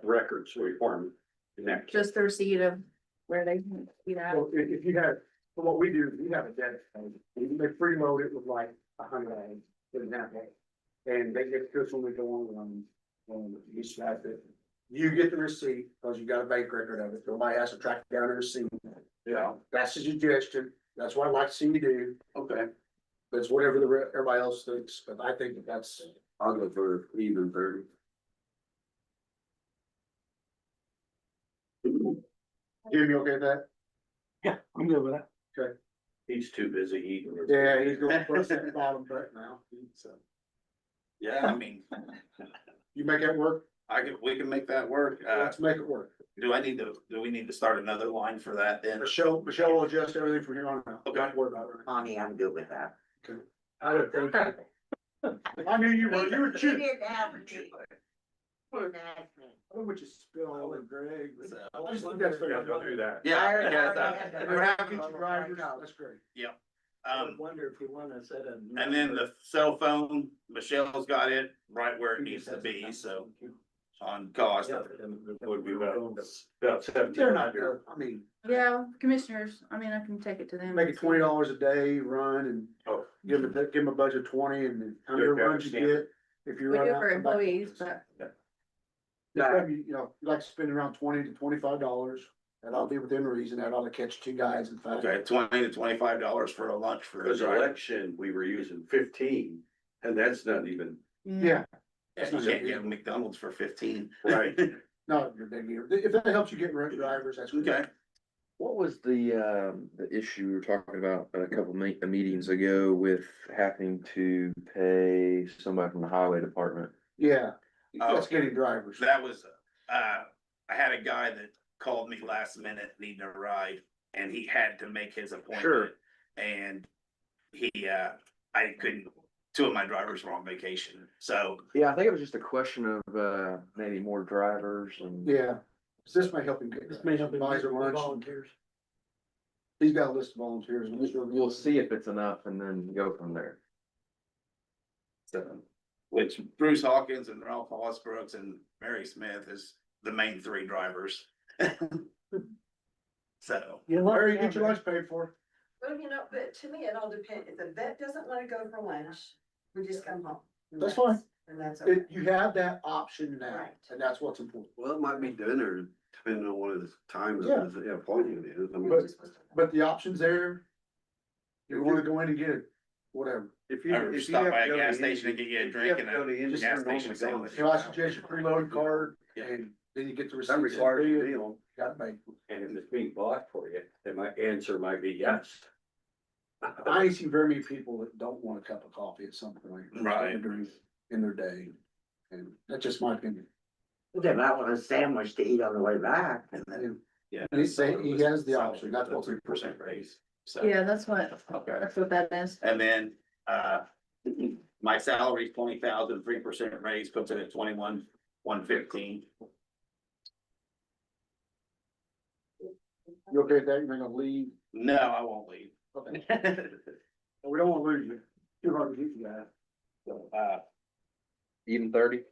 records requirement? Next.
Just the receipt of where they can eat at.
So if you have, so what we do, we have a dedicated, they preload it with like 100 eggs, for example. And they get this when we go on you snap it. You get the receipt, cause you got a bank record of it, nobody has to track down the receipt. Yeah, that's a suggestion, That's what I'd like to see you do.
Okay.
But it's whatever everybody else thinks, but I think that's,
I'll go for even 30.
Jim, you okay with that?
Yeah, I'm good with that.
Okay.
He's too busy eating.
Yeah, he's going to press that bottom button now, so.
Yeah, I mean,
You make that work?
we can make that work.
Let's make it work.
Do we need to start another line for that then?
Michelle will adjust everything from here on out.
Okay.
Don't worry about it.
Connie, I'm good with that.
I don't think.
I knew you were
You
cheating.
didn't have to.
I don't want you to spill all over Greg.
So-
I just think that's fair.
Don't do that.
Yeah,
I
because,
already had that.
We're happy to drivers, that's great.
Wonder if you wanna set a.
and then the cell phone, Michelle's got it right where it needs to be, so on cost.
Would be about 17.
They're not there, I mean,
Yeah, commissioners, I mean, I can take it to them.
make it $20 a day, run and
Oh.
give them a budget of 20 and then how many runs you get. If you
We
run
do
out.
for
come back.
employees, but
Just maybe, you know, you like to spend around $20 to $25, and I'll be within reason, that ought to catch two guys in fact.
Okay, $20 to $25 for a lunch for a
Because
driver.
election, we were using 15, and that's not even
Yeah,
Yeah, you can't get McDonald's for 15.
right.
not your big deal. If that helps you get drivers, that's good.
Okay,
What was the issue we were talking about a couple meetings ago with having to pay somebody from the highway department?
Yeah,
Oh.
that's getting drivers.
that was, I had a guy that called me last minute needing a ride, and he had to make his appointment.
Sure.
And I couldn't, two of my drivers were on vacation, so.
Yeah, I think it was just a question of maybe more drivers and.
Yeah, this may help him get.
This may help him
buys
get
or
more
lunch.
volunteers.
He's got a list of volunteers. and this will-
We'll see if it's enough and then go from there.
So, which Bruce Hawkins and Ralph Hollis Brooks and Mary Smith is the main three drivers. So,
Larry, you get your lunch paid for.
Well, you know, but to me, it all depends, if the vet doesn't wanna go for lunch, we just come home.
That's fine.
And that's okay.
You have that option now,
Right.
and that's what's important.
Well, it might be dinner, depending on what the times
Yeah.
of the appointment is. I mean,
But the option's there. You wanna go in and get it, whatever.
if
or
you
stop
have
by
to
a
go to
gas
the
station and
engine-
get you a
if
drink
have
and
to go to the
a
engine,
gas
they're normally
station
gone.
sandwich.
You know, I suggest your preload card,
Yeah.
and then you get the
That
receipt.
requires a deal.
Got paid.
And if it's being bought for you, then my answer might be yes.
I ain't seen very many people that don't want a cup of coffee at some point.
Right.
During, in their day, and that's just my opinion.
They might want a sandwich to eat on the way back.
And then, yeah.
And he's saying he has the option, that's what's
3% raise, so.
yeah, that's what that is.
And then, my salary's 20,000, 3% raise puts it at 21,115.
You okay with that? You're not gonna leave?
No, I won't leave.
Okay. We don't wanna lose you. Too hard to get you guys.
So,
Even 30?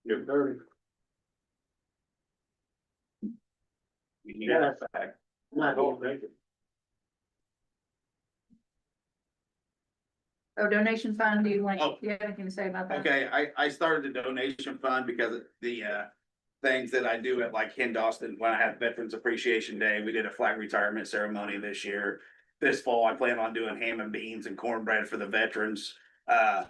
You're 30.
we need that back.
Not all vacant.
Oh, donation fund, do you want,
Oh.
do you have anything to say about that?
Okay, I started the donation fund because of the, things that I do at like Austin, when I had Veterans Appreciation Day, we did a flag retirement ceremony this year. This fall, I plan on doing ham and beans and cornbread for the veterans. I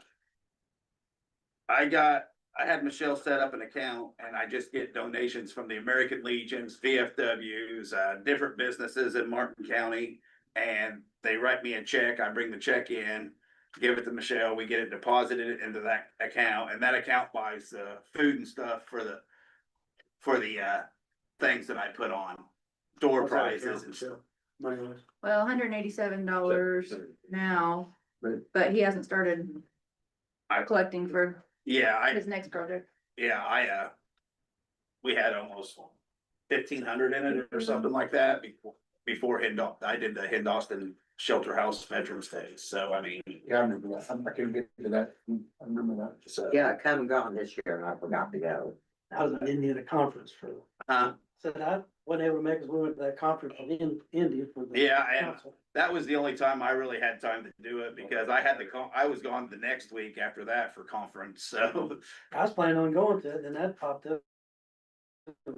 had Michelle set up an account and I just get donations from the American Legions, VFWs, different businesses in Martin County. And they write me a check, I bring the check in, give it to Michelle, we get it deposited into that account, and that account buys food and stuff for the things that I put on, door
What's that
prizes
account,
and stuff.
Michelle? Money-wise?
Well, $187 now, but he hasn't started collecting for
Yeah,
his next project.
we had almost 1,500 in it or something like that before I did the Austin Shelter House Veterans Day, so I mean.
Yeah, I remember that. I can get to that. I remember that.
So,
Yeah, I come and gone this year and I forgot to go.
I was in Indiana conference for, said I wasn't able to make it, we went to that conference in India for the.
Yeah, and
council.
that was the only time I really had time to do it because I had I was gone the next week after that for conference, so.
I was planning on going to it, then that popped up.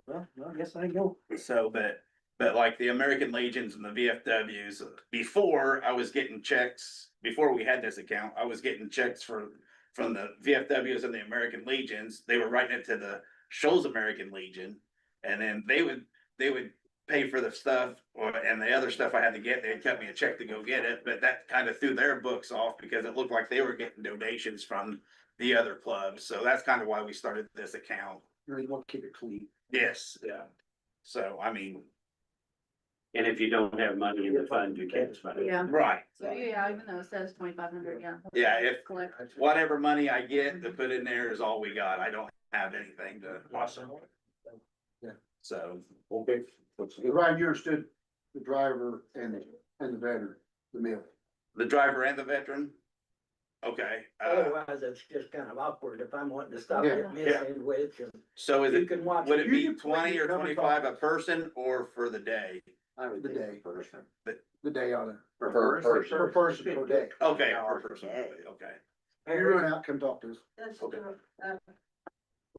Well, I guess I go.
So, but But like the American Legions and the VFWs, before I was getting checks, before we had this account, I was getting checks from the VFWs and the American Legions. They were writing it to the Shoals American Legion. And then they would pay for the stuff and the other stuff I had to get, they'd cut me a check to go get it, but that kind of threw their books off because it looked like they were getting donations from the other clubs. So that's kind of why we started this account.
Really want to keep it clean.
Yes, yeah. So, I mean,
And if you don't have money in the fund, you can't spend it.
Yeah.
right.
So, yeah, even though it says 2,500, yeah.
Yeah, if
Collect.
whatever money I get to put in there is all we got. I don't have anything to.
Awesome.
Yeah.
So,
Okay.
Ryan, you understood the driver and the veteran, the meal.
the driver and the veteran? Okay,
Otherwise, it's just kind of awkward if I'm wanting to stop
Yeah.
at Miss Sandwich and
so is
you
it,
can watch.
would it
You
be
can put
20
your
or
numbers
25 a
on.
person or for the day?
The day. The day on it.
Per
Per person per day.
Okay, per person, okay.
You run out, come talk to us.
Okay.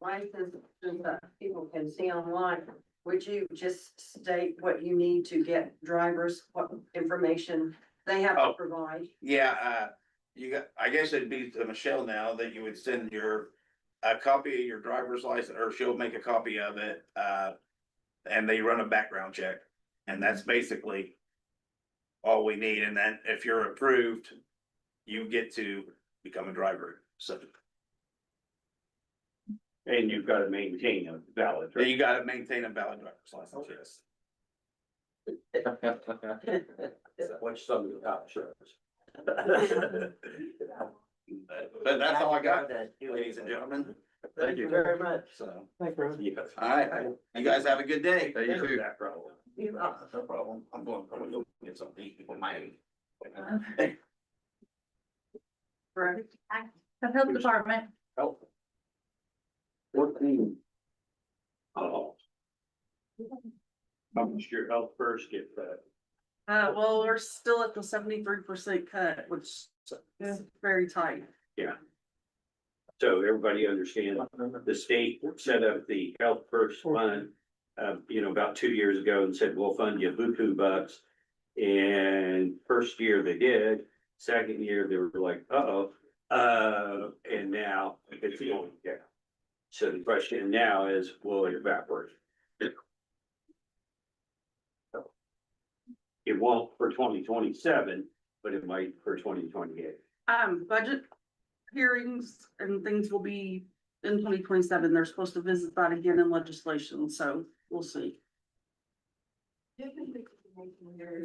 Mine says, just that people can see online, would you just state what you need to get drivers, what information they have to
Oh.
provide?
Yeah, you got, I guess it'd be to Michelle now that you would send a copy of your driver's license, or she'll make a copy of it, and they run a background check. And that's basically all we need. And then if you're approved, you get to become a driver. So
And you've got to maintain a valid.
you gotta maintain a valid driver's license, yes.
Which some of the top shows.
But that's all I got, ladies and gentlemen.
Thank you very much.
So,
Yes.
all right, you guys have a good day.
Hey, you too.
That problem.
No problem. I'm going to go get some meat for my.
The health department,
Health. 14. Oh. How much your health first get that?
Well, we're still at the 73% cut, which is very tight.
Yeah. So everybody understand, the state set up the Health First Fund, about 2 years ago and said, we'll fund you buku bucks. And first year they did, second year they were like, and now it's going down. So the question now is, will it evaporate? It won't for 2027, but it might for 2028.
Budget hearings and things will be in 2027. They're supposed to visit that again in legislation, so we'll see. If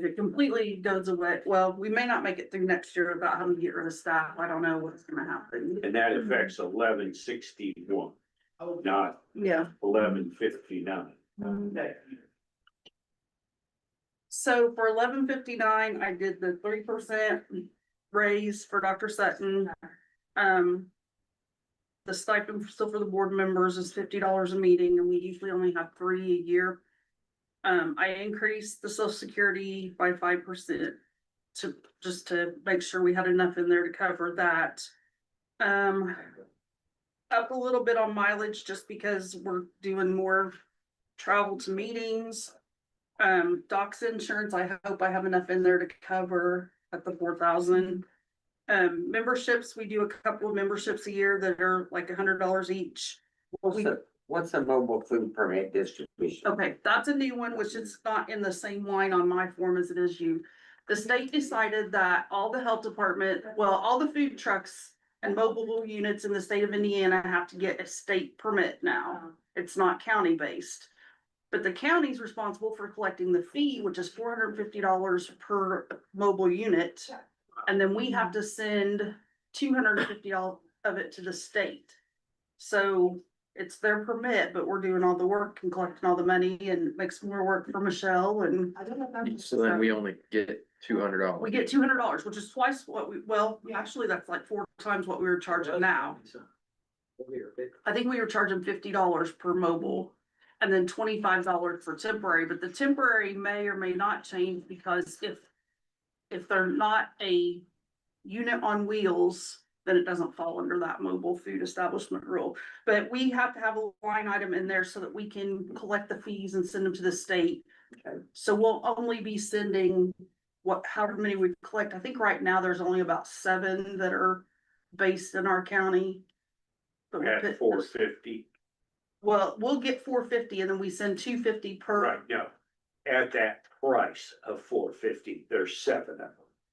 it completely goes away, well, we may not make it through next year without having to get rid of staff. I don't know what's gonna happen.
And that affects 1161, not
Yeah.
1159.
So for 1159, I did the 3% raise for Dr. Sutton. The stipend still for the board members is $50 a meeting, and we usually only have 3 a year. I increased the social security by 5% just to make sure we had enough in there to cover that. Up a little bit on mileage just because we're doing more travel to meetings. Doc's insurance, I hope I have enough in there to cover at the 4,000. Memberships, we do a couple of memberships a year that are like $100 each.
What's a mobile food permit distribution?
Okay, that's a new one, which is not in the same line on my form as it is you. The state decided that all the health department, all the food trucks and mobile units in the state of Indiana have to get a state permit now. It's not county based. But the county's responsible for collecting the fee, which is $450 per mobile unit. And then we have to send $250 of it to the state. So it's their permit, but we're doing all the work and collecting all the money and makes more work for Michelle and.
So then we only get $200.
We get $200, which is twice what actually that's like 4 times what we were charging now. I think we were charging $50 per mobile. And then $25 for temporary, but the temporary may or may not change because if they're not a unit on wheels, then it doesn't fall under that mobile food establishment rule. But we have to have a line item in there so that we can collect the fees and send them to the state.
So we'll only be sending however many we collect. I think right now there's only about 7 that are based in our county. But we
At
put-
450,
Well, we'll get 450 and then we send 250 per.
right, no. At that price of 450, there's 7 of them.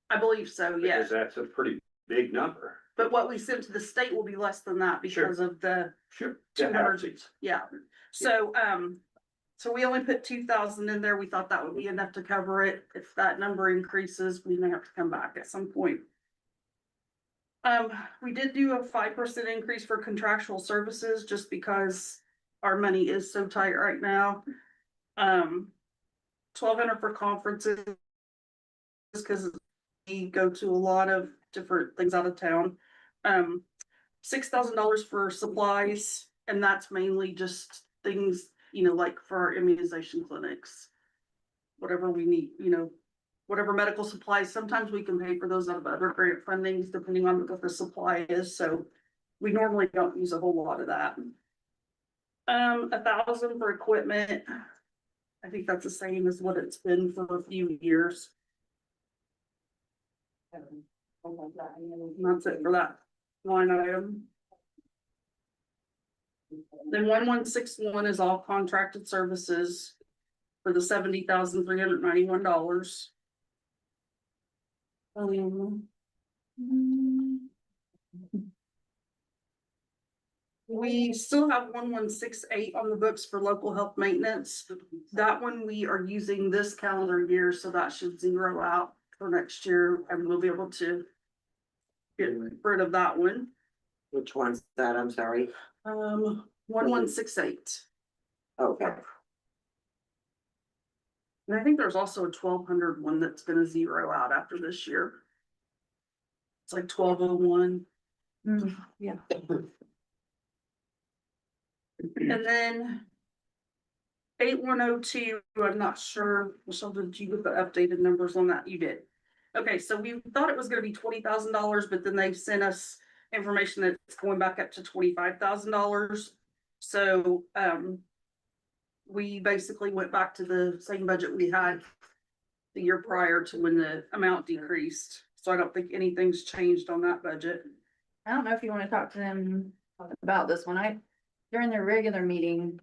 I believe so, yeah.
Because that's a pretty big number.
But what we send to the state will be less than that because of the,
Sure.
200. yeah. So, so we only put 2,000 in there. We thought that would be enough to cover it. If that number increases, we may have to come back at some point. We did do a 5% increase for contractual services just because our money is so tight right now. $1,200 for conferences. Because we go to a lot of different things out of town. $6,000 for supplies, and that's mainly just things, you know, like for our immunization clinics. Whatever we need, you know, whatever medical supplies, sometimes we can pay for those out of other grant fundings, depending on what the supply is, so we normally don't use a whole lot of that. 1,000 for equipment. I think that's the same as what it's been for a few years. And that's it for that line item. Then 1161 is all contracted services for the $70,391. We still have 1168 on the books for local health maintenance. That one we are using this calendar year, so that should zero out for next year, and we'll be able to get rid of that one.
Which one's that? I'm sorry.
1168.
Okay.
And I think there's also a 1,200 one that's gonna zero out after this year. It's like 1201.
Yeah.
And then 8102, I'm not sure, Michelle, did you get the updated numbers on that? You did. Okay, so we thought it was gonna be $20,000, but then they sent us information that it's going back up to $25,000. So, we basically went back to the same budget we had the year prior to when the amount decreased. So I don't think anything's changed on that budget.
I don't know if you wanna talk to them about this one. During their regular meeting,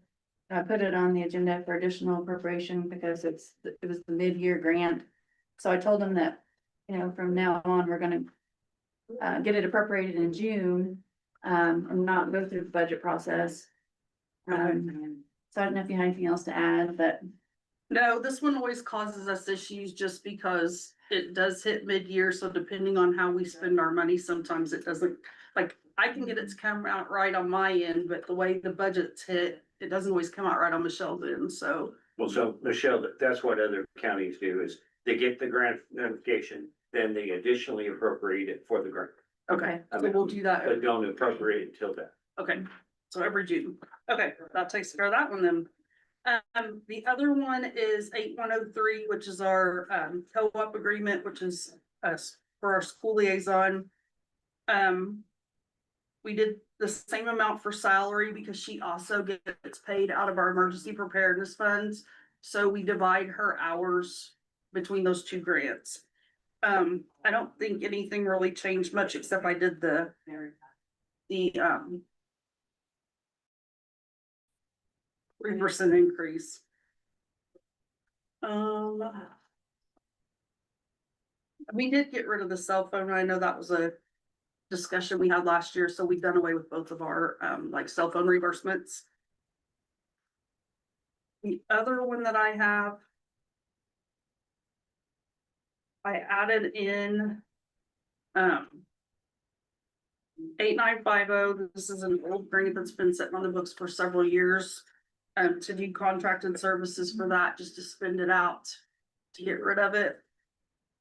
I put it on the agenda for additional appropriation because it was the mid-year grant. So I told them that, you know, from now on, we're gonna get it appropriated in June, and not go through the budget process. So I don't know if you had anything else to add, but
No, this one always causes us issues just because it does hit mid-year, so depending on how we spend our money, sometimes it doesn't, like, I can get it to come out right on my end, but the way the budget's hit, it doesn't always come out right on Michelle's end, so.
Well, so Michelle, that's what other counties do is they get the grant notification, then they additionally appropriate it for the grant.
Okay, so we'll do that.
But don't appropriate it until then.
Okay, so every June. Okay, that takes care of that one then. The other one is 8103, which is our co-op agreement, which is us for our school liaison. We did the same amount for salary because she also gets paid out of our emergency preparedness funds. So we divide her hours between those two grants. I don't think anything really changed much except I did the 3% increase. We did get rid of the cell phone. I know that was a discussion we had last year, so we've done away with both of our like cell phone reimbursements. The other one that I have, I added in 8950. This is an old grant that's been sitting on the books for several years. To do contracted services for that, just to spend it out to get rid of it.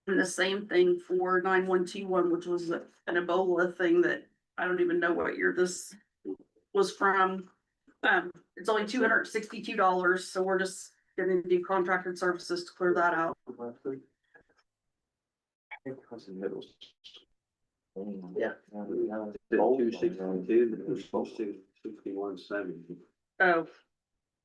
And the same thing for 9121, which was an Ebola thing that I don't even know what year this was from. It's only $262, so we're just gonna do contracted services to clear that out.
Yeah. 262, it was supposed to 6170.
Oh,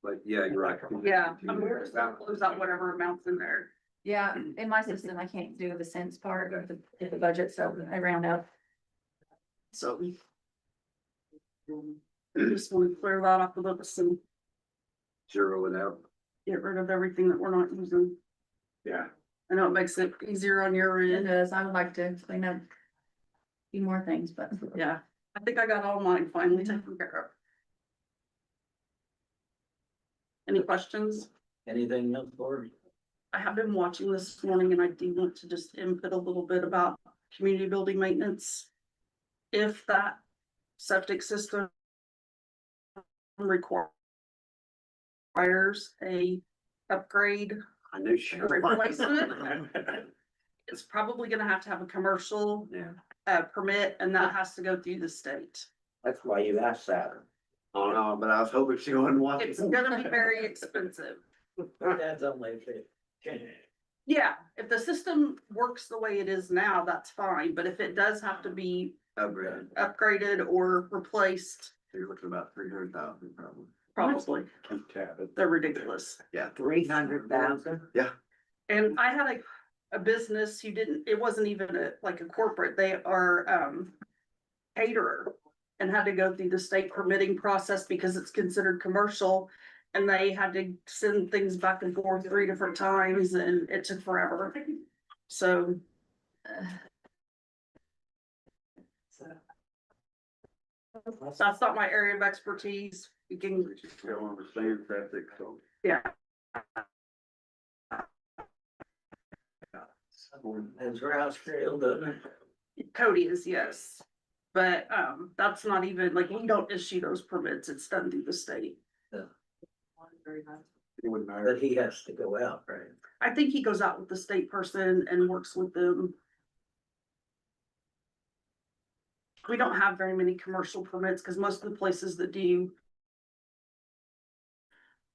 But yeah, you're right.
Yeah, I'm gonna just close out whatever amounts in there.
Yeah, in my system, I can't do the cents part of the budget, so I round up.
So. I just want to clear that off the books and
Zero it out.
get rid of everything that we're not using.
Yeah.
I know it makes it easier on your
It
end.
does, I would like to clean up a few more things, but.
Yeah, I think I got all mine finally taken care of. Any questions?
Anything else for me?
I have been watching this morning and I do want to just input a little bit about community building maintenance. If that septic system requires a upgrade,
I knew she.
a replacement, it's probably gonna have to have a commercial
Yeah.
permit, and that has to go through the state.
That's why you asked that.
Oh, no, but I was hoping she wouldn't want.
It's gonna be very expensive.
That's only if
Yeah, if the system works the way it is now, that's fine, but if it does have to be
Upgrade.
upgraded or replaced,
You're looking about 300,000 probably.
probably,
Keep tabbing.
they're ridiculous.
Yeah.
300,000?
And I had a business who didn't, it wasn't even like a corporate, they are, caterer. And had to go through the state permitting process because it's considered commercial. And they had to send things back and forth 3 different times and it took forever. So. That's not my area of expertise. We can,
Don't understand septic, so.
yeah.
Is Rouse Trail done?
Cody is, yes. But, that's not even, like, we don't issue those permits, it's done through the state.
It wouldn't matter.
But he has to go out, right?
I think he goes out with the state person and works with them. We don't have very many commercial permits, cause most of the places that do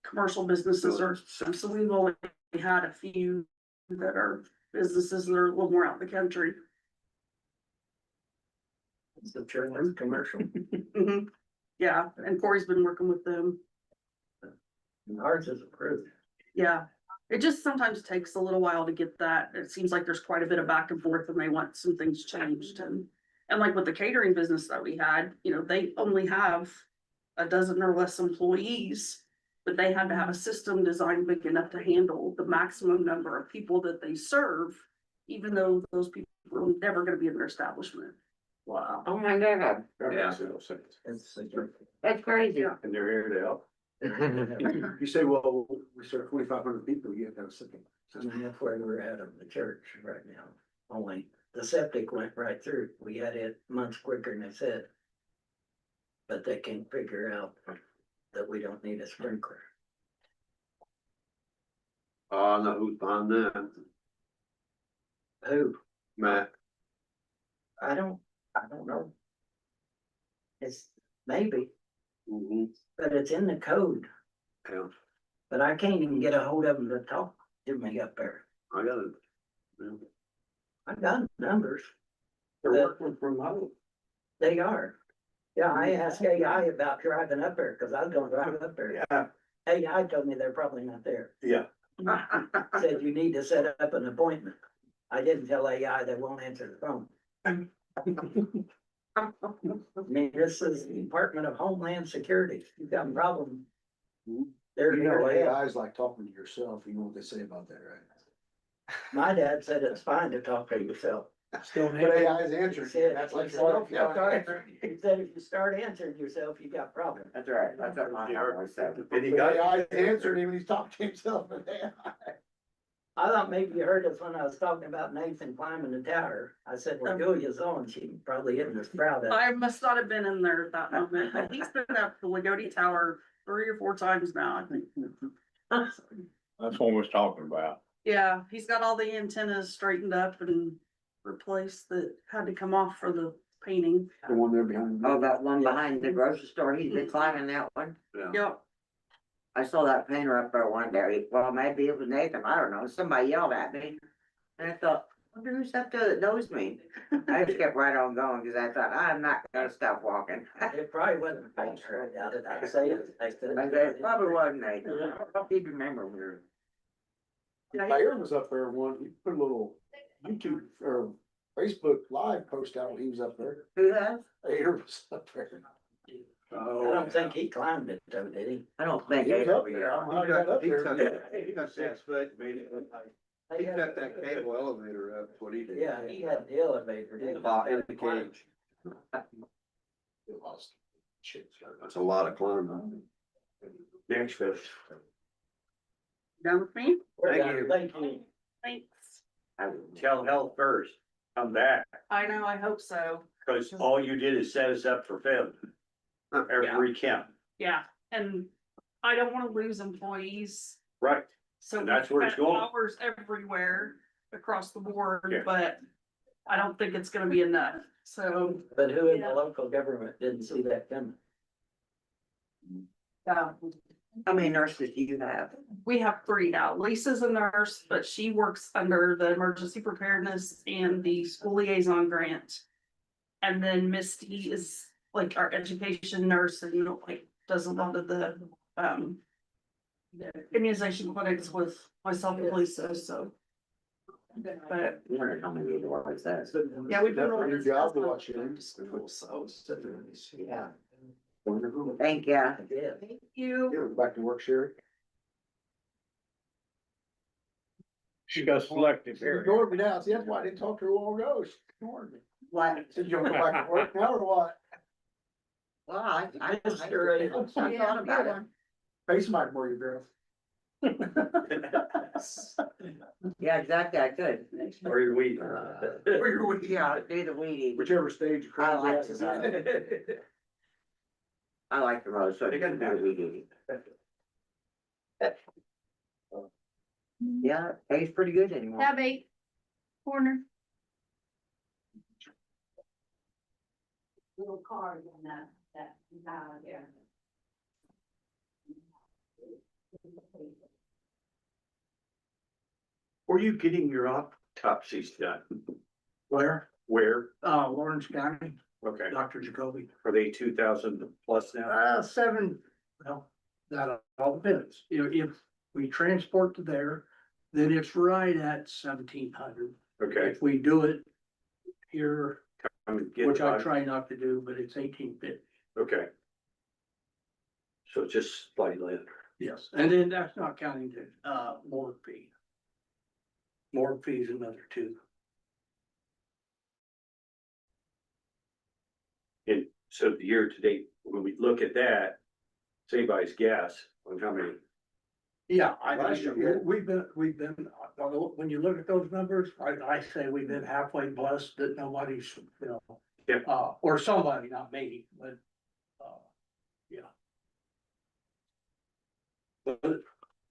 commercial businesses are, so we've only had a few that are businesses that are a little more out in the country.
The trailer commercial.
Mhm. Yeah, and Corey's been working with them.
Ours is approved.
Yeah, it just sometimes takes a little while to get that. It seems like there's quite a bit of back and forth and they want some things changed and like with the catering business that we had, you know, they only have a dozen or less employees. But they had to have a system designed big enough to handle the maximum number of people that they serve, even though those people are never gonna be in their establishment.
Wow.
Oh my God,
That makes no sense.
that's crazy.
And they're here to help.
You say, well, we serve 2,500 people, you have to have a second.
And that's where we're at of the church right now. Only the septic went right through. We had it months quicker than they said. But they can figure out that we don't need a sprinkler.
Oh, I know who's behind that.
Who?
Matt.
I don't know. It's maybe,
Mm-hmm.
but it's in the code,
Yeah,
but I can't even get a hold of them to talk to me up there.
I got it. Yeah.
I got numbers.
They're working from home.
They are. Yeah, I asked AI about driving up there, cause I was gonna drive up there.
Yeah,
AI told me they're probably not there.
yeah.
Said you need to set up an appointment. I didn't tell AI they won't answer the phone. I mean, this is the Department of Homeland Security. You've got a problem. They're
You
here
know,
to help.
AI is like talking to yourself, you know what they say about that, right?
My dad said it's fine to talk to yourself.
But AI is
He
answering,
said,
that's
he
like.
said, if you start answering yourself, you got problems.
That's right, that's what my house said.
But AI is answering him when he's talking to himself, but AI.
I thought maybe you heard us when I was talking about Nathan climbing the tower. I said, well, Julia's on, she probably isn't as proud of it.
I must not have been in there at that moment, but he's been up the Lagodi Tower 3 or 4 times now, I think.
That's what we're talking about.
Yeah, he's got all the antennas straightened up and replaced that had to come off for the painting.
The one there behind.
Oh, that one behind the grocery store, he's been climbing that one.
Yeah.
Yep,
I saw that painter up there one day, well, maybe it was Nathan, I don't know, somebody yelled at me. And I thought, Wonder who's up there that knows me? I just kept right on going, cause I thought, I'm not gonna stop walking.
It probably wasn't a picture, I'd say it.
It probably wasn't, Nathan. I don't even remember where.
Aaron was up there one, he put a little YouTube or Facebook live post out when he was up there.
Who has?
Aaron was up there.
I don't think he climbed it though, did he?
I don't think.
He was up there.
Aaron-
I got up
He
there.
got 6 foot, made it look like, he got that cable elevator up, that's what he did.
Yeah, he had the elevator, didn't he?
In the cage. That's a lot of climbing.
Next, Fish.
Done with me?
Thank
Thank
you.
you.
Thank you.
Thanks.
Tell health first, come back,
I know, I hope so.
cause all you did is set us up for failure. Every count,
Yeah, and I don't wanna lose employees,
right,
so.
And that's
we've
where it's
got
going.
Hours everywhere across the board,
Yeah.
but I don't think it's gonna be enough, so.
But who in the local government didn't see that coming?
How many nurses do you have?
We have 3 now. Lisa's a nurse, but she works under the emergency preparedness and the school liaison grant. And then Misty is like our education nurse and like does a lot of the immunization clinics with myself and Lisa, so. But
You wonder how many there was that.
yeah, we've been
Definitely
really.
a job to watch it.
Yeah.
Thank you.
Yeah.
Thank you.
Yeah, back to work, Sherry.
She got selected
She
here.
ignored me now. See, that's why I didn't talk to her a while ago. She ignored me.
What?
Said you want to go back to work now or what?
Well, I
I
thought about it.
Face might more you, girl.
Yeah, exactly, I could.
or your weed.
Or your weed.
Yeah, do the weedy.
Whichever stage you
I
crawl
like
out.
to I like the road, so I can do the weedy. Yeah, it pays pretty good anymore.
Tab 8, corner.
Little card in that there.
Were you getting your autopsies done?
Where?
Where?
Lawrence County,
Okay,
Dr. Jacoby.
are they 2,000 plus now?
7, well, that all depends. If we transport to there, then it's right at 1,700.
Okay.
If we do it here,
I'm getting
which I
by.
try not to do, but it's 1,850.
Okay. So just slightly under.
Yes, and then that's not counting the, morgue fee. Morgue fee's another 2.
And so the year to date, when we look at that, it's anybody's guess on how many.
Yeah,
Last year.
we've been, when you look at those numbers, I say we've been halfway blessed that nobody's,
Yeah.
Or somebody, not me, but, yeah. But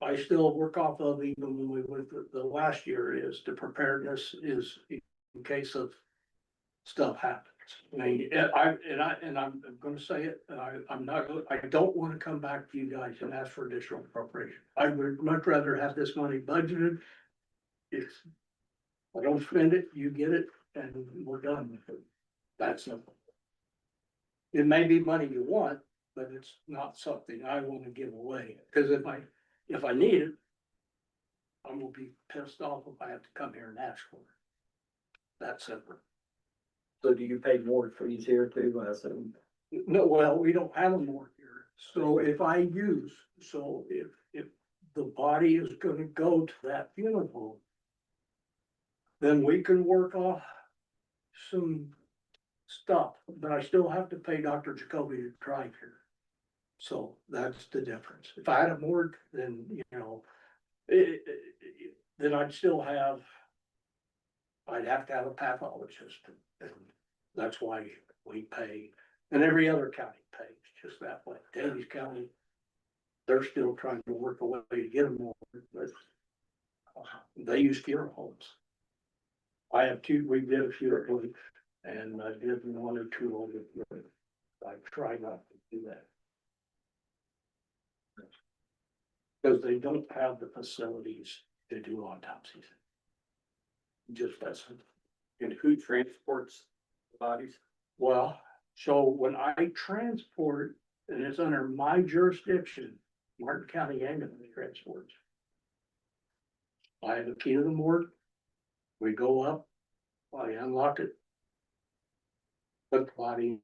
I still work off of even when we went, the last year is the preparedness is in case of stuff happens. I mean, I'm gonna say it, and I'm not, I don't wanna come back to you guys and ask for additional appropriation. I would much rather have this money budgeted. If I don't spend it, you get it, and we're done with it. That simple. It may be money you want, but it's not something I wanna give away, cause if I need it, I'm gonna be pissed off if I have to come here and ask for it. That's simple.
So do you pay more fees here too, I assume?
No, well, we don't have them more here, so if the body is gonna go to that funeral home, then we can work off some stuff, but I still have to pay Dr. Jacoby to drive here. So that's the difference. If I had a morgue, then, then I'd have to have a pathologist. And that's why we pay, and every other county pays just that way. Davies County, they're still trying to work a way to get them more, but they use funeral homes. We did a few at least, and I did 1 or 2 over there. I try not to do that. Because they don't have the facilities to do autopsies. just doesn't.
And who transports the bodies?
Well, so when I transport, and it's under my jurisdiction, Martin County Ambulance transports. I have a key to the morgue. We go up, I unlock it. Put the body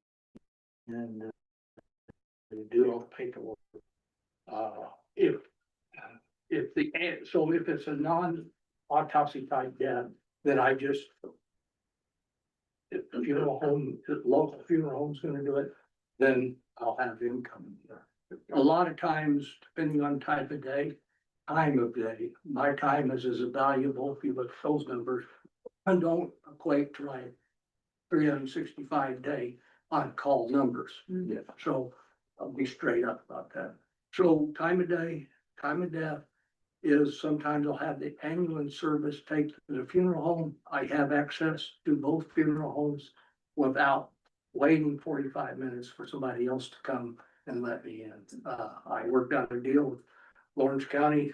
and we do all the paperwork. If it's a non-autopsy type death, then I just. If the funeral home, the local funeral home's gonna do it, then I'll have them come. A lot of times, depending on type of day, time of day, my time is as valuable, if you look at those numbers. I don't equate to like 365 day on call numbers. Yeah, so I'll be straight up about that. So time of day, time of death is sometimes I'll have the ambulance service take to the funeral home. I have access to both funeral homes without waiting 45 minutes for somebody else to come and let me in. I worked out a deal with Lawrence County.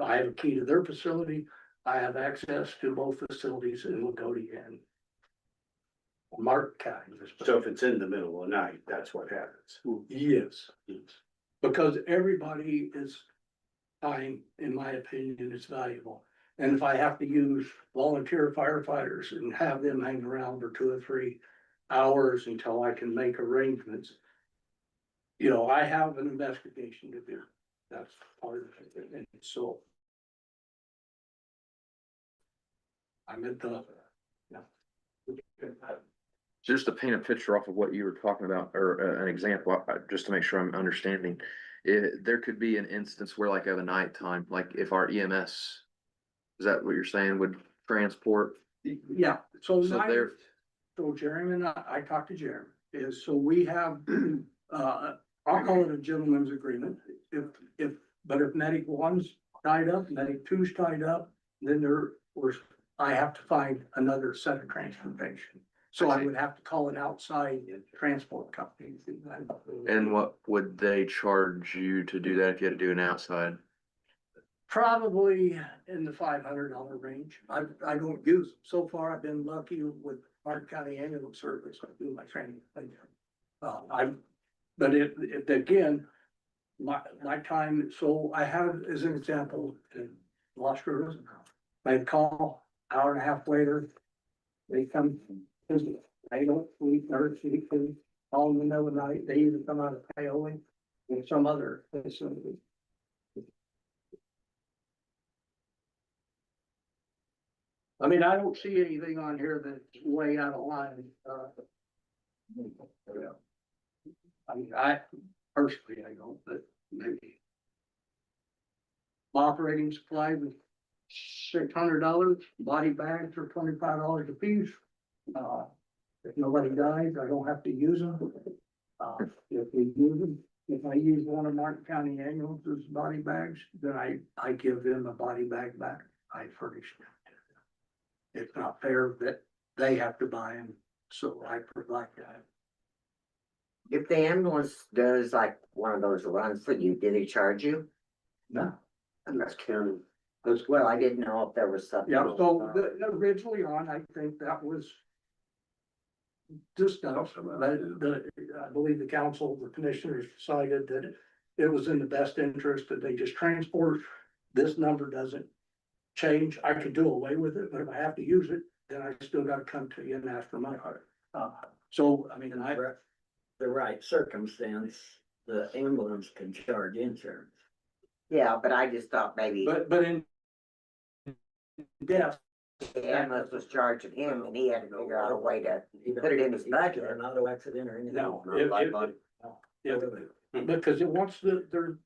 I have a key to their facility. I have access to both facilities in Lagodi and Martin County.
So if it's in the middle of the night, that's what happens.
Yes, because everybody is, time, in my opinion, is valuable. And if I have to use volunteer firefighters and have them hang around for 2 or 3 hours until I can make arrangements. You know, I have an investigation to do. That's part of it. And so. I'm at the,
Just to paint a picture off of what you were talking about, or an example, just to make sure I'm understanding. There could be an instance where like at a nighttime, like if our EMS, is that what you're saying, would transport?
yeah, so
So there,
so Jeremy and I talked to Jeremy, is so we have, I'll call it a gentleman's agreement. But if medic one's tied up, medic two's tied up, then I have to find another set of transportation. So I would have to call an outside transport company.
and what would they charge you to do that if you had to do an outside?
Probably in the $500 range. I don't use, so far I've been lucky with Martin County Ambulance Service. I do my training. But if again, my time, so I have, as an example, in Las Cruces, I call, hour and a half later, they come, they don't sleep, nurse, all in the middle of the night, they either come out of Paoli or some other facility. I mean, I don't see anything on here that's way out of line. I mean, I personally, I don't, but maybe. Operating supplies is $600, body bags are $25 a piece. If nobody dies, I don't have to use them. If we use them, if I use one of Martin County ambulance's body bags, then I give them a body bag back. I furnish them. It's not fair that they have to buy them, so I provide that.
If the ambulance does like one of those runs for you, do they charge you?
No.
And that's county. Well, I didn't know if there was something.
Yeah, so originally on, I think that was discussed, but I believe the council, the commissioners decided that it was in the best interest that they just transport. This number doesn't change. I could do away with it, but if I have to use it, then I still gotta come to you and ask for my heart. So, I mean,
The right circumstance, the ambulance can charge insurance.
Yeah, but I just thought maybe.
But in death,
The ambulance was charging him and he had to figure out a way to put it in his budget.
An auto accident or anything.
no,
No.
because it wants they're.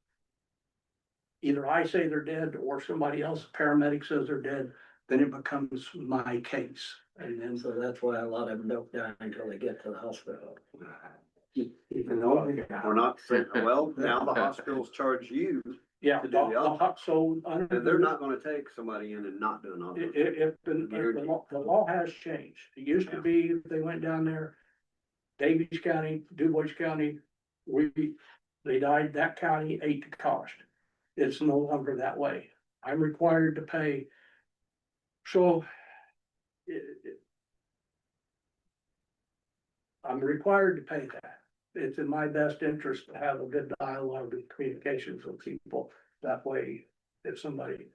Either I say they're dead or somebody else, paramedic says they're dead, then it becomes my case. And then,
So that's why a lot of them don't die until they get to the hospital.
Even though we're not, well, now the hospitals charge you,
yeah,
to do the other.
so.
and they're not gonna take somebody in and not do an autopsy.
If the law has changed, it used to be, if they went down there, Davies County, DuBois County, they died, that county ate the cost. It's no longer that way. I'm required to pay
So. I'm required to pay that. It's in my best interest to have a good dialogue and communications with people. That way, if somebody,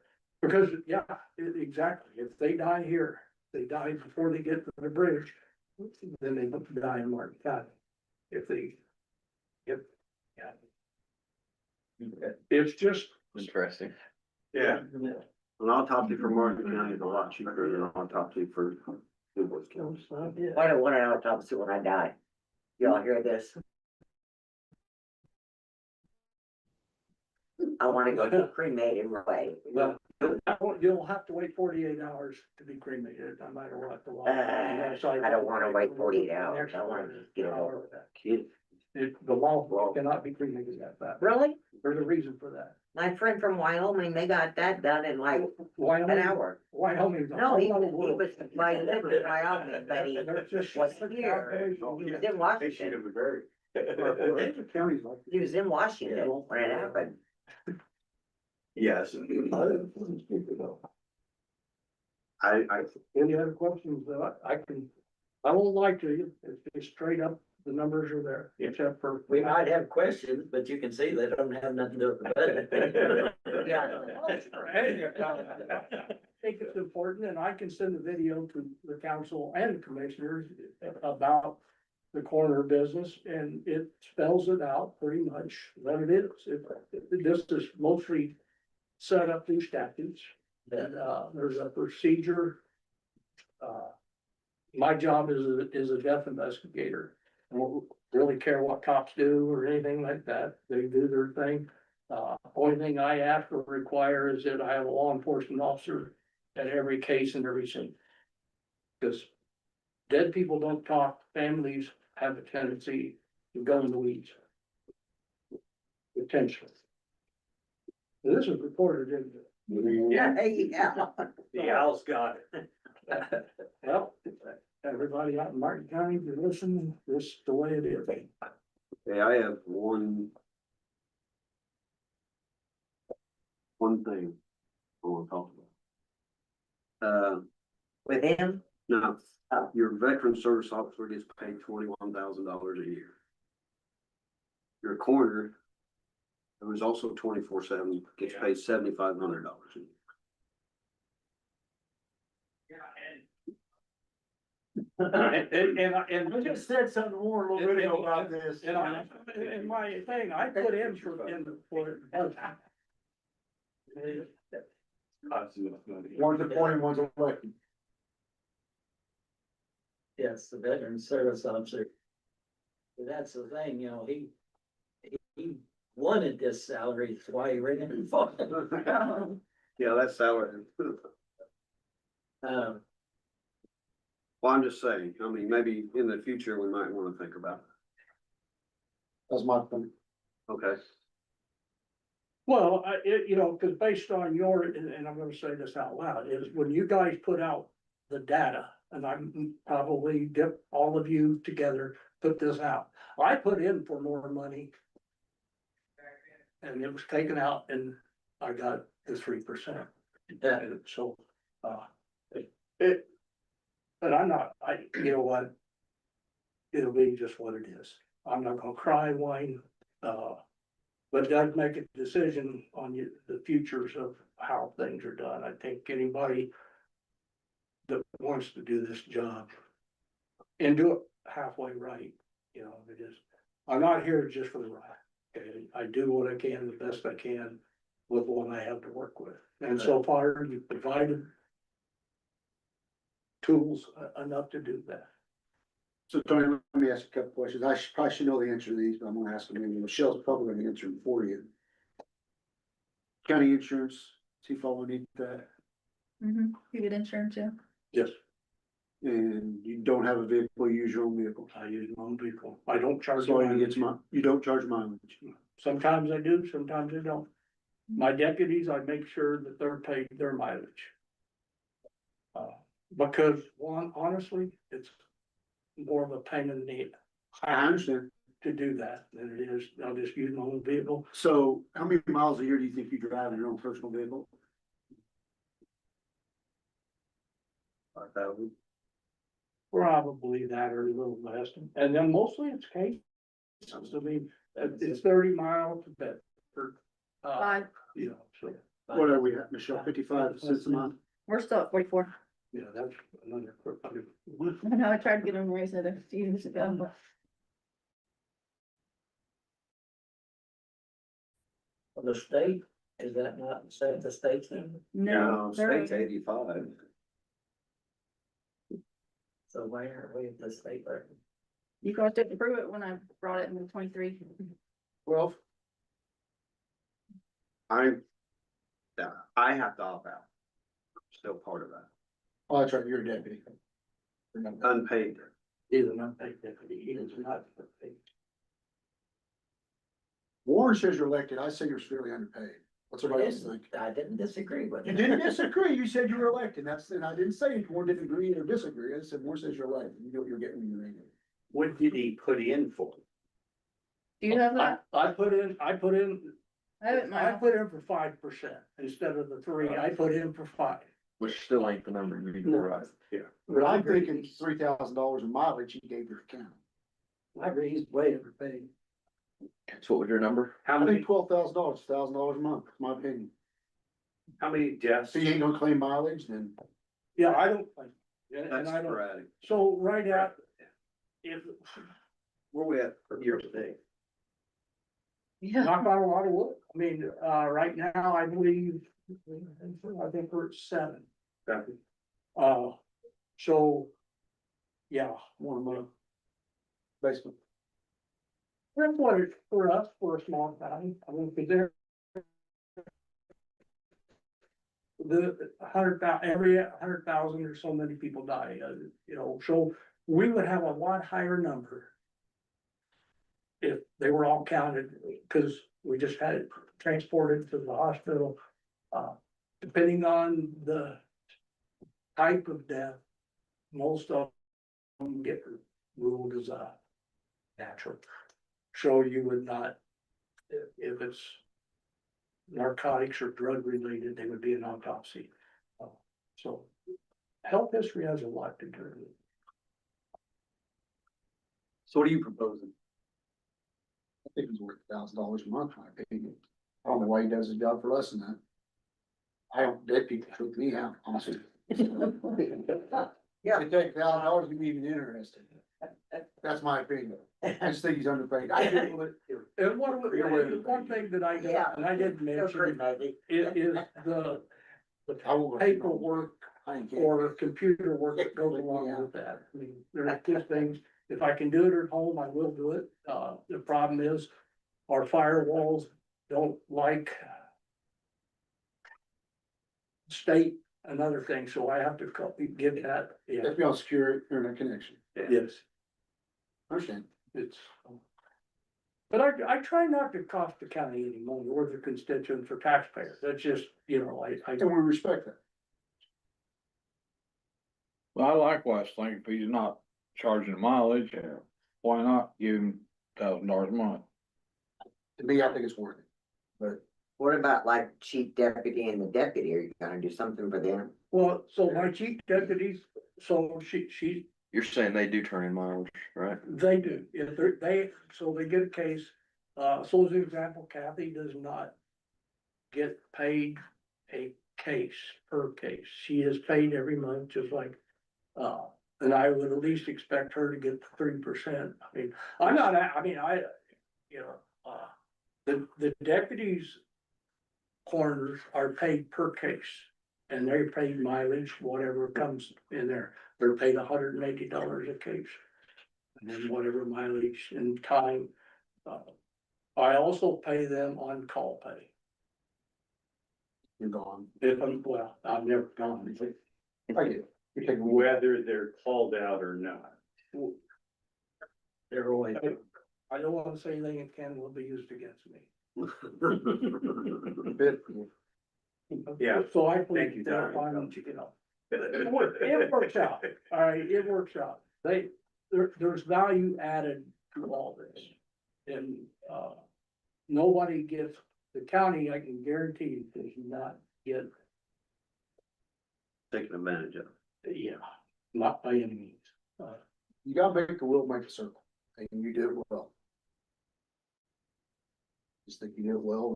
because, yeah, exactly, if they die here, they die before they get to the bridge, then they die in Martin County. If they, yeah. It's just.
Interesting.
Yeah.
An autopsy for Martin County is a lot cheaper than an autopsy for DuBois County.
I don't want an autopsy when I die. Y'all hear this? I wanna go get cremated right away.
Well, you'll have to wait 48 hours to be cremated, no matter what the law.
I don't wanna wait 48 hours. I wanna get it over with.
The law cannot be cremated at that.
Really?
There's a reason for that.
My friend from Wyoming, they got that done in like an
Wyoming,
hour.
Wyoming.
No, he was, by living in Wyoming, but he was here. He was in Washington. He was in Washington when it happened.
Yes.
Any other questions that I won't lie to you, it's straight up, the numbers are there, except for.
We might have questions, but you can see they don't have nothing to do with the budget.
Yeah.
I think it's important, and I can send a video to the council and the commissioners about the corner business, and it spells it out pretty much what it is. This is mostly set up through statutes, and, there's a procedure. My job is a death investigator. I don't really care what cops do or anything like that. They do their thing. Only thing I ask or require is that I have a law enforcement officer at every case and every scene. Because dead people don't talk, families have a tendency to go in the weeds. Potentially. This is reported, isn't it?
Yeah.
The owl's got it.
Well, everybody out in Martin County, you listen, this is the way it is.
Okay, I have one thing I wanna talk about.
With him?
No, your veteran service officer gets paid $21,000 a year. Your coroner, who is also 24/7, gets paid $7,500 a year.
And
I just said something more a little bit ago about this.
and my thing, I put in for.
One's appointed, one's elected.
Yes, the veteran service officer. But that's the thing, you know, he wanted this salary, that's why he ran it for.
Yeah, that's salary.
Um,
Well, I'm just saying, I mean, maybe in the future, we might wanna think about
That's my point.
it. Okay.
Well, you know, cause based on your, and I'm gonna say this out loud, is when you guys put out the data, and I'm probably dip all of you together, put this out. I put in for more money. And it was taken out and I got the 3%. And so, but I'm not, you know what? It'll be just what it is. I'm not gonna cry, whine, but Doug make a decision on the futures of how things are done. I think anybody that wants to do this job and do it halfway right, you know, it is, I'm not here just for the ride. Okay, I do what I can, the best I can with what I have to work with. And so far, you've provided tools enough to do that.
So Tony, let me ask you a couple questions. Probably should know the answer to these, but I'm gonna ask them anyway. Michelle's probably gonna answer them for you. County insurance, see if I need that,
Mm-hmm, you get insurance, yeah.
Yes,
and you don't have a vehicle, you use your own vehicle.
I use my own vehicle. I don't charge.
So you
mileage.
get you don't charge mileage.
Sometimes I do, sometimes I don't. My deputies, I make sure that they're paid their mileage. Because one, honestly, it's more of a pain in the neck.
I understand.
To do that than it is, I'll just use my own vehicle.
So how many miles a year do you think you drive in your own personal vehicle?
5,000?
Probably that or a little less, and then mostly it's cases. I mean, it's 30 miles to Bedford.
Five.
You know, so.
What are we at, Michelle, 55 cents a month?
We're still at 44.
Yeah, that's another.
I know, I tried to get them raised a few years ago, but
The state, is that not the state's number?
no, they're
State's 85.
So why aren't we at the state level?
you guys didn't approve it when I brought it in the 23.
Well,
Yeah, I have to opt out. Still part of that.
oh, that's right, you're a deputy.
Unpaid.
He's an unpaid deputy, he is not paid.
Warren says you're elected, I say you're severely underpaid. What's everybody else think?
I didn't disagree with
You
it.
didn't disagree, you said you were elected, and I didn't say Warren didn't agree or disagree, I said Warren says you're elected, you know what you're getting when you're in.
What did he put in for?
Do you have that?
I put in,
I have it in my office.
put in for 5% instead of the 3, I put in for 5.
Which still ain't the number you need to rise.
But I'm thinking $3,000 in mileage he gave your account.
I agree, he's way overpaid.
So what was your number?
How
I
many,
think $12,000, $1,000 a month, my opinion.
how many deaths?
So you ain't gonna claim mileage, then
Yeah, I don't, and
That's
I don't,
sporadic.
so right at, if,
Where we at for year to date?
Yeah.
knock out a lot of wood, I mean, right now, I believe, I think we're at 7.
Okay.
So, yeah,
one a month. Basement.
that's what it, for us, for a small county, I mean, cause they're the 100,000, every 100,000 or so many people die, you know, so we would have a lot higher number if they were all counted, cause we just had it transported to the hospital. Depending on the type of death, most of them get ruled as a natural. So you would not, if it's narcotics or drug related, they would be an autopsy. So health history has a lot to do with it.
So what are you proposing?
I think it's worth $1,000 a month, in my opinion. I don't know why he does his job for less than that. I don't, dead people freak me out, honestly. Yeah, to take $1,000 to be even interested. That's my opinion. I just think he's underpaid. I do, but
And one thing that I got, and I didn't mention, is the
I won't go.
paperwork
I ain't
or computer work that goes along with that. I mean, there are just things, if I can do it at home, I will do it. The problem is our firewalls don't like state another thing, so I have to get that, yeah,
Let's be on secure internet connection.
yes,
Understand?
it's. But I try not to cost the county any money or the constituents or taxpayers, that's just, you know, I.
And we respect that.
Well, I likewise think if he's not charging mileage, why not give him $1,000 a month?
To me, I think it's worth it. But
What about like chief deputy and the deputy? Are you gonna do something for them?
Well, so my chief deputies, so she,
You're saying they do turn in mileage, right?
they do, if so they get a case, so as an example, Kathy does not get paid a case per case. She is paid every month, just like, and I would at least expect her to get 3%. I mean, you know, the deputies' coroners are paid per case. And they're paid mileage, whatever comes in there, they're paid $180 a case. And then whatever mileage and time. I also pay them on call pay.
you're gone.
If I'm, well, I've never gone.
I get it. You're taking.
Whether they're called out or not.
They're always, I don't wanna say anything that can will be used against me.
Yeah.
So I
Thank
think
you,
they'll
Don.
find, you know, it works out, all right, it works out. There's value added to all this. And, nobody gets, the county, I can guarantee, does not get,
Taking advantage of.
Yeah, not by any means. You gotta make a will, make a circle, and you did it well. Just think you did it well.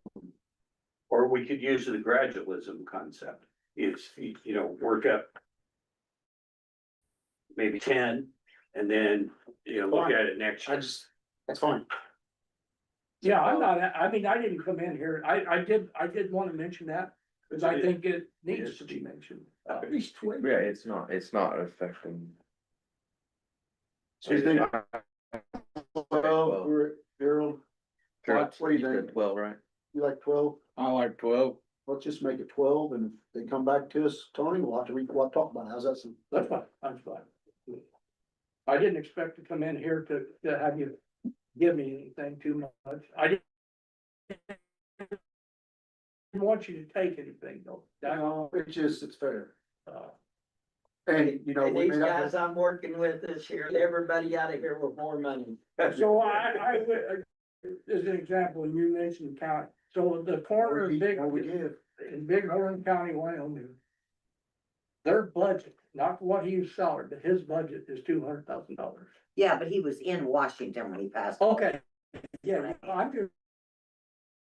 Or we could use the gradualism concept, is, you know, work up maybe 10, and then, you know, look at it next year.
That's fine.
Yeah, I'm not, I mean, I didn't come in here, I did wanna mention that, because I think it needs to be mentioned.
At least 20.
Yeah, it's not affecting.
So you think, well, we're, Daryl, what do you think?
12, right?
You like 12?
I like 12.
Let's just make it 12, and if they come back to us, Tony, we'll have to we'll have to talk about it. How's that sound?
That's fine, that's fine. I didn't expect to come in here to have you give me anything too much. I didn't want you to take anything though.
No, it's fair.
Uh,
And, you know,
And
we
these
may not
guys I'm working with this year, everybody out of here with more money.
So I would, as an example, in New Nation County, so the corner of Big,
we give.
in Big Horn County, Wyoming. Their budget, not what he's salary, but his budget is $200,000.
Yeah, but he was in Washington when he passed.
Okay, yeah, I'm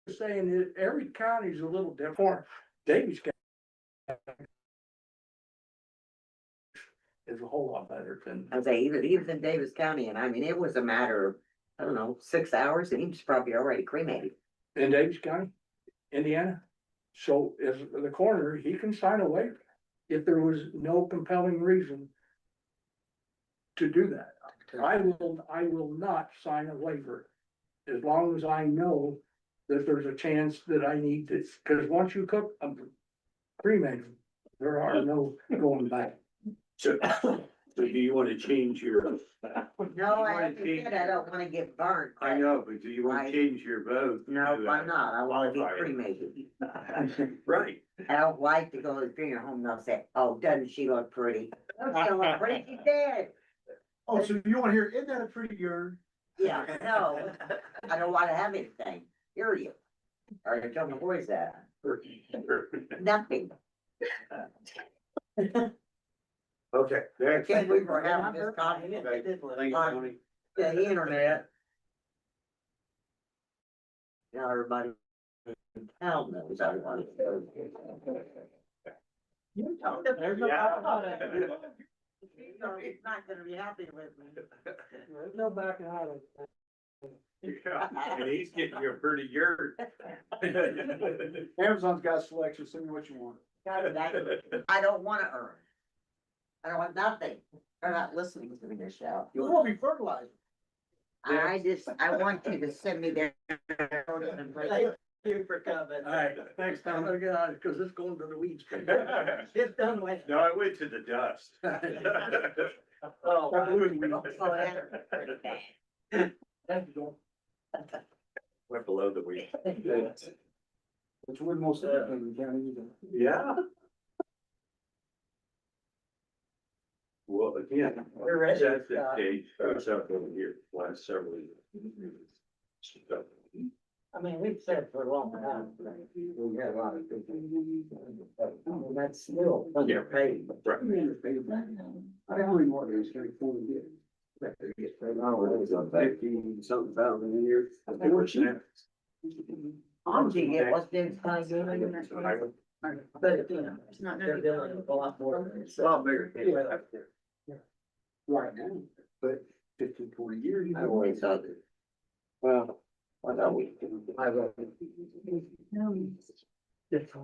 just saying that every county's a little different. Davies County is a whole lot better than.
I say, he was in Davis County, and I mean, it was a matter of, I don't know, 6 hours, and he was probably already cremated.
In Davies County, Indiana. So as the coroner, he can sign a waiver if there was no compelling reason to do that. I will not sign a waiver as long as I know that there's a chance that I need to, because once you cook a cremated, there are no going back.
So do you wanna change your?
No, I haven't said I don't wanna get burnt.
I know, but do you wanna change your vote?
No,
to,
I'm not. I wanna be
qualify it?
cremated.
Right.
I don't like to go to the funeral home and they'll say, oh, doesn't she look pretty? She look pretty, she's dead.
Oh, so you wanna hear, isn't that a pretty urn?
Yeah, no, I don't wanna have anything, period. Or I tell my boys that, nothing.
Okay.
I can't believe we're having this
Thank you, Tony.
on the internet. Now everybody in town knows I want to go.
There's no doubt about it.
He's not gonna be happy with me.
There's no backing out of it.
Yeah, and he's getting you a pretty yurt.
Amazon's got a selection, send me what you want.
I don't wanna earn. I don't want nothing. They're not listening to me this show.
You wanna be fertilizer.
I want you to send me their.
Thank you for coming.
All right, thanks, Tom. Because it's going to the weeds.
It's done with.
No, I went to the dust.
Oh,
Went below the weeds.
It's where most of the in the county,
Yeah. Well, again,
We're ready,
that's the
Scott.
stage, goes up over here, last several years. So,
I mean, we've said for a long time.
we had a lot of people.
That's still underpaid.
Right.
I don't know what it is, very fully get.
Something thousand a year.
I'm gonna get what's in kind of good.
But, you know, it's not, they're billing a lot more.
It's a lot bigger.
Right now, but 15, 20 years.
I always thought that.
Well,
I know we. I will. 15.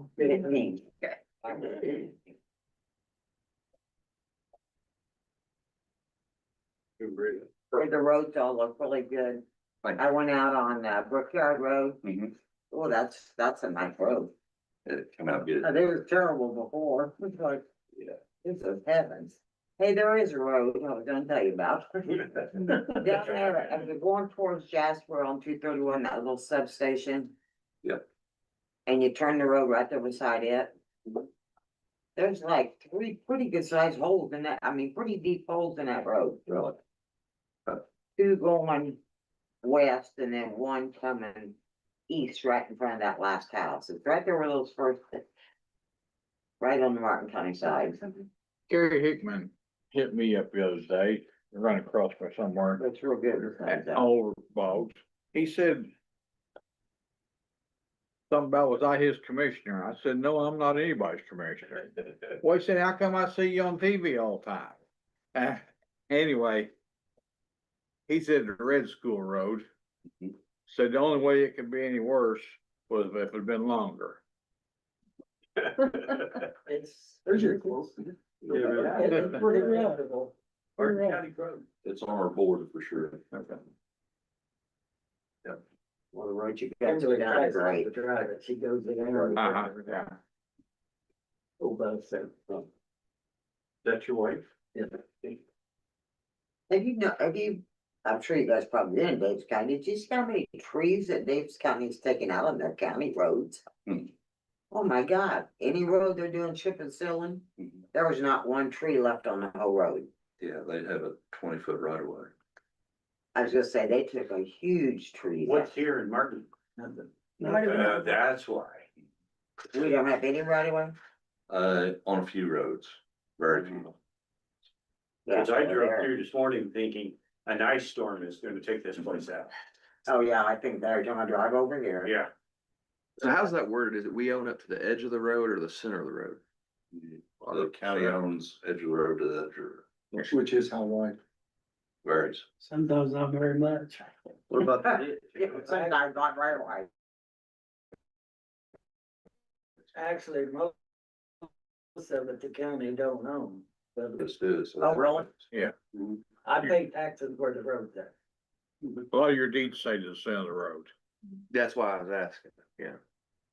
The roads all look really good. I went out on Brookyard Road. Oh, that's a nice road.
It come out good.
They were terrible before. It's like,
Yeah.
it's a heavens. Hey, there is a road I was gonna tell you about. Down there, as you're going towards Jasper on 231, that little substation.
Yep.
And you turn the road right there beside it. There's like three pretty good sized holes in that, I mean, pretty deep holes in that road.
Really?
Two going west and then one coming east right in front of that last house. It's right there where those first. Right on the Martin County side.
Gary Hickman hit me up the other day, run across me somewhere.
That's real good.
At Oliver Boggs. He said something about, was I his commissioner? I said, no, I'm not anybody's commissioner. Well, he said, how come I see you on TV all the time? Anyway, he said the Red School Road, said the only way it could be any worse was if it had been longer.
It's.
There's your quote.
It's pretty reputable.
Hardin County Road.
It's on our board for sure.
Okay.
Well, the road you got to down is great.
She goes there.
Uh-huh, yeah.
Oh, both, so.
That's your wife?
Yeah.
I'm sure you guys probably did in Davis County. Did you see how many trees that Davis County is taking out on their county roads? Oh my God, any road they're doing chip and sealing, there was not one tree left on the whole road.
Yeah, they have a 20-foot right of way.
I was gonna say, they took a huge tree.
What's here in Martin? That's why.
We don't have any right of way?
On a few roads, very few.
Cause I drove
there.
through this morning thinking an ice storm is gonna take this place out.
Oh, yeah, I think they're gonna drive over here.
Yeah.
So how's that worded? Is it we own up to the edge of the road or the center of the road?
The county owns edge of the road to edge of the road.
Which is how wide.
Varies.
Sometimes not very much.
What about the ditch?
Sometimes not right away.
Actually, most of it the county don't own, but
This is.
Oh, really?
Yeah.
I pay taxes where the road's at.
A lot of your deeds say to the center of the road.
That's why I was asking, yeah.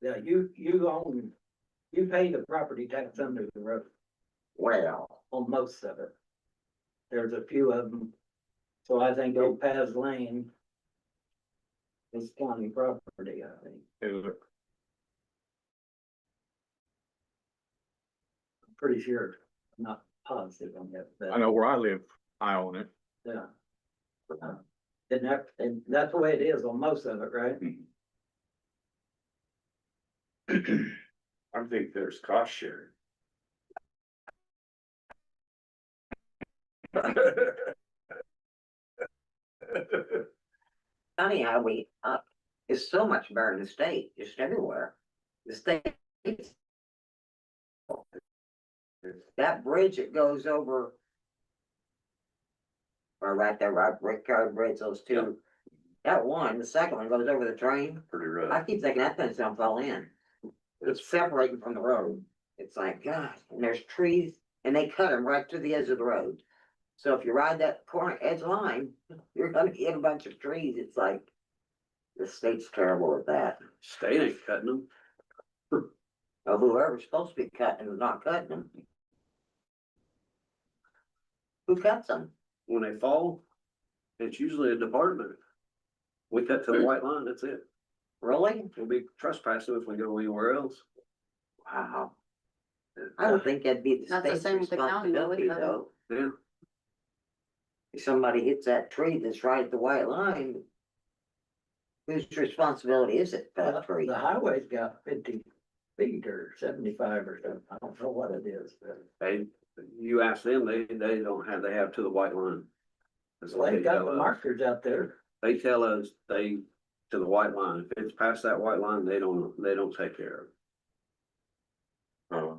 Yeah, you own, you pay the property tax under the road
Well,
on most of it. There's a few of them. So I think Old Paths Lane is county property, I think.
Is it?
I'm pretty sure, I'm not positive on that, but.
I know where I live, I own it.
Yeah. And that's the way it is on most of it, right?
I think there's cost sharing.
funny how we, is so much better in the state, just everywhere. The state. That bridge that goes over. Or right there, right, Rick Card Bridge, those two. That one, the second one goes over the train.
Pretty rough.
I keep thinking that thing's gonna fall in. It's separating from the road. It's like, God, and there's trees and they cut them right to the edge of the road. So if you ride that corner edge line, you're gonna hit a bunch of trees. It's like, the state's terrible at that.
State ain't cutting them.
Or whoever's supposed to be cutting them is not cutting them. Who cuts them?
When they fall, it's usually a department. We cut to the white line, that's it.
Really?
We'll be trespassing if we go anywhere else.
Wow. I would think that'd be the
That's the
state's
same with the county, though, we
responsibility
cut 'em.
though.
Yeah,
If somebody hits that tree that's right at the white line, whose responsibility is it for that tree?
The highway's got 50 feet or 75 or something. I don't know what it is, but.
you ask them, they don't have, they have to the white line. That's what
They
they
got
tell
the
us.
markers out there.
They tell us to the white line. If it's past that white line, they don't take care of it.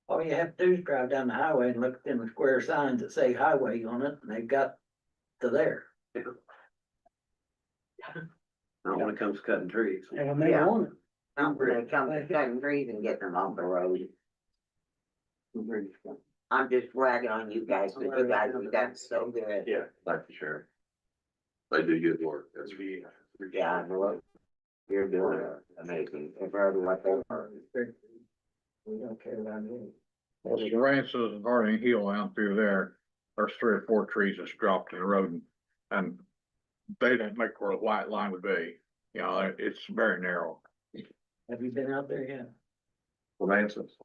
All you have to do is drive down the highway and look at them square signs that say highway on it, and they've got to there.
Not when it comes to cutting trees.
And when they
Yeah.
own it.
Not when they come to cutting trees and getting them off the road. I'm just bragging on you guys, but you guys have done so good.
Yeah, thank you, Sharon. They do good work, that's.
Yeah, I know what you're doing, amazing, compared to what they are.
We don't care about it.
Well, the ranches of Harding Hill out through there, there's 3 or 4 trees that's dropped in the road and they don't make where a white line would be. You know, it's very narrow.
Have you been out there yet?
Romances.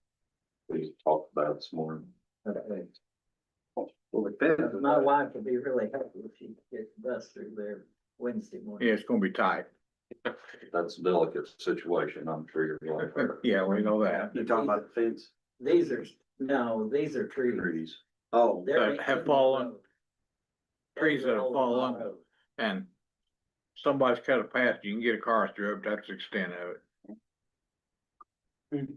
We talked about it this morning.
Well, the fence,
My wife would be really happy if she could get the bus through there Wednesday morning.
Yeah, it's gonna be tight.
That's a delicate situation, I'm sure you're going.
Yeah, we know that.
you talking about the fence?
These are No, these are trees.
Oh,
They're
That have
in the
fallen.
road.
Trees that have
They're
fallen.
on the road.
And somebody's cut a path, you can get a car through it, that's the extent of it.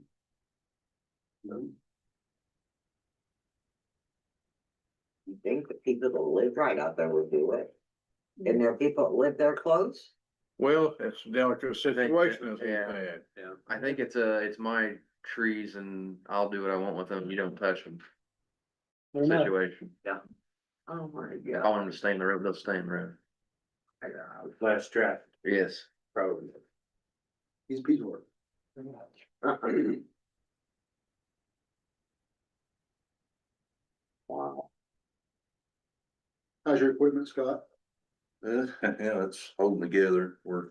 You think the people that live right out there would do it? And there are people that live there close?
Well, it's a delicate situation as we
Yeah.
said.
yeah.
I think it's my trees and I'll do what I want with them, you don't touch them. Situation.
Oh my
If I
God.
want them to stay in the road, they'll stay in the road.
Less traffic,
Yes.
probably.
He's piece of work.
Wow.
How's your equipment, Scott?
Yeah, it's holding together. We're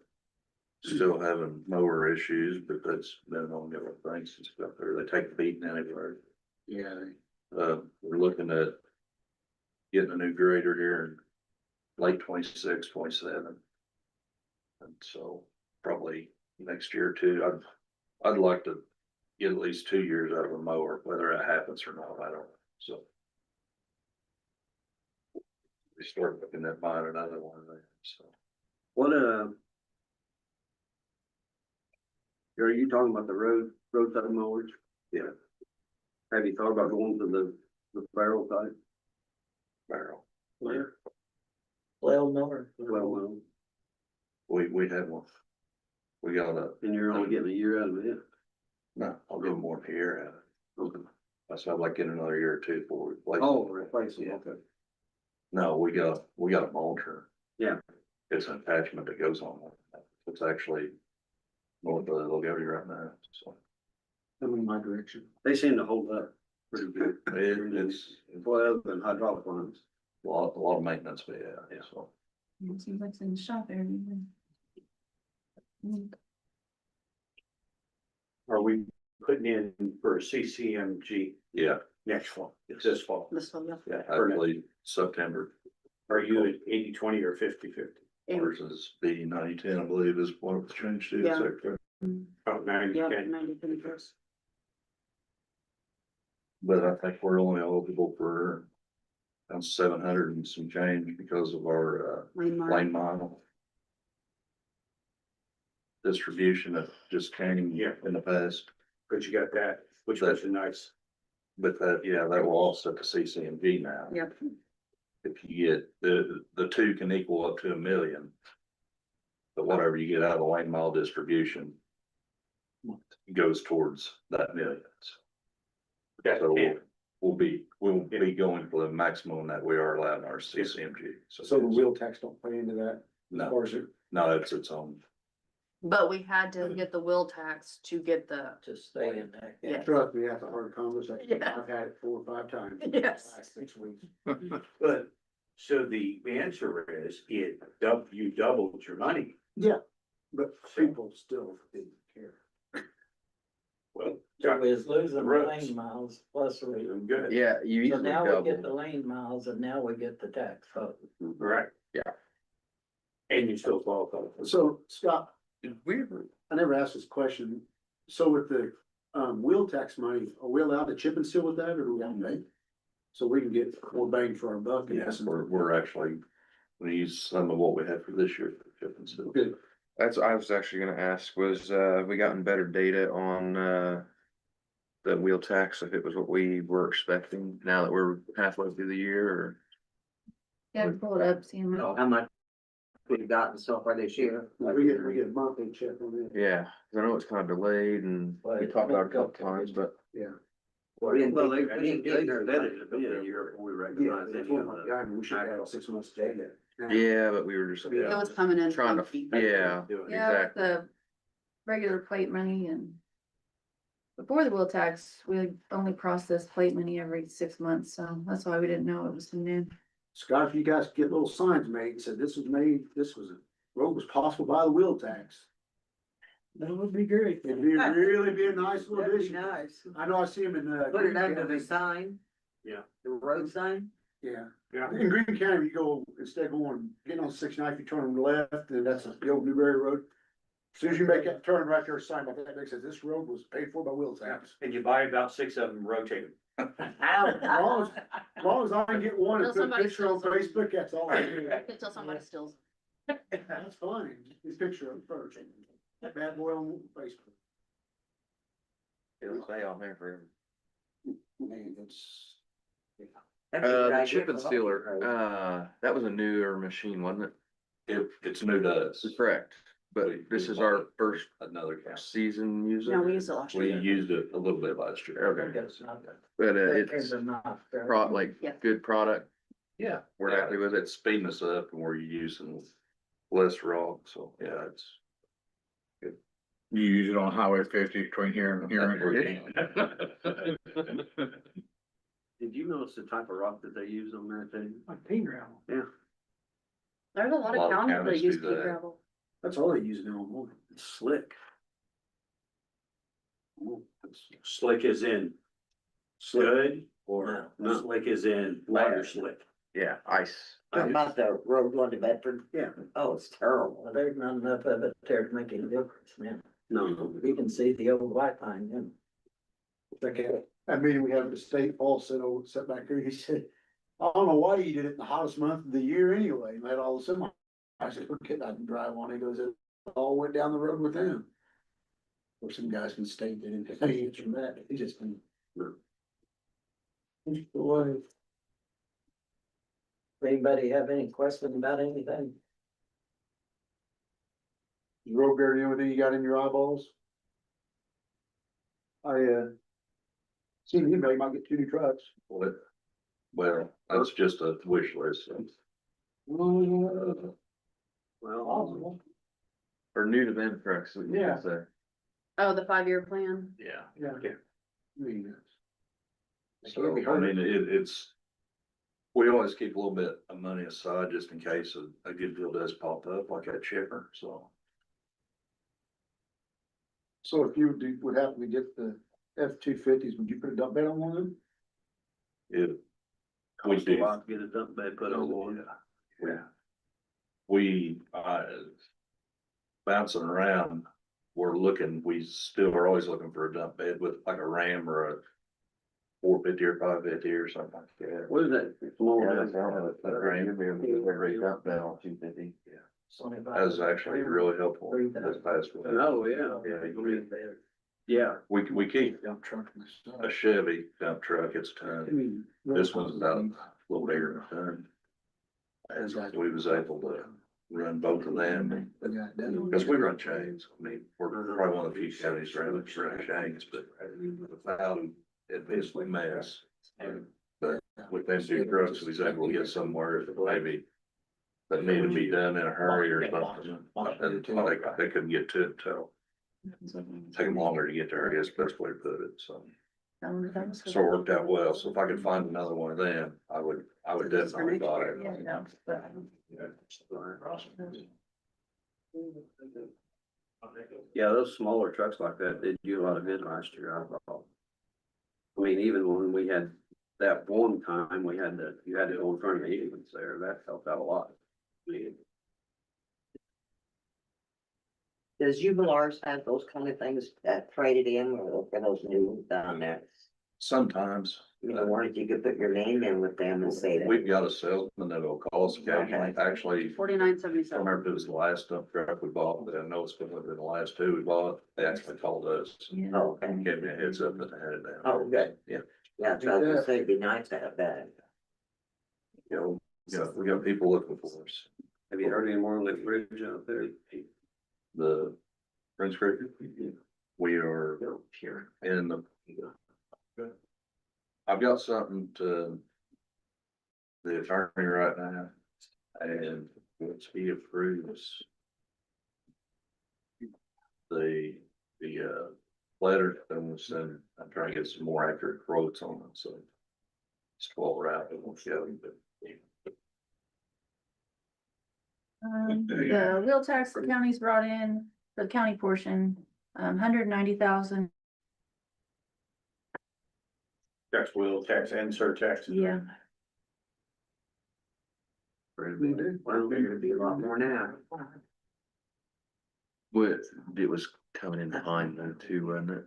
still having mower issues, but that's been an ongoing thing since we got there. They take the beating anywhere.
Yeah.
We're looking at getting a new grader here in late 26, 27. And so probably next year or two, I'd like to get at least 2 years out of a mower, whether that happens or not, I don't know, so. We start looking at buying another one there, so.
What, are you talking about the roadside mowers?
Yeah.
Have you thought about going to the barrel type?
Barrel.
Where?
Well, North.
Well,
We had one. We got
and you're only getting a year out of it.
no, I'll give them more per year out of it.
Okay.
That's why I'd like getting another year or two before we replace.
Oh, replacing,
Yeah.
okay.
No, we got a mulcher.
Yeah.
It's an attachment that goes on it. It's actually north of Logody right now, so.
I'm in my direction.
They seem to hold up pretty good.
It's
Well, other than hydraulic ones.
a lot of maintenance, but yeah, so.
It seems like it's in the shop area.
Are we putting in for a CCMG
Yeah,
next fall, this fall?
This one, yeah.
yeah, I believe September.
Are you at 80-20 or 50-50?
Ours is B 90-10, I believe is what it was changed to.
Yeah.
So,
About 90-10?
Yeah, 90 first.
but I think we're only eligible for around 700 and some change because of our lane mile distribution that just came
Yeah.
in the past.
But you got that, which was nice.
But that, yeah, that will offset the CCMG now.
Yep.
If you get, the two can equal up to 1 million. But whatever you get out of the lane mile distribution goes towards that million.
That's
So
it.
we'll be going for the maximum that we are allowed in our CCMG.
So the wheel tax don't play into that?
No,
Or is it?
no, it's its own.
But we had to get the will tax to get the,
To stay in that.
yeah.
Trust me, that's a hard conversation.
Yeah.
I've had it 4 or 5 times.
Yes.
Last 6 weeks.
But, so the answer is, you doubled your money.
Yeah, but people still didn't care.
Well,
So we was losing the
roads.
lane miles plus we.
doing good.
Yeah, you
So
easily
now we get the
double.
lane miles and now we get the tax. So
Right.
Yeah.
And you still qualify.
So Scott,
We,
I never asked this question. So with the wheel tax money, are we allowed to chip and seal with that or do we have to pay? So we can get more bang for our buck. in
Yes,
essence.
we're actually gonna use some of what we had for this year for chip and seal.
Good.
that's, I was actually gonna ask, was, we gotten better data on, the wheel tax, if it was what we were expecting now that we're halfway through the year, or?
Yeah, pull it up, see how much.
How much we've gotten so far this year?
We get a monthly check on it.
Yeah, 'cause I know it's kind of delayed and we talked about it a couple times, but
Yeah.
We didn't
Well,
think-
they
we didn't get very
vetted
much.
it, but yeah, a year before we
Yeah,
recognize
that's
any
what
of
my
the.
guy, we should have 6 months data.
yeah, but we were just,
Yeah.
It was coming in.
trying to,
funky.
yeah,
Yeah, with
exactly.
the regular plate money and. Before the wheel tax, we only processed plate money every 6 months, so that's why we didn't know it was coming in.
Scott, if you guys could get little signs made, said this was made, road was possible by the wheel tax.
that would be great.
It'd be really be a nice little
That'd be
addition.
nice.
I know I see them in,
Put it
Green
under
County.
the sign.
Yeah.
The road sign.
Yeah,
Yeah.
in Green County, you go, instead of getting on 69, if you turn left, and that's the old Newberry Road. Soon as you make that turn right there, sign by that, says this road was paid for by Wheels House.
And you buy about 6 of them, rotate them.
As long as I can get one and
Until
put a
somebody
picture on
steals them.
Facebook, that's all I do.
Until somebody steals.
That's fine, this picture of first, that bad boy on Facebook.
It'll stay on there forever.
Man, it's.
The chip and sealer, that was a newer machine, wasn't it?
It's new to us.
Correct, but this is our first
Another count.
season using.
No, we used it last
We
year.
used it a little bit last year.
Okay, but it's good product.
Yeah.
We're happy with it.
It's speeding us up and we're using less rock, so yeah, it's.
You use it on Highway 50 between here and here.
Did you notice the type of rock that they use on that thing?
Like pea gravel,
Yeah,
There's a lot of counties that use pea
do that.
gravel.
that's all they use now, more.
it's slick.
Slick as in good or
No.
slick as in water slick?
Yeah, ice.
Talking about the road going to Bedford?
Yeah.
Oh, it's terrible.
Well, there's not enough of it there to make any difference, man.
No,
You can see the old white pine, then.
Okay, that meeting we had with the state, Paul said, oh, sat back there, he said, I don't know why you did it in the hottest month of the year anyway, and let all the semi. I said, we're kidding, I can drive on, he goes, it all went down the road with them. Or some guys from the state, they didn't have any answer from that, he just.
Anybody have any question about anything?
Road guard, anything you got in your eyeballs? Seen anybody might get 2 new trucks.
Well, that's just a wish list.
well,
Possible.
Or new to them trucks, we
Yeah.
can say.
Oh, the 5-year plan?
Yeah.
Yeah. I mean,
So, I mean, it's, we always keep a little bit of money aside just in case a good deal does pop up like that chipper, so.
so if you would happen to get the F-250s, would you put a dump bed on one of them?
It, we
costs a
do.
lot to get a dump bed put on one.
Yeah. We, bouncing around, we still are always looking for a dump bed with like a Ram or a 450 or 550 or something like that.
What is that?
That was actually really helpful this past week.
Oh, yeah. Yeah,
We keep
Dump truck and stuff.
a Chevy dump truck, it's a
I
ton.
mean,
This one's about a little bigger than a ton. And we was able to run both of them, because we run chains. I mean, we're probably one of the few counties around that run chains, but without them, it'd be a mess. But with them two trucks, we was able to get somewhere that maybe that needed to be done in a hurry or something. And they couldn't get to it till, take them longer to get there, I guess, best way to put it, so. So it worked out well, so if I could find another one of them, I would definitely buy it.
yeah, those smaller trucks like that, they do a lot of good last year, I thought. I mean, even when we had that one time, you had to go in front of the ambulance there, that helped out a lot. I mean,
Does Jubilars have those kind of things that traded in or for those new ones down there?
Sometimes.
You know, where you could put your name in with them and say that.
We've got a salesman that'll call us occasionally, actually, I don't
$49.77.
remember if it was the last dump truck we bought, but I know it's been within the last 2 we bought, they actually called us.
Oh, okay.
And gave me a heads up that they had it down.
Oh, good.
Yeah.
Yeah, so I was gonna say, it'd be nice to have that.
You know, we got people looking for us.
Have you heard any more on that bridge out there?
The Prince Creek, we are in the. I've got something to the attorney right now, and once he approves the letter, then we'll send, I'm trying to get some more accurate quotes on it, so. It's 12 route, it won't show you, but.
The wheel tax the county's brought in for the county portion, 190,000,
Tax wheel, tax and surtax.
yeah.
Well, there's gonna be a lot more now.
But it was coming in behind though too, wasn't it?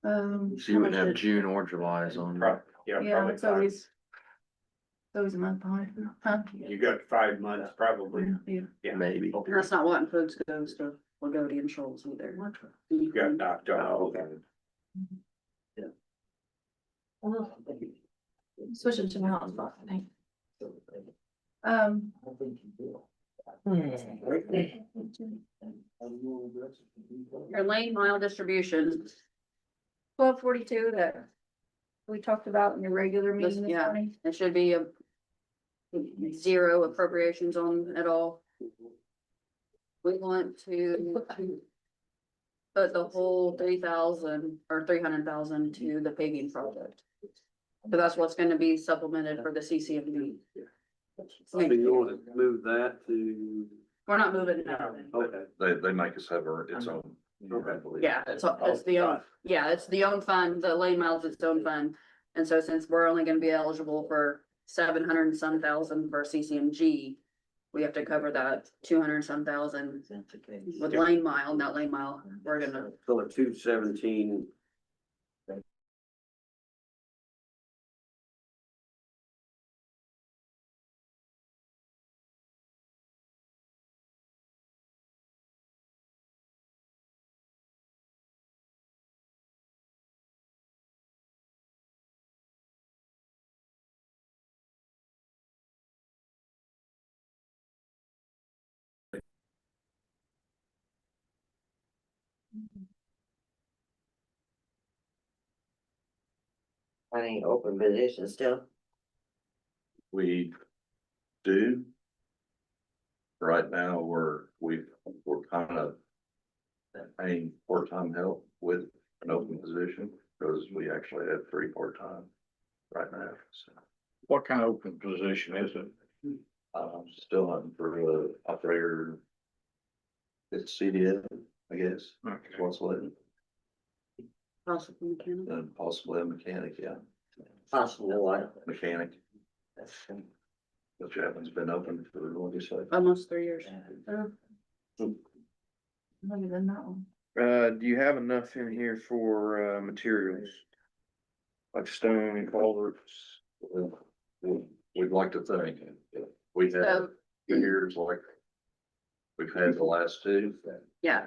So you
how
wouldn't
much
have
did-
June or July's on.
Yeah,
Yeah,
probably
it's
five.
always a month behind, huh?
You got 5 months probably.
Yeah.
Yeah.
Maybe.
And that's not wanting folks to go to Lagodi and Shoals either.
You got knocked off.
Switch it to my hotspot, I think. Um,
Your lane mile distribution,
1242 that we talked about in your regular meeting this
yeah.
morning.
it should be a zero appropriations on at all. We want to put the whole 3,000 or 300,000 to the paving project. So that's what's gonna be supplemented for the CCMD.
So you want to move that to,
We're not moving that.
okay,
They make us have its own.
Yeah, it's the own, yeah, it's the own fund, the lane miles its own fund. And so since we're only gonna be eligible for 700 and some thousand for CCMG, we have to cover that 200 and some thousand with lane mile, not lane mile, we're gonna,
so the 217.
Any open positions still?
We do. Right now, we're kind of paying part-time help with an open position, because we actually have 3 part-time right now, so.
What kind of open position is it?
Still hunting for the operator. It's CDL, I guess,
Okay.
is what's letting,
possibly can.
and possibly a mechanic, yeah,
Possibly what?
mechanic. Which happens been open for, what do you say?
Almost 3 years.
Longer than that one.
Do you have enough in here for, materials? Like stone and culverts?
We'd like to think, we have
So,
years like we've had the last 2.
yeah,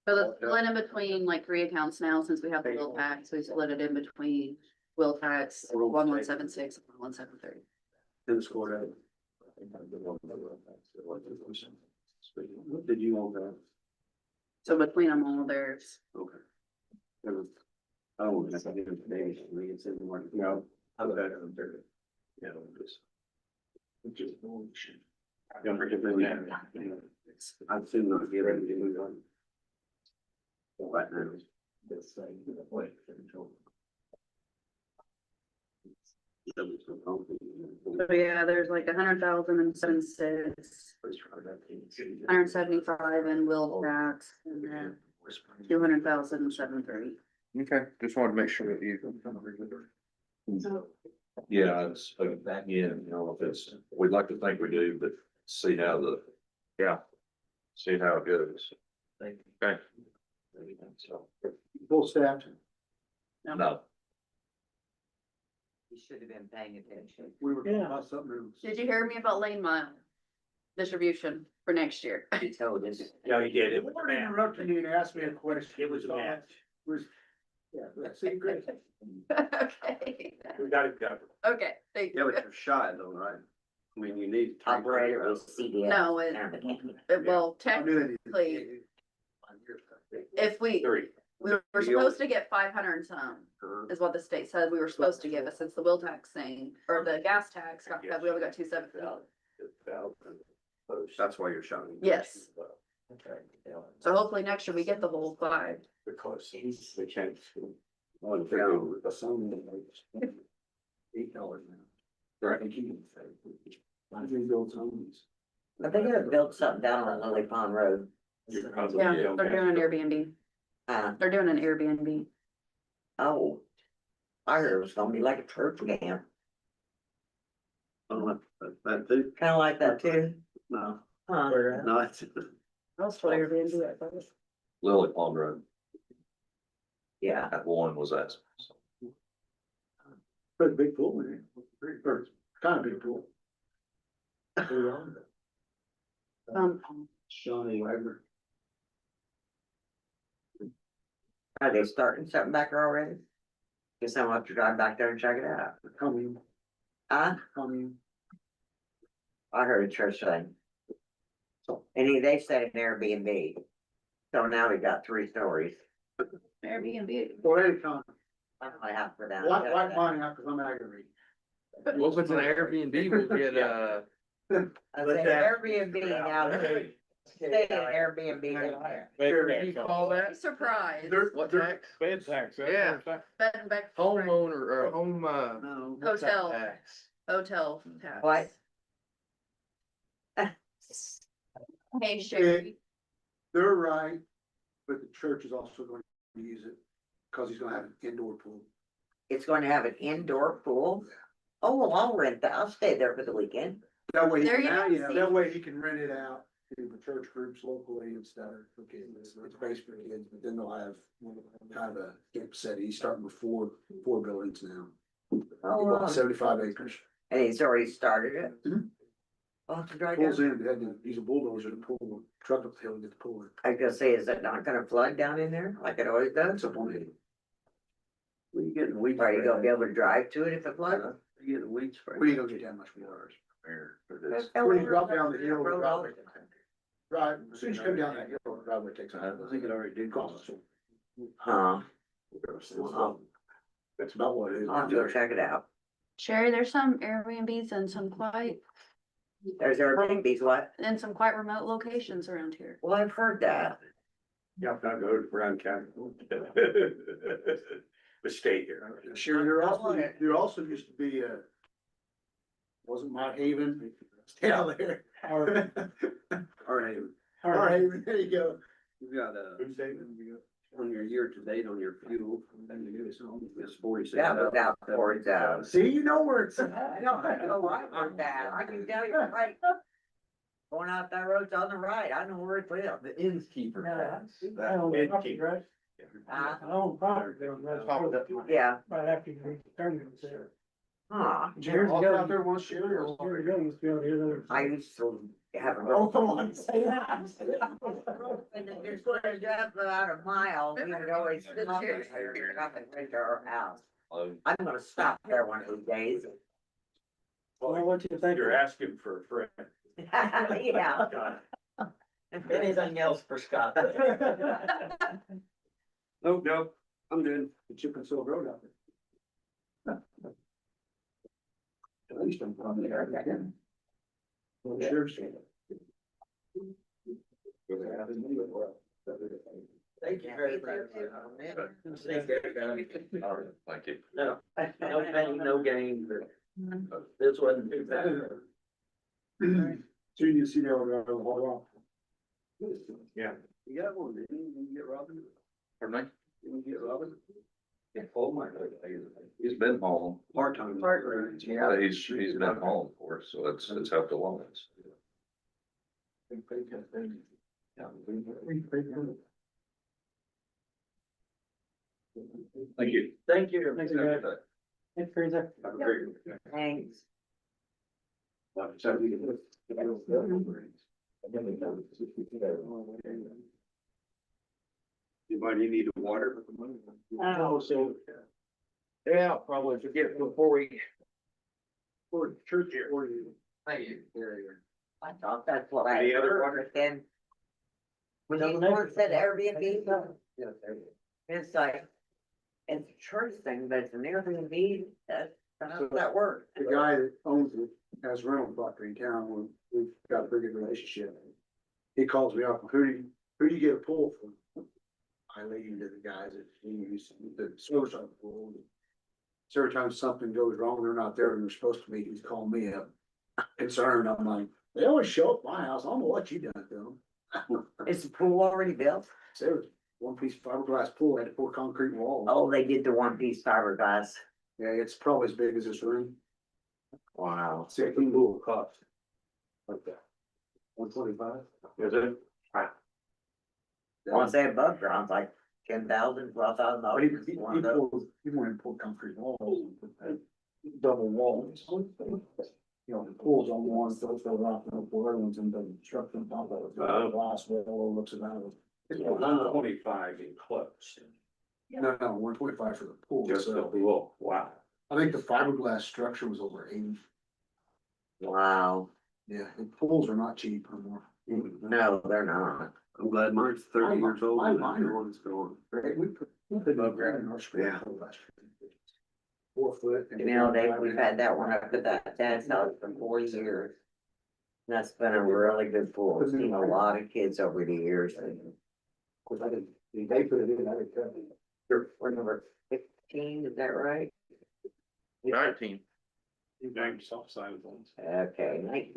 so let's split in between like 3 accounts now, since we have the wheel tax, we split it in between wheel tax, 1176 and 1173.
And scored out. What did you want that?
So between them all, there's,
Okay. There was- I don't want to have information, we can send more, no, I'm better than there. Yeah, just. Don't forget that. I'd soon not be ready to move on. Right now.
so yeah, there's like 100,000 and 76, 175 in wheel tax, and then 200,000 and 73.
Okay, just wanted to make sure that you.
Yeah, it's, again, you know, if it's, we'd like to think we do, but see how see how it goes.
Okay.
So,
Full staff.
no,
You should have been paying attention.
We were talking about something.
Did you hear me about lane mile distribution for next year?
You told us.
No, you did.
It was interrupting you and asked me a question.
It was a match.
Yeah, that's it, great.
Okay,
We got it covered.
okay, thank
Yeah,
you.
but you're shy though, right? I mean, you need. to-
Operator with CDL.
No, well,
I knew that.
technically, if we
3.
were supposed to get 500 and some, is what the state said we were supposed to get, but since the wheel tax thing, or the gas tax got cut, we only got 270.
That's why you're shouting.
Yes, so hopefully next year we get the whole 5.
Because they changed.
Oh, the town, the sum is $8 now. Right. I think those homes.
Are they gonna build something down on Lily Pond Road?
Yeah, they're doing an Airbnb, they're doing an Airbnb.
Oh. I heard it was gonna be like a church camp,
Oh, that too?
kinda like that too.
No,
Huh?
no, it's,
That's what Airbnb, I thought.
Lily Pond Road,
Yeah,
that one was that.
Put a big pool in it, or kind of big pool. Shawnee Wagner.
are they starting something back there already? Guess I'll have to drive back there and check it out.
Coming,
Huh?
coming.
I heard a church thing. They said an Airbnb. So now we got 3 stories.
Airbnb.
Well, they come,
I might have to go down.
like mine, cause I'm aggravated.
Well, if it's an Airbnb, we'll get,
I say Airbnb now, stay in Airbnb down there.
what do you call that?
Surprise.
What tax?
Bed tax. that's
Yeah.
what it's like.
Bed and breakfast.
Homeowner, or home,
No.
what's that
Hotel.
tax?
Hotel tax.
What?
Hey, Sherry.
They're right, but the church is also going to use it, cause he's gonna have an indoor pool.
It's going to have an indoor pool? Oh, well, I'll rent that. I'll stay there for the weekend.
That way, he
There
can,
you go,
yeah,
see?
that way he can rent it out to the church groups locally and stuff for kids. It's based for kids, but then they'll have kind of a camp set. He's starting with four buildings now.
Oh, wow.
75 acres.
And he's already started it?
Mhm.
I'll have to drive
Pulls
down.
in, had to use a bulldozer to pull the truck up the hill and get the pull in.
I was gonna say, is it not gonna flood down in there like it always does?
It's up on it.
Where you getting weed?
Are you gonna be
sprayed
able to drive to it if it floods?
at? You getting weed sprayed?
We ain't gonna get that much water.
For this.
When you drop down the hill, the
Road
driveway,
all-
drive, as soon as you come down that hill, the driveway takes.
I think it already did cost us.
Huh,
That's about what it is.
I'll have to go check it out.
Sherry, there's some Airbnbs and some quite,
There's Airbnb's what?
and some quite remote locations around here.
Well, I've heard that.
Yeah, I go to Brown County. But stay here.
Sure, there also used to be wasn't Mott Haven, it's down there.
All right,
Our Haven, there you go.
you got on your year to date on your fuel, it's 46.
That was out towards,
See, you know where it's.
I know I heard that. I can tell you right. Going out that road's on the right. I know where it's at.
The innkeeper tax.
Innkeeper.
Yeah.
Right after you turn it there.
Huh.
Jared's out there once, Sherry, or?
I used to have a.
Oh, come on, say that.
When the just wanted to drive about a mile, we would always stop there, up and rent our house. I'm gonna stop there one of these days.
What do you think? You're asking for a friend.
Yeah.
Anything else for Scott?
Nope, I'm good.
The Chip and Seal Road out there. At least I'm from there. Well, sure.
Thank you very much.
Thank you.
No, no pain, no gain, but this wasn't too bad.
So you see there over the whole lot.
Yeah.
You got one, didn't you? Didn't you get Robin?
Pardon me?
Didn't you get Robin?
Oh my God. He's been home.
Part-time.
Yeah, he's been home for us, so it's helped a lot. Thank you.
Thank you.
Thanks.
Anybody need water?
Oh,
so. Yeah, probably forget before we.
For church or you.
Thank you.
I thought that's what I
Any other
heard,
water?
but then. When you first said Airbnb, it's like, it's a church thing, but it's an Airbnb, how does that work?
The guy that owns it has rental property in town, we've got a pretty good relationship. He calls me up, who do you get a pool from? I lead him to the guys that use the source of the pool. So every time something goes wrong, they're not there and they're supposed to be, he's calling me up concerned. I'm like, they always show up at my house. I don't know what you done to them.
Is the pool already built?
So it was one piece of fiberglass pool, had to pour concrete walls.
Oh, they did the one piece fiberglass.
Yeah, it's probably as big as this room.
Wow.
See, a clean pool cost. Like that. 125.
Is it?
Once they above ground's like $10,000, $12,000.
You want to put concrete walls, double walls. You know, the pool's on one, so it's rock, and the other one's in the structure on top of it. Glass wall looks about it.
125 enclosed.
No, 125 for the pool.
Just the
So
pool, wow.
I think the fiberglass structure was over 80.
Wow,
Yeah, the pools are not cheap anymore.
no, they're not.
I'm glad mine's 30 years old.
Mine-
and
mine
the
are-
one's going.
Right, we put above ground in our spring
Yeah.
pool last year. 4 foot.
You know, Dave, we've had that one up at that dad's house for 4 years. And that's been a really good pool. It's seen a lot of kids over the years.
Cause I didn't, they put it in, I didn't cut it.
We're number 15, is that right?
19.
James south side of things.
Okay, 19.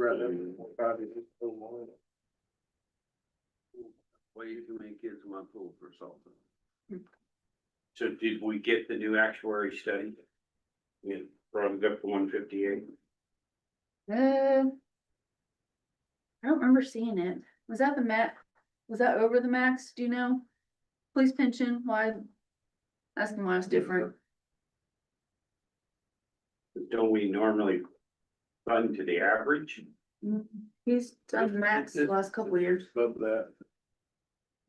Way too many kids in my pool for salt.
So did we get the new actuary study? Yeah, brought it up to 158.
I don't remember seeing it. Was that the was that over the max? Do you know? Police pension, why? Asking why it's different.
Don't we normally fund to the average?
He's done the max the last couple of years.
Above that.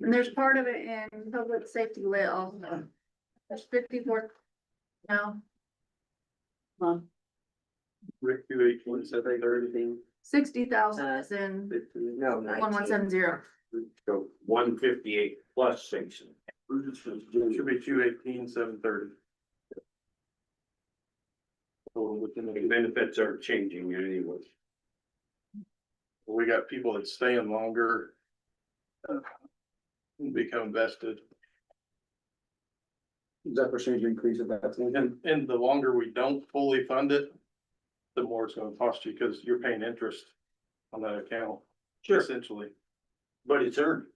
And there's part of it in public safety lit also. There's 54. No. Well,
Rick, 218, 730.
60,000 is in
No,
1170.
So 158 plus 6.
Should be 218, 730.
The benefits are changing anyway.
We got people that staying longer. Become vested.
Is that percentage increase of that?
And the longer we don't fully fund it, the more it's gonna cost you, because you're paying interest on that account.
Sure.
Essentially.
But it's earned.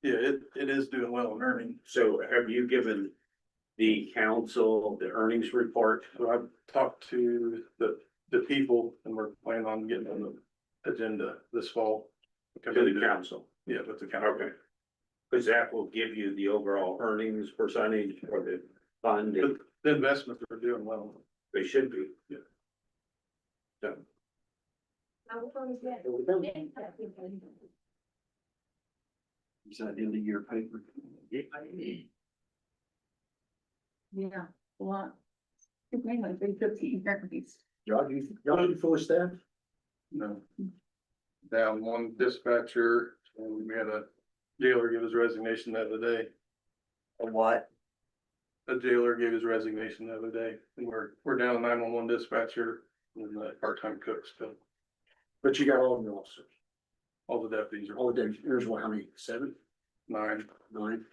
Yeah, it is doing well in earning.
So have you given the council the earnings report?
So I've talked to the people and we're planning on getting on the agenda this fall.
To the council?
Yeah, with the council.
Okay. Because that will give you the overall earnings percentage for the fund.
The investments are doing well.
They should be.
Yeah.
So,
Is that end of year paper?
Yeah, a lot. It's mainly 315 properties.
Y'all, you fully staffed?
No. Down one dispatcher and we had a jailer give his resignation the other day.
What?
A jailer gave his resignation the other day, and we're down a 911 dispatcher and the part-time cook still.
But you got all of your officers,
All the deputies are
all the days, there's what, how many, 7,
9.
9?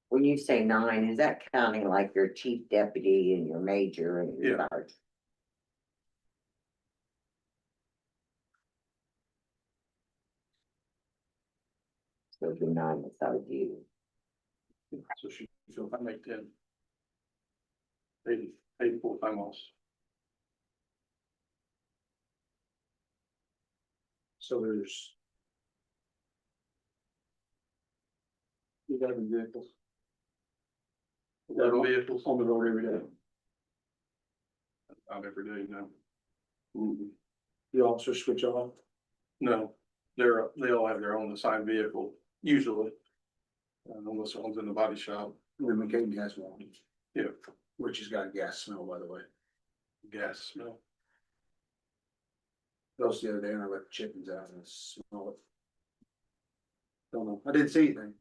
When you say 9, is that counting like your chief deputy and your major and your
Yeah.
sergeant? So it'd be 9 without you.
So she, so I make 10. 80 full-time loss.
So there's 11 vehicles
11 vehicles.
on the road every day.
Not every day, no.
The officers switch off.
No, they all have their own assigned vehicle, usually. Unless someone's in the body shop.
And then McCain has one.
Yeah.
Which has got a gas smell, by the way.
Gas smell.
That was the other day and I let the chickens out and smell it. Don't know, I didn't see anything.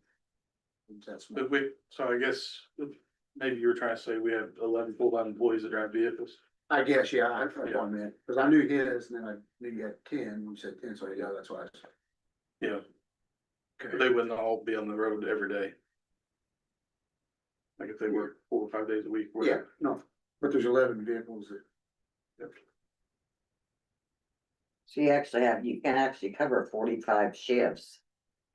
That's
But so I guess maybe you were trying to say we have 11 full-time employees that drive vehicles.
I guess, yeah, I one man, cause I knew his and then I knew you had 10, you said 10, so yeah, that's why I said.
Yeah. But they wouldn't all be on the road every day. Like if they work 4 or 5 days a week.
Yeah, no, but there's 11 vehicles that.
So you can actually cover 45 shifts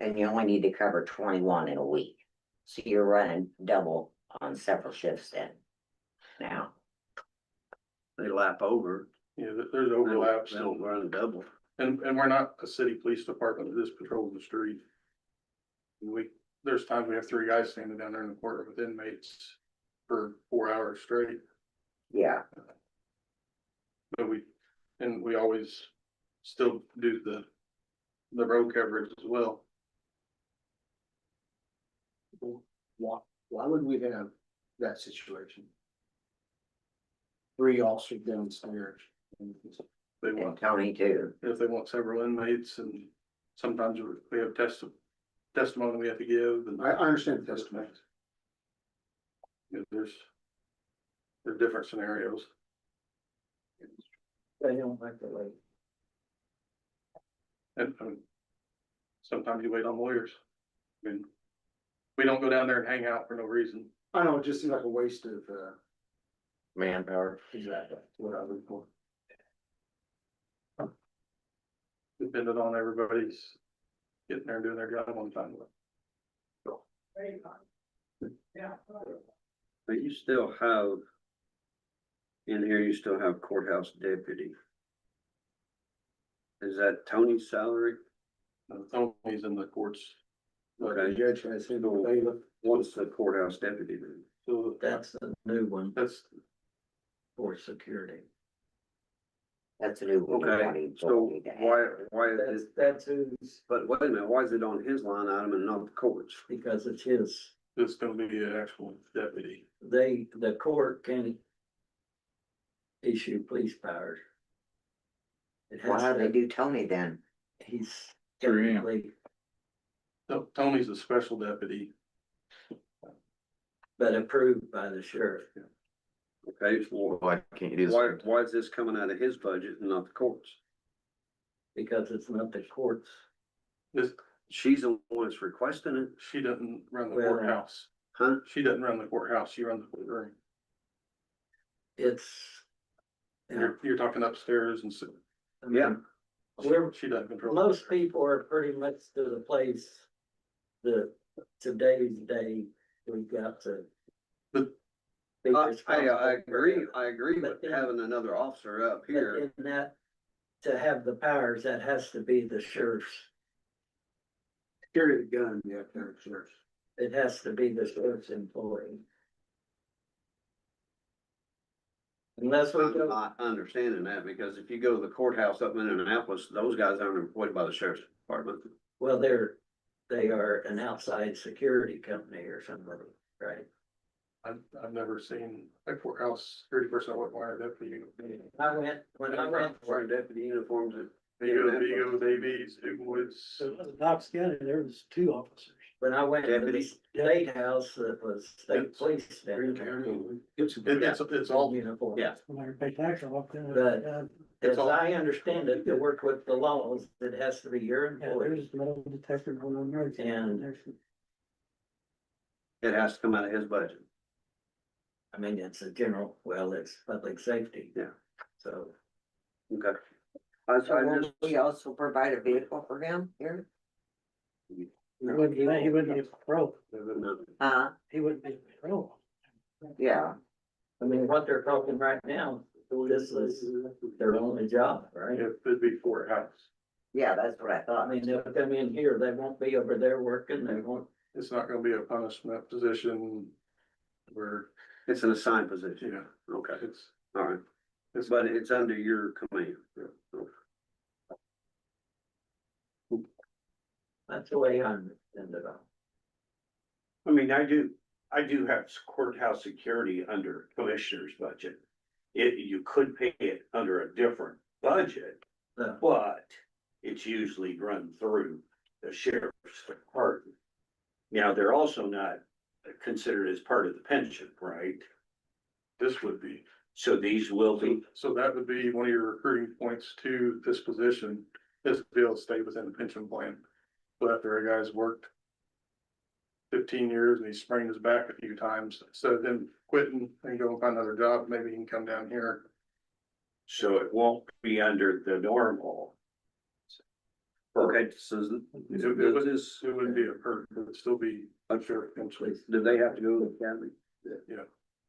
and you only need to cover 21 in a week. So you're running double on several shifts then. Now,
They lap over.
Yeah, there's overlap
They don't
still,
run double.
and we're not a city police department that just patrols the street. There's times we have 3 guys standing down there in the courtroom with inmates for 4 hours straight,
yeah,
but we always still do the road coverage as well.
Why would we have that situation? 3 officers downstairs.
They
and
want,
Tony too.
if they want several inmates, and sometimes we have testimony we have to give, and
I understand the testimony.
there's different scenarios.
They don't like to wait.
And sometimes you wait on lawyers. I mean, we don't go down there and hang out for no reason.
I know, it just seems like a waste of,
Manpower.
exactly, what I would for.
Depending on everybody's getting there and doing their job on time.
But you still have, in here, you still have courthouse deputy. Is that Tony's salary?
Tony's in the courts.
Okay.
Judge has him on bailiff.
What's the courthouse deputy then?
So
That's the new one
that's,
for security.
That's a new one.
Okay, so why is it,
That's who's,
but wait a minute, why is it on his line item and not the courts?
because it's his,
it's gonna be an actual deputy.
the court can issue police powers. It
Well,
has
how do they
to,
do Tony then?
he's
Through him.
technically,
So Tony's a special deputy.
but approved by the sheriff.
Okay, so
Why can't you do
why,
this?
why is this coming out of his budget and not the courts?
Because it's not the courts.
This,
She's the one that's requesting it,
she doesn't run the
Well,
courthouse.
huh?
She doesn't run the courthouse, she runs the courtroom.
It's.
You're talking upstairs and so.
I mean,
Yeah.
We're,
She doesn't control.
most people are pretty much to the place that today's day, we've got to.
But-
be
I
responsible for
agree,
it.
I agree with
But then-
having another officer up
But
here.
in that, to have the powers, that has to be the sheriff's,
Carry the gun, yeah, sure.
it has to be the sheriff's employee. Unless we
I'm
go,
not understanding that, because if you go to the courthouse up in Indianapolis, those guys aren't employed by the sheriff's department.
well, they are an outside security company or somebody, right?
I've never seen a courthouse 30% what wire deputy.
When I went,
Wearing deputy uniforms at.
Vigo, Davies, Du Bois.
Knox County, there was 2 officers.
when I went to the
Deputy.
state house, that was state
It's-
police.
Green
there.
County.
It's all,
Uniform.
Yeah.
When I pay tax off, then.
But
It's
as
all-
I understand it, to work with the laws, it has to be your
Yeah,
employee.
there's metal detector going on there.
And-
It has to come out of his budget.
I mean, it's a general, well, it's public safety.
Yeah.
So,
Okay.
So
I
will
just,
we also provide a vehicle for him here?
He wouldn't be a patrol. He wouldn't be a patrol.
Yeah,
I mean, what they're talking right now, this is their only job, right?
it'd be courthouse.
yeah, that's what I
I
thought.
mean, they'll come in here, they won't be over there working, they won't,
It's not gonna be a punishment position where,
it's an assigned position.
yeah,
Okay,
it's,
all right.
it's.
But it's under your command.
that's the way I understand it.
I mean, I do have courthouse security under commissioner's budget. You could pay it under a different budget,
Yeah.
but it's usually run through the sheriff's department. Now, they're also not considered as part of the pension, right?
This would be,
So these will be,
so that would be one of your recruiting points to this position, is to be able to stay within the pension plan. But after a guy's worked 15 years and he's sprained his back a few times, instead of him quitting and going find another job, maybe he can come down here.
so it won't be under the normal.
Okay, so
It wouldn't be a perk, it would still be, I'm sure, eventually.
do they have to go to the academy?
Yeah,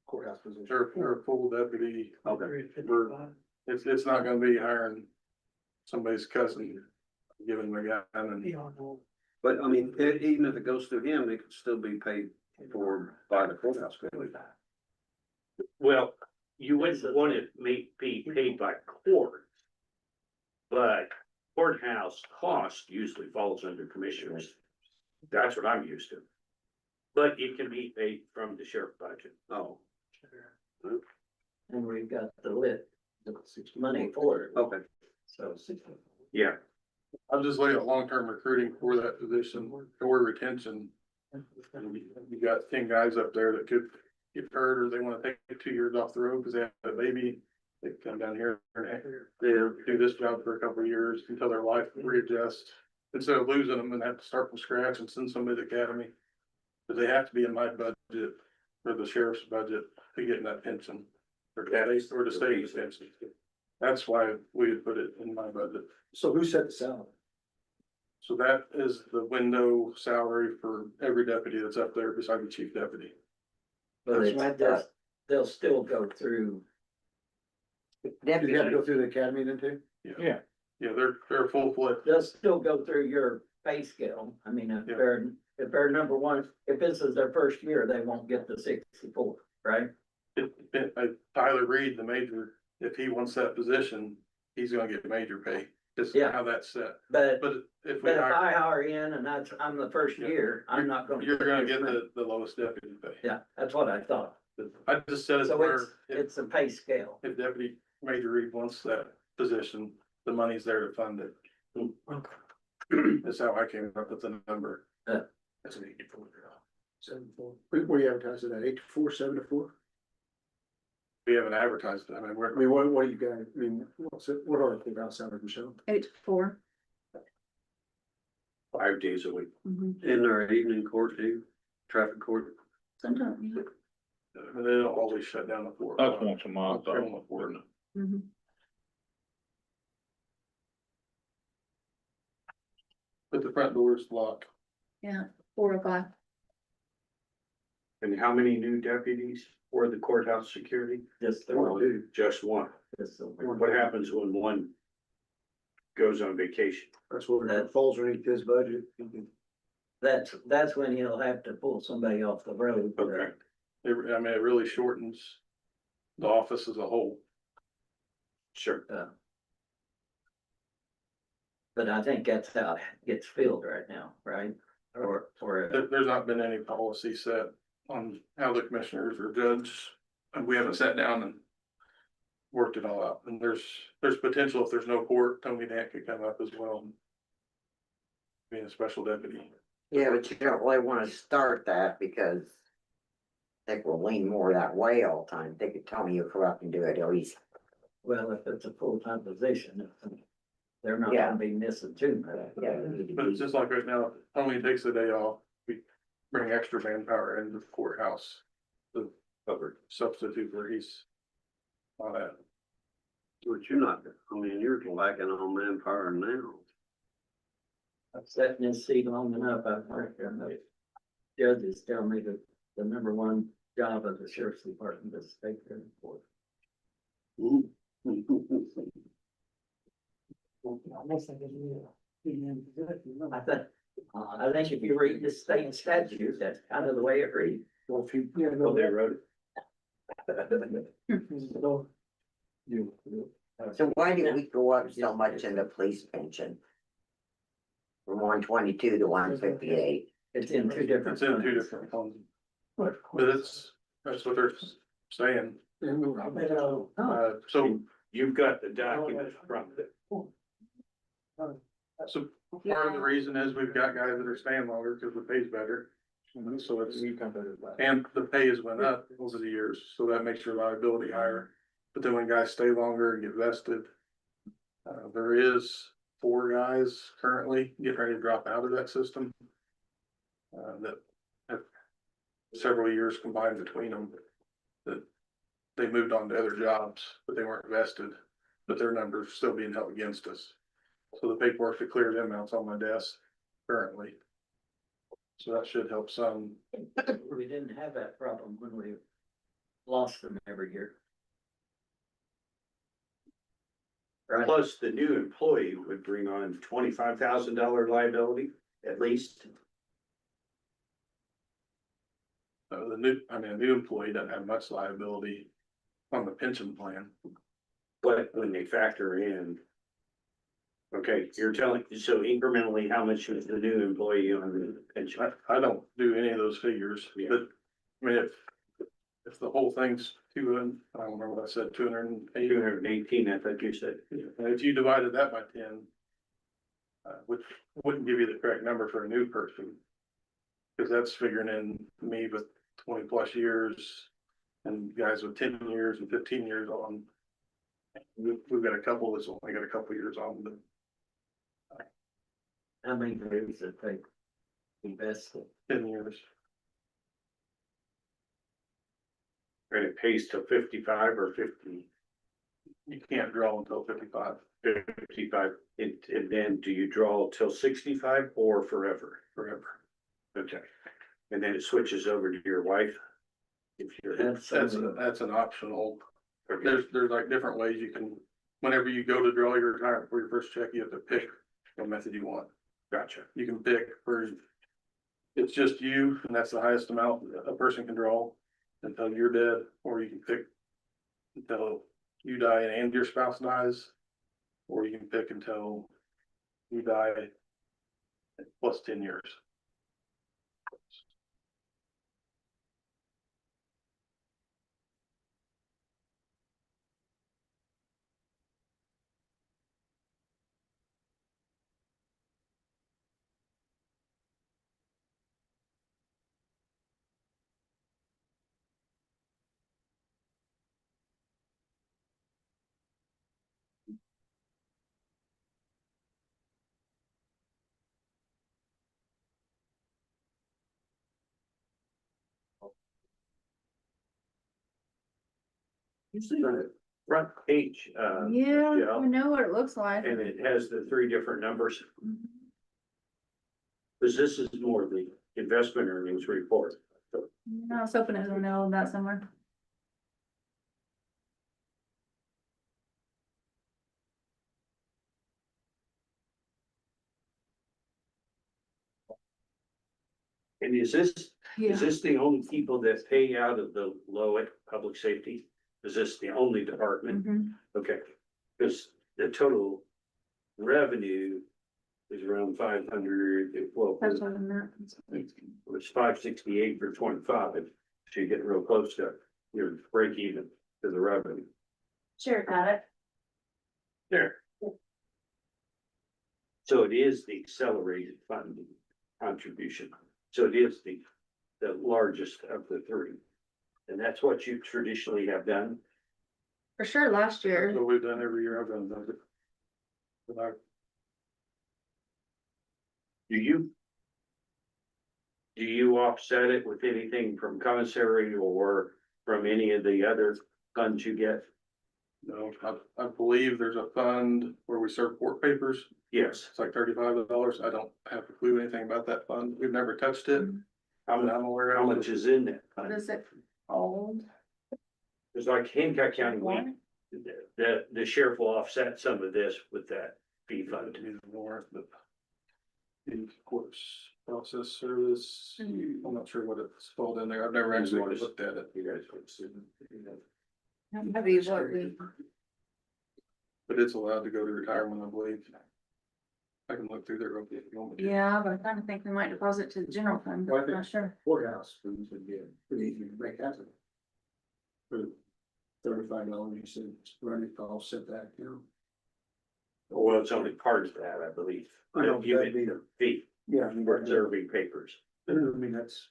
Courthouse position.
they're a full deputy.
Okay.
It's not gonna be hiring somebody's cousin, giving them a gun and.
But I mean, even if it goes through him, they could still be paid for by the courthouse. couldn't they?
Well, you wouldn't want it be paid by court. But courthouse cost usually falls under commissioners. That's what I'm used to. But it can be paid from the sheriff budget.
Oh,
And we've got the lit, the money for it,
okay.
so.
Yeah.
I'm just looking at long-term recruiting for that position or retention. You got 10 guys up there that could get hurt or they wanna take 2 years off the road because they have a baby. They come down here and do this job for a couple of years until their life readjusts. Instead of losing them and have to start from scratch and send somebody to the academy. But they have to be in my budget or the sheriff's budget to get in that pension. Or the state's pension. That's why we would put it in my budget.
So who set the salary?
So that is the window salary for every deputy that's up there beside the chief deputy.
But
That's
it's
what I
just,
thought.
they'll still go through,
Do you have to go through the academy then too?
Yeah, they're full-fledged.
they'll still go through your pay scale. I mean,
Yeah.
if they're number one, if this is their first year, they won't get the 64, right?
Tyler Reed, the major, if he wants that position, he's gonna get major pay. Just
Yeah.
how that's set.
But,
But if we
but if I
hire,
hire in and I'm the first
Yeah.
year, I'm not gonna.
you're gonna get the lowest deputy pay.
Yeah, that's what I thought.
I just said it
So
where
it's a pay scale.
if Deputy Major Reed wants that position, the money's there to fund it. That's how I came up with the number.
That's an 84. 7-4. Where you advertise it at 8-4, 7-4?
We haven't advertised it. I mean,
I
we're,
mean, what do you got? I mean, what are the courthouse salaries, Michelle?
8 to 4.
5 days a week.
In their evening court too, traffic court.
Sometimes.
they don't always shut down at 4
That's
o'clock.
once a month.
They're on at 4.
Mhm.
But the front door is locked.
Yeah, 4 or 5.
And how many new deputies for the courthouse security?
Just the
One,
one.
two.
Just one.
Just the one.
What happens when one goes on vacation?
That's what that falls underneath his budget.
That's when he'll have to pull somebody off the road.
Okay.
I mean, it really shortens the office as a whole.
Sure.
But I think that's how it gets filled right now, right? Or,
There's not been any policy set on how the commissioners or judge, and we haven't sat down and worked it all out. And there's potential if there's no court, Tony Nant could come up as well. Being a special deputy.
Yeah, but you don't really wanna start that because I think we'll lean more that way all the time. They could tell me you come up and do it, or he's,
well, if it's a full-time position, they're not
Yeah.
gonna be missing too much.
yeah.
But it's just like right now, Tony takes the day off, we bring extra manpower into the courthouse. To cover substitute where he's on that.
But you're not, I mean, you're lacking on manpower now.
I've sat in this seat long enough, I've worked there, and the judges tell me that the number one job of the sheriff's department is to take care of the court. I think if you read the state statute, that's kind of the way it reads.
Well, if you,
Oh, they wrote it.
So why do we go up so much in the police pension? From 122 to 158.
It's in two different.
it's in two
funds.
different funds. But that's what they're saying. So
You've got the document from it.
So part of the reason is we've got guys that are staying longer because the pay's better. So it's, and the pay has went up over the years, so that makes your liability higher. But then when guys stay longer and get vested, there is 4 guys currently getting ready to drop out of that system. That have several years combined between them. That they moved on to other jobs, but they weren't vested, but their numbers still being held against us. So the paperwork to clear them out's on my desk currently. So that should help some.
We didn't have that problem when we lost them every year. Right.
Plus, the new employee would bring on $25,000 liability at least.
A new employee doesn't have much liability on the pension plan.
But when they factor in. Okay, you're telling, so incrementally, how much is the new employee on the pension?
I don't do any of those figures,
Yeah.
but, I mean, if the whole thing's I don't remember what I said, 208.
218, I think you said.
And if you divided that by 10, which wouldn't give you the correct number for a new person. Cause that's figuring in me with 20+ years and guys with 10 years and 15 years on. We've got a couple that's only got a couple years on, but
How many years did they invest?
10 years.
And it pays till 55 or 50.
You can't draw until 55
55, and then do you draw till 65 or forever?
forever.
Okay, and then it switches over to your wife? If you're.
That's an optional. There's like different ways you can, whenever you go to draw your retirement for your first check, you have to pick what method you want.
Gotcha.
You can pick for, it's just you, and that's the highest amount a person can draw until you're dead, or you can pick until you die and your spouse dies, or you can pick until you die plus 10 years.
You see the front page,
Yeah,
yeah.
we know what it looks like.
and it has the 3 different numbers. Cause this is more the investment earnings report.
I was hoping it was in the middle of that somewhere.
And is this
Yeah.
Is this the only people that pay out of the Lowett Public Safety? Is this the only department?
Mhm.
Okay, because the total revenue is around 500, well,
That's what I'm at.
it was 568 for 25. So you're getting real close to your break even to the revenue.
Sure, got it.
There. So it is the accelerated funding contribution. So it is the largest of the 3. And that's what you traditionally have done.
For sure, last
That's
year.
what we've done every year. I've done that. But
Do you offset it with anything from commissary or from any of the other funds you get?
no, I believe there's a fund where we serve court papers.
Yes.
It's like $35. I don't have a clue anything about that fund. We've never touched it.
How
I'm aware of.
much is in that
What
fund?
is it called?
It's like Hancock County, the sheriff will offset some of this with that fee fund.
More, but the courts process service, I'm not sure what it's called in there. I've never actually looked at it.
You guys would see.
Maybe what we,
But it's allowed to go to retirement, I believe. I can look through there real quick if you want me to.
yeah, but I kind of think we might deposit to the general fund, but
Well, I
I'm
think
not sure.
Courthouse fees would be pretty easy to make happen. For $35, you said, running to offset that, you know?
Well, it's only part of that, I believe.
I know,
You
that'd
get
be-
the fee
Yeah, I mean,
for observing papers.
I mean, that's,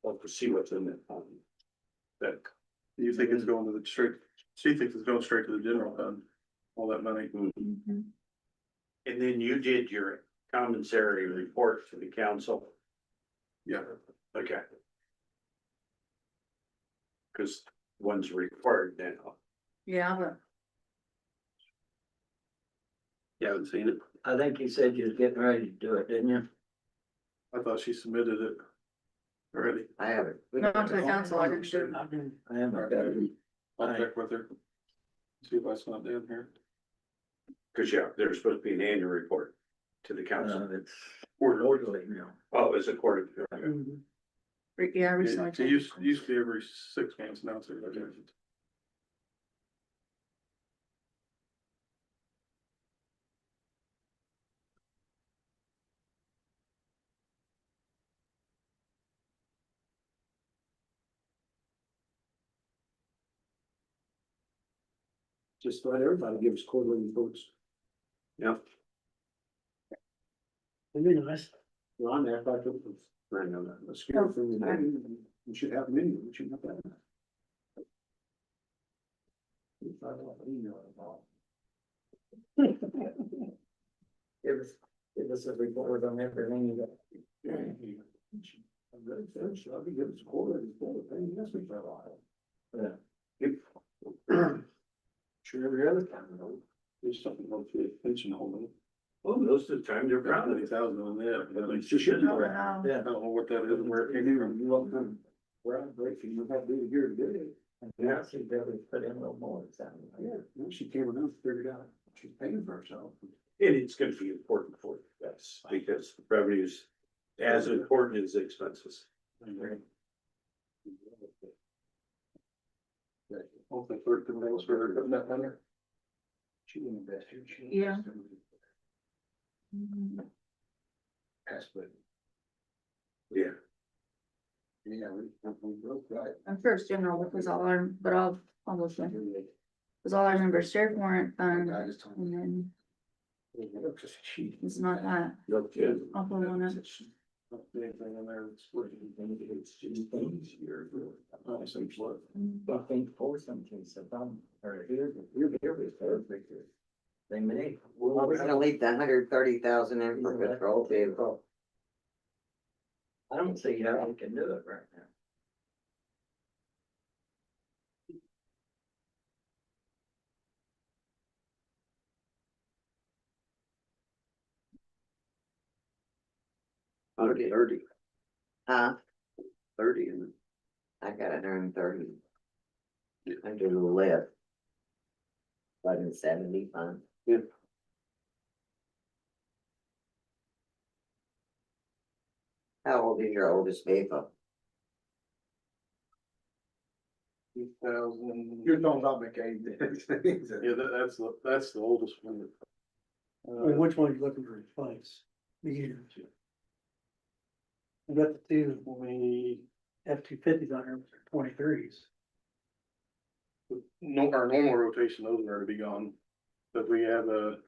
Well, to see what's in that fund. That,
You think it's going to the straight, she thinks it's going straight to the general fund, all that money.
Mhm.
and then you did your commissary report to the council.
Yeah.
Okay. Cause one's required now.
Yeah, but
You haven't seen it?
I think you said you was getting ready to do it, didn't you?
I thought she submitted it already.
I haven't.
Not to the council, I can shoot.
I haven't got it.
I'll check with her. See if that's not down here.
Cause yeah, there's supposed to be an annual report to the council.
It's
Quarterly.
quarterly now.
Oh, is it quarterly?
Yeah, recently.
It used to be every 6 months, now it's every year.
Just let everybody give us quarterly reports.
Yep.
It'd be nice. Well, I'm there, if I could,
I know that.
let's get it from the name, we should have many, we should have that. If I don't email it all.
Give us a report on everything you got.
Yeah. I'm very finished, I'll be giving us quarterly report, paying this week for a while.
Yeah.
Sure, every other time, you know, there's something about the pension holding.
Well, most of the time they're proud of it.
20,000 on that, but
But
like,
you should know.
Wow.
Yeah.
I don't know what that is, where it
You
came
do,
from.
you want them, groundbreaking, you have to do it here today.
Yeah, she probably put in a little more, it sounded like.
Yeah, well, she came around, figured out she's paying for herself.
And it's gonna be important for you, that's because revenue's as important as expenses.
Hopefully clerk can mail us for her putting that under.
She didn't invest here. She-
Yeah.
Pass, but,
Yeah.
yeah, we broke right.
I'm sure it's general, because all I, but I'll look at it. Cause all I remember is sheriff warrant fund,
I just told
and then
She.
it's not that.
Look, yeah.
I'll put one in.
Anything in there that's working.
I think for some case, if I'm, or here was perfect. They may.
Well, we're gonna leave the 130,000 in for patrol vehicle.
I don't see how we can do it right now.
Hundred 30,
Huh?
30 and
I got 130. Under the lip. 170 fund.
Yeah.
How old is your oldest vehicle?
2000.
You're talking about McCain.
Yeah, that's the oldest one.
Which one are you looking to replace? The year. I got the two F-250s on here, 23s.
No, our normal rotation, those are to be gone, but we have a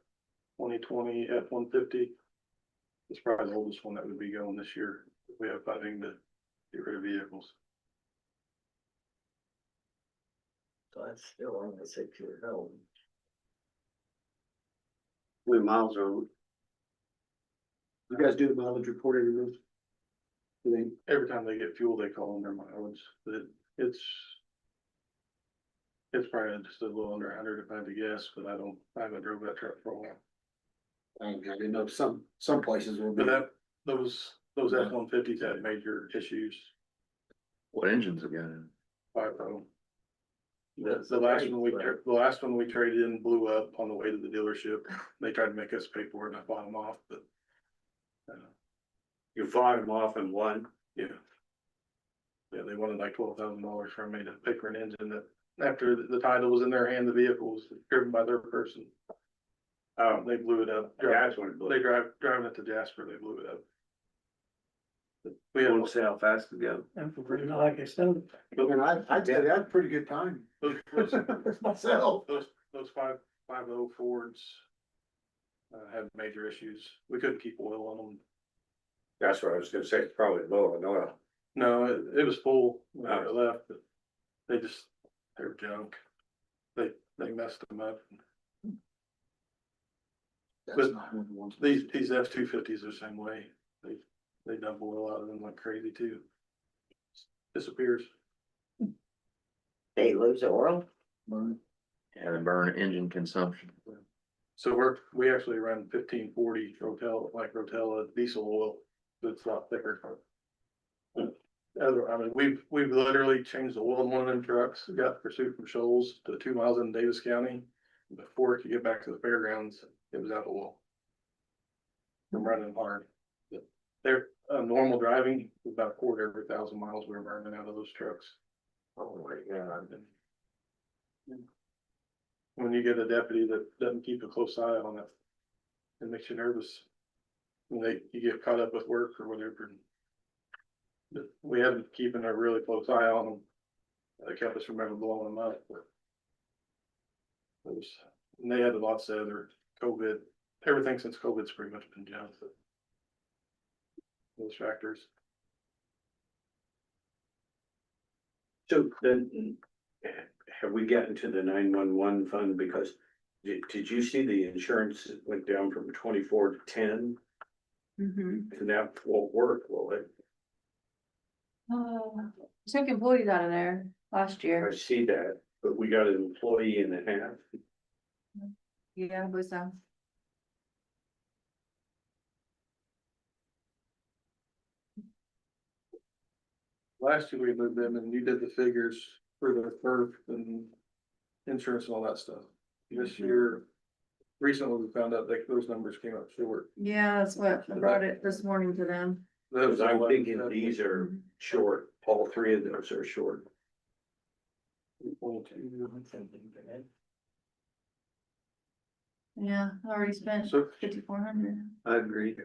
2020 F-150. It's probably the oldest one that would be going this year. We have funding to get rid of vehicles.
So that's still only 6 years old.
how many miles are on?
You guys do the mileage report every month? Do they?
Every time they get fuel, they call in their mileage, but it's probably just a little under 100 if I had to guess, but I haven't drove that truck for a while.
I didn't know some places will be.
But those F-150s had major issues.
What engines it got in?
5.0. The last one we traded in blew up on the way to the dealership. They tried to make us pay for it and I bought them off, but.
You fought them off in one.
Yeah. Yeah, they wanted like $12,000 from me to pay for an engine that, after the title was in their hand, the vehicle was driven by their person. They blew it up.
That's when it blew.
They driving it to Jasper, they blew it up.
We don't see how fast it goes.
And for pretty like I said. And I'd say that's pretty good time. Myself.
Those 5.0 Fords had major issues. We couldn't keep oil on them.
That's what I was gonna say, it's probably low on oil.
No, it was full when I left, but they're junk. They messed them up. But these F-250s are the same way. They dump oil out of them like crazy too. Disappears.
They lose oil?
Yeah, they burn engine consumption.
So we actually run 1540 Rotella diesel oil, that's a lot thicker. We've literally changed the oil in one of them trucks, got pursuit from Shoals to 2 miles in Davis County. Before it could get back to the fairgrounds, it was out of oil. From running hard. They're, normal driving, about a quarter every 1,000 miles we're burning out of those trucks.
Oh my God.
When you get a deputy that doesn't keep a close eye on it, it makes you nervous. When you get caught up with work or whatever. But we have been keeping a really close eye on them. That kept us from ever blowing them up, but. And they had a lot said, or COVID, everything since COVID's pretty much been junked. Those factors.
So then, have we gotten to the 911 fund? Because did you see the insurance went down from 24 to 10?
Mm-hmm.
And that won't work, will it?
Took employees out of there last
I
year.
see that, but we got an employee and a half.
Yeah, it was,
Last year we moved them and you did the figures for the FERF and insurance and all that stuff. This year, recently we found out that those numbers came up short.
yeah, that's what I brought it this morning to them.
Because I'm thinking these are short, all three of those are short.
Yeah, I already spent
So
5,400.
I agree.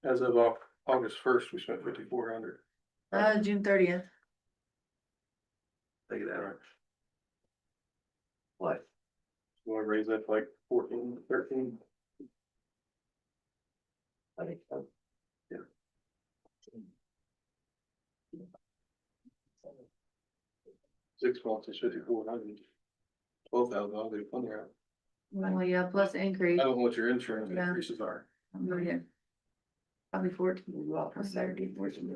as of August 1st, we spent 5,400.
June 30th.
Take it out.
What?
You wanna raise that to like 14, 13?
I think so.
6 months is 5,400. 12,000, I'll do plenty out.
Well, yeah, plus increase.
I don't know what your insurance
Yeah.
increases are.
I'm gonna get probably 14. Plus 30, 14.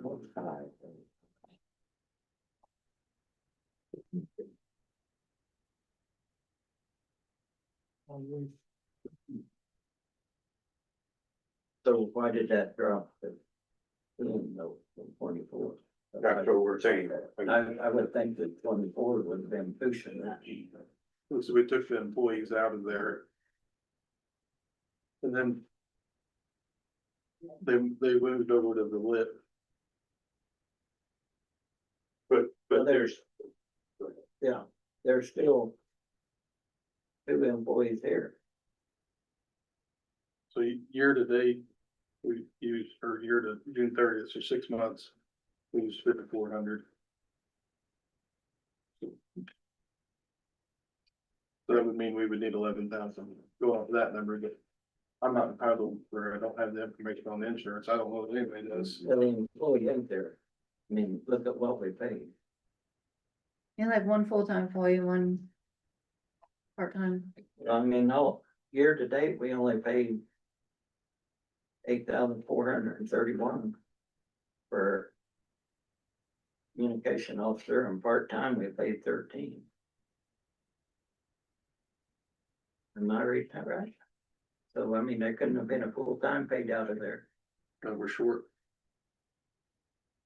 So why did that drop? No, 24.
That's what we're saying.
I would think that 24 would have been pushing that.
So we took the employees out of there. And then they moved over to the lit.
But there's, yeah, there's still 2 employees here.
So year to date, we used, or year to June 30th, so 6 months, we used 5,400. So that would mean we would need 11,000, go off that number, but I'm not entitled, or I don't have the information on the insurance, I don't know if anybody does.
I mean, employee in there. I mean, look at what we paid.
You have one full-time employee, one part-time.
I mean, no, year to date, we only paid 8,431 for communication officer, and part-time we paid 13. Am I reading that right? So, I mean, there couldn't have been a full-time paid out of there,
And we're short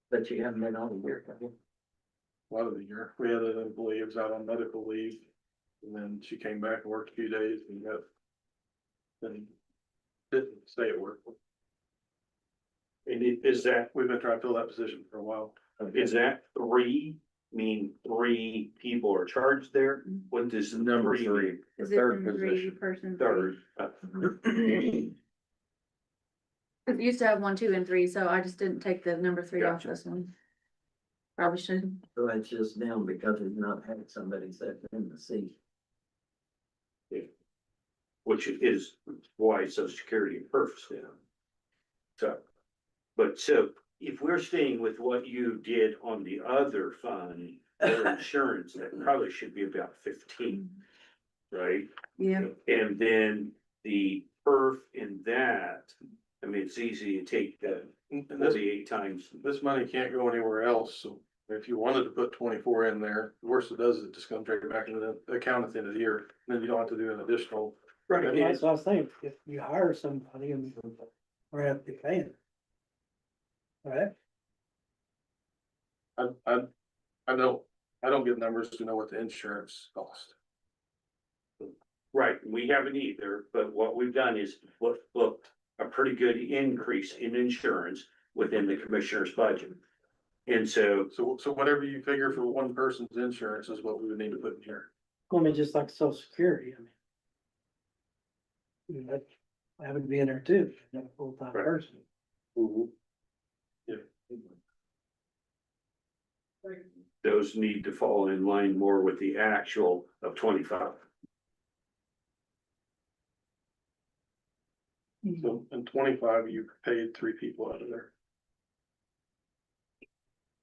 but you haven't been on the year. have you?
a lot of the year. We had an employee who was out on medical leave, and then she came back and worked a few days and then didn't stay at work.
And is that,
We've been trying to fill that position for a while.
is that 3, mean 3 people are charged there? What does number 3?
Is
The
it
third
in three
position.
person?
Third.
It used to have 1, 2, and 3, so I just didn't take the number 3 off this one. Probably should.
So it's just down because we've not had somebody sit in the seat.
Which is why social security purpose down. So, but so if we're staying with what you did on the other fund, for insurance, that probably should be about 15, right?
Yeah.
And then the perf in that, I mean, it's easy to take the
And this
48 times.
this money can't go anywhere else, so if you wanted to put 24 in there, the worst it does is it just comes right back into the account at the end of the year. Then you don't have to do an additional
Right.
That's what I was saying, if you hire somebody and we're gonna have to pay them. Right?
I don't get numbers to know what the insurance cost.
Right, we haven't either, but what we've done is looked a pretty good increase in insurance within the commissioner's budget. And so,
So whatever you figure for one person's insurance is what we would need to put in here.
I mean, just like social security, I mean. That, I would be in there too, not a full-time
Right.
person.
those need to fall in line more with the actual of 25.
So in 25, you paid 3 people out of there.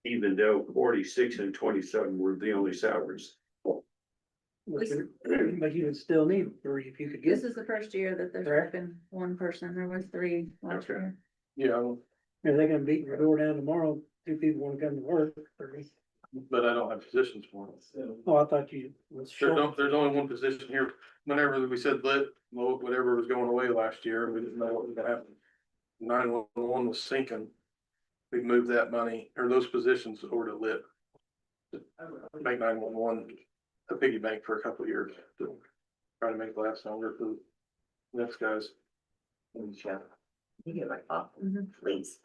Even though 46 and 27 were the only salaries.
But you would still need 3 if you could get.
This is the first year that there's
Correct.
been one person, there was 3 last
Okay.
year.
Yeah,
If they're gonna beat your door down tomorrow, 2 people wanna come to work, 3.
but I don't have positions for them.
Oh, I thought you was short.
There's only one position here. Whenever we said lit, whatever was going away last year, we didn't know what was gonna happen. 911 was sinking. We moved that money or those positions over to lit. Make 911 a piggy bank for a couple of years to try to make it last longer for the next guys.
You get my coffee, please.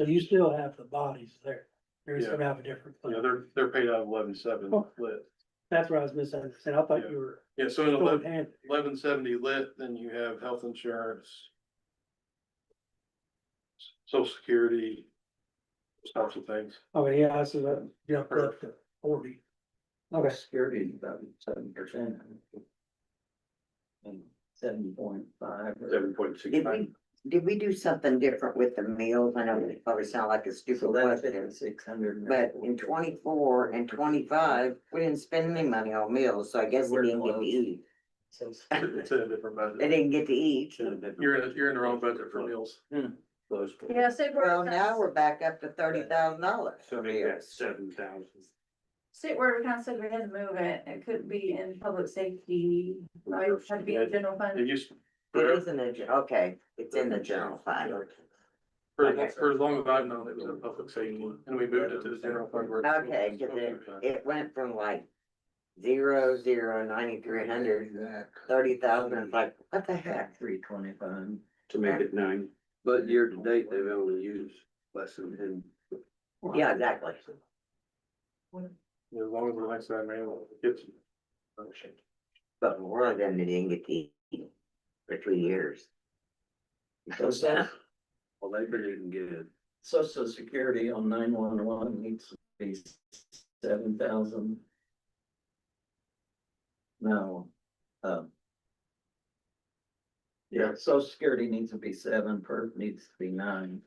So you still have the bodies there. You're just
Yeah.
gonna have a different.
Yeah, they're paid out of 11.7
Oh.
lit.
That's where I was misunderstanding. I thought you were.
Yeah, so in
short handed.
1170 lit, then you have health insurance. Social security. Those types of things.
Oh, yeah, I see that jumped up to 40. Okay.
Security is about 7%. And 7.5.
7.65.
Did we do something different with the meals? I know it probably sound like a stupid question,
600.
but in 24 and 25, we didn't spend any money on meals, so I guess they didn't get to eat.
It's in a different
They
budget.
didn't get to eat.
You're in the wrong budget for meals.
Yeah, State Board
Well,
of
now
Accounts,
we're back up to $30,000.
So maybe that's 7,000.
State Board of Accounts said we had to move it, it couldn't be in public safety, right, it had to be in general
It
fund.
used,
It isn't okay, it's in the general fund.
for as long as I've known, it was in public safety, and we moved it to the general fund. where it's-
Okay, cause it went from like 9,300, 30,000, it's like, what the heck?
325.
To make it 9.
But year to date, they've only used less than 10.
Yeah, exactly.
As long as the next time, man, gets.
But more of them, they didn't get to eat for 2 years.
Well, they've been eating good.
Social Security on 911 needs to be 7,000. No. Yeah, Social Security needs to be 7, PERF needs to be 9.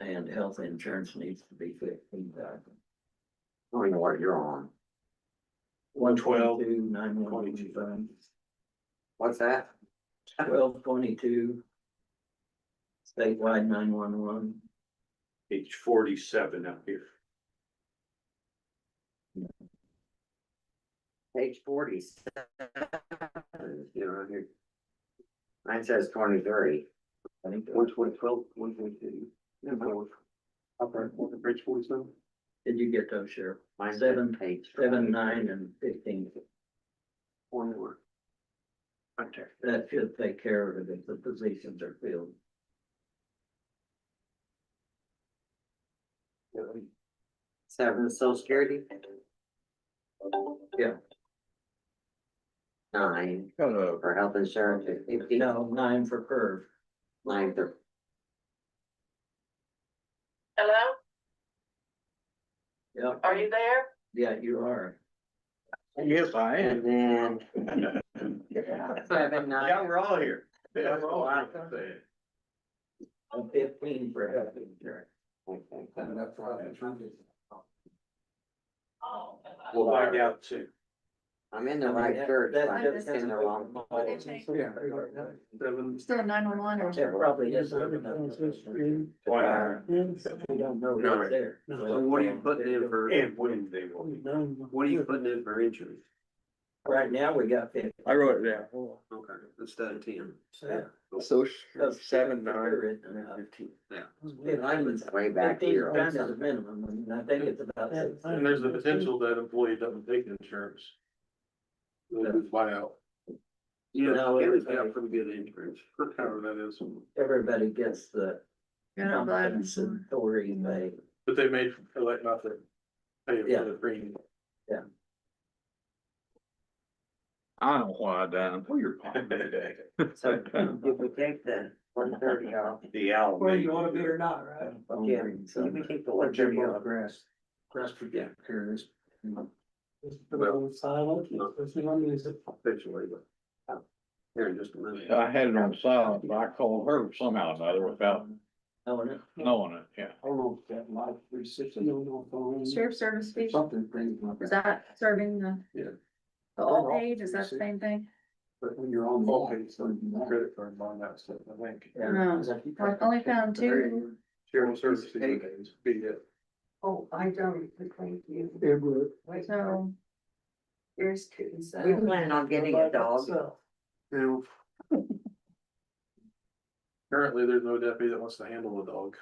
And health insurance needs to be 15,000.
I don't know what you're on.
122, 911 fund,
What's that?
1222. Statewide 911.
Page 47 up here.
Page 40.
You know, right here.
Mine says 23.
I think.
122, 122.
Page 47.
Did you get those, Sheriff?
Mine says
7,
page
7, 9, and 15.
One more.
That should take care of it if the positions are filled.
Seven, social security?
Yeah.
9
Hello.
for health insurance, 50.
No, 9 for PERF.
9 for.
Hello,
Yep,
are you there?
yeah, you are.
Yes, I am.
And then 7, 9.
we're all here.
That's all I
And 15 for health insurance.
We'll find out soon.
I'm in the right church, but I'm
That-
just in the wrong.
Still 911 or?
There probably is. We don't know what's there.
So what are you putting in for,
And when they will.
what are you putting in for insurance?
Right now, we got 50.
I wrote it down.
Okay, instead of 10.
Yeah.
So
That's
7, 9,
$9,
15.
Way back
15
here.
is kind of the minimum, and I think it's about.
And there's the potential that employee doesn't take insurance. Buyout,
Yeah,
No,
Gary's got
everybody-
pretty good insurance.
however that is,
Everybody gets the
You're not glad.
compensatory pay.
but they made, like, not to pay
Yeah.
for the premium.
I don't know what I done.
Well, you're fine today.
So did we take the 130 off?
The owl.
Where you wanna be or not, right?
Yeah, so you can take the
Let Jim
130
mow the
off.
grass. Grass for care of this.
Officially, but. Here in just a minute.
I had it on silent, but I called her somehow or another without knowing it, yeah.
I don't know if that live 360 on the phone.
Sheriff service fee,
Something brings up.
is that serving the?
Yeah.
The all page, is that the same thing?
But when you're on the whole page, so you can credit card on that stuff, I think.
No, I've only found two.
Sheriff service be it.
Oh, I don't, thank you.
It would.
Wait,
So,
here's two.
We plan on getting a dog.
You
Currently, there's no deputy that wants to handle a dog.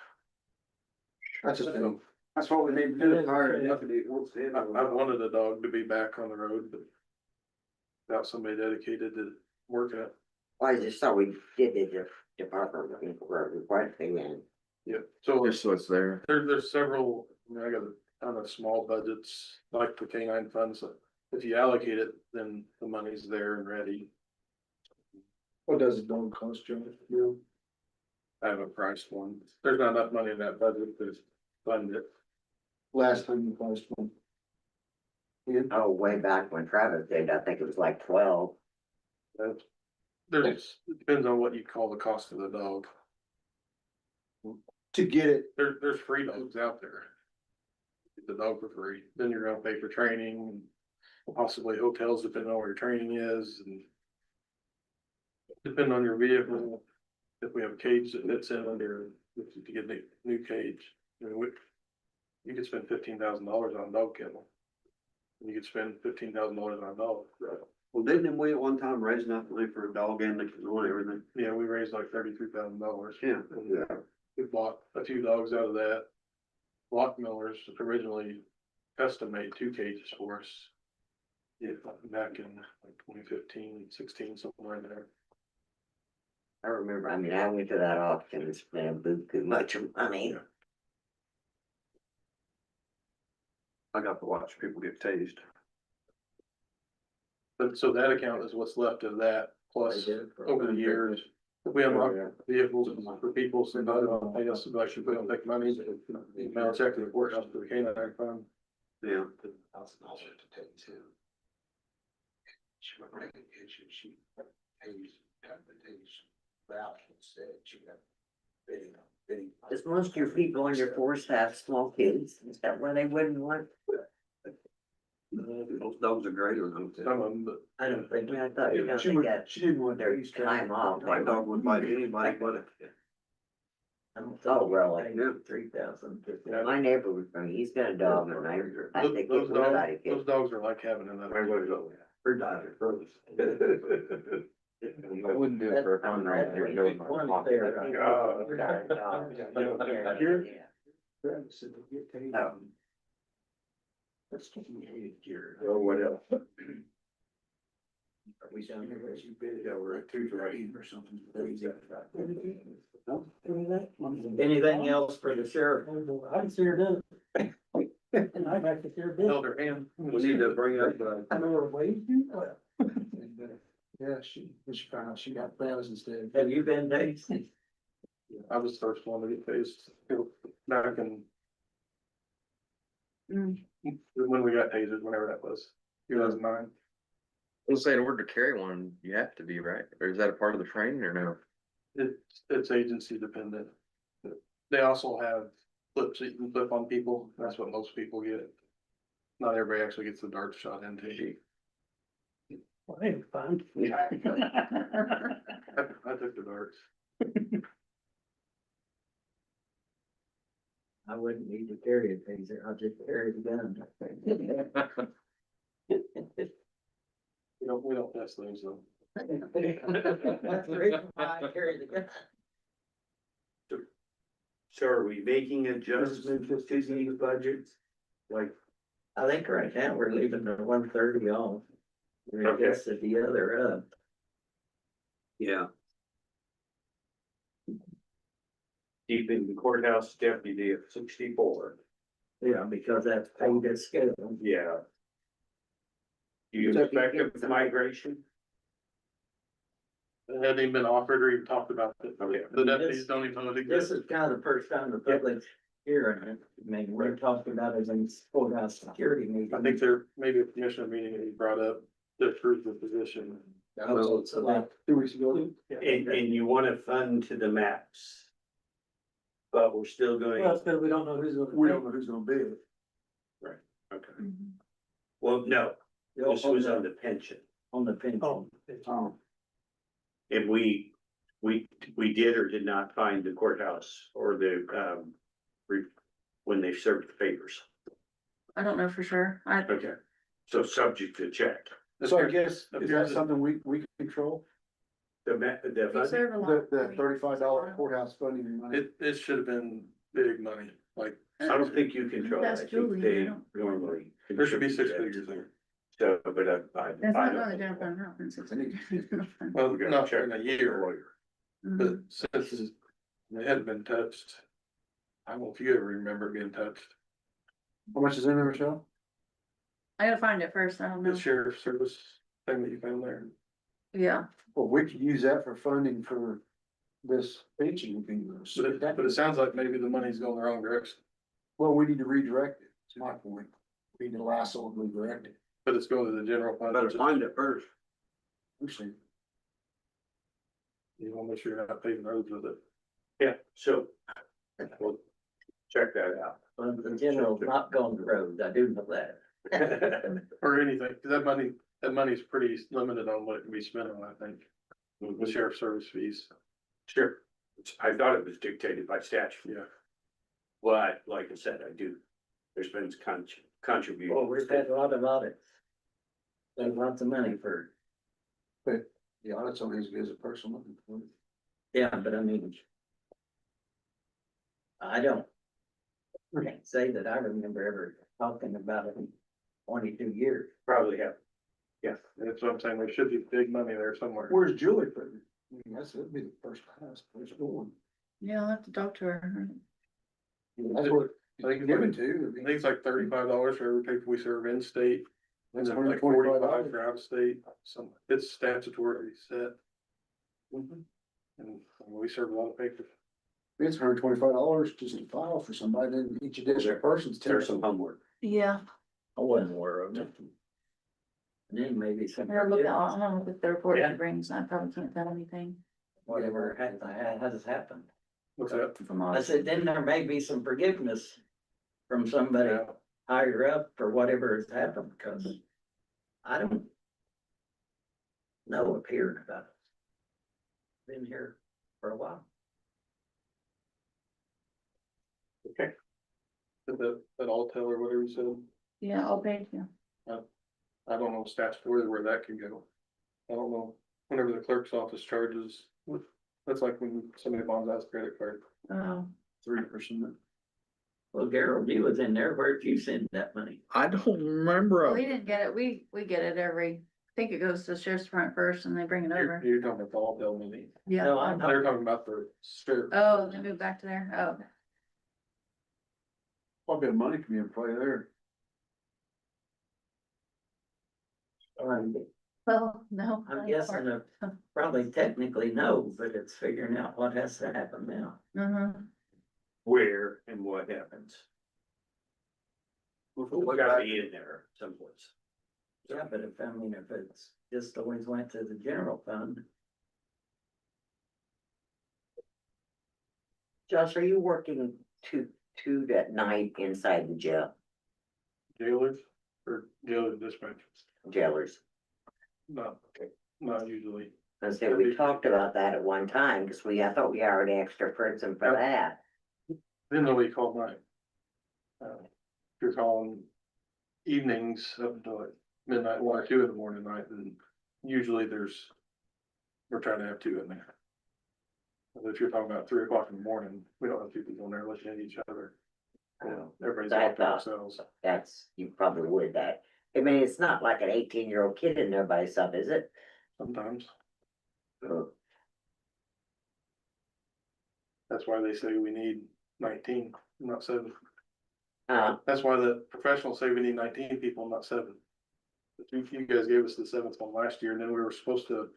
that's just,
So,
that's what we need to do.
I wanted a dog to be back on the road, but without somebody dedicated to work it.
I just thought we did the department requesting and
Yeah, so
Just so it's there.
there's several, I mean, I got a ton of small budgets, like the canine funds. If you allocate it, then the money's there and ready.
What does a dog cost, Joe? You
I haven't priced one. There's not enough money in that budget to fund it.
last time you priced one.
oh, way back when Travis did, I think it was like 12.
There's, it depends on what you call the cost of the dog.
To get it,
There's free dogs out there. Get the dog for free, then you're gonna pay for training, and possibly hotels, depending on where your training is, and depending on your vehicle, if we have a cage that fits in under, to get a new cage, I mean, you could spend $15,000 on a dog kennel. And you could spend $15,000 on a dog.
Well, didn't we at one time raise enough money for a dog and the kennel and everything?
Yeah, we raised like $33,000.
Yeah.
We bought a few dogs out of that. Lock Millers originally custom made 2 cages for us. Yeah, back in like 2015, 16, somewhere in there.
I remember, I mean, I went to that auction and spent too much of money.
I got to watch people get tased.
But so that account is what's left of that, plus over the years, if we unlock vehicles for people, so not on pay us, so actually we don't take money, mail check to the courthouse for the canine fund.
Yeah.
$1,000 to take to. She went right in, she pays, the option said she got bidding.
Does most of your people on your force have small kids? Is that why they wouldn't want?
Those dogs are great or not.
Some of them, but
I don't think, I thought you know,
She
they
would,
got
she didn't want
their
their
time off.
My dog would bite anybody, but
Oh, really?
Yeah.
3,000.
My neighbor was from, he's got a dog and I think
those
it would bite a
dogs,
kid.
those dogs are like having another.
I wouldn't do it for a fun ride. There's no
Oh.
Or what else?
We down there, she bid it over at 2 or something.
Anything else for the sheriff?
I can see her do it. And I'd like to hear this.
Held her hand.
we need to bring up,
I know her way too well.
Yeah, she found out she got bells instead.
Have you been tased?
I was the first one to get tased, back in. When we got tased, whenever that was, 2009.
I'll say in order to carry one, you have to be, right? Or is that a part of the training or no?
It's agency dependent. They also have clips that you can clip on people, that's what most people get. Not everybody actually gets the dart shot into.
Well, they were fun.
I took the darts.
I wouldn't need to carry a taser, I'll just carry the gun.
test those though.
That's the reason why I carry the gun.
So are we making adjustments to these budgets? Like,
I think right now we're leaving the 130 off. We
Okay.
adjusted the other up.
Yeah,
keeping the courthouse deputy at 64.
Yeah, because that's paid at scale.
Yeah. Do you expect a migration?
It hadn't even been offered or even talked about it.
Okay.
The deputies don't even know it
This
exists.
is kind of the first time the public's hearing it. I mean, we're talking about it in courthouse security meeting.
I think there may be a commissioner meeting that he brought up to approve the position.
That was like 2 weeks ago.
And you wanna fund to the max. But we're still going,
because we don't know who's gonna.
We don't know who's gonna bid.
okay. Well, no, this was on the pension.
On the pension.
Oh.
And we did or did not find the courthouse or the, when they served the papers.
I don't know for sure.
Okay, so subject to check.
So I guess, is that something we control?
The
We serve a lot.
The $35 courthourse funding money?
It should have been big money, like,
I don't think you control that. I
That's
think
Julie, I
they
don't-
normally.
there should be 6 figures there.
So, but I.
That's not going to general fund, happens.
Well,
We gotta
not
check
in a year, but
Mhm.
since they hadn't been touched. I don't know if you ever remember being touched.
How much is in there, Michelle?
I gotta find it first, I don't know.
The sheriff's service thing that you found there.
Yeah,
Well, we could use that for funding for this pension.
But it sounds like maybe the money's going the wrong direction,
Well, we need to redirect it, it's my point. We need to lasso and redirect it.
but it's going to the general fund.
better find it first.
Understand?
You wanna make sure you're not paving roads with it.
Yeah, so. We'll check that out.
Well, the general's not going to roads, I do know that.
Or anything, 'cause that money's pretty limited on what it can be spent on, I think, with sheriff service fees.
Sure, I thought it was dictated by statute.
Yeah.
But like I said, there's been contribution.
Well, we've had a lot of audits. There's lots of money for,
The audit's only as good as a person looking for it.
yeah, but I mean. I don't. Can't say that I remember ever talking about it in 22 years.
Probably have.
Yeah, that's what I'm saying, there should be big money there somewhere.
Where's Julie putting it? I mean, that'd be the first class, where's it going?
yeah, I'll have to talk to her.
That's what
I think
it's given to. I
I
mean,
think it's like $35 for every paper we serve in state. And
That's
then like
$125
$45 for out of state, some, it's statutory set. And we serve a lot of papers.
It's $125 just to file for somebody, then each additional person's.
There's some homework.
Yeah,
I wasn't aware of it. And then maybe some.
I'll look at the report
Yeah.
she brings, I probably can't tell anything
Whatever has happened.
What's that?
from all.
I said, then there may be some forgiveness from somebody
Yeah.
higher up for whatever has happened, because I don't know of hearing about it. Been here for a while.
Okay.
That all tell or whatever you said,
Yeah, I'll pay you.
I don't know statutory where that can go. I don't know, whenever the clerk's office charges, that's like when somebody bonds out a credit card.
Oh,
3%.
Well, Gerald, you was in there, where'd you send that money?
I don't remember.
we didn't get it, we get it every, I think it goes to the sheriff's department first and they bring it over.
You're talking about the all tell money.
Yeah.
No, I know.
They're talking about the sheriff.
Oh, they moved back to there, oh.
Quite a bit of money can be in play there.
Well, no.
I'm guessing, probably technically no, but it's figuring out what has to happen now.
Mm-hmm.
Where and what happens. We gotta be in there someplace.
Yeah, but if it's just always went to the general fund.
Josh, are you working two at night inside the jail,
Jailers or jailer dispatchers?
jailers?
No, not usually.
I said, we talked about that at one time, cause I thought we hired an extra person for that.
Then nobody called night. If you're calling evenings up until like midnight, 1 or 2 in the morning night, then
usually we're trying to have two in there. But if you're talking about 3 o'clock in the morning, we don't have two people in there looking at each other. You know, everybody's
I
off by
thought
themselves.
that's, you probably would that. I mean, it's not like an 18-year-old kid in there by himself, is it?
Sometimes,
Oh,
that's why they say we need 19, not 7.
Uh,
That's why the professionals say we need 19 people, not 7. But you guys gave us the 7th one last year, and then we were supposed to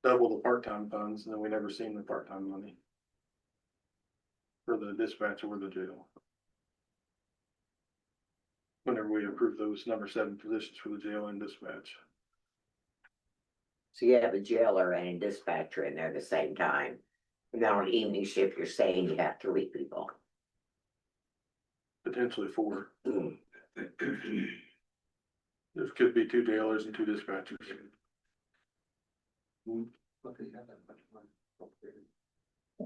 double the part-time funds, and then we never seen the part-time money for the dispatch or the jail. Whenever we approved those number 7 positions for the jail and dispatch.
so you have a jailer and a dispatcher in there at the same time. And then on evening shift, you're saying you have 3 people.
Potentially 4. There could be 2 jailers and 2 dispatchers.
Want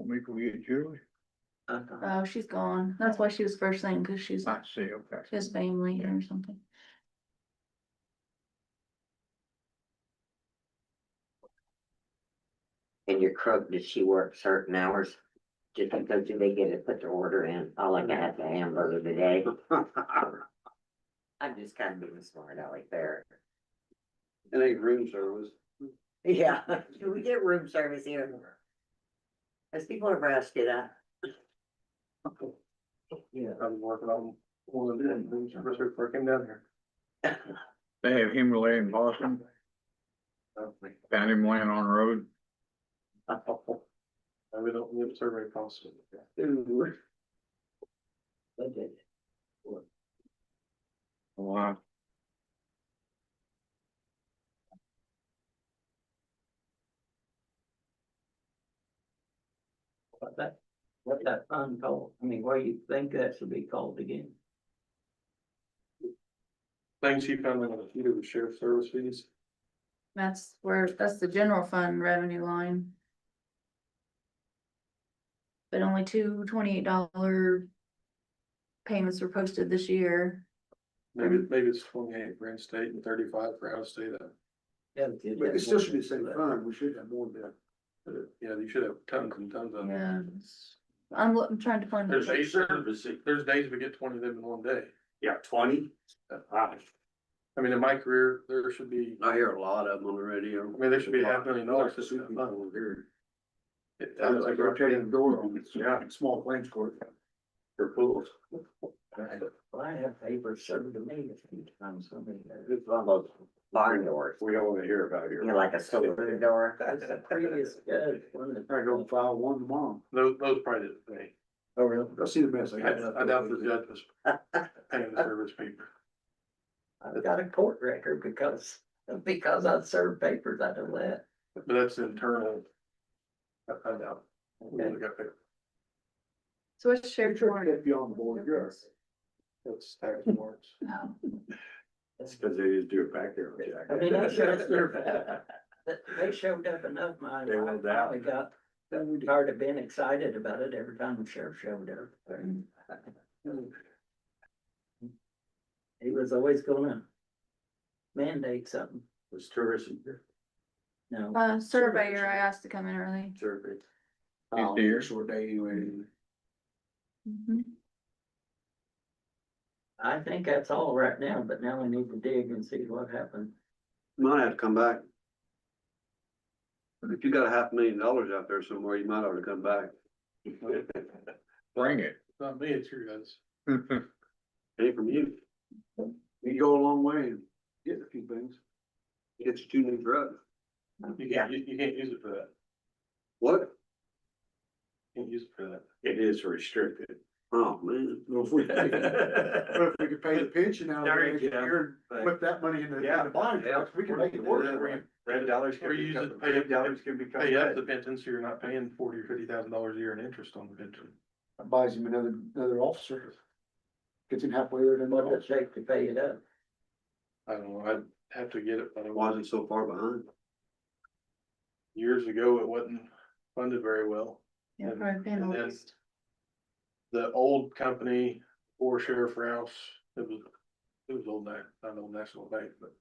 me to go get Julie?
Oh, she's gone. That's why she was first thing, cause she
I see, okay.
has family or something.
And your cook, did she work certain hours? Just because do they get to put their order in? I like to have a hamburger today. I'm just kind of being smart, I like there.
It ain't room service.
Yeah, do we get room service here? As people ever ask you that?
Yeah, I was working on one of them, before I came down here.
They have him laying in Boston, found him laying on the road.
We don't give survey costs.
Wow.
What that fund called, I mean, what do you think that should be called again?
Things you found in the few of the sheriff service fees.
That's the general fund revenue line. But only two $28 payments were posted this year.
Maybe it's 28 for in-state and 35 for out-of-state.
Yeah,
But it still should be the same fund, we should have more than that.
Yeah, you should have tons and tons of them.
Yeah. I'm trying to find.
There's days we get 20 of them in one day.
Yeah, 20.
I mean, in my career, there should be,
I hear a lot of them on the radio.
I mean, there should be $500,000 sitting in that fund.
I was like rotating the door on this,
Yeah.
small claims court.
For pools.
Well, I have papers served to me a few times, I mean,
It's one of those barn doors,
We don't wanna hear about
you
your.
know, like a saloon door.
that's the previous judge, wasn't it?
I go file one tomorrow.
Those probably didn't pay.
Oh, really? I see the mess.
I doubt the judge was paying the service paper.
I've got a court record because I served papers out of that.
But that's internal. I doubt.
Okay.
So what's sheriff
Sure,
warrant?
get beyond the board, you're.
That's tax warrants.
That's because they just do it back there.
I mean, they showed up enough, I
They went down.
finally got tired of being excited about it every time the sheriff showed up. He was always gonna mandate something.
Was tourism
No,
Surveyor, I asked to come in early.
survey.
Oh,
here.
short day anyway.
Mhm.
I think that's all right now, but now we need to dig and see what happened.
Might have to come back. If you got $500,000 out there somewhere, you might ought to come back.
Bring it.
Not me, it's your guys.
Ain't from you.
You go a long way and get a few things.
Get you 2 new trucks.
You can't use it for that.
What?
Can't use it for that.
It is restricted.
Oh, man.
Well, if we could pay the pension out of
There
it,
you go.
here, put that money in the bond, we can make it work.
Red dollars
Or
can
you use
become,
it to pay
red dollars can become
Pay up
red.
the pension, so you're not paying $40,000 or $50,000 a year in interest on the pension.
Buys him another officer. Gets him halfway there, then.
What's it take to pay it up?
I don't know, I'd have to get it, but
Why is it so far behind?
years ago, it wasn't funded very well.
Yeah,
And-
probably paying the
and then
least.
The old company or Sheriff Rouse, it was Old National Bank, but,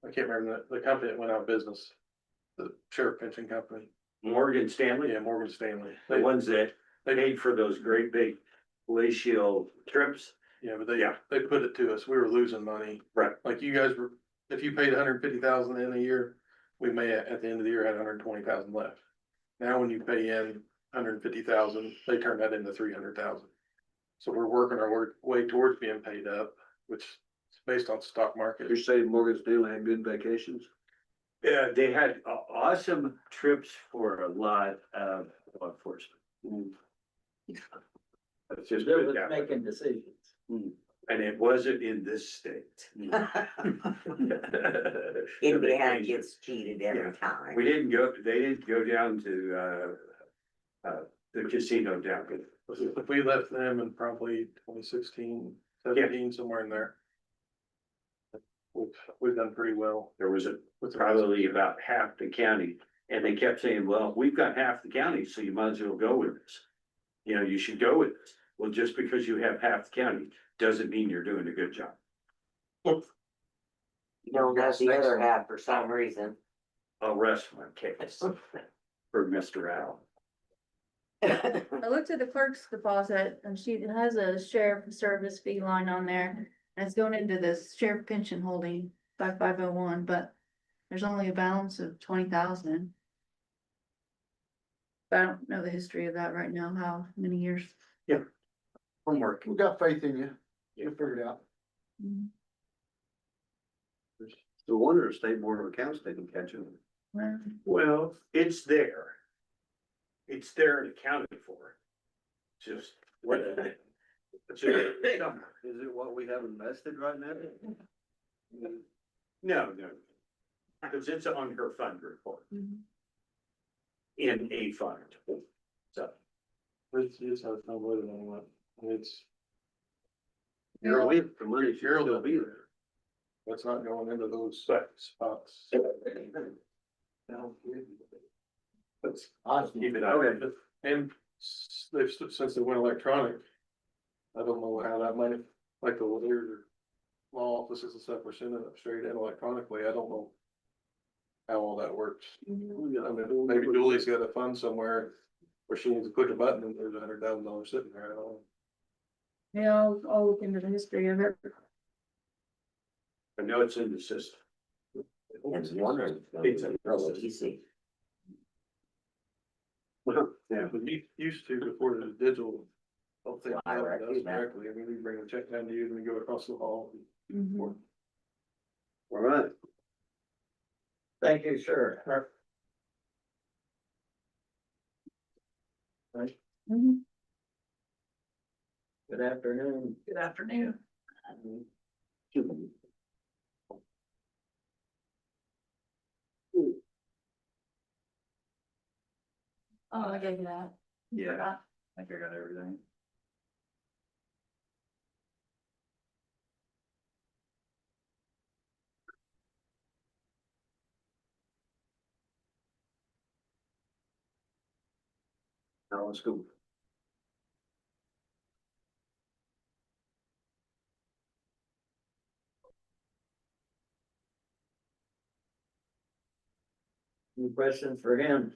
I can't remember the company that went out of business, the sheriff pension company.
Morgan Stanley,
Yeah, Morgan Stanley.
the ones that paid for those great big glacial trips.
Yeah, but
Yeah.
they put it to us. We were losing money.
Right.
Like you guys were, if you paid 150,000 in a year, we may at the end of the year had 120,000 left. Now, when you pay in 150,000, they turn that into 300,000. So we're working our way towards being paid up, which is based on stock market.
You're saying Morgan Stanley had good vacations?
Yeah, they had awesome trips for a lot of law enforcement. That's just
Good
good
with
that way.
making decisions.
And it wasn't in this state.
Indiana gets cheated every
Yeah.
time.
We didn't go, they didn't go down to, the casino down there.
If we left them in probably 2016, 17, somewhere in there. We've done pretty well.
There was
with the
probably about half the county, and they kept saying, well, we've got half the county, so you might as well go with us. You know, you should go with us. Well, just because you have half the county doesn't mean you're doing a good job.
You don't have the other half for some reason.
I'll rest my case for Mr. Al.
I looked at the clerk's deposit and she has a sheriff service fee line on there. And it's going into this sheriff pension holding 5501, but there's only a balance of 20,000. But I don't know the history of that right now, how many years.
Homework.
We got faith in you. You'll figure it out.
No wonder the state board of accounts didn't catch it.
Well,
Well, it's there. It's there and accounted for. Just what?
Is it what we have invested right now?
No, because it's on her fund report. In a fund. So.
It's how it's not voted on what. It's.
You're away, the money should still be there.
That's not going into those spots. Let's keep it out.
Okay.
And since they went electronic, I don't know how that might, like the lawyers or law offices and stuff were sending it straight in electronically. I don't know how all that works. I mean, maybe Julie's got a fund somewhere where she needs to click a button and there's $100,000 sitting there. I don't know.
yeah, I'll look into the history of it.
I know it's in the system.
It's wondering.
It's a-
Real easy.
Yeah.
But you used to before the digital. I don't think
Well, I
it
reckon
does
that.
directly. I mean, we bring a check down to you and we go across the hall.
Mhm.
All right.
Thank you, sir.
Mhm.
Good afternoon.
Good afternoon. Oh, I gave you that.
Yeah, I think I got everything.
Now let's go.
Any questions for him?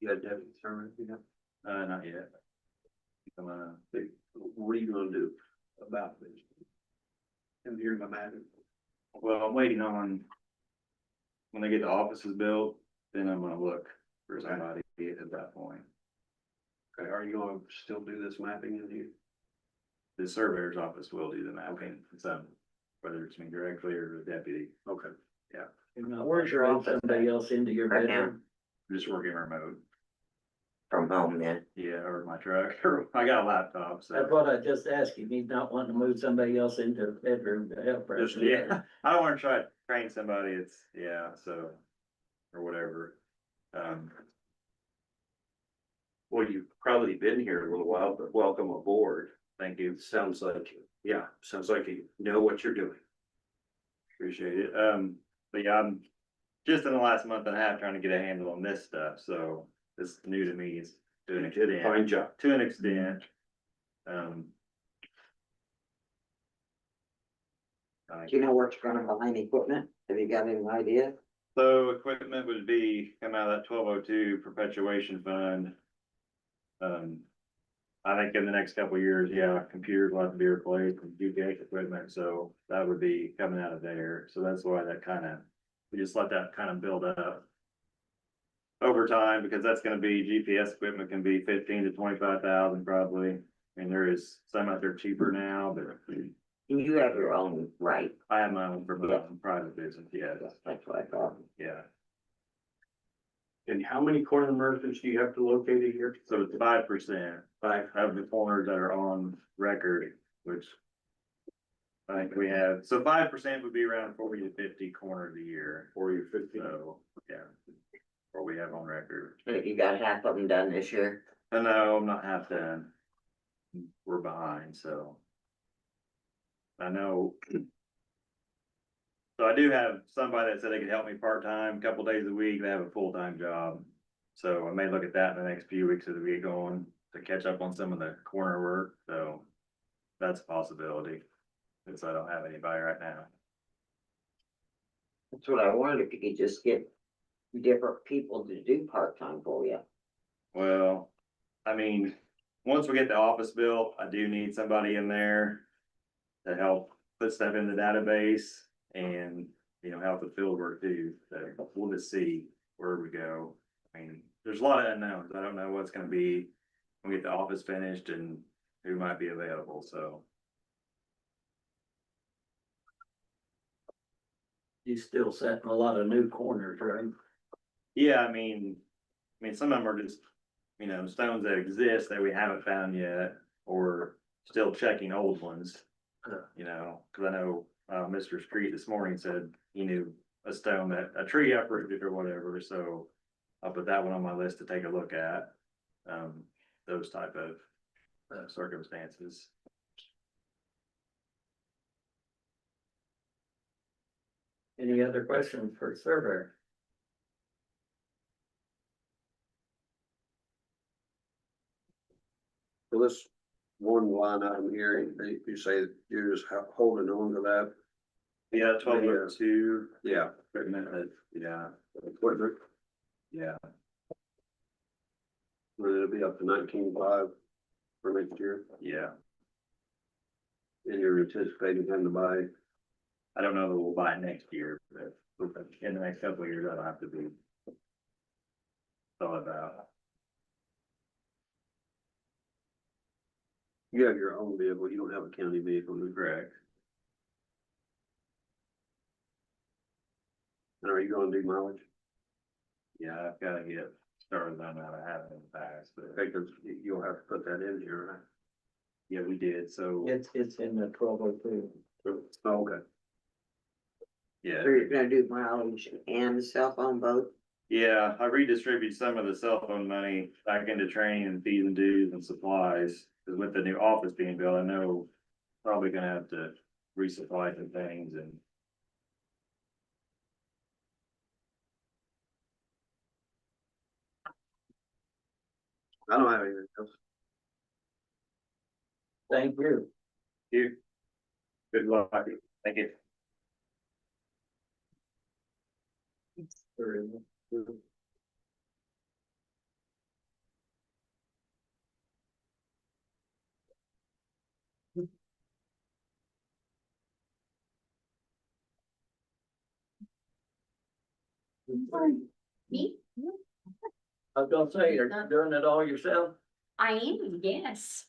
You had deputy sermon, you know?
Not yet.
What are you gonna do about this? And here's my matter.
Well, I'm waiting on. When they get the offices built, then I'm gonna look for somebody at that point.
Okay, are you gonna still do this mapping in here?
The surveyor's office will do the mapping, so whether it's me directly or the deputy.
Okay.
Where's your office? Somebody else into your
Right now.
bedroom?
I'm just working remote.
From home then.
Yeah, or my truck, or I got a laptop, so.
That's what I just asked him. He's not wanting to move somebody else into the bedroom to help. her.
Just, yeah, I don't wanna try to train somebody, it's, yeah, so, or whatever.
Well, you've probably been here a little while, but welcome aboard.
Thank you,
Sounds like, sounds like you know what you're doing.
appreciate it, but yeah, I'm just in the last month and a half trying to get a handle on this stuff, so it's new to me, it's to an extent.
Fine job.
To an extent.
Do you know what's gonna behind equipment? Have you got any idea?
So equipment would be, come out of that 1202 perpetuation fund. I think in the next couple of years, yeah, computers will have to be replaced with GPS equipment, so that would be coming out of there, so that's why that kind of, we just let that kind of build up. Over time, because that's gonna be, GPS equipment can be 15 to 25,000 probably, I mean, there is some out there cheaper now, but.
You have your own, right?
I have my own for my own private business, yeah,
That's what I thought.
yeah.
And how many corner merchants do you have to locate a year?
So it's 5%, of the corners that are on record, which. I think we have, so 5% would be around 40 to 50 corners a year.
40 or 50?
So, yeah. Or we have on record.
You got half of them done this year?
I know, I'm not half done. We're behind, so. I know. So I do have somebody that said they could help me part-time, a couple days a week, they have a full-time job. So I may look at that in the next few weeks as we get going to catch up on some of the corner work, so. That's a possibility, since I don't have anybody right now.
That's what I wanted, if you could just get different people to do part-time for you.
Well, I mean, once we get the office built, I do need somebody in there to help put stuff in the database and, you know, help with field work too. So we'll just see where we go. I mean, there's a lot of unknowns. I don't know what's gonna be when we get the office finished and who might be available, so.
You still setting a lot of new corners, right?
Yeah, I mean, some of them are just, you know, stones that exist that we haven't found yet, or still checking old ones. You know, cause I know, Mr. Street this morning said he knew a stone that a tree uprooted or whatever, so. I'll put that one on my list to take a look at, those type of, circumstances.
Any other questions for surveyor?
So this one line item here, you say you're just holding on to that?
Yeah, 1202.
Yeah.
Yeah,
Equipment,
yeah.
and it'll be up to 19.5 for next year,
Yeah,
and you're anticipating having to buy.
I don't know that we'll buy it next year, but in the next couple of years, that'll have to be thought about.
You have your own vehicle, you don't have a county vehicle, is that correct? And are you gonna do mileage?
Yeah, I've gotta get started on that. I haven't in the past, but
Because you'll have to put that in here, right?
yeah, we did, so,
It's in the 1202.
Oh, okay.
yeah.
So you're gonna do mileage and cell phone both?
Yeah, I redistribute some of the cell phone money back into training and fees and dues and supplies, because with the new office being built, I know probably gonna have to resupply some things and.
I don't have anything else.
Thank you.
You. Good luck. Thank you.
Me?
I was gonna say, you're doing it all yourself?
I am, yes.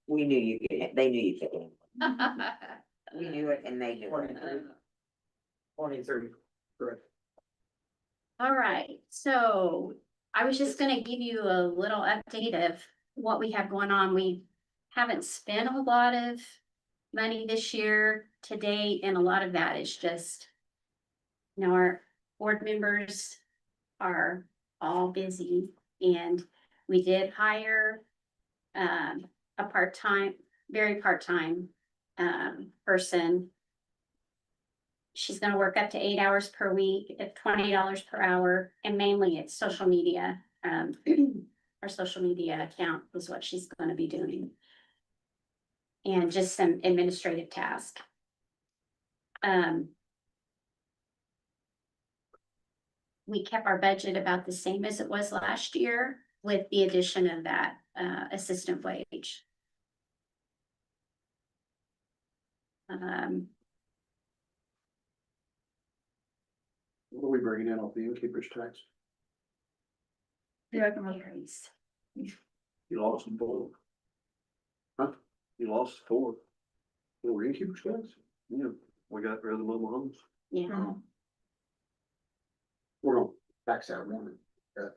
We knew you could, they knew you could. We knew it and they knew it.
23, correct.
All right, so I was just gonna give you a little update of what we have going on. We haven't spent a lot of money this year to date, and a lot of that is just, you know, our board members are all busy, and we did hire a part-time, very part-time person. She's gonna work up to 8 hours per week at $20 per hour, and mainly it's social media. Our social media account is what she's gonna be doing. And just some administrative tasks.
we kept our budget about the same as it was last year with the addition of that, assistant wage.
What are we bringing in off the innkeeper's tax?
Yeah, I can look.
Varies.
You lost them four. Huh? You lost four.
What, innkeeper's tax?
Yeah, we got rid of the mobile homes.
Yeah,
We're gonna tax that one. We're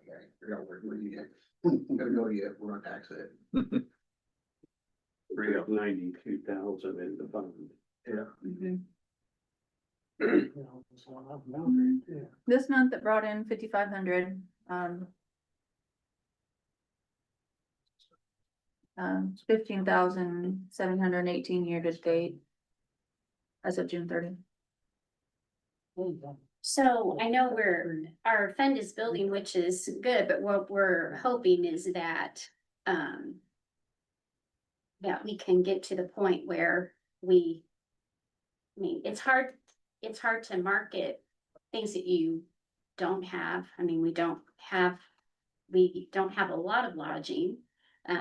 gonna go yet, we're gonna tax it.
392,000 in the fund.
Yeah.
This month it brought in 5,500, 15,718 year to date. As of June 30.
so I know our fund is building, which is good, but what we're hoping is that, that we can get to the point where I mean, it's hard to market things that you don't have. I mean, we don't have a lot of lodging. We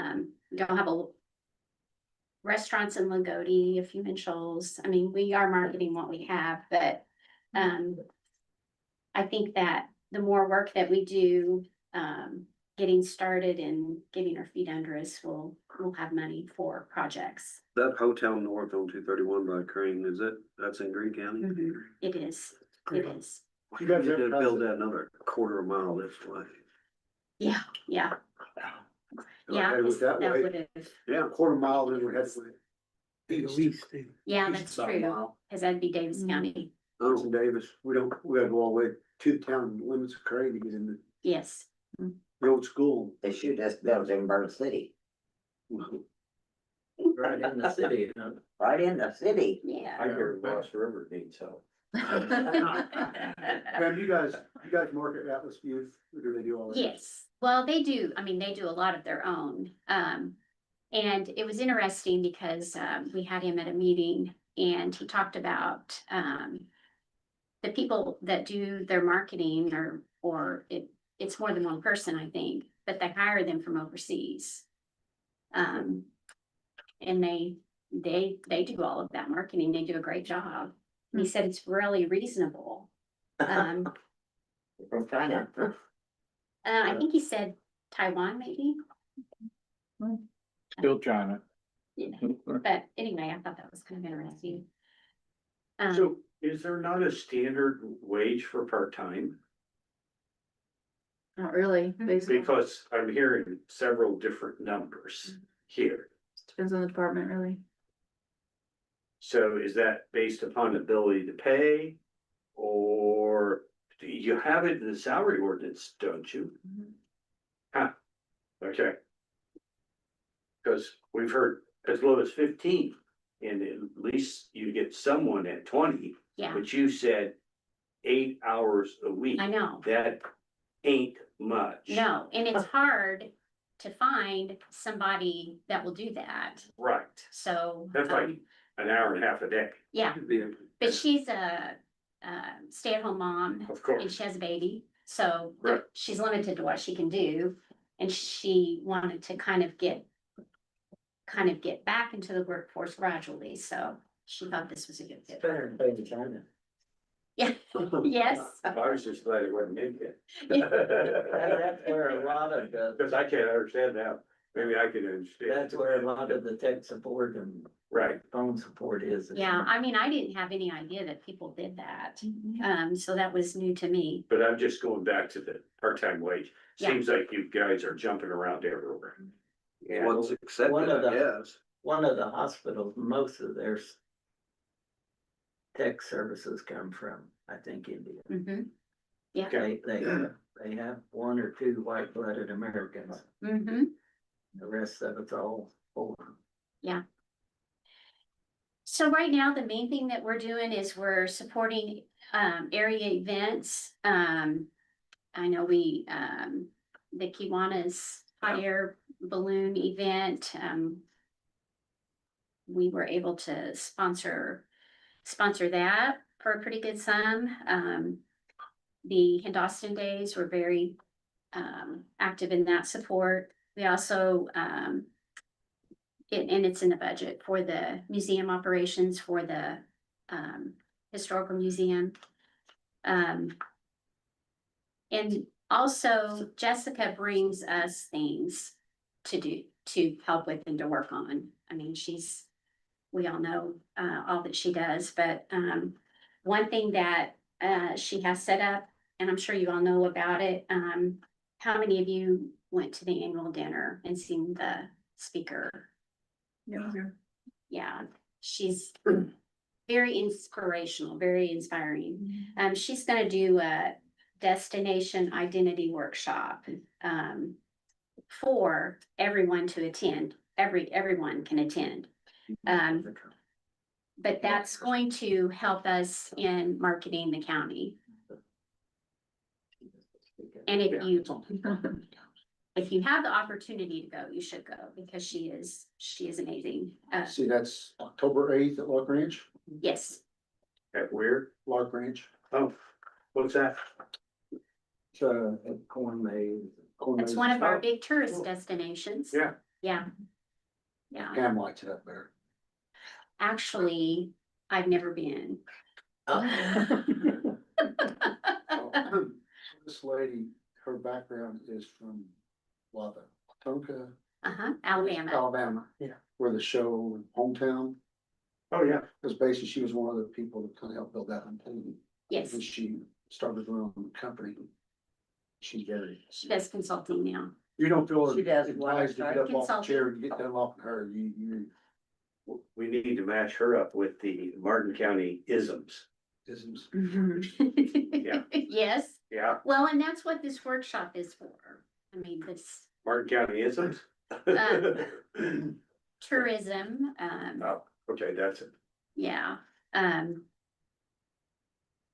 don't have restaurants in Lagodi, a few in Shoals. I mean, we are marketing what we have, but, I think that the more work that we do, getting started and getting our feet under us, we'll have money for projects.
That hotel north on 231 by Crane, that's in Green County?
It is, it is.
You guys need to build that another quarter of a mile this way.
Yeah, yeah. Yeah,
Headed with that way.
would've,
Yeah.
Quarter mile, then we're headed with.
yeah,
East
that's
side
true,
mile.
cause that'd be Davis County.
Johnson Davis, we gotta go all the way to the town limits of Crane to get in
Yes,
the old school.
They shoot us built in Burn City,
Right in the city, huh?
right in the city.
yeah.
I hear Lost River needs help.
Pam, you guys market Atlas Youth, or do they do all that?
Yes, well, they do, I mean, they do a lot of their own. And it was interesting because, we had him at a meeting and he talked about, the people that do their marketing or it's more than one person, I think, but they hire them from overseas. And they do all of that marketing. They do a great job. And he said it's really reasonable.
From China.
I think he said Taiwan maybe,
Still China.
you know, but anyway, I thought that was kind of interesting.
So is there not a standard wage for part-time?
Not really, basically,
Because I'm hearing several different numbers here.
depends on the department, really.
So is that based upon ability to pay? Or you have it in the salary ordinance, don't you? Huh, okay. Cause we've heard as low as 15, and at least you get someone at 20,
Yeah,
but you said 8 hours a week.
I know.
That ain't much.
No, and it's hard to find somebody that will do that.
Right,
So,
that's like an hour and a half a day,
yeah, but she's a stay-at-home mom
of
and
course.
she has a baby, so
Right.
she's limited to what she can do. And she wanted to kind of get back into the workforce gradually, so she thought this was a good fit.
Better than pay to China.
Yeah, yes.
I was just glad it wasn't in yet.
That's where a lot of the,
Cause I can't understand now, maybe I can understand.
that's where a lot of the tech support and
Right,
phone support is.
Yeah, I mean, I didn't have any idea that people did that, so that was new to me.
but I'm just going back to the part-time wage,
Yeah.
seems like you guys are jumping around everywhere.
Yeah.
What's accepted,
One of
I
the-
guess.
One of the hospitals, most of their tech services come from, I think, India.
Mm-hmm, yeah,
They have one or two white-blooded Americans.
mm-hmm.
The rest of it's all foreign.
So right now, the main thing that we're doing is we're supporting area events. I know the Kiwanis hot air balloon event. We were able to sponsor sponsor that for a pretty good sum. The Henderson Days were very active in that support. We also, and it's in the budget for the museum operations for the historical museum. And also Jessica brings us things to do, to help with and to work on. I mean, we all know all that she does, but one thing that she has set up, and I'm sure you all know about it, how many of you went to the annual dinner and seen the speaker? Yeah, she's very inspirational, very inspiring. She's gonna do a destination identity workshop for everyone to attend. Everyone can attend. But that's going to help us in marketing the county. And if you have the opportunity to go, you should go, because she is amazing.
See, that's October 8th at Lark Ranch,
Yes,
At where?
Lark Ranch.
Oh, what's that?
It's at Corn Maze.
it's one of our big tourist destinations.
Yeah.
Yeah. Yeah,
Pam likes it up there.
actually, I've never been.
This lady, her background is from Wautonka,
Alabama.
Alabama. Yeah. Where the show Hometown,
Oh, yeah.
because basically she was one of the people that kind of helped build that hometown.
Yes,
And she started her own company. She's very.
she does consulting now.
You don't feel.
She does what,
advised to get up off the
Consulting.
chair and get done off her, you.
We need to match her up with the Martin County isms.
Isms.
Yeah.
Yes,
Yeah,
well, and that's what this workshop is for. I mean, this
Martin County isms.
tourism,
Oh, okay, that's it.
yeah,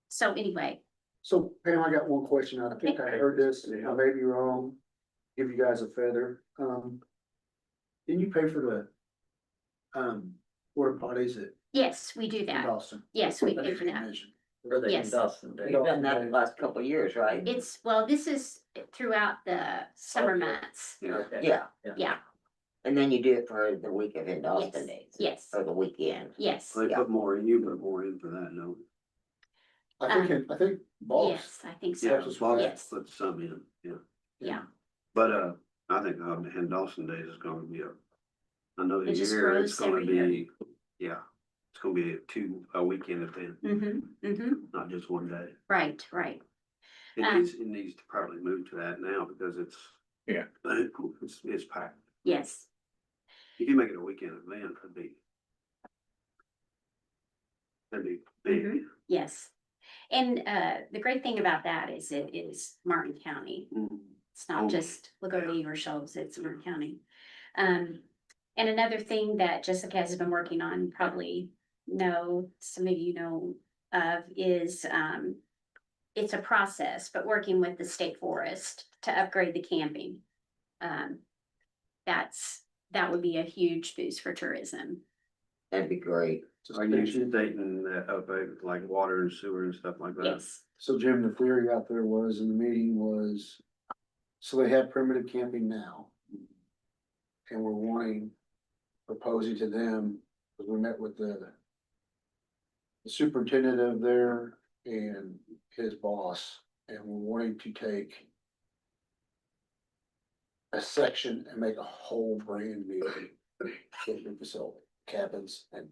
so anyway,
So Pam, I got one question. I think I heard this, I may be wrong. Give you guys a feather. Didn't you pay for the, porta potties at
yes, we do that.
Dawson?
Yes, we pay for that.
For the
Yes.
Dawson Day. You've done that the last couple of years, right?
It's, well, this is throughout the summer months.
Yeah,
Yeah,
and then you do it for the week of Dawson
Yes.
Days.
yes,
Or the weekend.
yes,
They put more in, you put more in for that, no?
I think Boss.
yes, I think
Yeah,
so.
Bob
Yes,
put some in, yeah.
yeah.
But, I think, Dawson Days is gonna be another
It just
year, it's
grows
gonna
every year.
be, yeah. It's gonna be a weekend event, not just one day.
Right, right.
It needs to probably move to that now because it's.
Yeah.
It's packed.
Yes,
If you make it a weekend event, that'd be big.
yes. And the great thing about that is it is Martin County.
Mhm.
It's not
Oh.
just Lagoa or Shoals, it's Martin County. And another thing that Jessica has been working on, probably know, some of you know of, is it's a process, but working with the state forest to upgrade the camping. That would be a huge boost for tourism.
That'd be great.
Are you stating that up like water and sewer and stuff like that?
Yes,
So Jim, the theory out there was, in the meeting was, so they have primitive camping now. And we're proposing to them, because we met with the superintendent of there and his boss, and we're wanting to take a section and make a whole brand new camping facility, cabins and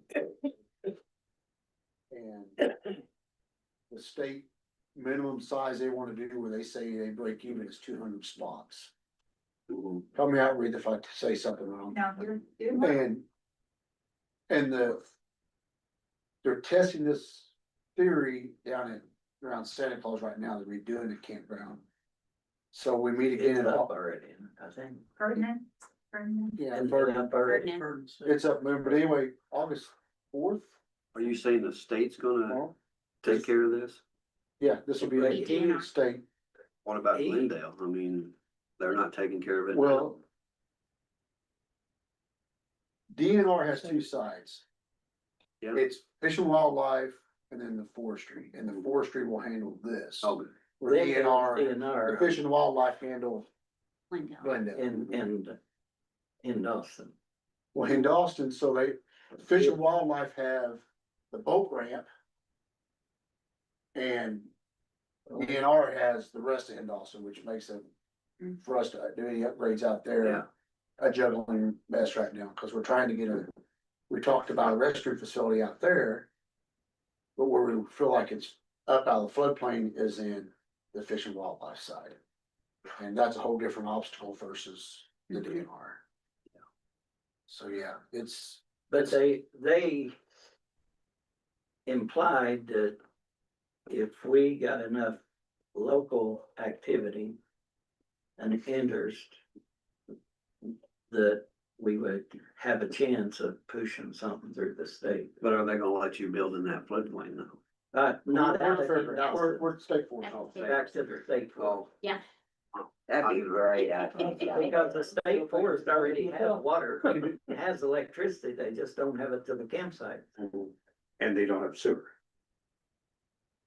the state minimum size they wanna do, where they say they break even is 200 spots. Help me out, Reed, if I say something wrong.
No, you're fine.
And they're testing this theory down around Santa Claus right now, they're redoing the campground. So we meet again in
already, I think.
Ferdinand.
Yeah,
Ferdinand.
it's up there, but anyway, August 4th.
Are you saying the state's gonna take care of this?
Yeah, this will be
We do
a
not.
state.
What about Glendale? I mean, they're not taking care of it now.
Well, DNR has two sides.
Yeah.
It's Fish and Wildlife and then the forestry, and the forestry will handle this.
Oh,
Where DNR, the
DNR
Fish and Wildlife handle
Glendale.
Glendale.
in Dawson.
Well, in Dawson, so they, Fish and Wildlife have the boat ramp. And DNR has the rest of Dawson, which makes it, for us to do any upgrades out
Yeah.
there, a juggling mess right now, cause we're trying to get we talked about a rescue facility out there. But where we feel like it's up out of the floodplain is in the Fish and Wildlife side. And that's a whole different obstacle versus the DNR. So, yeah, it's.
But they implied that if we got enough local activity and interest, that we would have a chance of pushing something through the state.
But are they gonna let you build in that floodplain though?
Not out
We're
of Dawson,
we're state forest.
back to the state forest.
Yeah.
That'd be great.
Because the state forest already has water, it has electricity, they just don't have it to the campsite.
And they don't have sewer.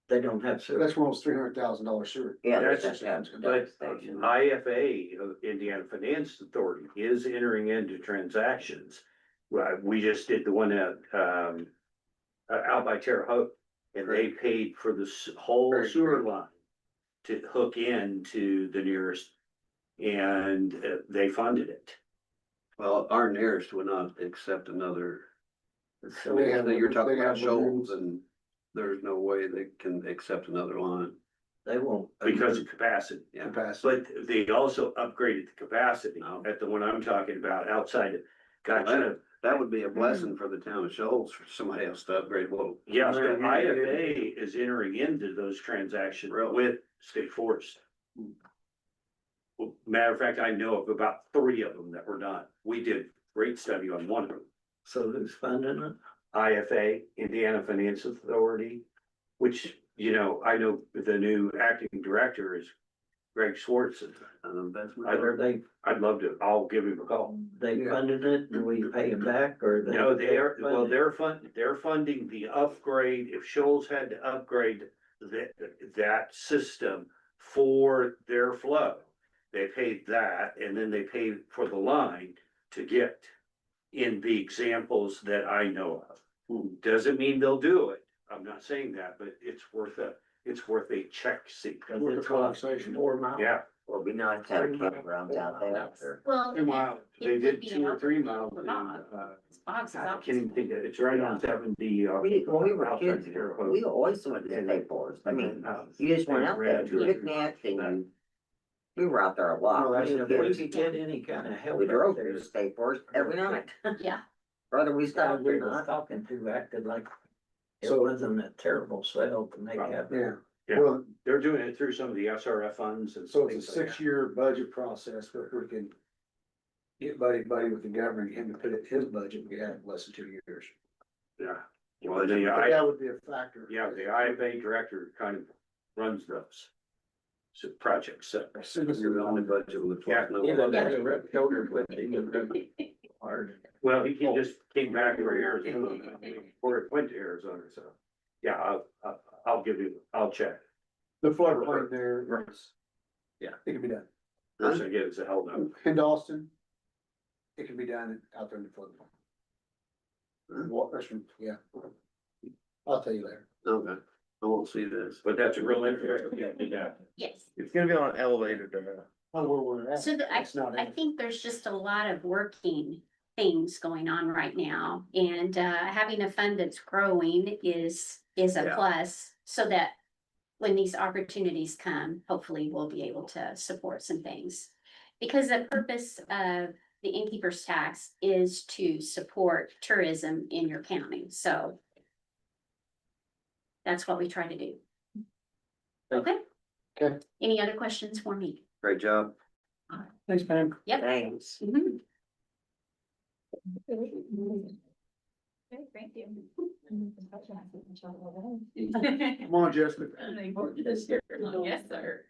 They don't have sewer.
That's almost $300,000 sewer.
Yeah,
That's-
that's that.
But IFA, Indiana Finance Authority, is entering into transactions. We just did the one at, out by Terre Haute, and they paid for the whole sewer line to hook into the nearest, and they funded it.
Well, our nearest would not accept another.
So
They have-
You're talking
they
about
have
Shoals,
lagoons.
and there's no way they can accept another line.
they won't.
Because of capacity.
Yeah,
Capacity.
But they also upgraded the capacity
Oh.
at the one I'm talking about outside of, gotcha.
that would be a blessing for the town of Shoals, for somebody else to upgrade. Well,
Yeah, so IFA is entering into those transactions with State Forest. Well, matter of fact, I know of about 3 of them that were done. We did great study on one of them.
So who's funding it?
IFA, Indiana Finance Authority, which, you know, I know the new acting director is Greg Schwartz. I'd love to, I'll give him a call.
They funded it and we pay it back, or they?
No, they are, well,
funded?
they're funding the upgrade, if Shoals had to upgrade that system for their flow. They paid that, and then they paid for the line to get in the examples that I know of. Doesn't mean they'll do it, I'm not saying that, but it's worth a check seat.
Worth a conversation.
4 miles.
Yeah,
Well, it'd be nice to have campgrounds out there.
Well.
2 miles, they
it
did
would be
2 or
an
3 miles in,
Boggs is
I
out.
can't even think of it, it's right on 70.
When we were
outside
kids,
Terre Haute.
we always went to state forest. I mean, you just went out there, picnics and we were out there a lot.
I mean, if we could get any kind of help
We
out
drove
there.
to the state forest every night.
Yeah.
Brother, we
Guy
stopped
we
there
was
not.
talking to acted like it
So-
wasn't a terrible sale to make happen.
Yeah,
Yeah.
well,
They're doing it through some of the SRF funds and.
so it's a
things like that.
6-year budget process, but we can get buddy with the governor, get him to put it in his budget, we have less than 2 years.
Yeah, well,
But that would be a factor.
yeah, the IFA director kind of runs those. Projects, so.
As soon as
You're on the budget with the.
Yeah.
You know, that's a rep shoulder with hard.
Well, he just came back for Arizona, or it went to Arizona, so, yeah, I'll check.
The floodplain there is.
Yeah.
It can be done.
First I get is a hell no.
In Austin, it can be done out there in the floodplain. Yeah. I'll tell you later.
Okay, I won't see this.
But that's a real interesting, yeah.
Yes.
It's gonna be on an elevator there.
Oh, where we're at.
So
It's not
I
in.
think there's just a lot of working things going on right now. And having a fund that's growing is a
Yeah.
plus, so that when these opportunities come, hopefully we'll be able to support some things. Because the purpose of the innkeeper's tax is to support tourism in your county, so that's what we try to do. Okay?
Okay.
Any other questions for me?
Great job.
Thanks, Pam.
Yep.
Thanks.
Mhm.
Okay, thank you.
Come on, Jessica.
Yes, sir.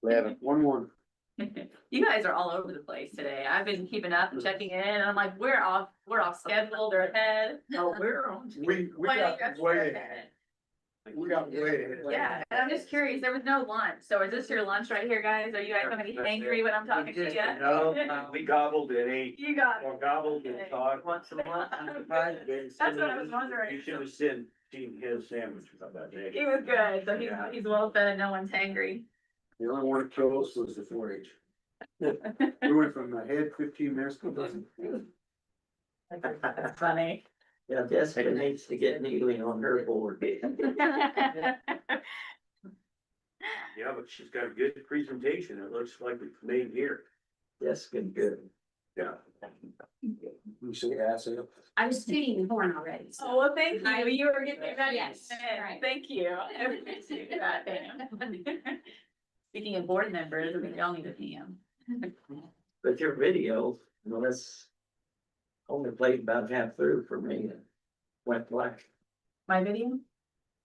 1-1.
You guys are all over the place today. I've been keeping up and checking in, and I'm like, we're off schedule, they're ahead.
Oh, we're on.
We
Why don't you
got
guys
way
start
ahead.
ahead?
We got way ahead.
Yeah, and I'm just curious, there was no lunch, so is this your lunch right here, guys? Are you guys gonna be angry when I'm talking to you?
No, we gobbled and ate,
You got it.
or gobbled and talked.
Once a month.
That's what I was wondering.
You should have seen his sandwich that day.
He was good, so
Yeah.
he's well fed, no one's hangry.
The only one that killed us was the 4-H. We went from the head 15 minutes to nothing.
That's funny.
Yeah, Jessica needs to get Neely on her board.
Yeah, but she's got a good presentation. It looks like it's made here.
Jessica, good.
Yeah.
You say ass up.
I was feeding corn already. so-
Oh, well, thank you, you were getting me ready.
Yes, right.
Thank you. I appreciate that, Dan. Speaking of board members, I think we all need a PM.
But your video, well, that's only played about half through for me. It went black.
My video?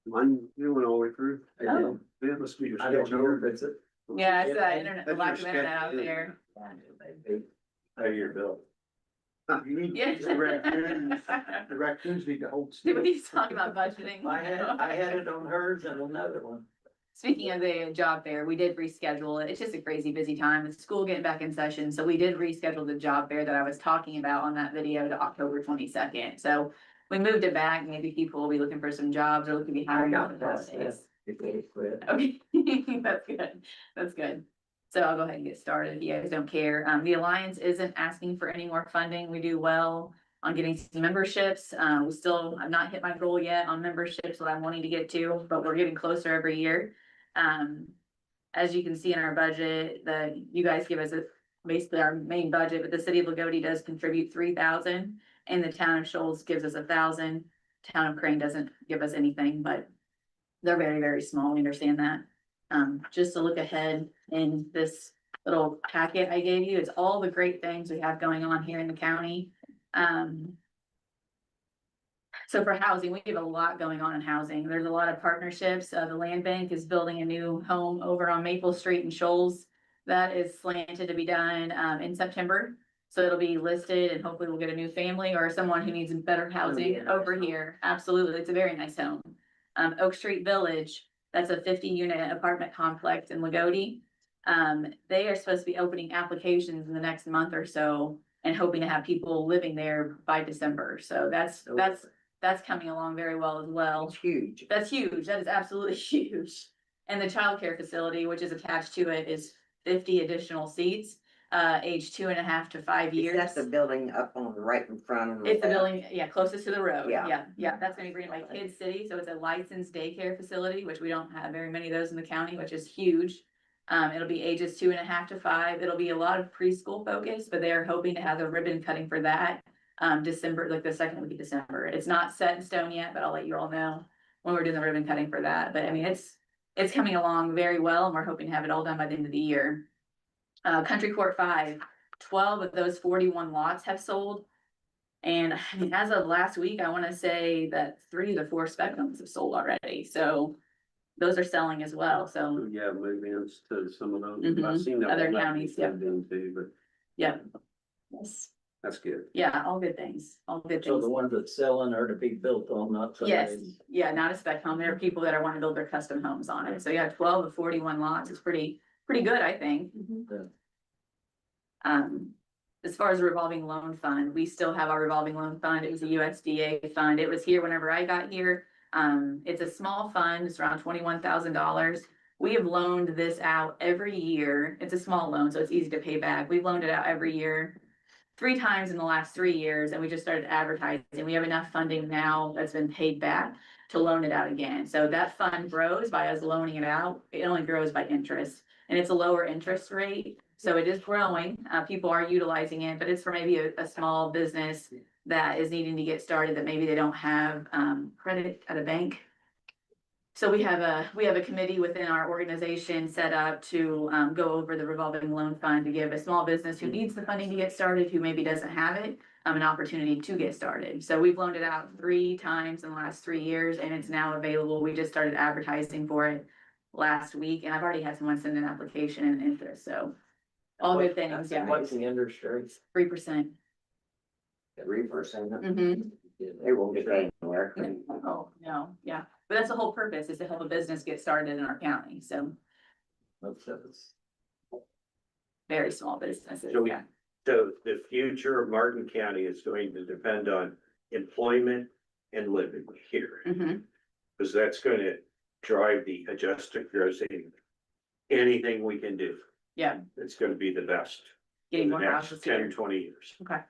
Mine, you went all the way through.
Oh.
Yeah, must be your
I don't
schedule.
know if it's it.
Yeah, it's internet, the
That's
black
your
internet out
schedule.
there.
How your bill?
You need
Yeah.
the raccoons need to hold
See
still.
what he's talking about budgeting.
I had it on hers and another one.
Speaking of the job fair, we did reschedule it. It's just a crazy busy time. It's school getting back in session, so we did reschedule the job fair that I was talking about on that video to October 22nd. So we moved it back. Maybe people will be looking for some jobs or looking to be
I
hiring.
got past that. If they quit.
Okay, that's good. That's good. So I'll go ahead and get started if you guys don't care. The Alliance isn't asking for any more funding. We do well on getting some memberships. I've not hit my goal yet on memberships, what I'm wanting to get to, but we're getting closer every year. As you can see in our budget, you guys give us basically our main budget, but the city of Lagodi does contribute 3,000 and the town of Shoals gives us 1,000. Town of Crane doesn't give us anything, but they're very, very small. We understand that. Just to look ahead in this little packet I gave you, it's all the great things we have going on here in the county. So for housing, we have a lot going on in housing. There's a lot of partnerships. The Land Bank is building a new home over on Maple Street in Shoals. That is slanted to be done in September. So it'll be listed and hopefully we'll get a new family or someone who needs better housing over here. Absolutely, it's a very nice home. Oak Street Village, that's a 50-unit apartment complex in Lagodi. They are supposed to be opening applications in the next month or so and hoping to have people living there by December. So that's coming along very well as well.
It's huge.
That's huge. That is absolutely huge. And the childcare facility, which is attached to it, is 50 additional seats, age 2.5 to 5 years.
That's the building up on right in front of.
It's the building, yeah, closest to the road.
Yeah.
Yeah, that's gonna be green like Kids City, so it's a licensed daycare facility, which we don't have very many of those in the county, which is huge. It'll be ages 2.5 to 5. It'll be a lot of preschool focus, but they are hoping to have the ribbon cutting for that. December, like the second week of December. It's not set in stone yet, but I'll let you all know when we're doing the ribbon cutting for that. But I mean, it's coming along very well and we're hoping to have it all done by the end of the year. Country Court 5, 12 of those 41 lots have sold. And I mean, as of last week, I want to say that 3 of the 4 spec homes have sold already. So those are selling as well. So
Yeah, move-ins to some of those.
Mhm.
I've seen that.
Other
one that
counties,
we've been to, but
yeah. Yes.
that's good.
Yeah, all good things. All good
So
things.
the ones that's selling are to be built on, not
Yes,
somebody's.
yeah, not a spec home. There are people that are wanting to build their custom homes on it. So yeah, 12 of 41 lots is pretty good, I think. As far as the revolving loan fund, we still have our revolving loan fund. It was a USDA fund. It was here whenever I got here. It's a small fund. It's around $21,000. We have loaned this out every year. It's a small loan, so it's easy to pay back. We've loaned it out every year 3 times in the last 3 years, and we just started advertising. We have enough funding now that's been paid back to loan it out again. So that fund grows by us loaning it out. It only grows by interest, and it's a lower interest rate. So it is growing. People are utilizing it, but it's for maybe a small business that is needing to get started that maybe they don't have credit at a bank. So we have a committee within our organization set up to go over the revolving loan fund to give a small business who needs the funding to get started, who maybe doesn't have it, an opportunity to get started. So we've loaned it out 3 times in the last 3 years and it's now available. We just started advertising for it last week and I've already had someone send an application and interest. So All good things, yeah,
What's the interest rate?
3%.
3%.
Mhm.
They won't get that anywhere.
Oh, no, yeah, but that's the whole purpose, is to help a business get started in our county, so very small businesses,
So we-
yeah.
So the future of Martin County is going to depend on employment and living here.
Mhm.
Because that's gonna drive the adjusted grossing. Anything we can do,
Yeah,
it's gonna be the best.
getting
for
more
the next
houses
10,
here.
20 years.
Okay.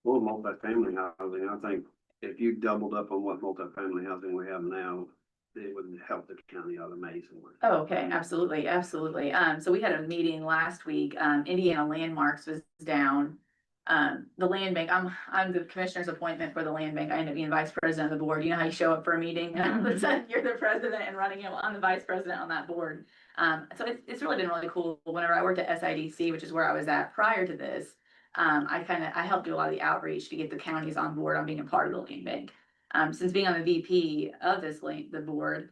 Well, multifamily housing, I think if you doubled up on what multifamily housing we have now, it would help the county out amazingly.
Oh, okay, absolutely, absolutely. So we had a meeting last week, Indiana Landmarks was down. The land bank, I'm the commissioner's appointment for the land bank. I end up being vice president of the board. You know how you show up for a meeting? All of a sudden, you're the president and running it. I'm the vice president on that board. So it's really been really cool. Whenever I worked at SIDC, which is where I was at prior to this, I helped do a lot of the outreach to get the counties on board on being a part of the land bank. Since being on the VP of the board,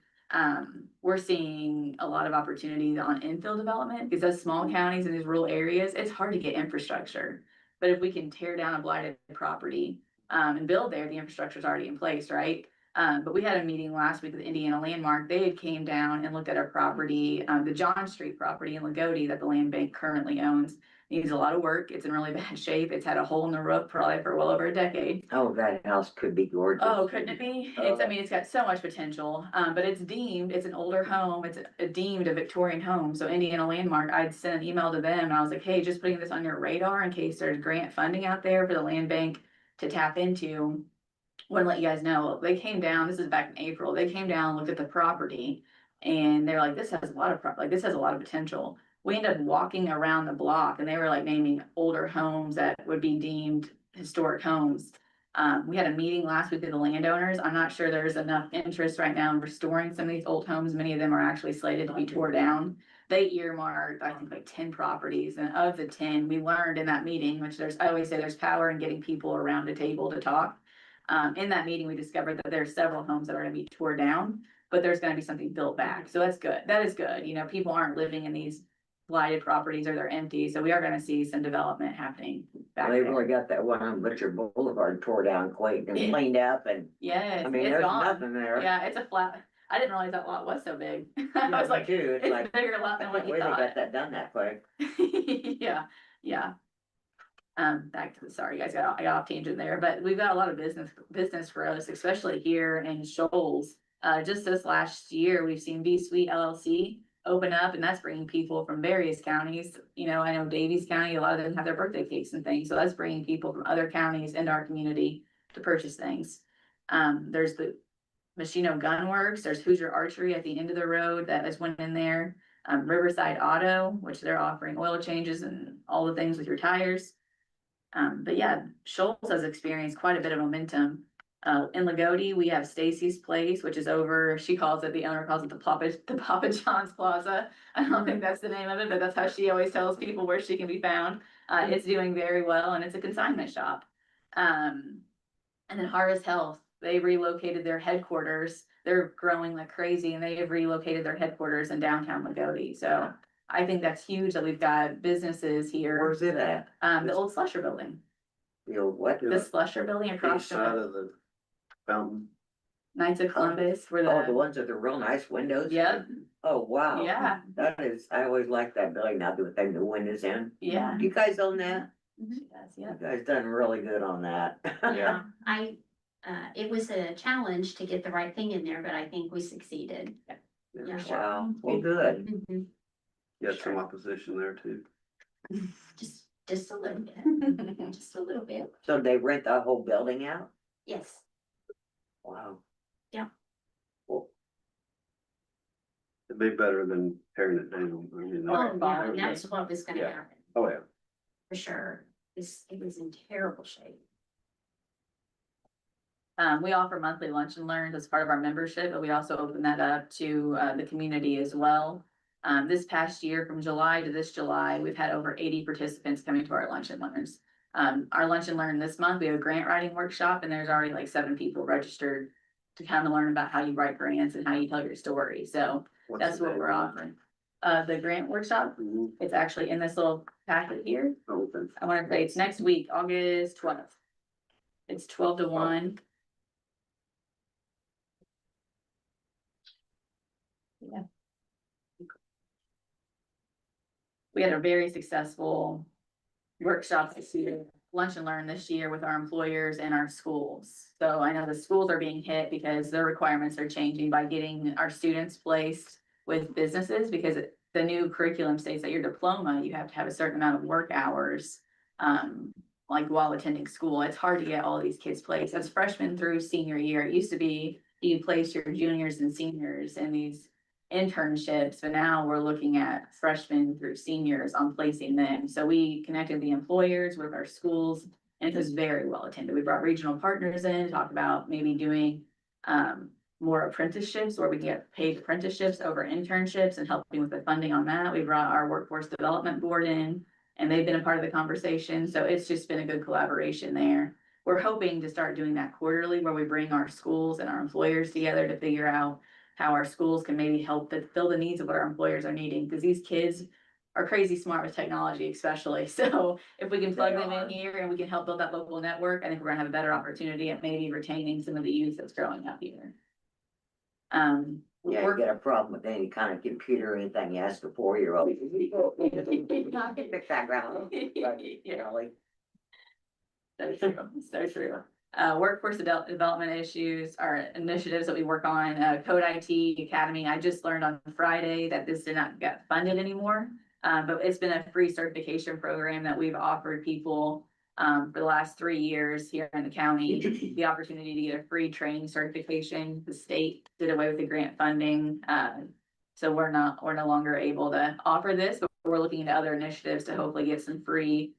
we're seeing a lot of opportunities on infill development, because those small counties in these rural areas, it's hard to get infrastructure. But if we can tear down a blighted property, and build there, the infrastructure is already in place, right? But we had a meeting last week with Indiana Landmark. They had came down and looked at our property, the John Street property in Lagodi that the land bank currently owns. Needs a lot of work. It's in really bad shape. It's had a hole in the roof probably for well over a decade.
Oh, that house could be gorgeous.
Oh, couldn't it be? I mean, it's got so much potential, but it's an older home, it's deemed a Victorian home, so Indiana Landmark, I'd sent an email to them, and I was like, hey, just putting this on your radar in case there's grant funding out there for the land bank to tap into. Want to let you guys know, they came down, this is back in April, they came down, looked at the property, and they're like, this has a lot of potential. We ended up walking around the block, and they were like naming older homes that would be deemed historic homes. We had a meeting last week with the landowners. I'm not sure there's enough interest right now in restoring some of these old homes. Many of them are actually slated to be tore down. They earmarked, I think, like 10 properties, and of the 10, we learned in that meeting, which I always say there's power in getting people around a table to talk. In that meeting, we discovered that there's several homes that are gonna be tore down, but there's gonna be something built back. So that's good. That is good. You know, people aren't living in these blighted properties or they're empty. So we are gonna see some development happening back
They've
there.
really got that one on Butcher Boulevard tore down, cleaned up and,
Yes,
I mean,
it's
there's
gone.
nothing there.
Yeah, it's a flat. I didn't realize that lot was so big. I
Yeah,
was like,
me too. It's
it's
like,
a bigger lot than what you
Way they
thought.
got that done that quick.
Yeah, yeah. Back to sorry, guys, I got off tangent there, but we've got a lot of business for us, especially here in Shoals. Just this last year, we've seen B Suite LLC open up, and that's bringing people from various counties. You know, I know Davies County, a lot of them have their birthday cakes and things, so that's bringing people from other counties into our community to purchase things. There's the Machino Gun Works, there's Hoosier Archery at the end of the road that is one in there. Riverside Auto, which they're offering oil changes and all the things with your tires. But yeah, Shoals has experienced quite a bit of momentum. In Lagodi, we have Stacy's Place, which is over, the owner calls it the Papa John's Plaza. I don't think that's the name of it, but that's how she always tells people where she can be found. It's doing very well, and it's a consignment shop. And then Harvest Health, they relocated their headquarters. They're growing like crazy, and they have relocated their headquarters in downtown Lagodi. So I think that's huge that we've got businesses here.
Where's it at?
The old Slusher building,
The old what?
the Slusher building across
East side
from
of the fountain.
Knights of Columbus, where
Oh, the
the,
ones with the real nice windows?
Yep.
Oh, wow.
Yeah.
That is, I always like that building now with them new windows in.
Yeah.
Do you guys own that?
She does, yeah.
You guys done really good on that.
Yeah.
It was a challenge to get the right thing in there, but I think we succeeded. Yeah.
Wow, well, good.
Mhm.
You had some opposition there too.
Just a little bit, just a little bit,
So they rent the whole building out?
yes.
Wow.
It'd be better than tearing it down. I mean,
Oh, yeah, that's what was gonna
Yeah.
happen,
Oh, yeah.
for sure. It was in terrible shape.
We offer monthly lunch and learns as part of our membership, but we also open that up to the community as well. This past year, from July to this July, we've had over 80 participants coming to our lunch and learns. Our lunch and learn this month, we have a grant writing workshop, and there's already like 7 people registered to kind of learn about how you write grants and how you tell your story. So
What's
that's
the
what
name
we're
of it?
offering. the grant workshop. It's actually in this little packet here.
Okay.
I wanna say it's next week, August 12th. It's 12 to 1. Yeah. We had a very successful workshop this year, lunch and learn this year with our employers and our schools. So I know the schools are being hit because their requirements are changing by getting our students placed with businesses, because the new curriculum states that your diploma, you have to have a certain amount of work hours. Like while attending school, it's hard to get all these kids placed as freshmen through senior year. It used to be you place your juniors and seniors in these internships, but now we're looking at freshmen through seniors on placing them. So we connected the employers with our schools, and it was very well attended. We brought regional partners in, talked about maybe doing more apprenticeships, where we can get paid apprenticeships over internships and helping with the funding on that. We brought our workforce development board in, and they've been a part of the conversation. So it's just been a good collaboration there. We're hoping to start doing that quarterly, where we bring our schools and our employers together to figure out how our schools can maybe help to fill the needs of what our employers are needing, because these kids are crazy smart with technology especially. So if we can plug them in here and we can help build that local network, I think we're gonna have a better opportunity at maybe retaining some of the youth that's growing up here.
Yeah, you got a problem with any kind of computer or anything, you ask a 4-year-old. Fix that ground. You know, like.
So true, so true. Workforce development issues are initiatives that we work on, Code IT Academy. I just learned on Friday that this did not get funded anymore. But it's been a free certification program that we've offered people for the last 3 years here in the county, the opportunity to get a free training certification. The state did away with the grant funding. So we're no longer able to offer this, but we're looking into other initiatives to hopefully get some free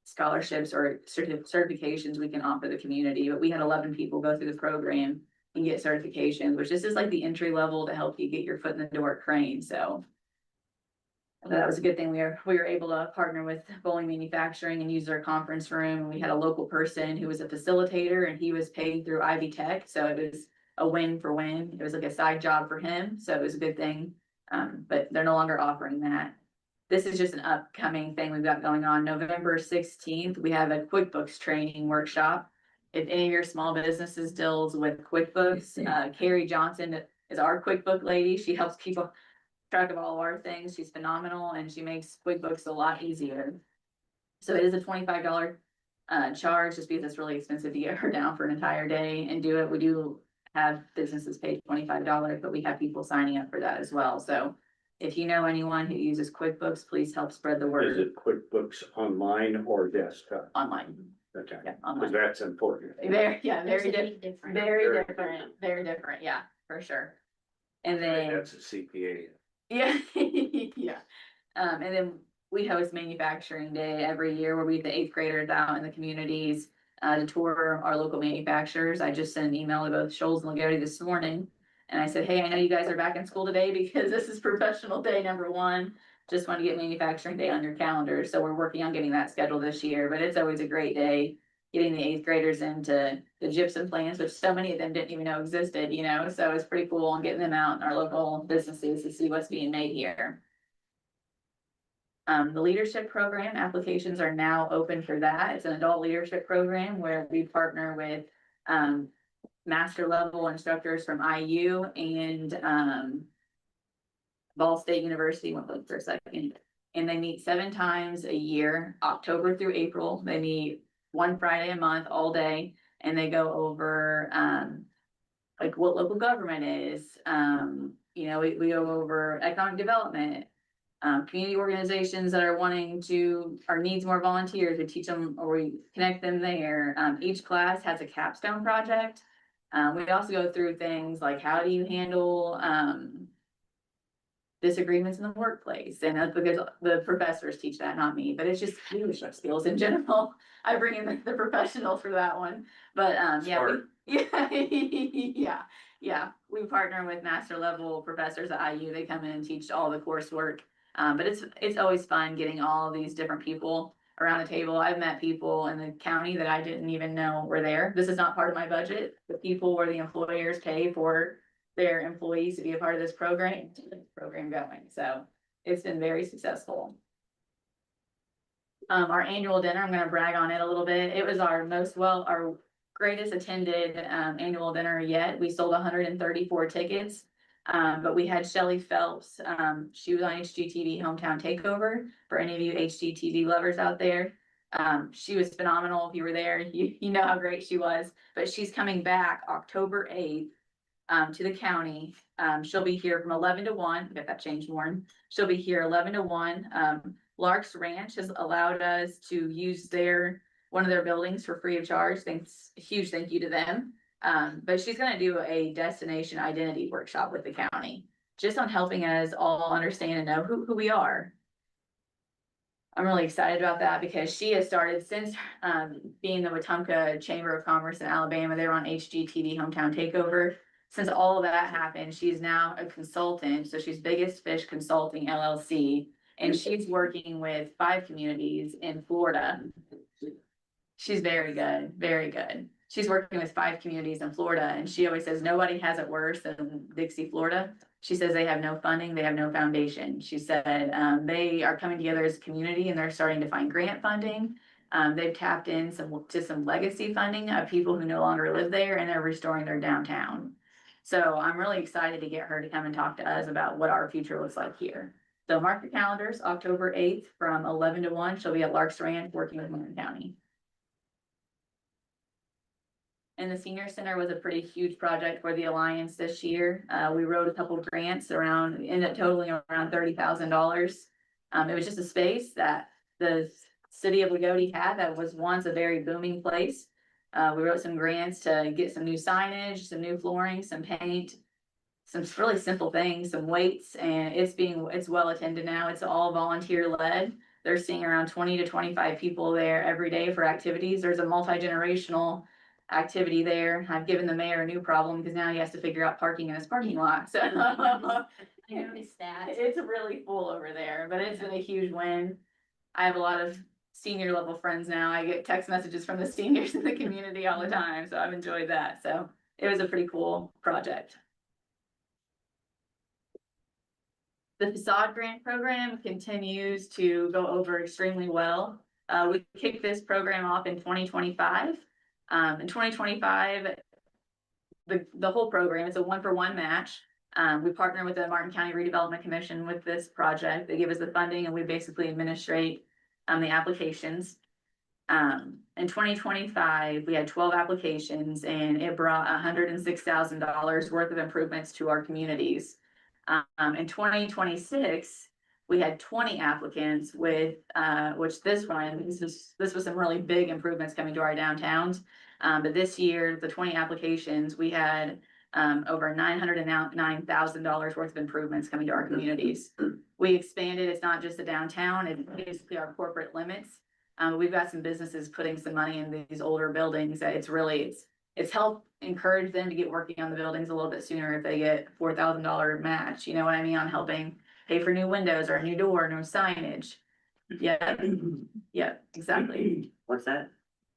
scholarships or certifications we can offer the community. But we had 11 people go through the program and get certifications, which this is like the entry level to help you get your foot in the door at Crane. So that was a good thing. We were able to partner with Bowling Manufacturing and use their conference room. We had a local person who was a facilitator, and he was paid through Ivy Tech. So it was a win for win. It was like a side job for him. So it was a good thing. But they're no longer offering that. This is just an upcoming thing we've got going on. November 16th, we have a QuickBooks training workshop. If any of your small businesses deals with QuickBooks, Carrie Johnson is our QuickBook lady. She helps people track of all of our things. She's phenomenal, and she makes QuickBooks a lot easier. So it is a $25 charge, just because it's really expensive to get her down for an entire day and do it. We do have businesses pay $25, but we have people signing up for that as well. So if you know anyone who uses QuickBooks, please help spread the
Is
word
it QuickBooks online or desktop?
online.
Okay,
Yeah,
because
online.
that's important.
Very
Different.
very different. Yeah, for sure. And then,
That's a CPA.
yeah, yeah. And then we host manufacturing day every year, where we have the 8th graders out in the communities to tour our local manufacturers. I just sent an email to both Shoals and Lagodi this morning. And I said, hey, I know you guys are back in school today because this is professional day #1. Just want to get manufacturing day on your calendar. So we're working on getting that scheduled this year, but it's always a great day getting the 8th graders into the gypsum plants, which so many of them didn't even know existed, you know, so it's pretty cool on getting them out in our local businesses to see what's being made here. The leadership program applications are now open for that. It's an adult leadership program where we partner with master level instructors from IU and Ball State University. Went look for a second. And they meet 7 times a year, October through April. They meet 1 Friday a month, all day, and they go over like what local government is. You know, we go over economic development, community organizations that are wanting to, or needs more volunteers. We teach them, or we connect them there. Each class has a capstone project. We also go through things like, how do you handle disagreements in the workplace? And that's because the professors teach that, not me, but it's just leadership skills in general. I bring in the professionals for that one, but yeah, we partner with master level professors at IU. They come in and teach all the coursework. But it's always fun getting all these different people around the table. I've met people in the county that I didn't even know were there. This is not part of my budget. The people where the employers pay for their employees to be a part of this program, going, so it's been very successful. Our annual dinner, I'm gonna brag on it a little bit. It was our our greatest attended, annual dinner yet. We sold 134 tickets. But we had Shelley Phelps, she was on HGTV Hometown Takeover, for any of you HGTV lovers out there. She was phenomenal. If you were there, you know how great she was, but she's coming back October 8th. To the county. She'll be here from 11 to 1, get that changed more. She'll be here 11 to 1. Lark's Ranch has allowed us to use one of their buildings for free of charge. Thanks, a huge thank you to them. But she's gonna do a destination identity workshop with the county, just on helping us all understand and know who we are. I'm really excited about that because she has started since, being the Wetumpka Chamber of Commerce in Alabama. They were on HGTV Hometown Takeover. Since all of that happened, she's now a consultant, so she's Biggest Fish Consulting LLC, and she's working with 5 communities in Florida. She's very good, very good. She's working with 5 communities in Florida, and she always says nobody has it worse than Dixie, Florida. She says they have no funding, they have no foundation. She said, they are coming together as a community and they're starting to find grant funding. They've tapped in to some legacy funding of people who no longer live there, and they're restoring their downtown. So I'm really excited to get her to come and talk to us about what our future looks like here. So mark your calendars, October 8th from 11 to 1, she'll be at Lark's Ranch working with Martin County. And the senior center was a pretty huge project for the Alliance this year. We wrote a couple grants ended up totaling around $30,000. It was just a space that the city of Lagodi had that was once a very booming place. We wrote some grants to get some new signage, some new flooring, some paint, some really simple things, some weights, and it's well attended now. It's all volunteer led. They're seeing around 20 to 25 people there every day for activities. There's a multi-generational activity there. I've given the mayor a new problem because now he has to figure out parking in his parking lot. So
I noticed that.
it's really full over there, but it's been a huge win. I have a lot of senior level friends now. I get text messages from the seniors in the community all the time, so I've enjoyed that. So it was a pretty cool project. The facade grant program continues to go over extremely well. We kicked this program off in 2025. In 2025, the whole program, it's a 1-for-1 match. We partner with the Martin County Redevelopment Commission with this project. They give us the funding and we basically administrate the applications. In 2025, we had 12 applications and it brought $106,000 worth of improvements to our communities. In 2026, we had 20 applicants with, this was some really big improvements coming to our downtowns. But this year, the 20 applications, we had over $909,000 worth of improvements coming to our communities. We expanded, it's not just the downtown, it's basically our corporate limits. We've got some businesses putting some money in these older buildings that it's helped encourage them to get working on the buildings a little bit sooner if they get $4,000 match, you know what I mean, on helping pay for new windows or a new door, new signage. Yeah, yeah, exactly.
What's that?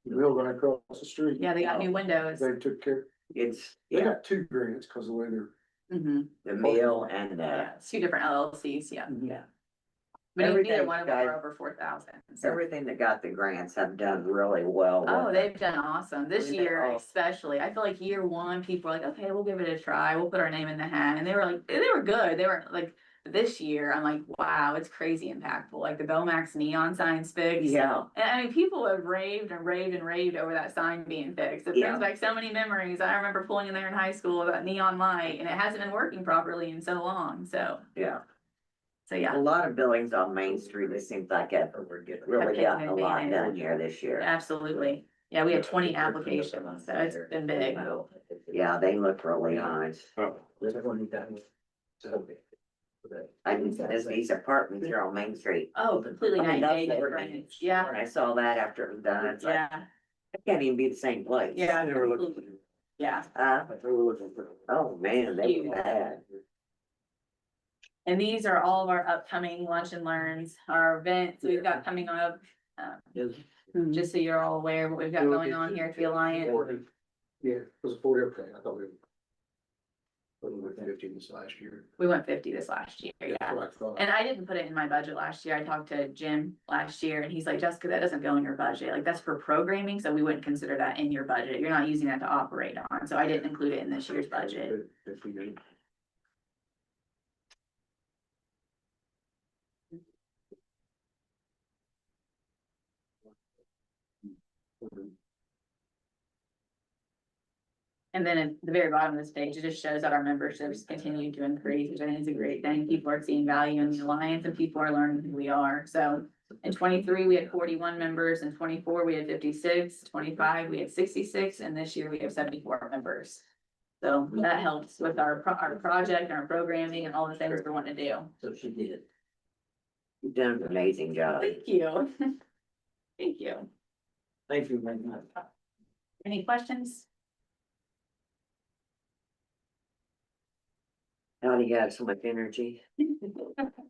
The mill right across the street.
Yeah, they got new windows.
They took care,
It's,
they
yeah,
got 2 grants because of the way they're.
Mhm.
the meal and,
Yeah, it's 2 different LLCs, yeah.
yeah.
But neither
Everything,
one of them
guys.
are over 4,000.
Everything that got the grants have done really well.
Oh,
with
they've
it.
done awesome. This
They
year
all-
especially, I feel like year 1, people were like, okay, we'll give it a try. We'll put our name in the hat. And they were good. They were like, this year, I'm like, wow, it's crazy impactful. Like the Bomax neon signs fixed.
Yeah.
And I mean, people have raved and raved and raved over that sign being fixed. It
Yeah.
brings back so many memories. I remember pulling in there in high school, that neon light, and it hasn't been working properly in so long. So
Yeah.
yeah.
A lot of buildings on Main Street, it seems like really gotten a lot done here this year.
Absolutely. Yeah, we had 20 applications, so it's been big.
Yeah, they look really nice. I mean, there's these apartments here on Main Street.
Oh, completely
I mean,
night
that's
and day
the
difference.
ordinance.
Yeah,
When I saw that after it was done, it's like,
yeah,
it can't even be the same place.
yeah. Yeah,
Oh, man, they were bad.
and these are all of our upcoming lunch and learns, our events we've got coming up. Just so you're all aware of what we've got going on here at the Alliance.
Yeah, it was 40, okay, I thought we.
50 this last year.
We went 50 this last year,
That's
yeah.
what I thought.
And I didn't put it in my budget last year. I talked to Jim last year and he's like, Jessica, that doesn't go in your budget. Like, that's for programming, so we wouldn't consider that in your budget. You're not using that to operate on, so I didn't include it in this year's budget.
If we did.
And then at the very bottom of this page, it just shows that our memberships continue to increase, which I think is a great thing. People are seeing value in the alliance and people are learning who we are. So in 23, we had 41 members, in 24, we had 56, 25, we had 66, and this year we have 74 members. So that helps with our project and our programming and all the things we want to do.
So she did. You've done an amazing job.
Thank you. Thank you.
Thank you very much.
Any questions?
Now you got so much energy.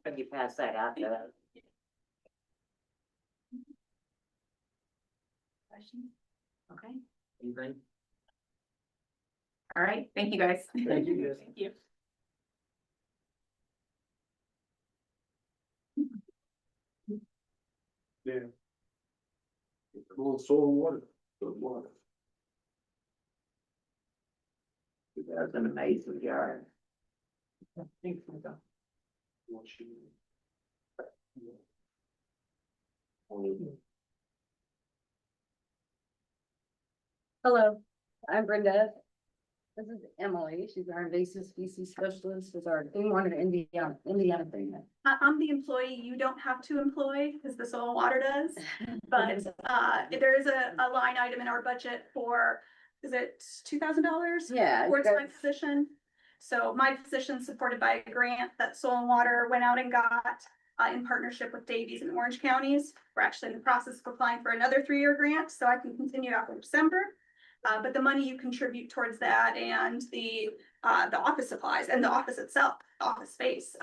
Have you pass that out to us?
Questions? Okay,
Anything?
all right, thank you guys.
Thank you, guys.
Thank you.
Yeah. Cool soil and water. Good water.
That's an amazing job.
Hello, I'm Brenda. This is Emily. She's our invasive species specialist with our Clean Water Indiana thing.
I'm the employee you don't have to employ, because the soil and water does. But, there is a line item in our budget for, is it $2,000?
Yeah.
Towards my position. So my position supported by a grant that Soil and Water went out and got, in partnership with Davies and Orange counties. We're actually in the process of applying for another 3-year grant, so I can continue after December. But the money you contribute towards that and the office supplies and the office itself, the office space,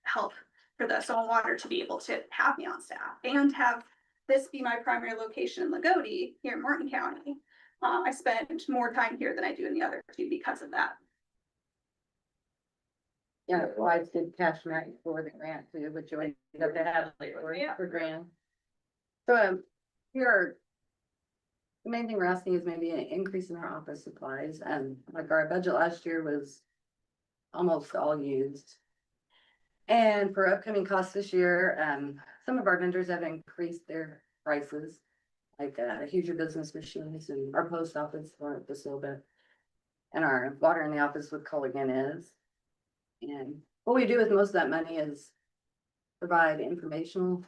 help for the Soil and Water to be able to have me on staff and have this be my primary location in Lagodi here in Morton County. I spend more time here than I do in the other two because of that.
Yeah, wives did cash night for the grant too, which you have to have for grant. So, here. The main thing we're asking is maybe an increase in our office supplies, and like our budget last year was almost all used. And for upcoming costs this year, some of our vendors have increased their prices. Like Huger Business Machines and our post office went up just a little bit. And our water in the office with Culligan is. And what we do with most of that money is provide informational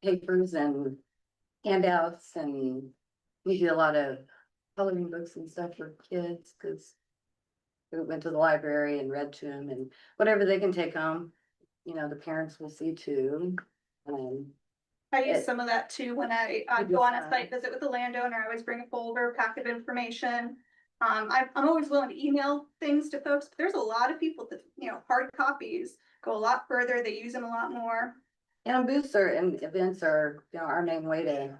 papers and handouts, and we do a lot of coloring books and stuff for kids, because we went to the library and read to them, and whatever they can take home, you know, the parents will see too.
I use some of that too when I go on a site visit with the landowner. I always bring a folder, pack of information. I'm always willing to email things to folks, but there's a lot of people that, you know, hard copies go a lot further. They use them a lot more.
And booths and events are, you know, our main way to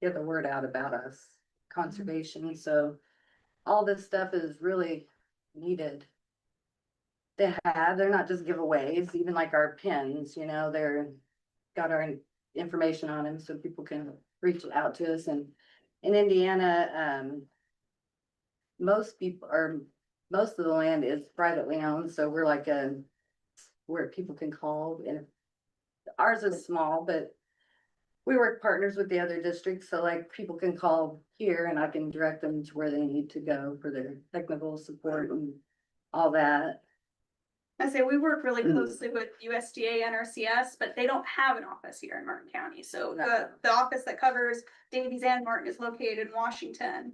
get the word out about us, conservation, so all this stuff is really needed to have. They're not just giveaways, even like our pins, you know, they're got our information on them so people can reach out to us. And in Indiana, most of the land is privately owned, so we're like where people can call, and ours is small, but we work partners with the other districts, so like people can call here and I can direct them to where they need to go for their technical support and all that.
I say we work really closely with USDA and NRCS, but they don't have an office here in Martin County. So the office that covers Davies and Martin is located in Washington.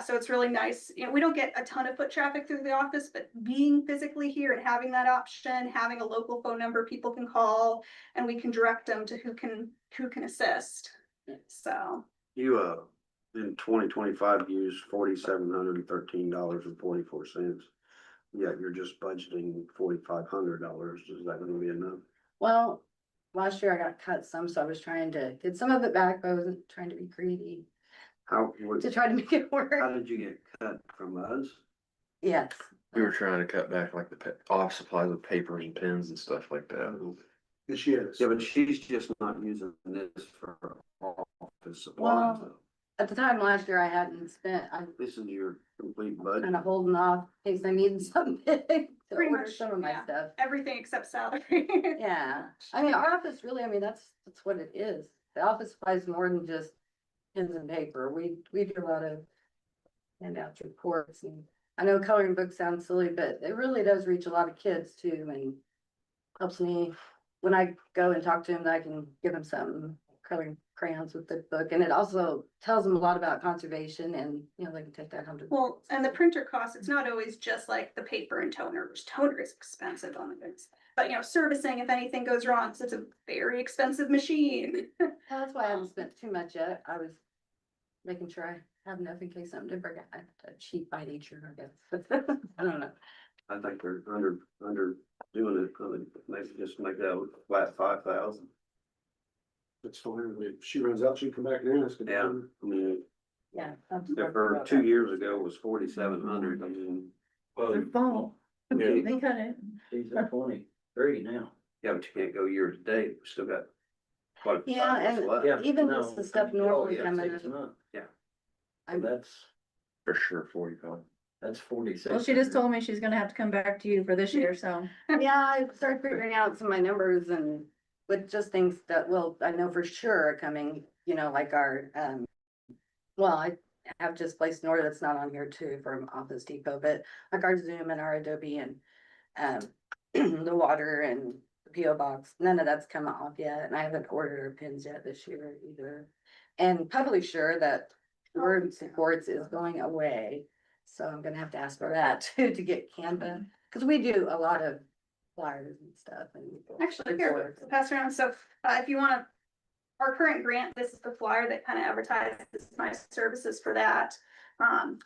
So it's really nice. You know, we don't get a ton of foot traffic through the office, but being physically here and having that option, having a local phone number people can call, and we can direct them to who can assist. So
You, in 2025 used $4,713.44. Yet you're just budgeting $4,500. Is that gonna be enough?
Well, last year I got cut some, so I was trying to get some of it back, but I wasn't trying to be greedy
How,
to try to make it work.
how did you get cut from us?
Yes.
We were trying to cut back like the office supplies with papers and pens and stuff like that.
Yes, she is.
Yeah, but she's just not using this for office supplies.
Well, at the time last year, I hadn't spent, I'm
This is your complete budget.
kind of holding off in case I needed something big to
Pretty
order
much,
some of my
yeah.
stuff.
Everything except salary.
Yeah, I mean, our office really, I mean, that's what it is. The office supplies more than just pens and paper. We do a lot of handouts, reports, and I know coloring books sound silly, but it really does reach a lot of kids too, and helps me when I go and talk to them, I can give them some coloring crayons with the book, and it also tells them a lot about conservation, and you know, they can take that home to.
Well, and the printer cost, it's not always just like the paper and toner, which toner is expensive on the goods. But you know, servicing if anything goes wrong, so it's a very expensive machine.
That's why I haven't spent too much yet. I was making sure I have enough in case something did break out. A cheap by nature, I guess. I don't know.
I think they're under doing it, maybe just make that a flat 5,000.
That's fine. If she runs out, she can come back in. It's gonna be-
Yeah, I mean,
Yeah.
if for 2 years ago was 4,700, I mean.
Well,
Fall.
Yeah.
They cut it.
she's at 23 now.
Yeah, but you can't go year to date, we still got. quite a
Yeah,
months
and
left.
even
No.
just the stuff
Oh,
normally
yeah,
coming
6
in.
months.
Yeah.
I'm-
That's,
For sure, 45.
that's 46.
Well, she just told me she's gonna have to come back to you for this year, so. Yeah, I started figuring out some of my numbers and with just things that, well, I know for sure are coming, you know, like our, well, I have just placed an order that's not on here too from Office Depot, but like our Zoom and our Adobe and, the water and the PO box, none of that's come off yet, and I haven't ordered our pins yet this year either. And probably sure that word supports is going away. So I'm gonna have to ask for that too, to get Canva, cause we do a lot of flyers and stuff and.
Actually, here, pass around. So if you wanna, our current grant, this is the flyer that kind of advertises my services for that.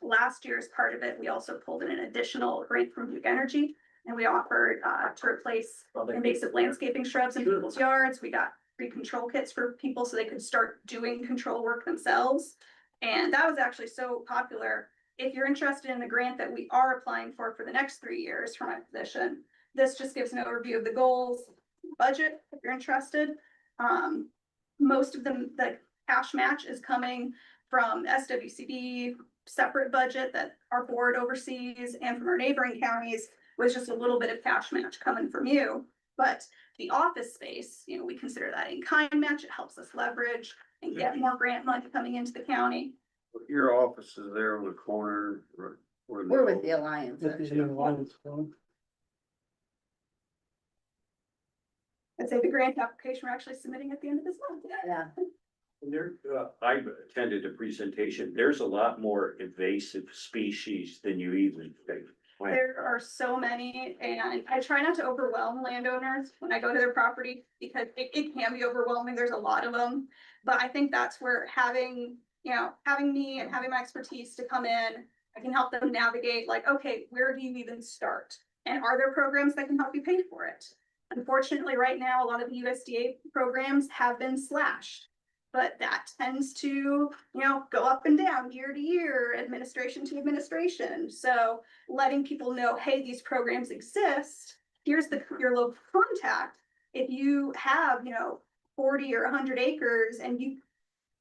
Last year's part of it, we also pulled in an additional grant from Duke Energy. And we offered to replace invasive landscaping shrubs in people's yards. We got free control kits for people so they could start doing control work themselves. And that was actually so popular. If you're interested in the grant that we are applying for the next 3 years for my position, this just gives an overview of the goals, budget, if you're interested. Most of them, the cash match is coming from SWCB separate budget that our board oversees and from our neighboring counties, with just a little bit of cash match coming from you. But the office space, you know, we consider that in kind match. It helps us leverage and get more grant money coming into the county.
Your office is there on the corner.
We're with the Alliance. actually.
I'd say the grant application we're actually submitting at the end of this month.
Yeah.
There, I attended a presentation, there's a lot more invasive species than you even think.
There are so many, and I try not to overwhelm landowners when I go to their property because it can be overwhelming. There's a lot of them. But I think that's where having, you know, having me and having my expertise to come in, I can help them navigate like, okay, where do you even start? And are there programs that can help you pay for it? Unfortunately, right now, a lot of the USDA programs have been slashed. But that tends to, you know, go up and down year to year, administration to administration. So letting people know, hey, these programs exist. Here's your local contact. If you have, you know, 40 or 100 acres and you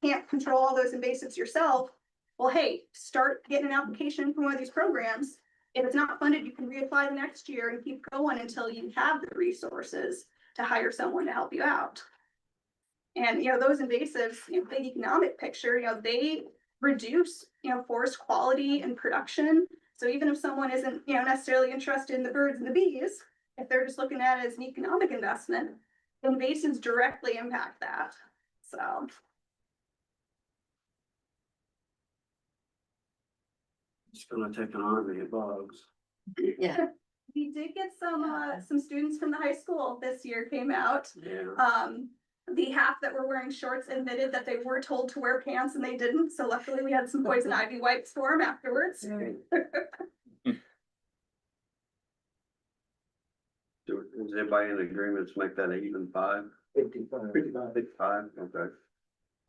can't control all those invasives yourself, well, hey, start getting an application for one of these programs. If it's not funded, you can reapply the next year and keep going until you have the resources to hire someone to help you out. And, you know, those invasives, you know, big economic picture, you know, they reduce, you know, forest quality and production. So even if someone isn't, you know, necessarily interested in the birds and the bees, if they're just looking at it as an economic investment, invasives directly impact that. So.
It's gonna take an army of bugs.
Yeah.
We did get some students from the high school this year came out.
Yeah.
The half that were wearing shorts admitted that they were told to wear pants and they didn't. So luckily we had some poison ivy wipes for them afterwards.
Is everybody in agreement to make that even 5?
55.
55, okay.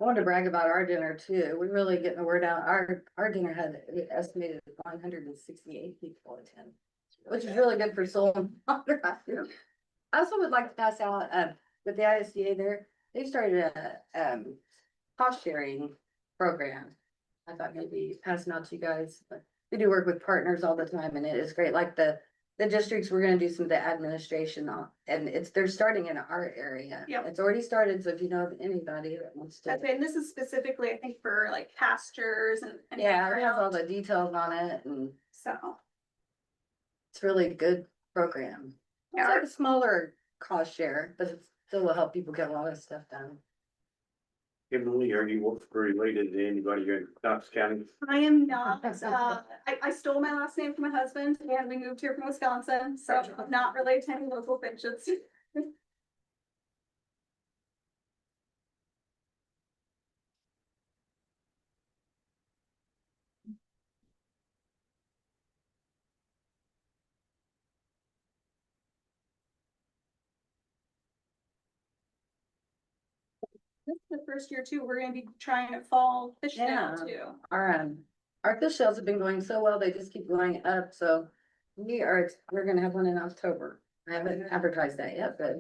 I wanted to brag about our dinner too. We're really getting the word out. Our dinner had estimated 168 people attend. It's which is really good for soil and water. I also would like to pass out, with the ISDA there, they've started a, cost sharing program. I thought maybe passing out to you guys, but we do work with partners all the time and it is great, like the districts, we're gonna do some of the administration on, and they're starting in our area.
Yep.
It's already started, so if you know of anybody that wants to.
That's right, and this is specifically, I think, for like pastures and.
Yeah, it has all the details on it and
So,
it's really a good program. It's
yeah,
like a smaller cost share, but it still will help people get a lot of stuff done.
Kimberly, are you related to anybody here in Knox County?
I am not, I stole my last name from my husband and we moved here from Wisconsin, so I'm not related to any local bitches. This is the first year too, we're gonna be trying a fall fish
Yeah.
sale too.
Our fish sales have been going so well, they just keep going up, so we're gonna have one in October. I haven't advertised that yet, but,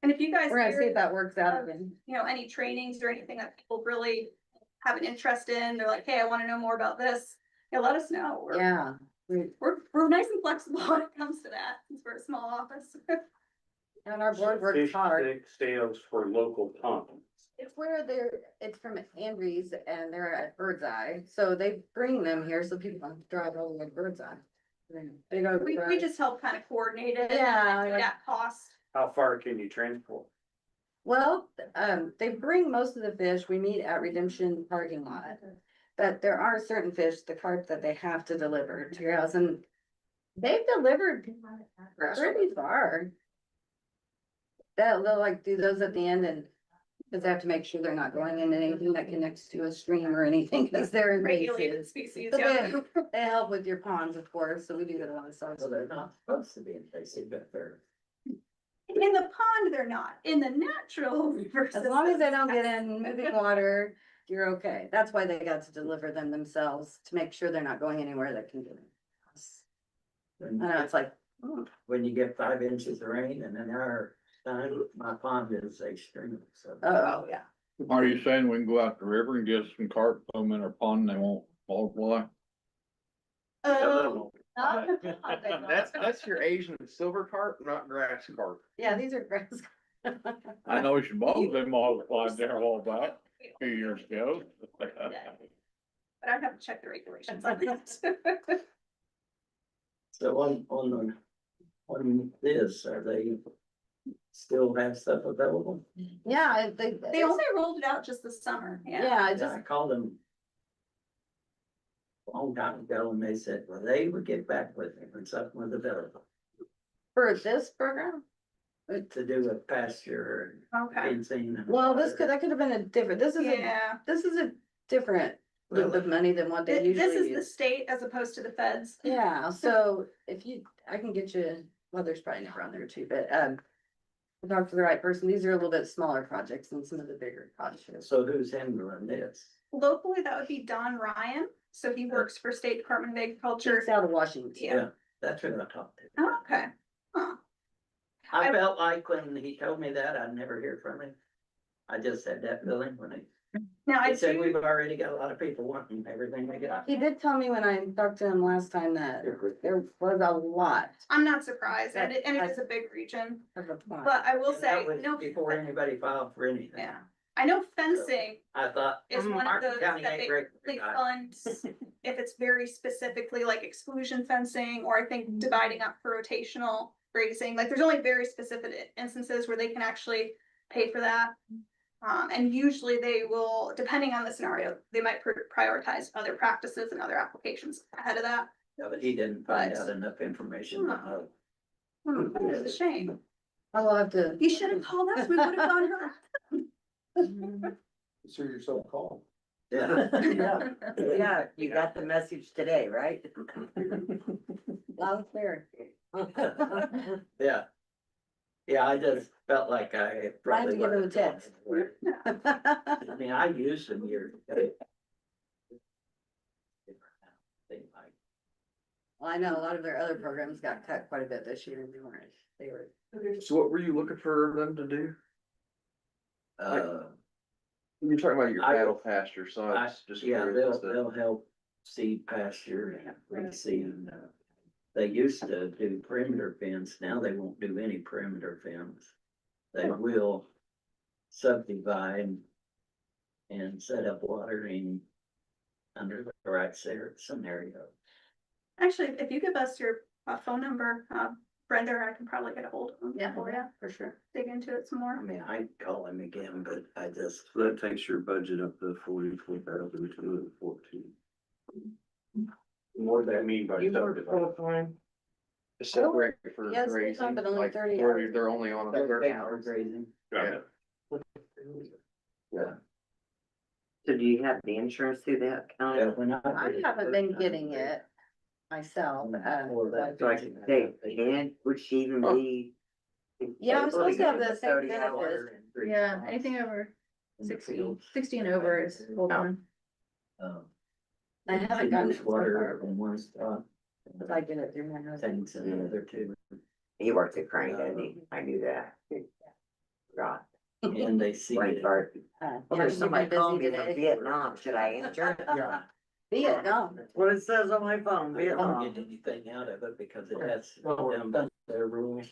And if you guys
we're gonna see
hear
if that works out
of,
again.
you know, any trainings or anything that people really have an interest in, they're like, hey, I wanna know more about this, you know, let us know.
Yeah.
We're nice and flexible when it comes to that, since we're a small office.
And our board works
Fish
hard.
stick sales for local pump.
It's where it's from Andrews and they're at Birdseye, so they bring them here so people don't drive all the way to Birdseye. They go.
We just help kind of coordinate it.
Yeah,
And
like-
that cost.
How far can you transport?
Well, they bring most of the fish, we meet at Redemption parking lot. But there are certain fish, the carp that they have to deliver to your house and they've delivered pretty far. They'll like do those at the end and, cause they have to make sure they're not going in anything that connects to a stream or anything, cause they're
Regulated
invasive.
species,
So
yeah.
they help with your ponds, of course, so we do that a lot of stuff.
So they're not supposed to be invasive, but they're.
In the pond, they're not, in the natural river
As long as they
systems,
don't get in moving water, you're okay. That's why they got to deliver them themselves, to make sure they're not going anywhere that can get in. I know, it's like,
When you get 5 inches of rain in an hour time, my pond is extreme, so.
oh, yeah.
Are you saying we can go out the river and get some carp, put them in our pond and they won't multiply?
That's your Asian silver carp, not grass carp.
Yeah, these are grass.
I know she bought them multiplied there all back a few years ago.
But I'd have to check the regulations on that.
So on this, are they still have stuff available?
Yeah,
They only rolled it out just this summer, yeah.
yeah,
I called them a long time ago and they said, well, they would get back with me when something was available
for this program.
to do with pasture
Okay.
and fencing.
Well, that could have been a different, this is
Yeah.
a different loop of money than what they
This
usually
is the
use.
state as opposed to the feds.
Yeah, so I can get you, well, there's probably a number on there too, but, talk to the right person. These are a little bit smaller projects than some of the bigger projects.
So who's handling this?
Locally, that would be Don Ryan, so he works for State Department of Agriculture.
It's out of Washington.
Yeah.
That's who I talked to.
Oh, okay. Huh.
I felt like when he told me that, I'd never hear from him. I just had that feeling when
Now, I
he said,
do,
we've already got a lot of people wanting everything they got.
He did tell me when I talked to him last time that there was a lot
I'm not surprised, and it is a big region,
of the plot.
but I will
And
say,
that was
no,
before anybody filed for anything.
yeah. I know fencing
I thought.
is one of
Martin
those
County
that
ain't
they
great for
really
guys.
fund if it's very specifically like exclusion fencing, or I think dividing up for rotational grazing, like there's only very specific instances where they can actually pay for that. And usually they will, depending on the scenario, they might prioritize other practices and other applications ahead of that.
Yeah, but he didn't find
But-
out enough information to know.
It's a shame.
I will have to.
You should have called us, we would have gone her.
Consider yourself called.
Yeah.
Yeah, you got the message today, right?
Loud and clear.
Yeah. Yeah, I just felt like I
I have
probably.
to give him a
wasn't going
text.
anywhere. I mean, I used them years ago. They like,
Well, I know a lot of their other programs got cut quite a bit this year, and they were.
So what were you looking for them to do? You're talking about your
I-
cattle pasture, so I was just
Yeah,
curious.
they'll help seed pasture and reseed. They used to do perimeter fence, now they won't do any perimeter fence. They will subdivide and set up watering under the right scenario.
Actually, if you give us your phone number, Brenda, I can probably get a hold of them.
Yeah.
For you,
For sure.
dig into it some
I
more.
mean, I'd call him again, but I just,
So that takes your budget up to 44,214.
What does that mean by
You work
subdivided?
full time.
To separate for
Yes, full
grazing,
time, but only
like
30
where
hours.
they're only on a
30
30
hours.
grazing.
Yeah.
Yeah.
So do you have the insurance through that
Yeah,
county?
when
I haven't been getting it myself,
Well, that-
so I can say, and would she even be?
Yeah, I'm supposed to have
able
the
get
same
30
benefits.
hours?
Yeah, anything over
In the
60
fields.
60 and over is full time.
I haven't gotten it so
Water
far,
in one spot,
but I get it through my husband.
tanks in the other two,
He works at Crane, doesn't he? I knew that. Right.
and they see
Right,
it.
Bart. Well, there's somebody calling me from Vietnam, should I answer?
Yeah.
Vietnam, that's what it says on my phone,
I don't
Vietnam.
get anything out of it because it has them by their rules.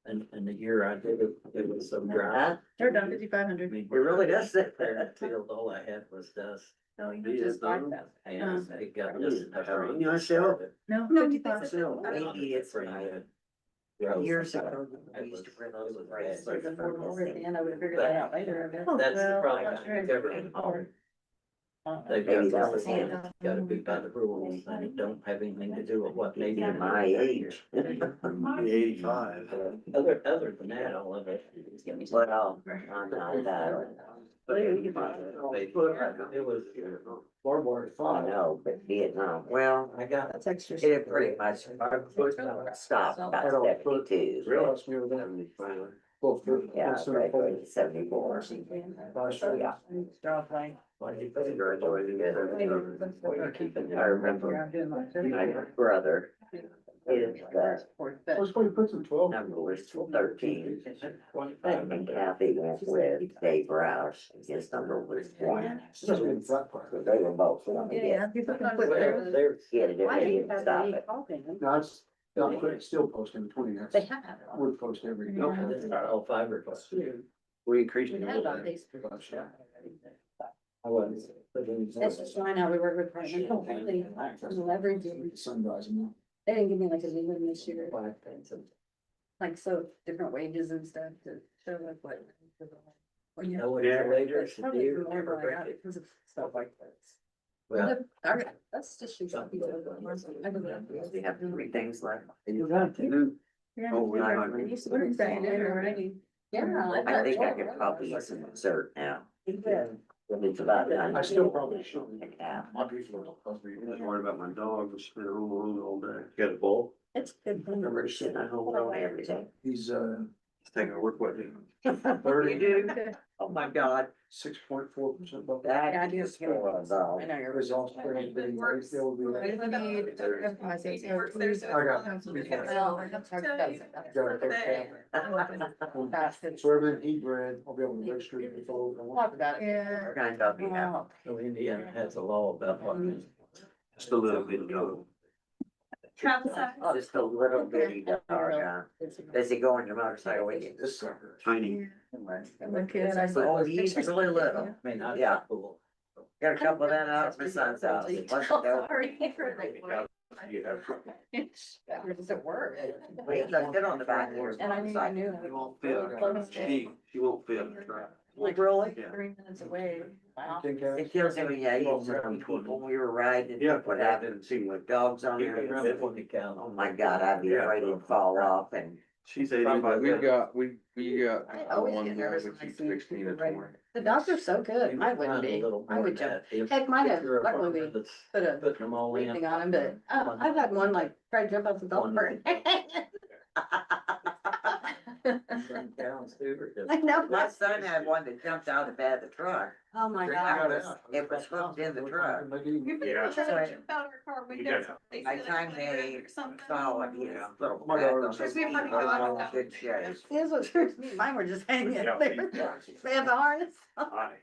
And the year I did it, it was so dry.
Huh?
They're done
I
5,500.
mean,
It really does say
There in
that.
the field, all I had was dust.
So you
Yeah,
just
done.
5,000.
And it got just enough rain.
Yeah, I sell.
No,
No,
55.
maybe it's right. Years ago, I used to bring those raisins.
I would have figured that out later, I guess.
That's the
Well,
problem.
that's right.
They've
Maybe
got
that's the same.
gotta be by the rules, and it don't have anything to do with what native.
My age.
85.
Other than that, all of it.
Well, I'm not that.
It was.
I know, but Vietnam, well,
I got.
That's extra.
it pretty much stopped about 72. Yeah, I graduated in 74. Yeah.
Why did you graduate together?
I remember my brother, his,
That's why you put some 12.
number was 13. And Kathy went with Dave Roush, his number was 1.
That's been flat part.
They were both.
Yeah, people can put
Well,
their.
there's,
He had to do
Why do you
it,
have
stop
any
it.
coping?
No, it's, not put, still posting 20, that's,
They have.
we post every.
this is all fiberglass.
We increased
We
it.
had about these.
I was.
That's just fine how we work with partners. They don't really leverage it.
Sun rising.
They didn't give me like a new one this year, like so different wages and stuff to show like what.
You know what
Yeah.
later,
That's probably whenever I got it because of stuff like that.
well,
That's just. shoot something to the-
We have 3 things left.
you got to.
Yeah.
Oh, we like-
We're saying it already.
Yeah.
I think I could probably use some dessert now. When it's about done.
I still probably should.
Yeah.
My people don't.
I'm just worried about my dog, it's been home alone all day.
Got a bull?
It's good.
Remember shit, I hold on everything.
He's,
Thing I work with him.
30. You do? Oh my God.
6.4% above.
That
Yeah, I do.
is for us all.
I know you're.
Results. There will be. So everything he bred, I'll be able to register it before.
Talk about it.
Yeah.
What kind of dog you have?
So Indiana has a law about what.
Just a little bit dog.
Just a little bitty dog, does he go on your motorcycle with you?
This sucker.
Tiny.
The kids, I said.
Oh, he's really little.
I mean, I.
Yeah. Got a couple of that out at my son's house. Let's go.
You have.
Does it work?
Well, he looked good on the back of yours.
And I knew.
She won't fit. She won't fit.
Like, really?
Yeah.
3 minutes away. Wow.
It kills me when, yeah, you people, we were riding,
Yeah,
what
that
happened,
didn't seem like.
dogs on
You can run
there.
it on the cow.
Oh my God, I'd be afraid it'd fall off and.
She's 85.
We got
I always
one
get
there
nervous
with
when I
you
see
16 to
people
20.
The dogs are so good. Mine wouldn't be. I would jump. Heck, mine have, luckily we put a
Putting them all in.
thing on them, but I've had one like try to jump off the dog park.
I know, my son had one that jumped out of bed of the truck.
Oh, my
It
God.
was hooked in the truck.
Yeah.
By the time they saw it, his little.
My daughter
crack on his
says-
feet was in good shape.
His was, mine were just hanging
Yeah.
there. They have a harness.
Hi.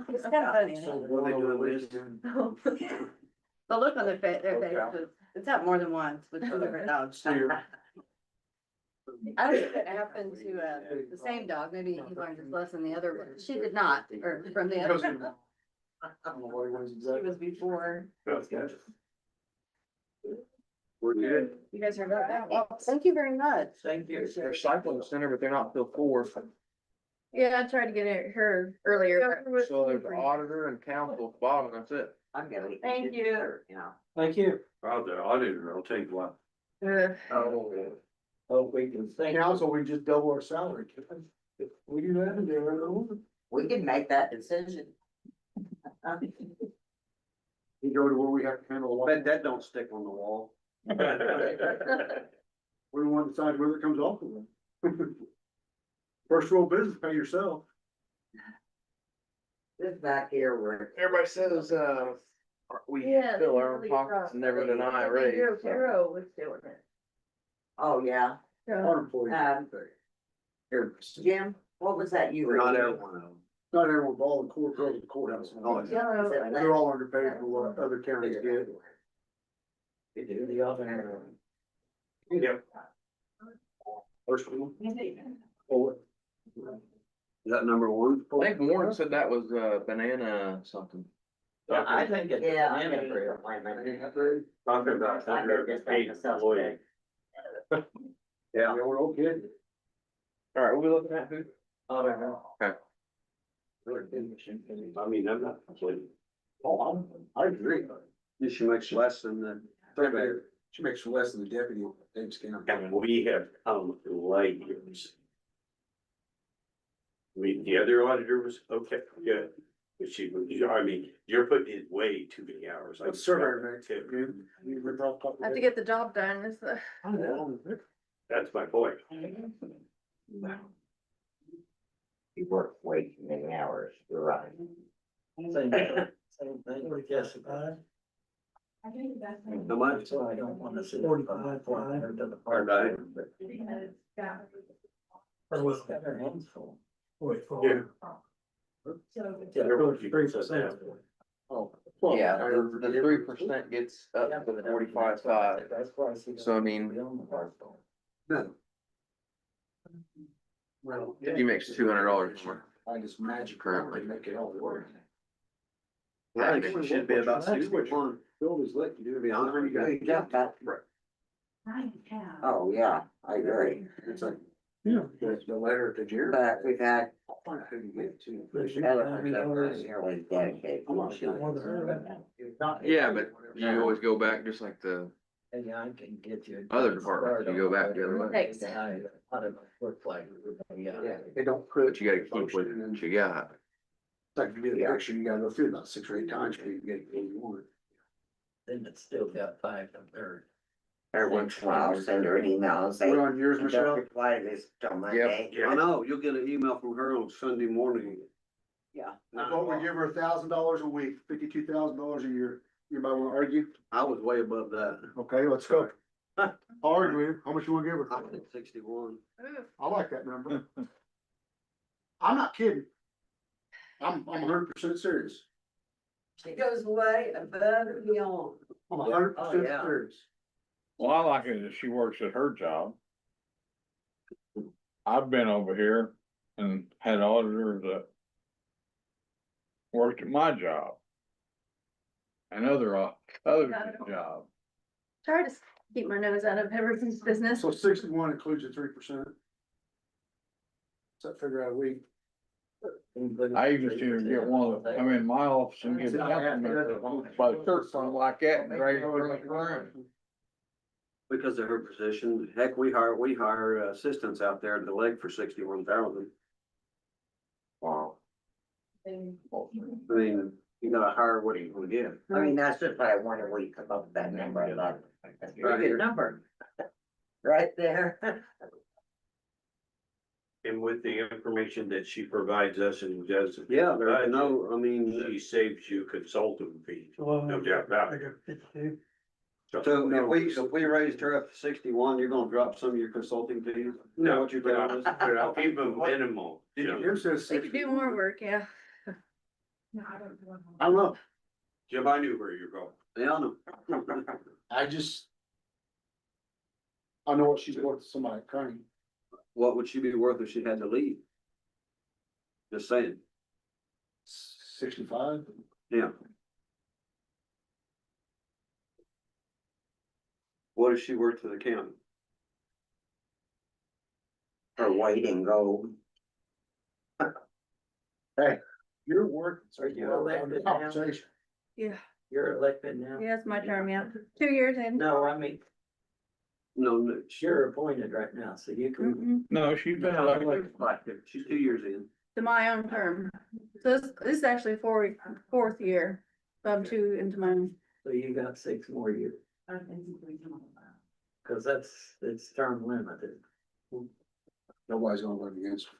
It's kind of funny.
What are they doing this?
The look on their face, it's happened more than once with two different dogs. I don't think it happened to, the same dog, maybe he learned his lesson, the other one, she did not, or from the other. She was before.
We're good.
You guys heard about that? Well, thank you very much.
Thank you.
They're cycling center, but they're not till 4.
Yeah, I tried to get her earlier. but-
So there's auditor and council at the bottom, that's it.
I'm gonna. eat
Thank
this
you.
dessert, you know.
Thank you.
Well, the auditor, I'll take one.
Ugh.
Hope we can think.
Council, we just double our salary. If we do that,
We can make that decision.
we go to where we have to handle a
Bet
lot.
that don't stick on the wall.
We want to decide whether it comes off of them. First rule of business, pay yourself.
This back here, we're.
Everybody says, we
Yeah,
fill
they
our own
really
pockets
rough.
and never deny a
I think
raise.
Hero
so.
Hero was doing it.
Oh, yeah.
So,
Our employees.
Here, Jim, what was that you
We're
were?
not
here?
every one of them.
Not everyone, but all the court, girls at the courthouse.
Oh,
yeah.
They're all underpaid for what other counties get.
We do the other.
Yep. First one. Oh, is that number one?
I think Warren said that was, banana something.
I think it's.
Yeah.
an
I'm gonna
immigrant.
put my money.
Talking about
I bet this thing
$108
sells
employees.
today.
Yeah.
We're okay.
All right, we'll be looking at who? Okay.
I mean, I'm not.
Oh, I agree.
She makes less than the surveyor.
She makes less than the deputy at Davis County.
And we have come light years. I mean, the other auditor was okay, good, but she, I mean, you're putting in way too many hours.
What's surveyor make?
I have to get the job done, is the.
That's my point.
You work way too many hours, you're right.
Same thing with Jessica.
How much?
So I don't wanna say 45, to the
Or
part.
die.
Or was that her hands full?
Yeah. Everyone keeps it down.
Oh.
Yeah, the 3% gets up to 45.5.
That's why I see.
So, I mean-
No. Well,
He makes $200 more.
I just magic
Currently.
make it all work.
I think it should be about 61.
Bill is let you do
To
it.
be honest,
You got that. Oh, yeah, I agree.
It's like, yeah, the letter to Jerry.
But we've had
I'll find out who you get to.
developers that are nearly dedicated.
I'm not sure.
Yeah, but you always go back just like the
Yeah, I can get you.
other departments, you go back the other way.
Thanks.
I don't look like, yeah.
Yeah, they don't put.
But you gotta keep what you got.
Like you get a picture, you gotta go through about 6 or 8 times before you get what you want.
Then it's still got 5 and 3rd.
Every once in a while, I'll send her an email and say,
What on yours,
don't
Michelle?
reply to this till Monday.
I know, you'll get an email from her on Sunday morning.
Yeah.
I thought we give her $1,000 a week, $52,000 a year. Anybody wanna argue?
I was way above that.
Okay, let's go. I'll argue with you. How much you wanna give her?
I was at 61.
I like that number. I'm not kidding. I'm 100% serious.
She goes way above and beyond.
I'm 100%
Oh, yeah.
serious.
Well, I like it that she works at her job. I've been over here and had auditors that worked at my job. And other jobs.
Try to keep my nose out of everybody's business.
So 61 includes your 3%. So figure out a week.
I even seen her get one of, come in my office and get nothing by the church, something like that, and drag it around.
Because of her position, heck, we hire assistants out there at the leg for 61,000.
Wow.
I mean, you gotta hire what you gonna get.
I mean, that's just what I want a week above that number. I thought, that's a pretty good number. Right there.
And with the information that she provides us and does.
Yeah, there's no, I mean,
She saves you consulting fees, no doubt about it.
so if we raised her up to 61, you're gonna drop some of your consulting fees?
No,
What you're
but
telling us?
I'll keep them minimal. you know.
Yours says
They could do more work, yeah.
I don't know,
Jim, I knew where you're going.
Yeah, I know.
I just. I know what she's worth to somebody at Kearney.
What would she be worth if she had to leave? Just saying,
65.
yeah. What is she worth to the county?
Her weight in gold.
Hey, you're working.
Are you elected now?
Compensation.
Yeah,
You're elected now?
yeah, it's my term, yeah. 2 years in.
No, I mean,
No,
you're appointed right now, so you can.
Mm-mm.
No, she's been elected.
she's 2 years in.
To my own term. So this is actually fourth year. So I'm 2 into my own.
So you got 6 more years, cause it's term limited.
Nobody's gonna vote against her.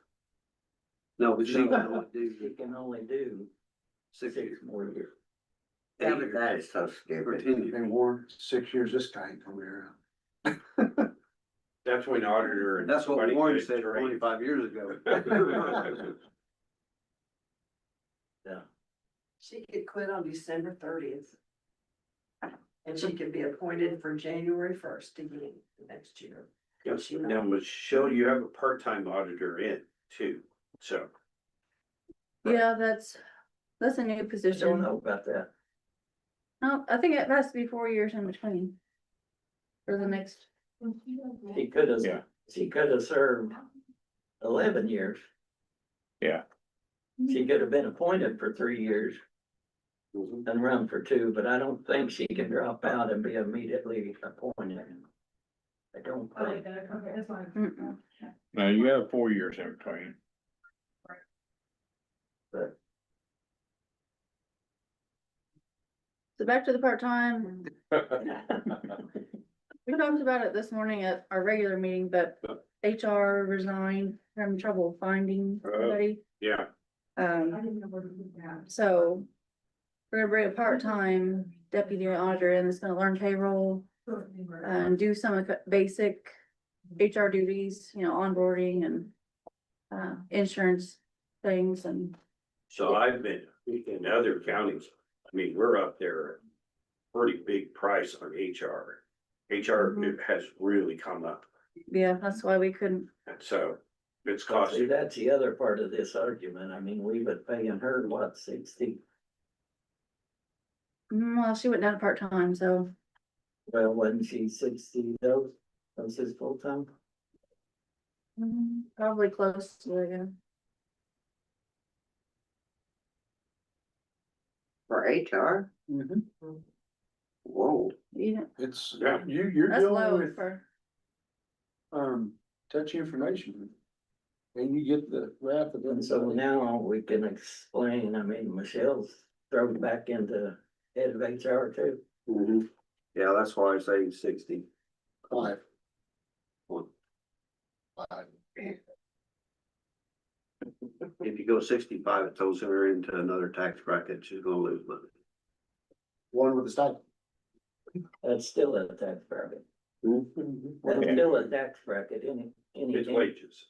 No, but she can only
You
do
can only do
6
6
years.
more years.
Yeah, but that is so
Or
stupid.
10 years.
Been warned 6 years, this guy ain't coming around.
That's when auditor and.
That's what
somebody
Warren
gets
said
trained.
25 years ago.
Yeah.
She could quit on December 30th. And she could be appointed for January 1st again next year.
Yes, now, Michelle, you have a part-time auditor in too, so.
Yeah, that's a new
I don't
position.
know about that.
No, I think it has to be 4 years in between. For the next.
She could have,
Yeah.
she could have served 11 years.
Yeah.
She could have been appointed for 3 years and run for 2, but I don't think she can drop out and be immediately appointed. I don't think.
Mm-mm.
No, you got 4 years in between.
But
So back to the part-time. We talked about it this morning at our regular meeting, but HR resigned, having trouble finding somebody.
Yeah,
So we're gonna bring a part-time deputy auditor in that's gonna learn payroll and do some of the basic HR duties, onboarding and insurance things and
so I've been in other counties, I mean, we're up there. Pretty big price on HR. HR has really come up,
yeah, that's why we couldn't.
and so it's
see,
costing.
that's the other part of this argument. I mean, we've been paying her what, 60?
Well, she went down to part-time, so
Well, wasn't she 60 though? Was his full time?
probably close to it, yeah.
For HR? Whoa.
Yeah,
It's,
Yeah.
you're
that's
dealing
low
with,
for,
touchy information. And you get the wrath of
And
it.
so now we can explain, I mean, Michelle's thrown back into head of HR too.
Yeah, that's why I say 60.
5.
One.
5.
If you go 65, it throws her into another tax bracket, she's gonna lose money.
One with the stipend.
That's still a tax bracket. That's still a tax bracket,
It's wages.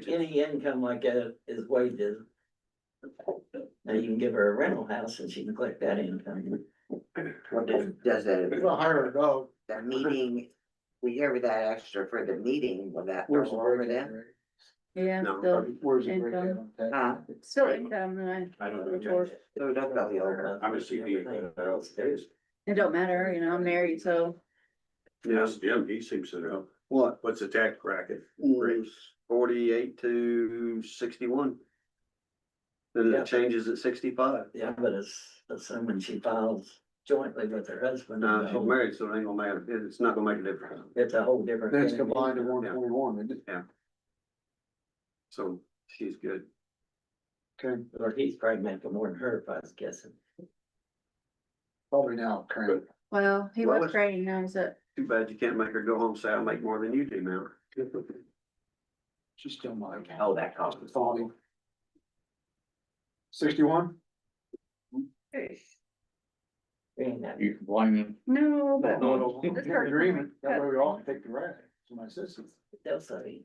any income like that is wages. Now you can give her a rental house and she can collect that income.
What does
Well, hire a dog.
the meeting, we give her that extra for the meeting, will that go
Where's the
over
breakdown
them?
rate?
yeah,
No.
still
Where's the
income.
breakdown on
Huh?
tax?
Still income, and
I don't know.
report.
So don't go the over.
I'm a CD.
It don't matter, I'm married, so
Yes, Jim, he seems to know.
What?
What's the tax bracket?
It's 48 to 61. Then
Yeah.
it changes at 65.
Yeah, but it's assuming she files jointly with her husband.
No, she's married, so it ain't gonna matter, it's not gonna make a difference.
It's a whole different.
Then it's
thing.
combined to 121, isn't it?
So she's good.
Okay,
Or he's probably making more than her if I was guessing.
probably now, current.
well, he
Well,
was
it's-
training now, so
Too bad you can't make her go home and say, I make more than you do now.
She's still mine.
Oh, that cost us.
61?
You complaining?
No, but.
No,
This
you're
person-
agreement, that way we all can take the rest, so my sister.
They'll say.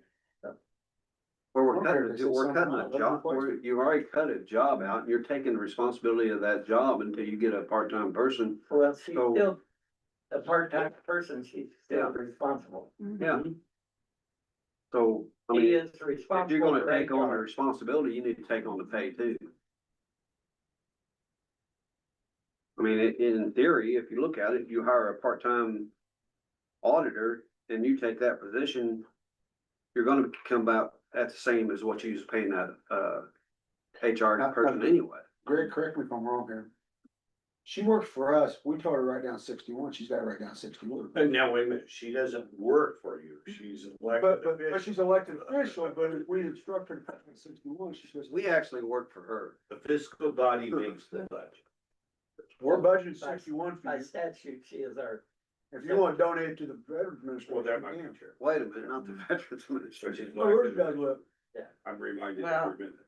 Well, we're
Okay,
cutting,
they said
we're cutting
something
a job, you've already cut a job out, and you're taking the responsibility of that job until you get a part-time person.
Well, she's
So-
still a part-time person, she's still
Yeah.
responsible.
Yeah. So, I
She
mean,
is
if
responsible.
you're gonna
for
take on the
HR.
responsibility, you need to take on the pay too. I mean, in theory, if you look at it, you hire a part-time auditor and you take that position, you're gonna come about at the same as what you was paying that, HR person anyway.
Greg, correct me if I'm wrong here. She works for us, we told her to write down 61, she's got to write down 61.
And now, wait a minute, she doesn't work for you, she's elected.
But she's elected official, but if we instruct her to put 61, she says,
We actually work for her.
The fiscal body makes the budget.
we're budgeting 61 for
By
you.
statute, she is our,
If you want to donate it to the Veterans
Well, that
Administration,
might
you
be
can.
true.
Wait a minute, not the Veterans
So
Administration.
she's
Oh, where's
elected.
that look?
I'm reminded
Well-
every minute.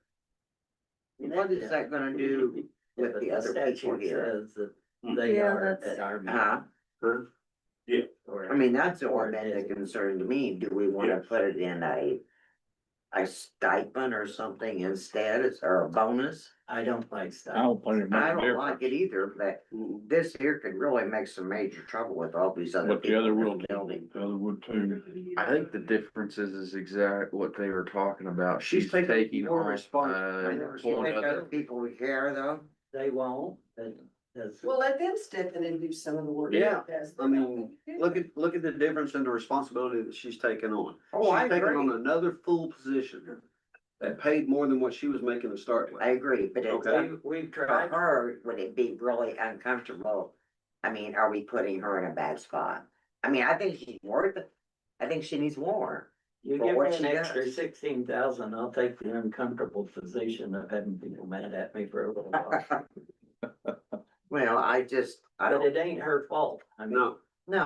What is that gonna do with
but
the
the
other people
statute
here?
says that they
Yeah,
are
that's-
at our.
Huh?
Yeah.
I mean, that's what been the concern to me. Do we wanna
Yes.
put it in a stipend or something instead, or a bonus?
I don't like
I
stuff.
don't think it
I
makes a
don't
difference.
like it either, but this here could really make some major trouble with all these other
But the
people
other
in
will,
the building.
the other would too.
I think the difference is exact what they were talking about.
She's
She's
taking
taking
more
on,
responsibility.
You
pulling
think other
other,
people would care though?
They won't, that's.
Well, let them step in and do some of the work.
Yeah,
Because
I mean, look at the difference in the responsibility that she's taking on.
Oh, I
She's taking
agree.
on another full position that paid more than what she was making to start with.
I agree, but it's,
Okay.
We've
for
tried.
her, would it be really uncomfortable? I mean, are we putting her in a bad spot? I mean, I think she's worth it. I think she needs more.
You
for
give
what
me
she
an extra
does.
16,000, I'll take the uncomfortable position of having people mad at me for a little while.
Well, I
But
don't,
it ain't her fault. I mean.
No,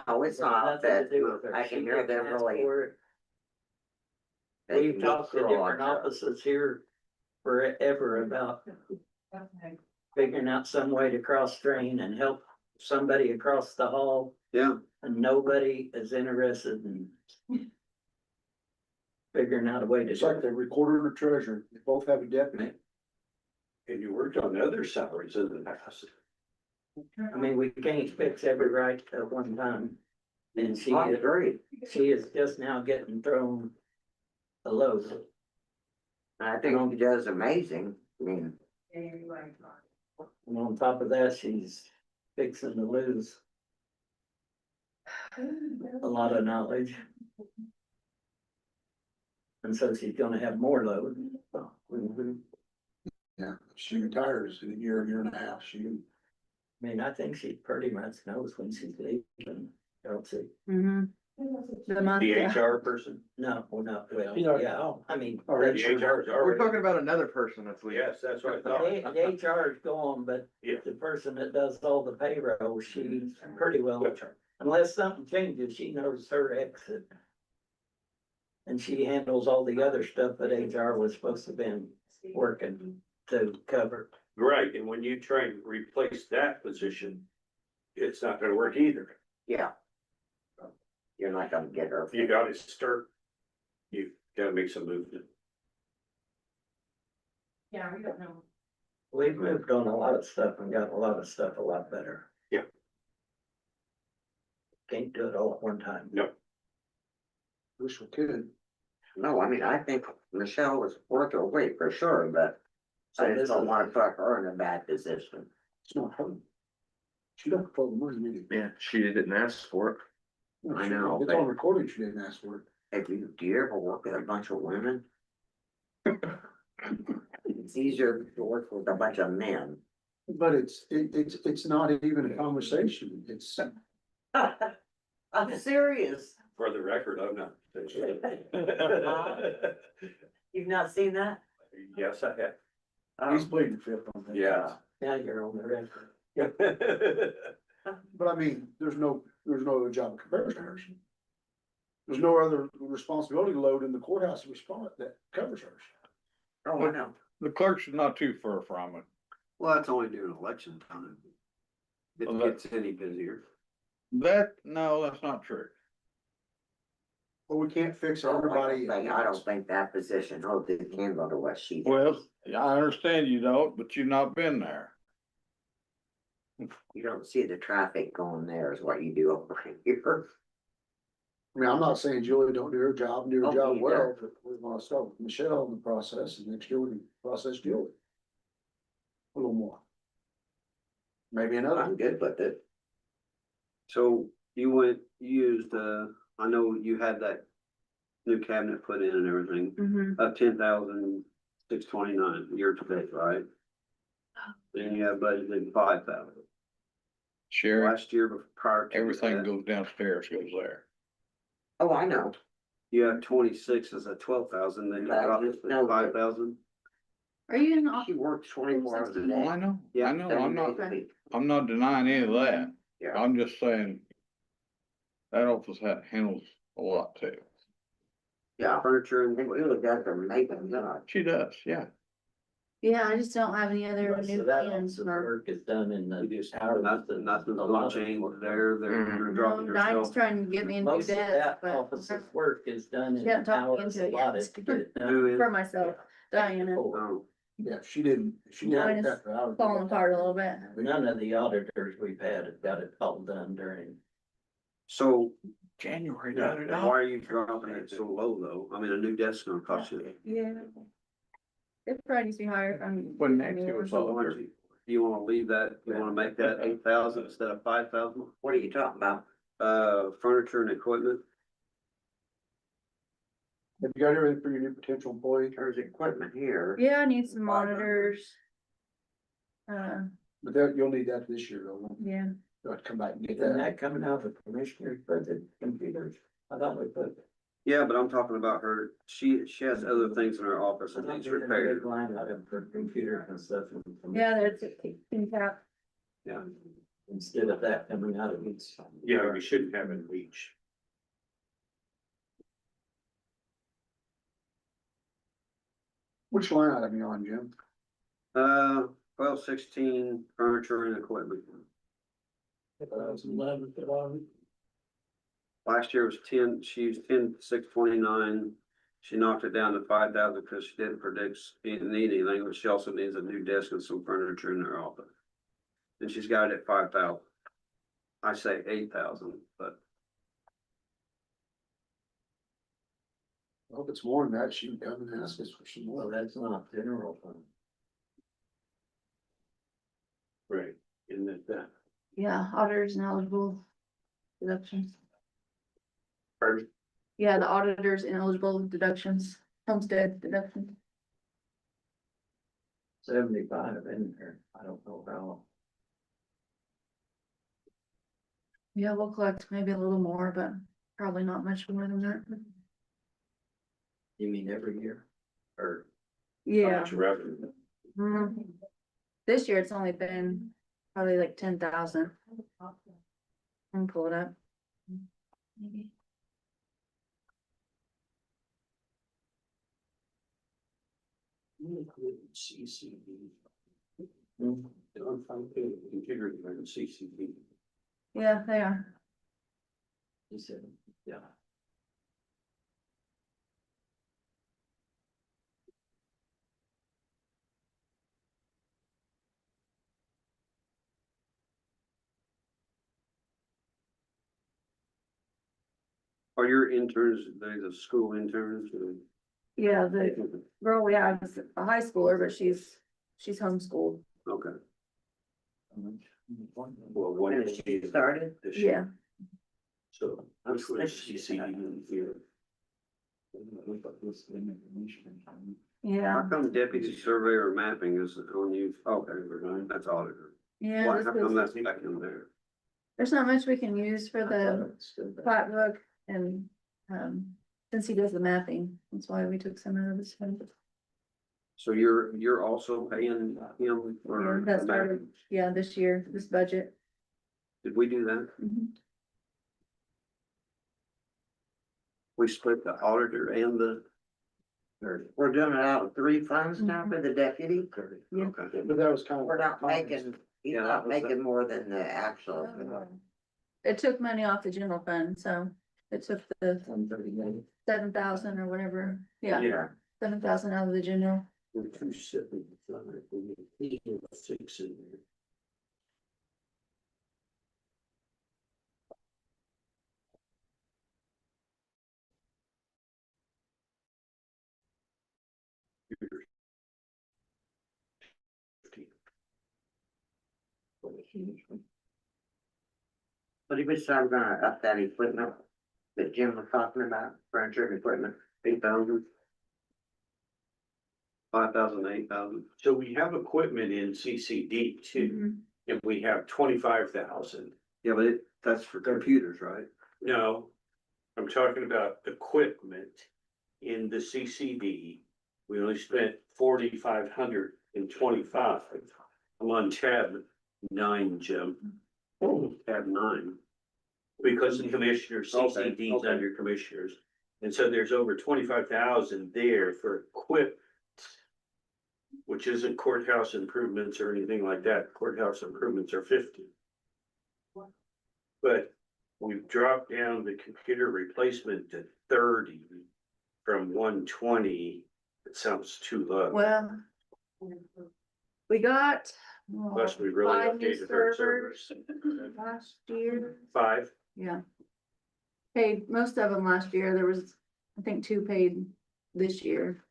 no, it's not,
Nothing to
but
do with her.
I
She
can hear
didn't
them
ask
really.
for it.
they
We've
can
talked to
be cruel,
different
aren't they?
offices here forever about figuring out some way to cross train and help somebody across the hall,
yeah,
and nobody is interested in figuring out a way to
It's
do
like
it.
the recorder and the treasurer, they both have a deputy.
And you worked on other salaries in the past.
I mean, we can't fix every right at one time. And
I agree.
she is just now getting thrown a load.
And I think she does amazing. I mean,
And on top of that, she's fixing to lose a lot of knowledge. And so she's gonna have more load.
Yeah, she retires in a year and a half, she.
I mean, I think she pretty much knows when she's leaving, don't she?
Mm-hmm. The month.
The HR person?
No, well, no, well,
You know,
yeah, I mean.
The HR is
we're
already.
talking about another person that's leaving.
Yes, that's what I
The
thought.
the HR is gone, but
Yeah.
the person that does all the payroll, she's pretty well, unless something changes, she knows her exit. And she handles all the other stuff that HR was supposed to been working to cover.
Right, and when you try and replace that position, it's not gonna work either.
yeah. You're not gonna get her.
You gotta start, you gotta make some movement.
Yeah, we don't know.
We've moved on a lot of stuff and got a lot of stuff a lot better.
Yeah.
Can't do it all at one time.
No.
Wish we could.
No, I mean, I think Michelle was worth her weight for sure, but
So
I
this
just don't
is-
wanna put her in a bad position.
It's not her. She don't control the money, really.
Yeah, she didn't ask for it.
No,
I
she-
know,
It's
but-
on recording, she didn't ask for it.
Do you ever work with a bunch of women? It's easier to work with a bunch of men.
But it's not even a conversation, it's.
I'm serious.
For the record, I'm not.
You've not seen that?
Yes, I have.
He's pleading the fifth on that.
Yeah.
Now you're on the record.
But I mean, there's no other job in comparison to hers.
There's no other responsibility load in the courthouse response that covers hers.
Oh, I know.
The clerk's not too far from it.
Well, that's only during election time. It
Well, that-
gets any busier.
No, that's not true.
But we can't fix
I
everybody.
don't think that position holds the candle to what she. did.
Well, I understand you don't, but you've not been there.
You don't see the traffic going there is what you do over here.
I mean, I'm not saying Julie don't do her job and do her
Oh,
job
me
well,
either.
but we wanna start with Michelle in the process, and next year we can process Julie. A little more. Maybe another.
I'm good with it.
So you used, I know you had that new cabinet put in and everything,
Mhm.
of 10,629 year to date, right? Then you have budgeted 5,000.
Sherry,
Last year prior to
everything
that,
goes downstairs, goes there.
Oh, I know.
you have 26 as a 12,000, then you
But I
drop it
just
to
know that-
5,000.
Are you in the
She works 24 hours a
Oh,
day.
I know,
Yeah,
I know,
7
I'm
days
not,
a week.
I'm not denying any of that.
Yeah.
I'm just saying. That office handles a lot too.
Yeah.
Furniture
And
and,
Julie does her makeup, God.
She does, yeah.
Yeah, I just don't have any other
Most
new
of that
plans
office
or.
work is done in the.
you just,
hours
nothing, nothing's
a lot
gonna
of
change
work.
there,
Mhm.
you're dropping
No, Diane's
yourself.
trying to get me a new
Most of
desk,
that
but
office's work is done in
She hasn't
the
talked me
hours
into it yet.
allotted to get it done.
Who is?
for myself, Diana,
Oh,
Yeah, she didn't.
Mine is falling apart a little bit.
None of the auditors we've had have got it all done during.
So
January,
why are you dropping it so low though? I mean, a new desk's gonna cost you.
Yeah. It probably needs to be higher from.
When Nancy was
So why
over.
don't you wanna leave that, you wanna make that 8,000 instead of 5,000?
What are you talking about?
Furniture and equipment,
Have you got everything for your new potential employee?
There's equipment here.
Yeah, I need some monitors.
But that, you'll need that this year though.
Yeah,
You'll have to come back and get
Isn't
that.
that coming out of the commissioner's budget computers? I thought we put.
yeah, but I'm talking about her, she has other things in her office
I
that
thought
needs
we had a
repaired.
big line item for computers and stuff.
yeah, that's it. In fact,
Yeah,
Instead of that coming out of each.
Yeah, we shouldn't have it reach.
Which line item you on, Jim?
1216 furniture and equipment. Last year was 10, she used 10,629. She knocked it down to 5,000 because she didn't predict, didn't need anything, but she also needs a new desk and some furniture in her office. And she's got it at 5,000. I say 8,000, but
Well, if it's more than that, she can come and ask us for some
Well,
more.
that's not general fund.
Right, isn't it that?
yeah, auditors and eligible deductions.
Pardon?
Yeah, the auditors ineligible deductions, homestead deductions.
75 in there. I don't know how.
Yeah, we'll collect maybe a little more, but probably not much more than that.
You mean every year? Or?
How
Yeah.
much revenue?
Mhm. This year it's only been probably like 10,000. I'm pull it up. Maybe.
CCD. I'm computer and CCD.
Yeah, they are.
He said, yeah.
are your interns, they the school interns?
Yeah, the girl we have is a high schooler, but she's homeschooled.
Okay.
Well, when
And
is
she started?
this
Yeah.
year? So I'm sure CCD in here.
Yeah,
How come deputy surveyor mapping is on you? Okay, we're going, that's auditor.
yeah.
Why,
this
how come
was-
that's back in there?
There's not much we can use for the plat book and, since he does the mapping, that's why we took some out of this fund.
So you're also paying him for
Yeah, that
the
started,
mapping?
yeah, this year, this budget.
Did we do that?
Mhm.
We split the auditor and the.
We're doing it out of 3 funds now for the deputy.
Okay.
But that was kind of.
We're not making, he's
Yeah, that
not
was
making more than the actual.
It took money off the general fund, so it took the 7,000 or whatever, yeah,
Yeah.
7,000 out of the general.
We're 275, we need 6 in there.
But he was starting gonna up that equipment that Jim was talking about, furniture and equipment.
8,000. 5,000, 8,000.
So we have equipment in CCD too, and we have 25,000.
Yeah, but that's for computers, right?
No, I'm talking about equipment in the CCD. We only spent 4,525. I'm on tab 9, Jim. Tab 9. Because the commissioners, CCD is
okay.
under commissioners. And so there's over 25,000 there for equipment. Which isn't courthouse improvements or anything like that. Courthouse improvements are 50. But we've dropped down the computer replacement to 30 from 120. It sounds too low.
Well, we got.
Plus we really
5 new
updated our servers.
Last year,
5,
yeah. Paid most of them last year. There was, I think, 2 paid this year.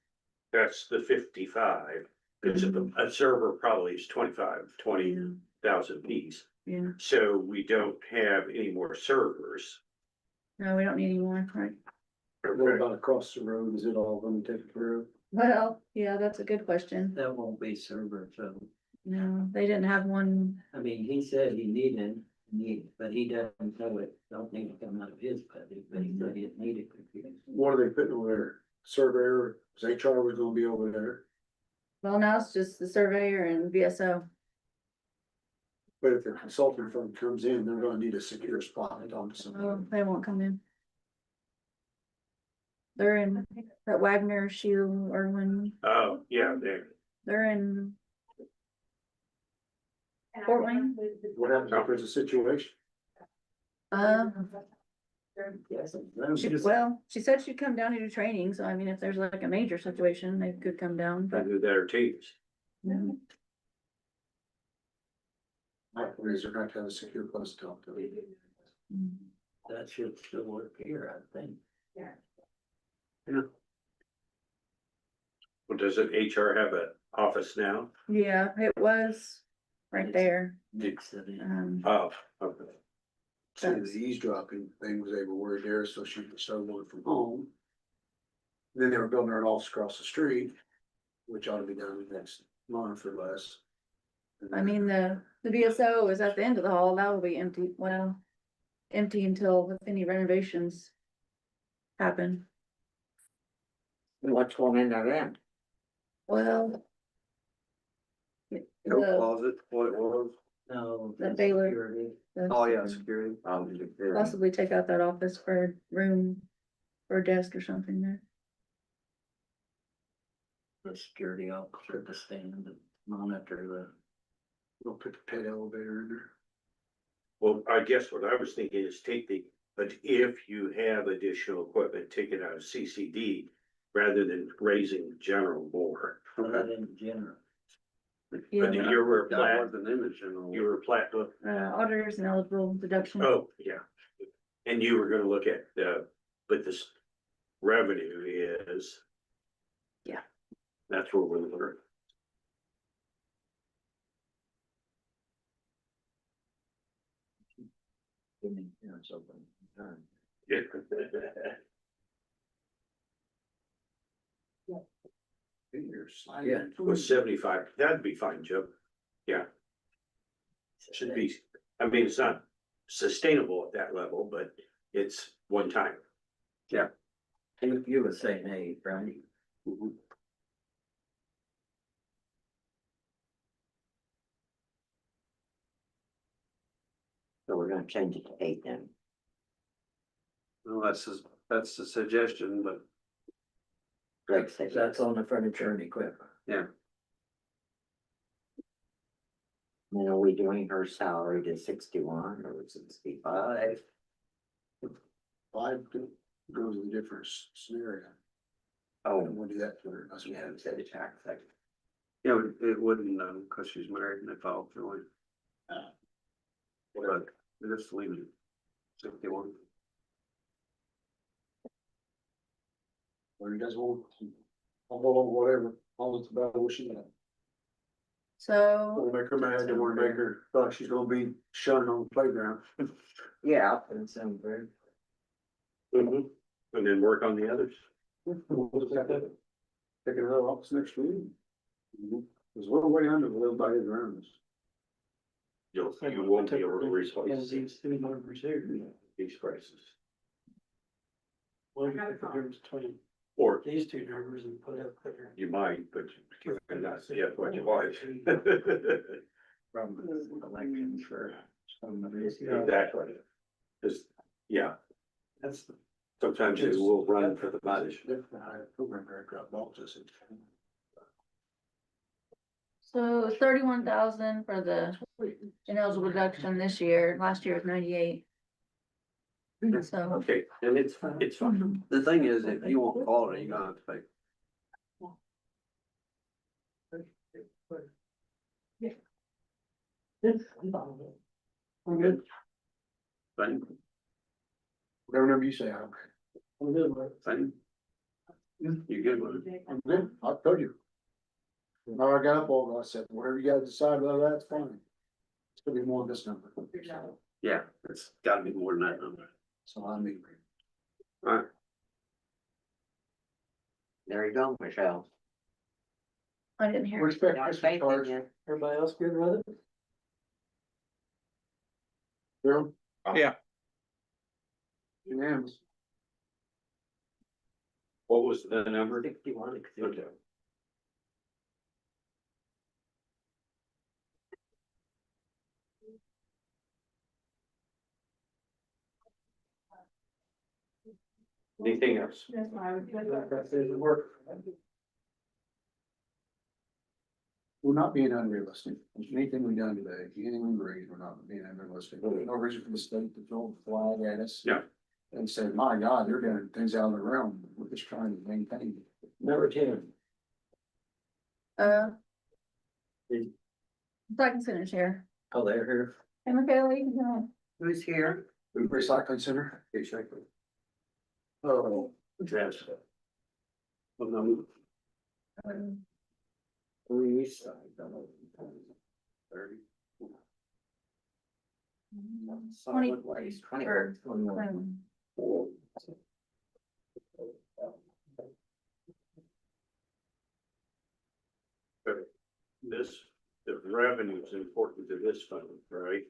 that's the 55. Because a server probably is 20,000 piece.
Yeah,
So we don't have any more servers.
no, we don't need any more, right?
What about across the road? Is it all gonna take care of?
Well, yeah, that's a good question.
That won't be server, so,
No, they didn't have one.
I mean, he said he needed, but he doesn't know it, don't need to come out of his budget, but he said he needed computers.
What are they putting over there? Surveyor, is HR was gonna be over there,
Well, now it's just the surveyor and VSO.
but if the consulting firm comes in, they're gonna need a secure spot to talk to somebody.
Oh, they won't come in. They're in that Wagner, Shield, Irwin,
Oh, yeah, there.
they're in Fort Wayne.
What happens if there's a situation?
She said she'd come down to do training, so I mean, if there's like a major situation, they could come down, but.
Do their teams.
No.
My point is they're going to have a secure place to talk to.
That should still work here, I think.
Well, doesn't HR have an office now?
Yeah, it was right there.
Mix it in.
Oh, okay.
See, the eavesdropping thing was able to work there, so she could start working from home. Then they were building her an office across the street, which ought to be done next month or less.
I mean, the VSO is at the end of the hall, that will be empty, well, empty until if any renovations happen.
What's going in there then?
Well.
Coat
The,
closet, what it was.
No.
the Baylor.
security.
the-
Oh, yeah, security.
Possibly take out that office for a room or a desk or something there.
The security officer to stand and monitor
We'll put the pet elevator in there.
Well, I guess what I was thinking is but if you have additional equipment, take it out of CCD rather than raising general more.
that in general.
But
Yeah,
you were
That
plat,
wasn't in the general.
you were plat,
auditors and eligible deduction.
oh, yeah. And you were gonna look at, but this revenue is.
Yeah.
That's where we're looking. Yeah.
Yeah.
With 75, that'd be fine, Joe. Yeah. Should be, I mean, it's not sustainable at that level, but it's one time.
You were saying, hey, right?
So we're gonna change it to 8 then.
Well, that's just that's a suggestion, but
Greg said.
That's on the furniture and equipment.
yeah,
And are we doing her salary to 61 or 65?
Five goes in a different scenario.
Oh,
We'll do that for her. That's what I'm saying.
yeah, it wouldn't, cause she's married and they filed joint. But just leave it. 61.
Or you guys want, I'll go on whatever, all it's about what she got.
So,
We'll make her mad, then we'll make her, feel like she's gonna be shunned on the playground.
yeah.
That sounds very.
And then work on the others.
We'll just have to take it out of office next week. Cause we're way under what everybody is around us.
You won't be able to replace these prices.
Well, I thought there was 20.
Or
These two numbers and put up there.
you might, but you cannot see it what you want.
From elections for some of these.
Exactly. Just, yeah,
That's.
sometimes it will run for the money.
Different, I program director at Baltus.
so 31,000 for the ineligible deduction this year, last year was 98. So,
Okay, and it's fine.
The thing is, if you want quality, you're gonna have to pay.
I'm good.
Fine,
Whatever you say, I'm
with it.
fine. You good with it?
I'm good, I told you. Now I got up all, I said, whatever you guys decide, well, that's fine. It's gonna be more than this number.
Yeah, it's gotta be more than that number.
So I mean.
Alright,
There you go, Michelle.
I didn't hear.
Respect
Got
Christmas
faith in
cards.
you.
Everybody else good with it?
Bill,
Yeah,
unanimous.
What was the number?
61.
Okay. Anything else?
That doesn't work.
We're not being unrealistic. Anything we've done today, anything we raised, we're not being unrealistic. There's no reason for the state to throw a flag at us.
Yeah.
And say, my God, they're doing things out of the realm. We're just trying to maintain.
Number 10.
So I can finish here.
Oh, they're here.
Hey, Michaela, you can go.
Who's here?
Recycling center.
exactly.
Oh.
Yes.
Well, no,
Thirty.
20
Solid waste, 20.
or,
This, the revenue is important to this fund, right?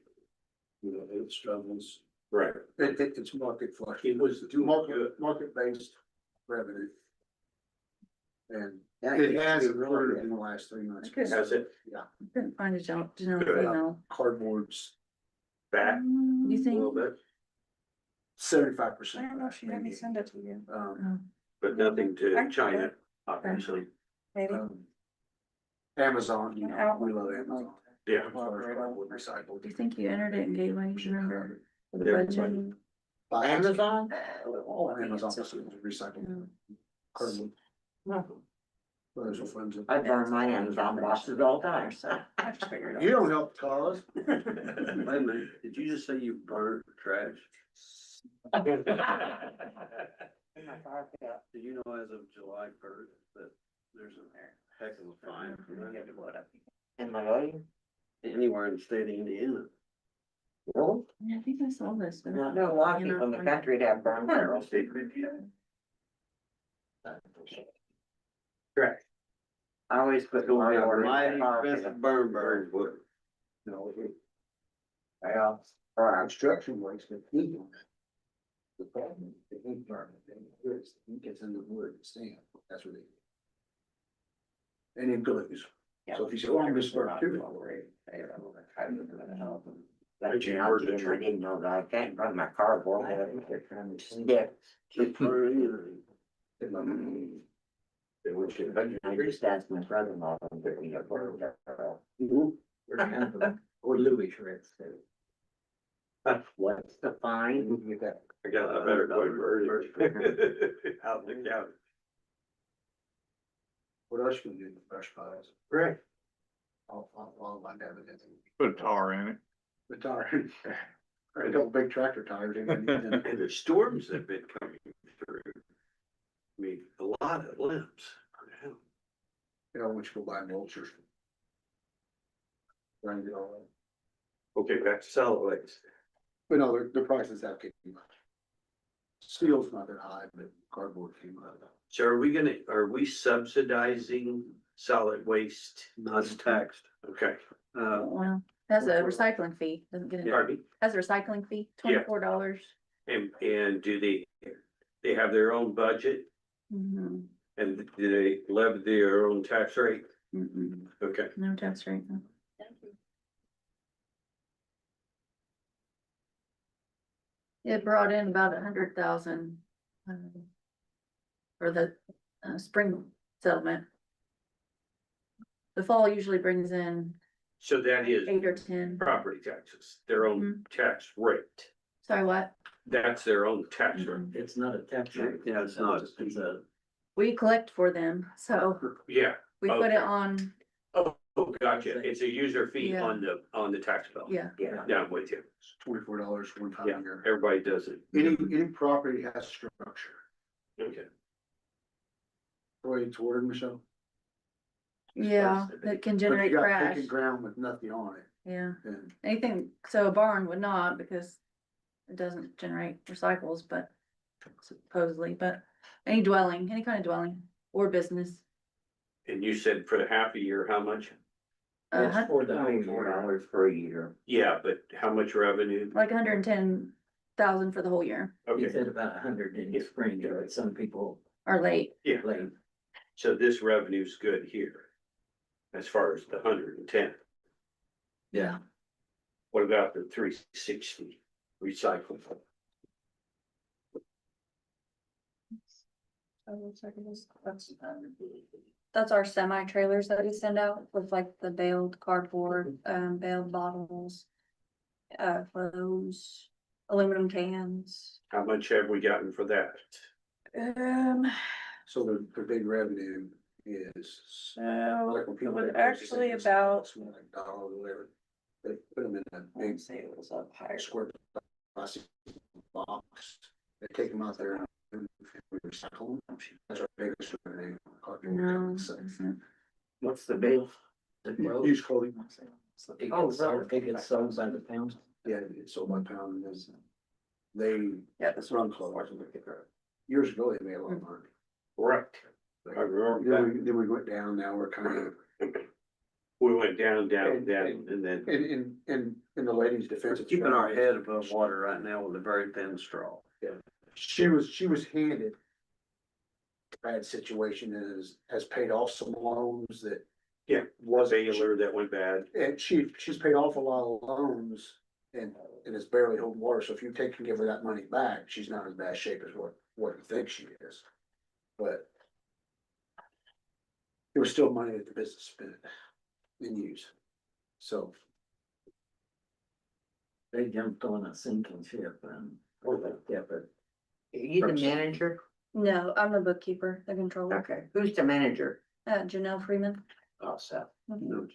You know, it struggles.
Right.
It's market flush. It was market based revenue. And it has improved in the last 3 months.
Okay.
Has it
Yeah.
couldn't find a job, no,
Good.
no.
Cardboard's
back
You
a
think?
little bit,
75%.
I don't know if she let me send it to you.
but nothing to China, obviously.
Maybe.
Amazon, you know, we love Amazon.
Yeah.
As far as cardboard recycled.
Do you think you entered it in Gateway, you remember? For the
Yeah.
budget?
By
Amazon?
All Amazon facilities recycled cardboard. Those are friends of-
I burn my Amazon boxes all the time.
I just figured it
You
out.
don't help cause.
wait a minute, did you just say you burned trash? Did you know as of July 1st that there's a heck of a fine for that?
In my voting?
Anywhere in the state of Indiana?
Really?
Yeah, I think I saw this. but-
I know a lot of people in the country that have burned barrels.
Correct.
I always put my order in
Mighty
the car.
expensive burn wood.
No,
Yeah, or
construction waste, but heat. The problem, the heat burn, it gets in the wood, sand, that's what it is. And it glues. So if you say, well, I'm just burn too.
But you know, I didn't know that, I can't run my cardboard, stick. I just asked my brother-in-law. Or Louis shreds too. What's the fine?
I got a better version. Out in the county.
What else can you do with brush piles?
Right.
All my evidence.
Put a tar in it.
The tire. A couple big tractor tires. in it.
And the storms that have been coming through. I mean, a lot of limbs.
You know, once you go buy mulchers. Trying to get all that.
Okay, back to solid waste.
But no, the prices have came up. Steel's not that high, but cardboard came up.
So are we subsidizing solid waste?
Not taxed.
Okay,
Well, has a recycling fee, doesn't get it,
pardon me?
has a recycling fee,
Yeah.
$24.
And do they have their own budget
Mhm.
and do they levy their own tax rate?
Mm-mm.
Okay,
No tax rate, no. It brought in about 100,000. For the spring settlement. The fall usually brings in
so that is
8 or 10.
property taxes, their own tax rate.
Sorry, what?
That's their own tax rate.
It's not a tax rate.
Yeah, it's not.
It's a.
We collect for them, so
Yeah.
we put it
Okay.
on,
Oh, gotcha. It's a user fee
Yeah.
on the tax bill.
yeah.
Yeah, I'm with you.
$24 one time
Yeah,
a year.
everybody does it.
Any property has structure.
Okay.
Roy, it's ordered, Michelle?
Yeah, it can
But
generate
you got
crash,
vacant ground with nothing on it,
yeah.
then
Anything, so a barn would not because it doesn't generate recycles, but supposedly, but any dwelling, any kind of dwelling or business.
And you said for the half a year, how much?
Uh,
For the whole year.
$24 per year.
Yeah, but how much revenue?
like 110,000 for the whole year,
You
Okay,
said about 100 in the spring, but some people
or late.
yeah.
late.
So this revenue's good here. As far as the 110.
Yeah.
What about the 360 recycling?
That's our semi trailers that we send out with like the baled cardboard, baled bottles. Clothes, aluminum cans.
How much have we gotten for that?
so the big revenue is.
So
Like when
it
people
was
pay for it,
actually
it's
about,
small, like dollar or whatever. They put them in a big
Sales up higher.
square plastic box. They take them out there and recycle them. That's our biggest revenue.
no.
What's the bill? The growth?
Used clothing.
Oh, so it gets sold by the pound.
Yeah, it's sold by pound, and there's, they
Yeah.
run clothes. Years ago, they made a lot of money.
Correct. I remember that.
Then we went down, now we're kind of,
We went down, and then,
in the ladies' defense. it's
Keeping our
right.
head above water right now with a very thin straw.
She was handed. a Bad situation has paid off some loans that.
yeah,
Was
Baylor that went bad.
And she's paid off a lot of loans and is barely holding water, so if you take and give her that money back, she's not in as bad shape as what you think she is. But. It was still money that the business spent and used, so.
They jumped on a sinking ship and. Yeah, but.
Are you the manager?
No, I'm the bookkeeper, the controller,
Okay, who's the manager?
Janelle Freeman.
Oh, Seth.
Mhm.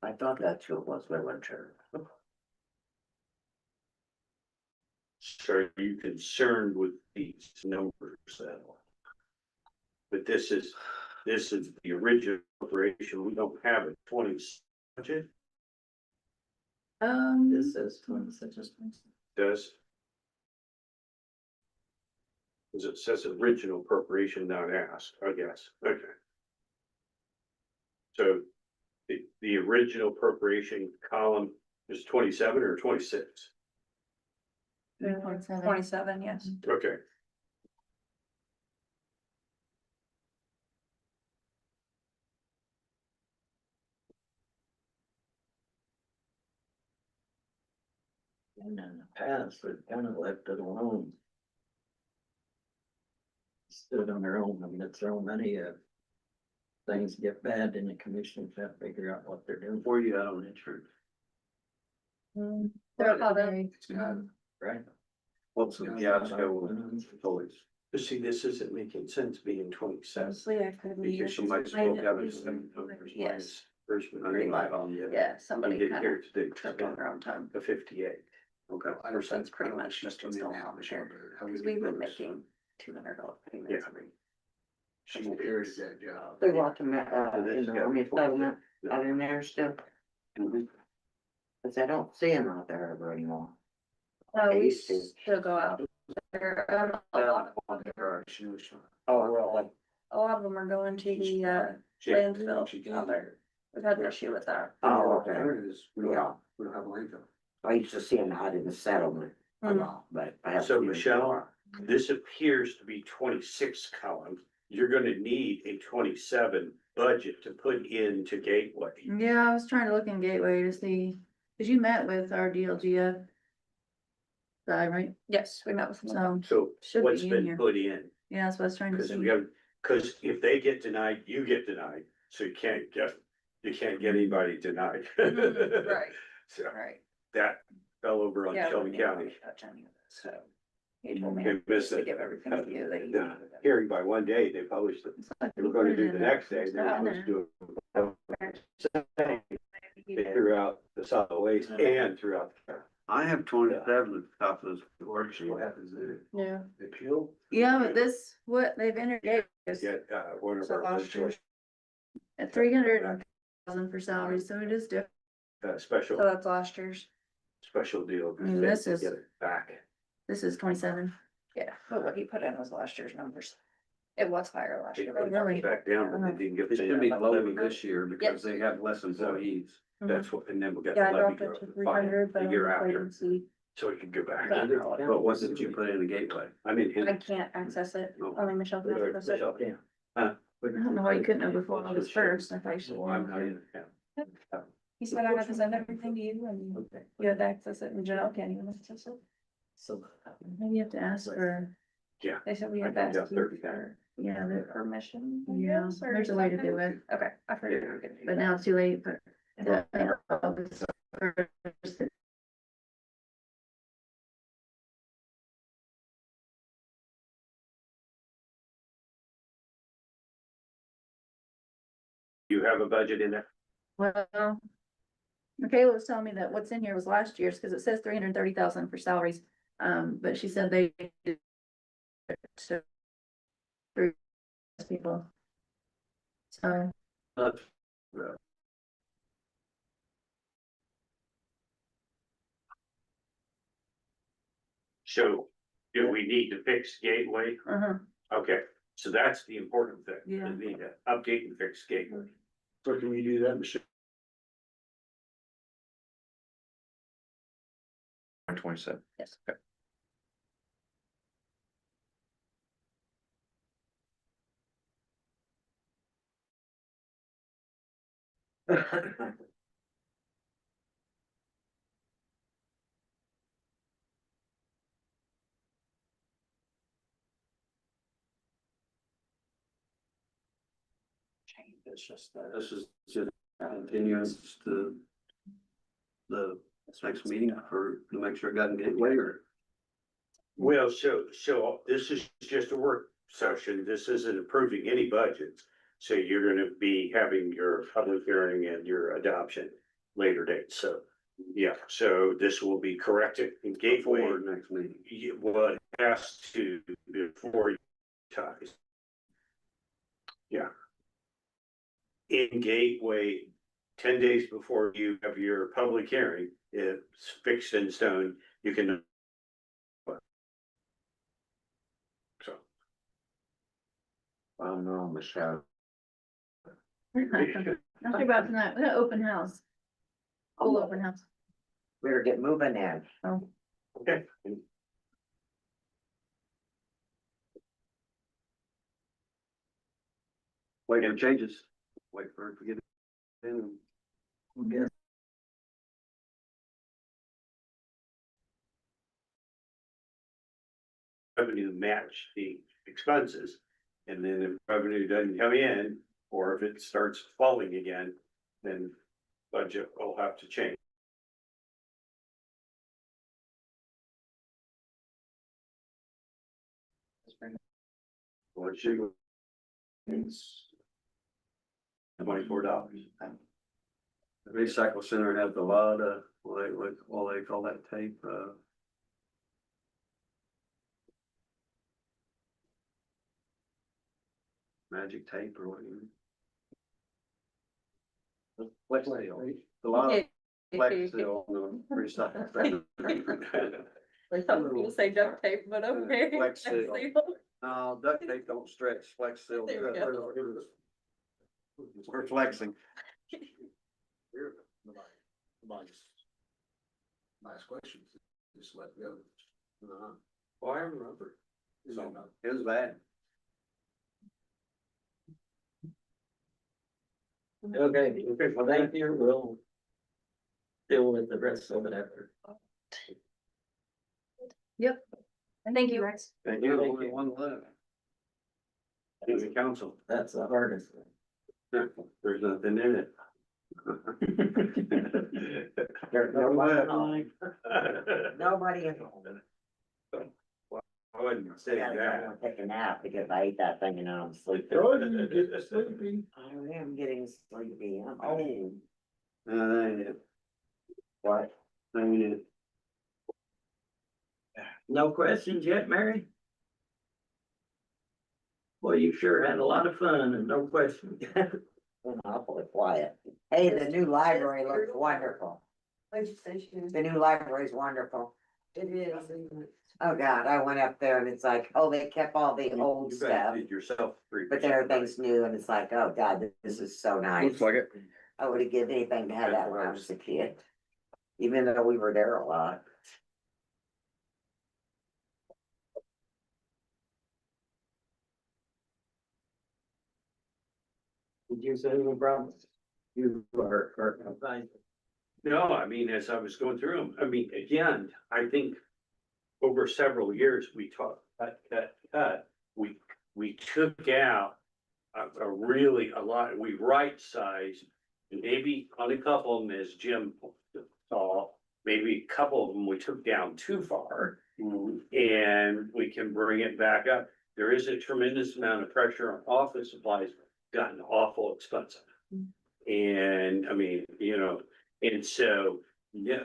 I thought that's who it was, but I wasn't sure.
So are you concerned with these numbers then? But this is the original operation. We don't have a 20 budget,
This says 26.
does? Cause it says original appropriation, not asked, I guess, okay. So the original appropriation column is 27 or 26?
27, yes.
Okay.
And in the past, they've kind of left it alone. Stood on their own, I mean, it's their own money, things get bad, then the commissioners have to figure out what they're doing.
Where you at on insurance?
They're all very,
Right.
What's, yeah, it's always.
But see, this isn't making sense being 27,
honestly, I couldn't.
because somebody spoke out of some numbers.
Yes.
First,
Pretty much. Yeah, somebody
You get
kind
here
of
today,
took on their own time.
the 58.
Okay.
That's pretty much just what's going on here. Cause we've been making $200 payments every.
She's carried that job.
They want to, in the army settlement, out in there still, cause I don't see them out there ever anymore.
No,
They
we
used to.
still go out there.
Oh, really?
A lot of them are going to the landfill out there. We've had an issue with that.
Oh, okay.
There it is. We
Yeah.
don't, we don't have a landfill.
I used to see them out in the settlement a lot, but I haven't.
So
seen them
Michelle,
before.
this appears to be 26 column. You're gonna need a 27 budget to put into Gateway.
Yeah, I was trying to look in Gateway to see, cause you met with our DLGF guy, right? Yes, we met with him. So,
So
Should
what's
be in
been
here.
put in?
yeah, that's what I was trying to
Cause
see.
we have, cause if they get denied, you get denied, so you can't get anybody denied.
Mhm, Right,
So
right.
that fell over on
Yeah,
Shelby
we didn't
County.
touch any of it, so. He told me
They missed
to
it.
give everything to you that you.
The hearing by one day, they published it. They were gonna do the next day, they were supposed to do it. They threw out the solid waste and threw out.
I have 27 at the top of this worksheet.
What happens there?
Yeah.
They appeal?
Yeah, but this, what they've entered is
Get, one of
So
our
last year.
legislators,
at 300,000 for salaries, so it is different. So
special,
that's last year's.
special deal.
I mean, this
to
is-
Get it back.
This is 27. Yeah, but what he put in was last year's numbers. It was higher last
They
year,
put
but really.
it back down, but they didn't get.
It should be lower this year because
Yes.
they have less employees.
That's what, and then we got
Yeah, I
the levy
dropped it
growth,
to
the
300, but
the
I'm
year
waiting
after,
to see.
so it could go back.
But what did you put in the gateway?
I mean,
I can't access it. Only Michelle can access it.
yeah.
I don't know why you couldn't have before August 1st. I thought you should.
Well, I'm not in the town.
He said I had to send everything to you and you had to access it and Janelle can't even access it.
So.
Maybe you have to ask for.
Yeah.
They said we
I
have to
think
ask
that's
you
30.
for, yeah, the
Permission. I
Yeah,
guess, or
there's a way to
something.
do it. Okay, I figured we
Yeah.
could do but now it's too late, but. August 1st.
You have a budget in there?
Well. Michaela was telling me that what's in here was last year's, cause it says 330,000 for salaries, but she said they. So. Three people. So.
So, do we need to fix Gateway?
Uh-huh.
Okay, so that's the important thing.
Yeah.
We need to update and fix Gateway.
So can we do that, Michelle?
27.
Yes.
Okay.
It's just that this is just continuance to the next meeting to make sure it got in gateway or.
Well, so this is just a work session. This isn't approving any budgets. So you're gonna be having your public hearing and your adoption later date. So, yeah, so this will be corrected in Gateway.
Before next meeting.
Well, it has to before you ties. Yeah. In Gateway, 10 days before you have your public hearing, it's fixed in stone, you can. So.
I don't know, Michelle.
Not about tonight, an open house. Full open house.
Better get moving then.
Oh,
Okay.
Wait for changes. Wait for it to get in.
Yeah.
revenue match the expenses. And then if revenue doesn't come in, or if it starts falling again, then budget will have to change. What should? It's $24.
The recycle center has a lot of, what they call that tape, magic tape or whatever. Flex seal. A lot of flex seal on the recycle center.
I thought we were gonna say duct tape, but okay.
Flex seal. No, duct tape don't stretch, flex seal.
There we go.
We're flexing.
Nice question, just let go.
Well, I remember. So, it was bad.
Okay, well, thank you, we'll deal with the rest of it after.
Yep. And thank you, Rex.
Thank you, only one left. In the council.
That's the hardest.
There's nothing in it.
Nobody in.
I wouldn't say
I gotta
that.
go and take a nap because I ate that thing and now I'm sleepy.
Oh, you get sleepy.
I am getting sleepy, I'm old.
That ain't it.
What?
That ain't it.
No questions yet, Mary? Well, you sure had a lot of fun and no questions.
Awfully quiet. Hey, the new library looks wonderful.
What'd you say, Sharon?
The new library is wonderful.
It is, isn't it?
Oh, God, I went up there and it's like, oh, they kept all the old
You
stuff,
did yourself 3%.
but everything's new and it's like, oh, God, this is so nice.
Looks like it.
I would have given anything to have that when I was a kid, even though we were there a lot.
Did you say any problems? You are fine.
No, I mean, as I was going through them, I mean, again, I think over several years, we talked, cut. We took out a really, a lot, we right sized, maybe on a couple of them, as Jim saw, maybe a couple of them we took down too far. And we can bring it back up. There is a tremendous amount of pressure on office supplies, gotten awful expensive. And I mean, you know, and so, yeah,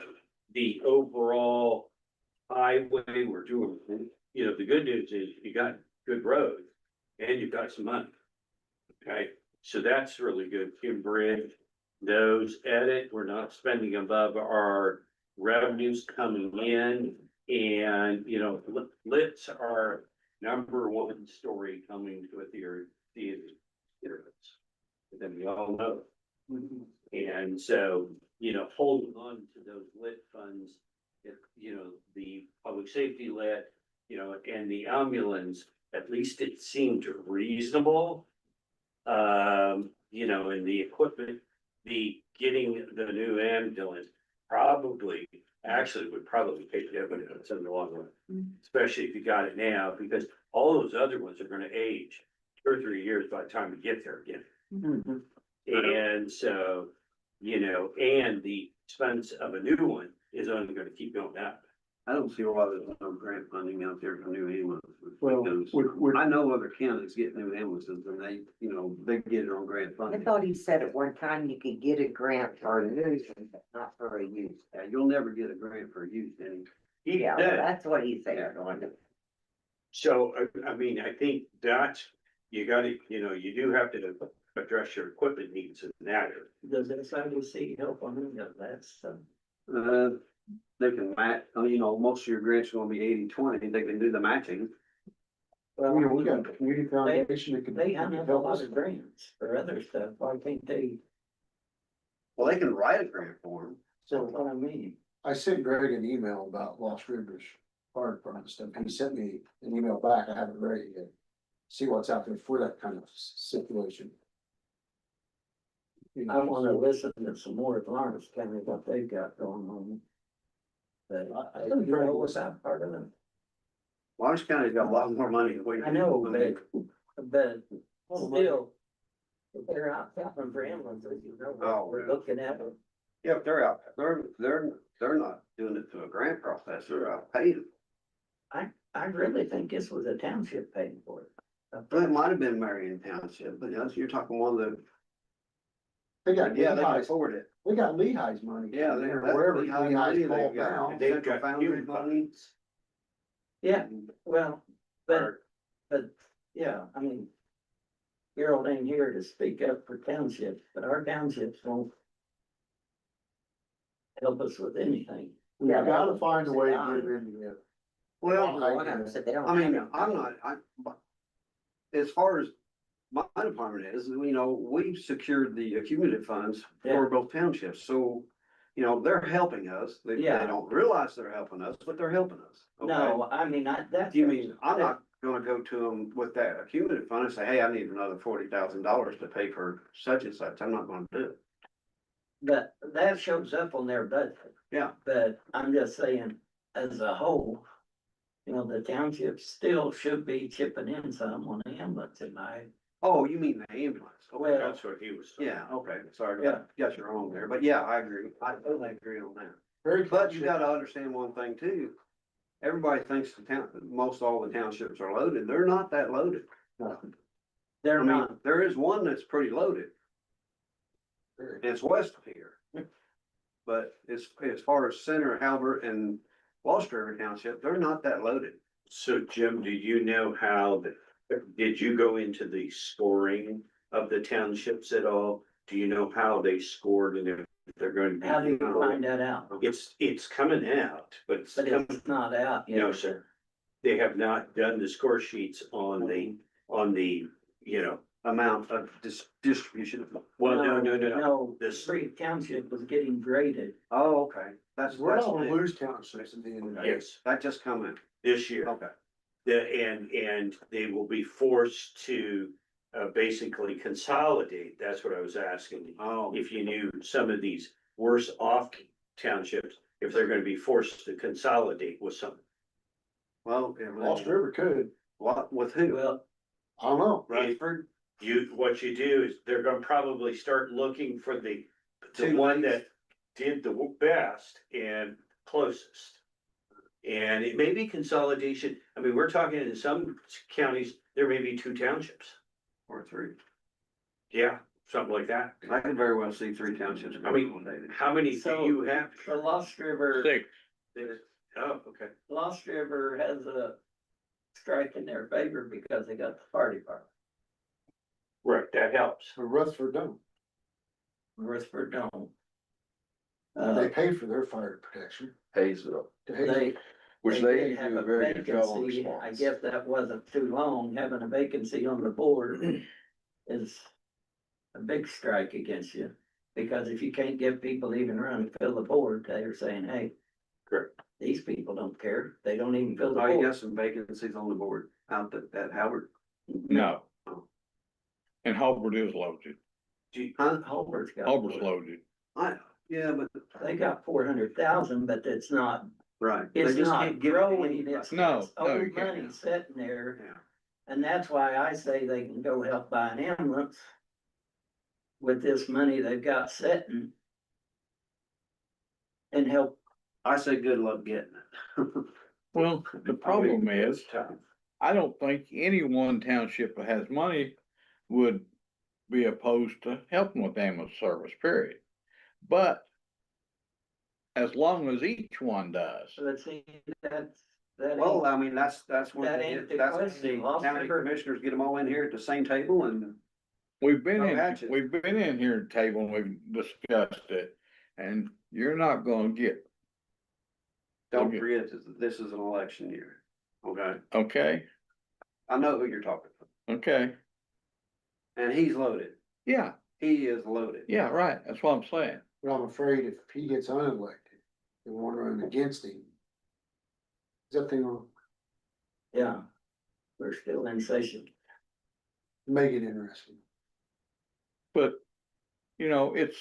the overall highway we're doing, you know, the good news is you got good roads and you've got some money. Okay, so that's really good. Kim Bridge, those edit, we're not spending above our revenues coming in. And, you know, Lit's our number one story coming to a theater. Then we all know. And so, you know, holding on to those lit funds, if, you know, the public safety lit, you know, and the ambulance, at least it seemed reasonable. You know, and the equipment, the getting the new ambulance probably, actually would probably pay dividends in the long run. Especially if you got it now, because all those other ones are gonna age 2 or 3 years by the time we get there again. And so, you know, and the expense of a new one is only gonna keep going up.
I don't see why there's no grant funding out there for new ambulances.
Well,
because I know other counties get new ambulances and they, you know, they get it on grant
I
funding.
thought he said at one time you could get a grant for a new one, but not for a used.
Yeah, you'll never get a grant for a used any.
Yeah, well, that's what he said.
So, I mean, I think that you gotta, you know, you do have to address your equipment needs in that area.
Does SIDC help on any of that stuff?
They can match, you know, most of your grants are gonna be 80-20. They can do the matching.
Well, you know, we got a community foundation that can.
They have a
help
lot
us.
of grants for other stuff, why can't they?
Well, they can write a grant for them.
So what I mean,
I sent Greg an email about Lost Rivers Fire Department stuff, and he sent me an email back, I haven't read it yet. See what's out there for that kind of situation. You know,
I wanna listen to some more of Lawrence County, what they've got going on. But I don't know what's that part of them.
Orange County's got a lot more money than we.
I know, but still, if they're out shopping for ambulances, you know,
Oh,
we're
yeah.
looking at them.
Yeah, but they're out, they're not doing it through a grant process, they're out paying.
I really think this was a township paying for it.
Well, it might have been Marion Township, but yes, you're talking one of the,
They got
yeah, they can
Lehigh's,
afford it.
they got Lehigh's money.
Yeah, they have.
Wherever
Lehigh
Lehigh's
money,
called
they've got-
now.
They've
Central
got
Foundry
human
money.
Yeah, well, but, yeah, I mean, Gerald ain't here to speak up for townships, but our townships won't help us with anything.
We gotta find a way to get it in there.
Well,
One of them said they don't
I mean,
have it.
I'm not, as far as my department is, you know, we've secured the accumulative funds
Yeah.
for both townships, so. You know, they're helping us, they
Yeah.
don't realize they're helping us, but they're helping us. okay?
No, I mean, that's.
You mean, I'm not gonna go to them with that accumulative fund and say, hey, I need another $40,000 to pay for such and such, I'm not gonna do it.
But that shows up on their budget.
Yeah.
But I'm just saying, as a whole, you know, the townships still should be chipping in some on the ambulance in my.
Oh, you mean the ambulance? Okay.
Well,
That's what he was.
Yeah, okay, sorry,
Yeah.
got you wrong there, but yeah, I agree, I totally agree on that.
Very
But you gotta understand one thing too. Everybody thinks the town, most all the townships are loaded, they're not that loaded.
they're
I mean,
not,
there is one that's pretty loaded. And it's west of here. But as far as Center, Halbert and Lost River Township, they're not that loaded.
So Jim, do you know how did you go into the scoring of the townships at all? Do you know how they scored and if they're going to be?
how do you find that out?
It's coming out, but it's
But
coming,
it's not out yet.
no, sir. They have not done the score sheets on the, you know,
Amount of distribution.
well, no.
No,
The
this Street Township was getting graded.
Oh, okay, that's,
We're
that's,
not gonna lose townships at the end of the day.
Yes,
that just come in,
this year.
okay.
And they will be forced to basically consolidate. That's what I was asking.
Oh,
If you knew some of these worse off townships, if they're gonna be forced to consolidate with some.
well,
Lost River could,
what, with who?
Well,
I don't know.
Rutherford?
What you do is they're gonna probably start looking for the
Two
one
leagues.
that did the best and closest. And it may be consolidation. I mean, we're talking in some counties, there may be 2 townships.
Or 3.
Yeah, something like that.
I can very well see 3 townships.
I mean,
consolidated.
how many do
So-
you have?
the Lost River.
6.
Oh, okay.
Lost River has a strike in their favor because they got the fire department.
Right, that helps.
But Rutherford don't.
Rutherford don't.
They pay for their fire protection.
Hayesville,
They.
which
did
they
have
do a
a
very good job on
vacancy. I
response.
guess that wasn't too long, having a vacancy on the board is a big strike against you. Because if you can't get people to even run and fill the board, they're saying, hey.
Correct.
These people don't care, they don't even fill the
Oh, you
board.
got some vacancies on the board out at Howard?
No. And Halbert is loaded.
Halbert's got.
Halbert's loaded.
Yeah, but.
They got 400,000, but it's not,
Right. They
it's
just
not
can't give it
growing,
anybody.
it's
No,
it's
no, you
old
can't.
money sitting there.
Yeah.
And that's why I say they can go help buy an ambulance. With this money they've got sitting. And help,
I say good luck getting it.
Well, the problem is,
It's tough.
I don't think any one township that has money would be opposed to helping with ambulance service, period. But as long as each one does,
let's see, that
Well,
ain't,
I mean, that's what,
That ain't the
that's,
question.
the
Lost
county
River-
commissioners get them all in here at the same table and.
we've been
Oh,
in,
hatches.
we've been in here at the table and we've discussed it. And you're not gonna get,
Don't
Okay.
forget, this is an election year, okay?
okay,
I know who you're talking to,
okay,
and he's loaded,
yeah,
he is loaded.
yeah, right, that's what I'm saying.
But I'm afraid if he gets unelected, they won't run against him. Is that thing on,
yeah. We're still in session.
make it interesting.
But, you know, it's,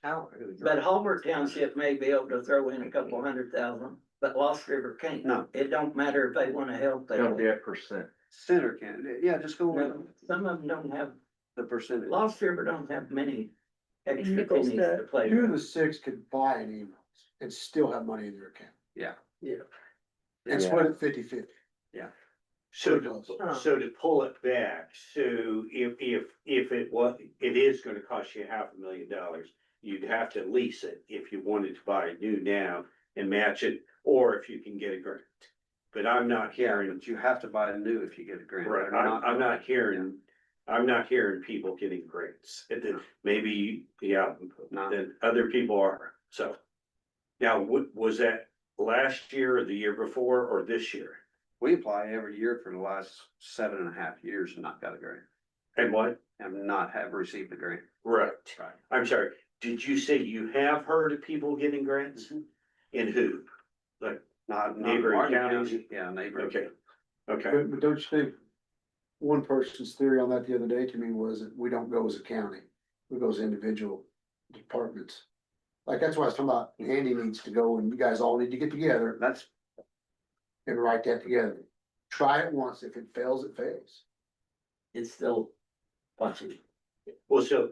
But Halbert Township may be able to throw in a couple 100,000. but Lost River can't.
No.
It don't matter if they wanna help, they
Don't
don't.
be at percent.
Center candidate, yeah, just go with
No, some of them don't have,
the percentage.
Lost River don't have many extra
Nickels
pennies to play
Two
with.
of the six could buy an ambulance and still have money in their account.
Yeah.
And split it 50-50.
So,
Pretty close.
so to pull it back, so if it was, it is gonna cost you $500,000, you'd have to lease it if you wanted to buy new now and match it, or if you can get a grant. But I'm not
Yeah,
hearing,
but you have to buy a new if you get a grant.
right,
They're
I'm not hearing, I'm not hearing people getting grants. And then maybe, yeah,
No.
then other people are, so. Now, was that last year or the year before or this year?
We apply every year for the last 7.5 years and not got a grant,
And what?
and not have received a grant.
Right.
Right.
I'm sorry, did you say you have heard of people getting grants? And who? Like,
Not
Neighboring
Martin
counties?
County, yeah, neighboring.
okay, okay,
But don't you think, one person's theory on that the other day to me was that we don't go as a county, we go as individual departments. Like, that's why I was talking about, Andy needs to go and you guys all need to get together
That's,
and write that together. Try it once, if it fails, it fails.
It's still watching.
well, so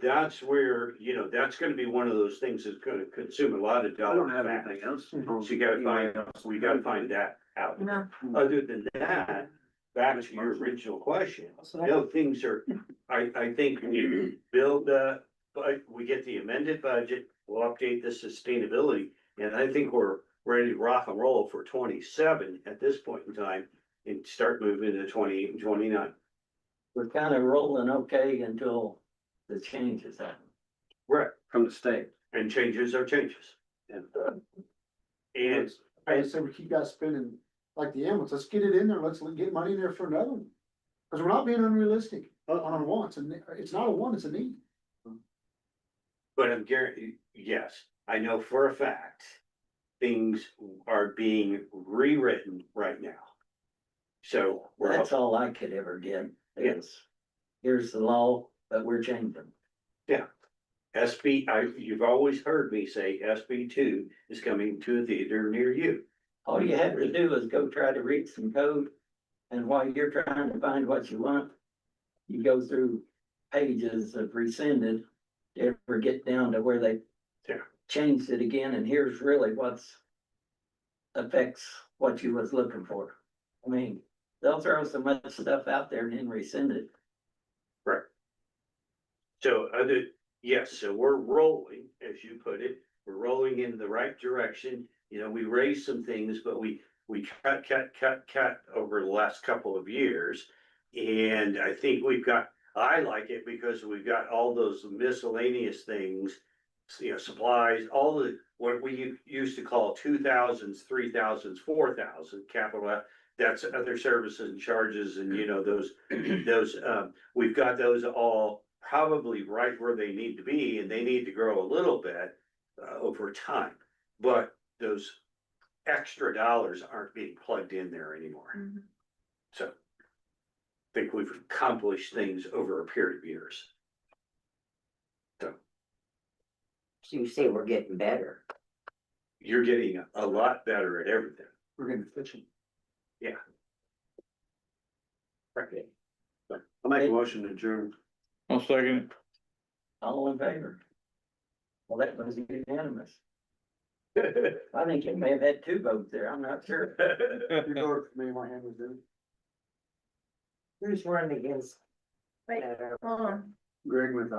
that's where, that's gonna be one of those things that's gonna consume a lot of
I
dollars.
don't have
back.
anything else.
So you gotta we gotta find that out.
No.
Other than that, back to your original question, things are, I think we build but we get the amended budget, we'll update the sustainability, and I think we're ready to rock and roll for 27 at this point in time and start moving to 28 and 29.
We're kind of rolling okay until the changes happen.
Right,
From the state.
and changes are changes.
And
And
I say we keep guys spending like the ambulance, let's get it in there, let's get money in there for another one. Cause we're not being unrealistic on a want, and it's not a want, it's a need.
But I'm guaranteed, yes, I know for a fact, things are being rewritten right now. So
That's all I could ever get is, here's the law, but we're changing.
you've always heard me say SB2 is coming to a theater near you.
All you have to do is go try to read some code. And while you're trying to find what you want, you go through pages of rescinded. To ever get down to where they
Yeah.
changed it again, and here's really what's affects what you was looking for. I mean, they'll throw so much stuff out there and then rescind it.
Right. So yes, so we're rolling, as you put it, we're rolling in the right direction. We raised some things, but we cut over the last couple of years. And I think I like it because we've got all those miscellaneous things, supplies, all what we used to call 2000s, 3000s, 4000 capital. That's other services and charges and those, we've got those all probably right where they need to be, and they need to grow a little bit over time. But those extra dollars aren't being plugged in there anymore. So I think we've accomplished things over a period of years.
So you say we're getting better.
You're getting a lot better at everything.
We're getting efficient.
Yeah. Right.
I'll make a motion to adjourn.
I'll second it.
All in favor? Well, that was unanimous. I think it may have had 2 votes there, I'm not sure.
You voted for me, my hand was down.
Who's running against?
Wait, hold on.
Greg went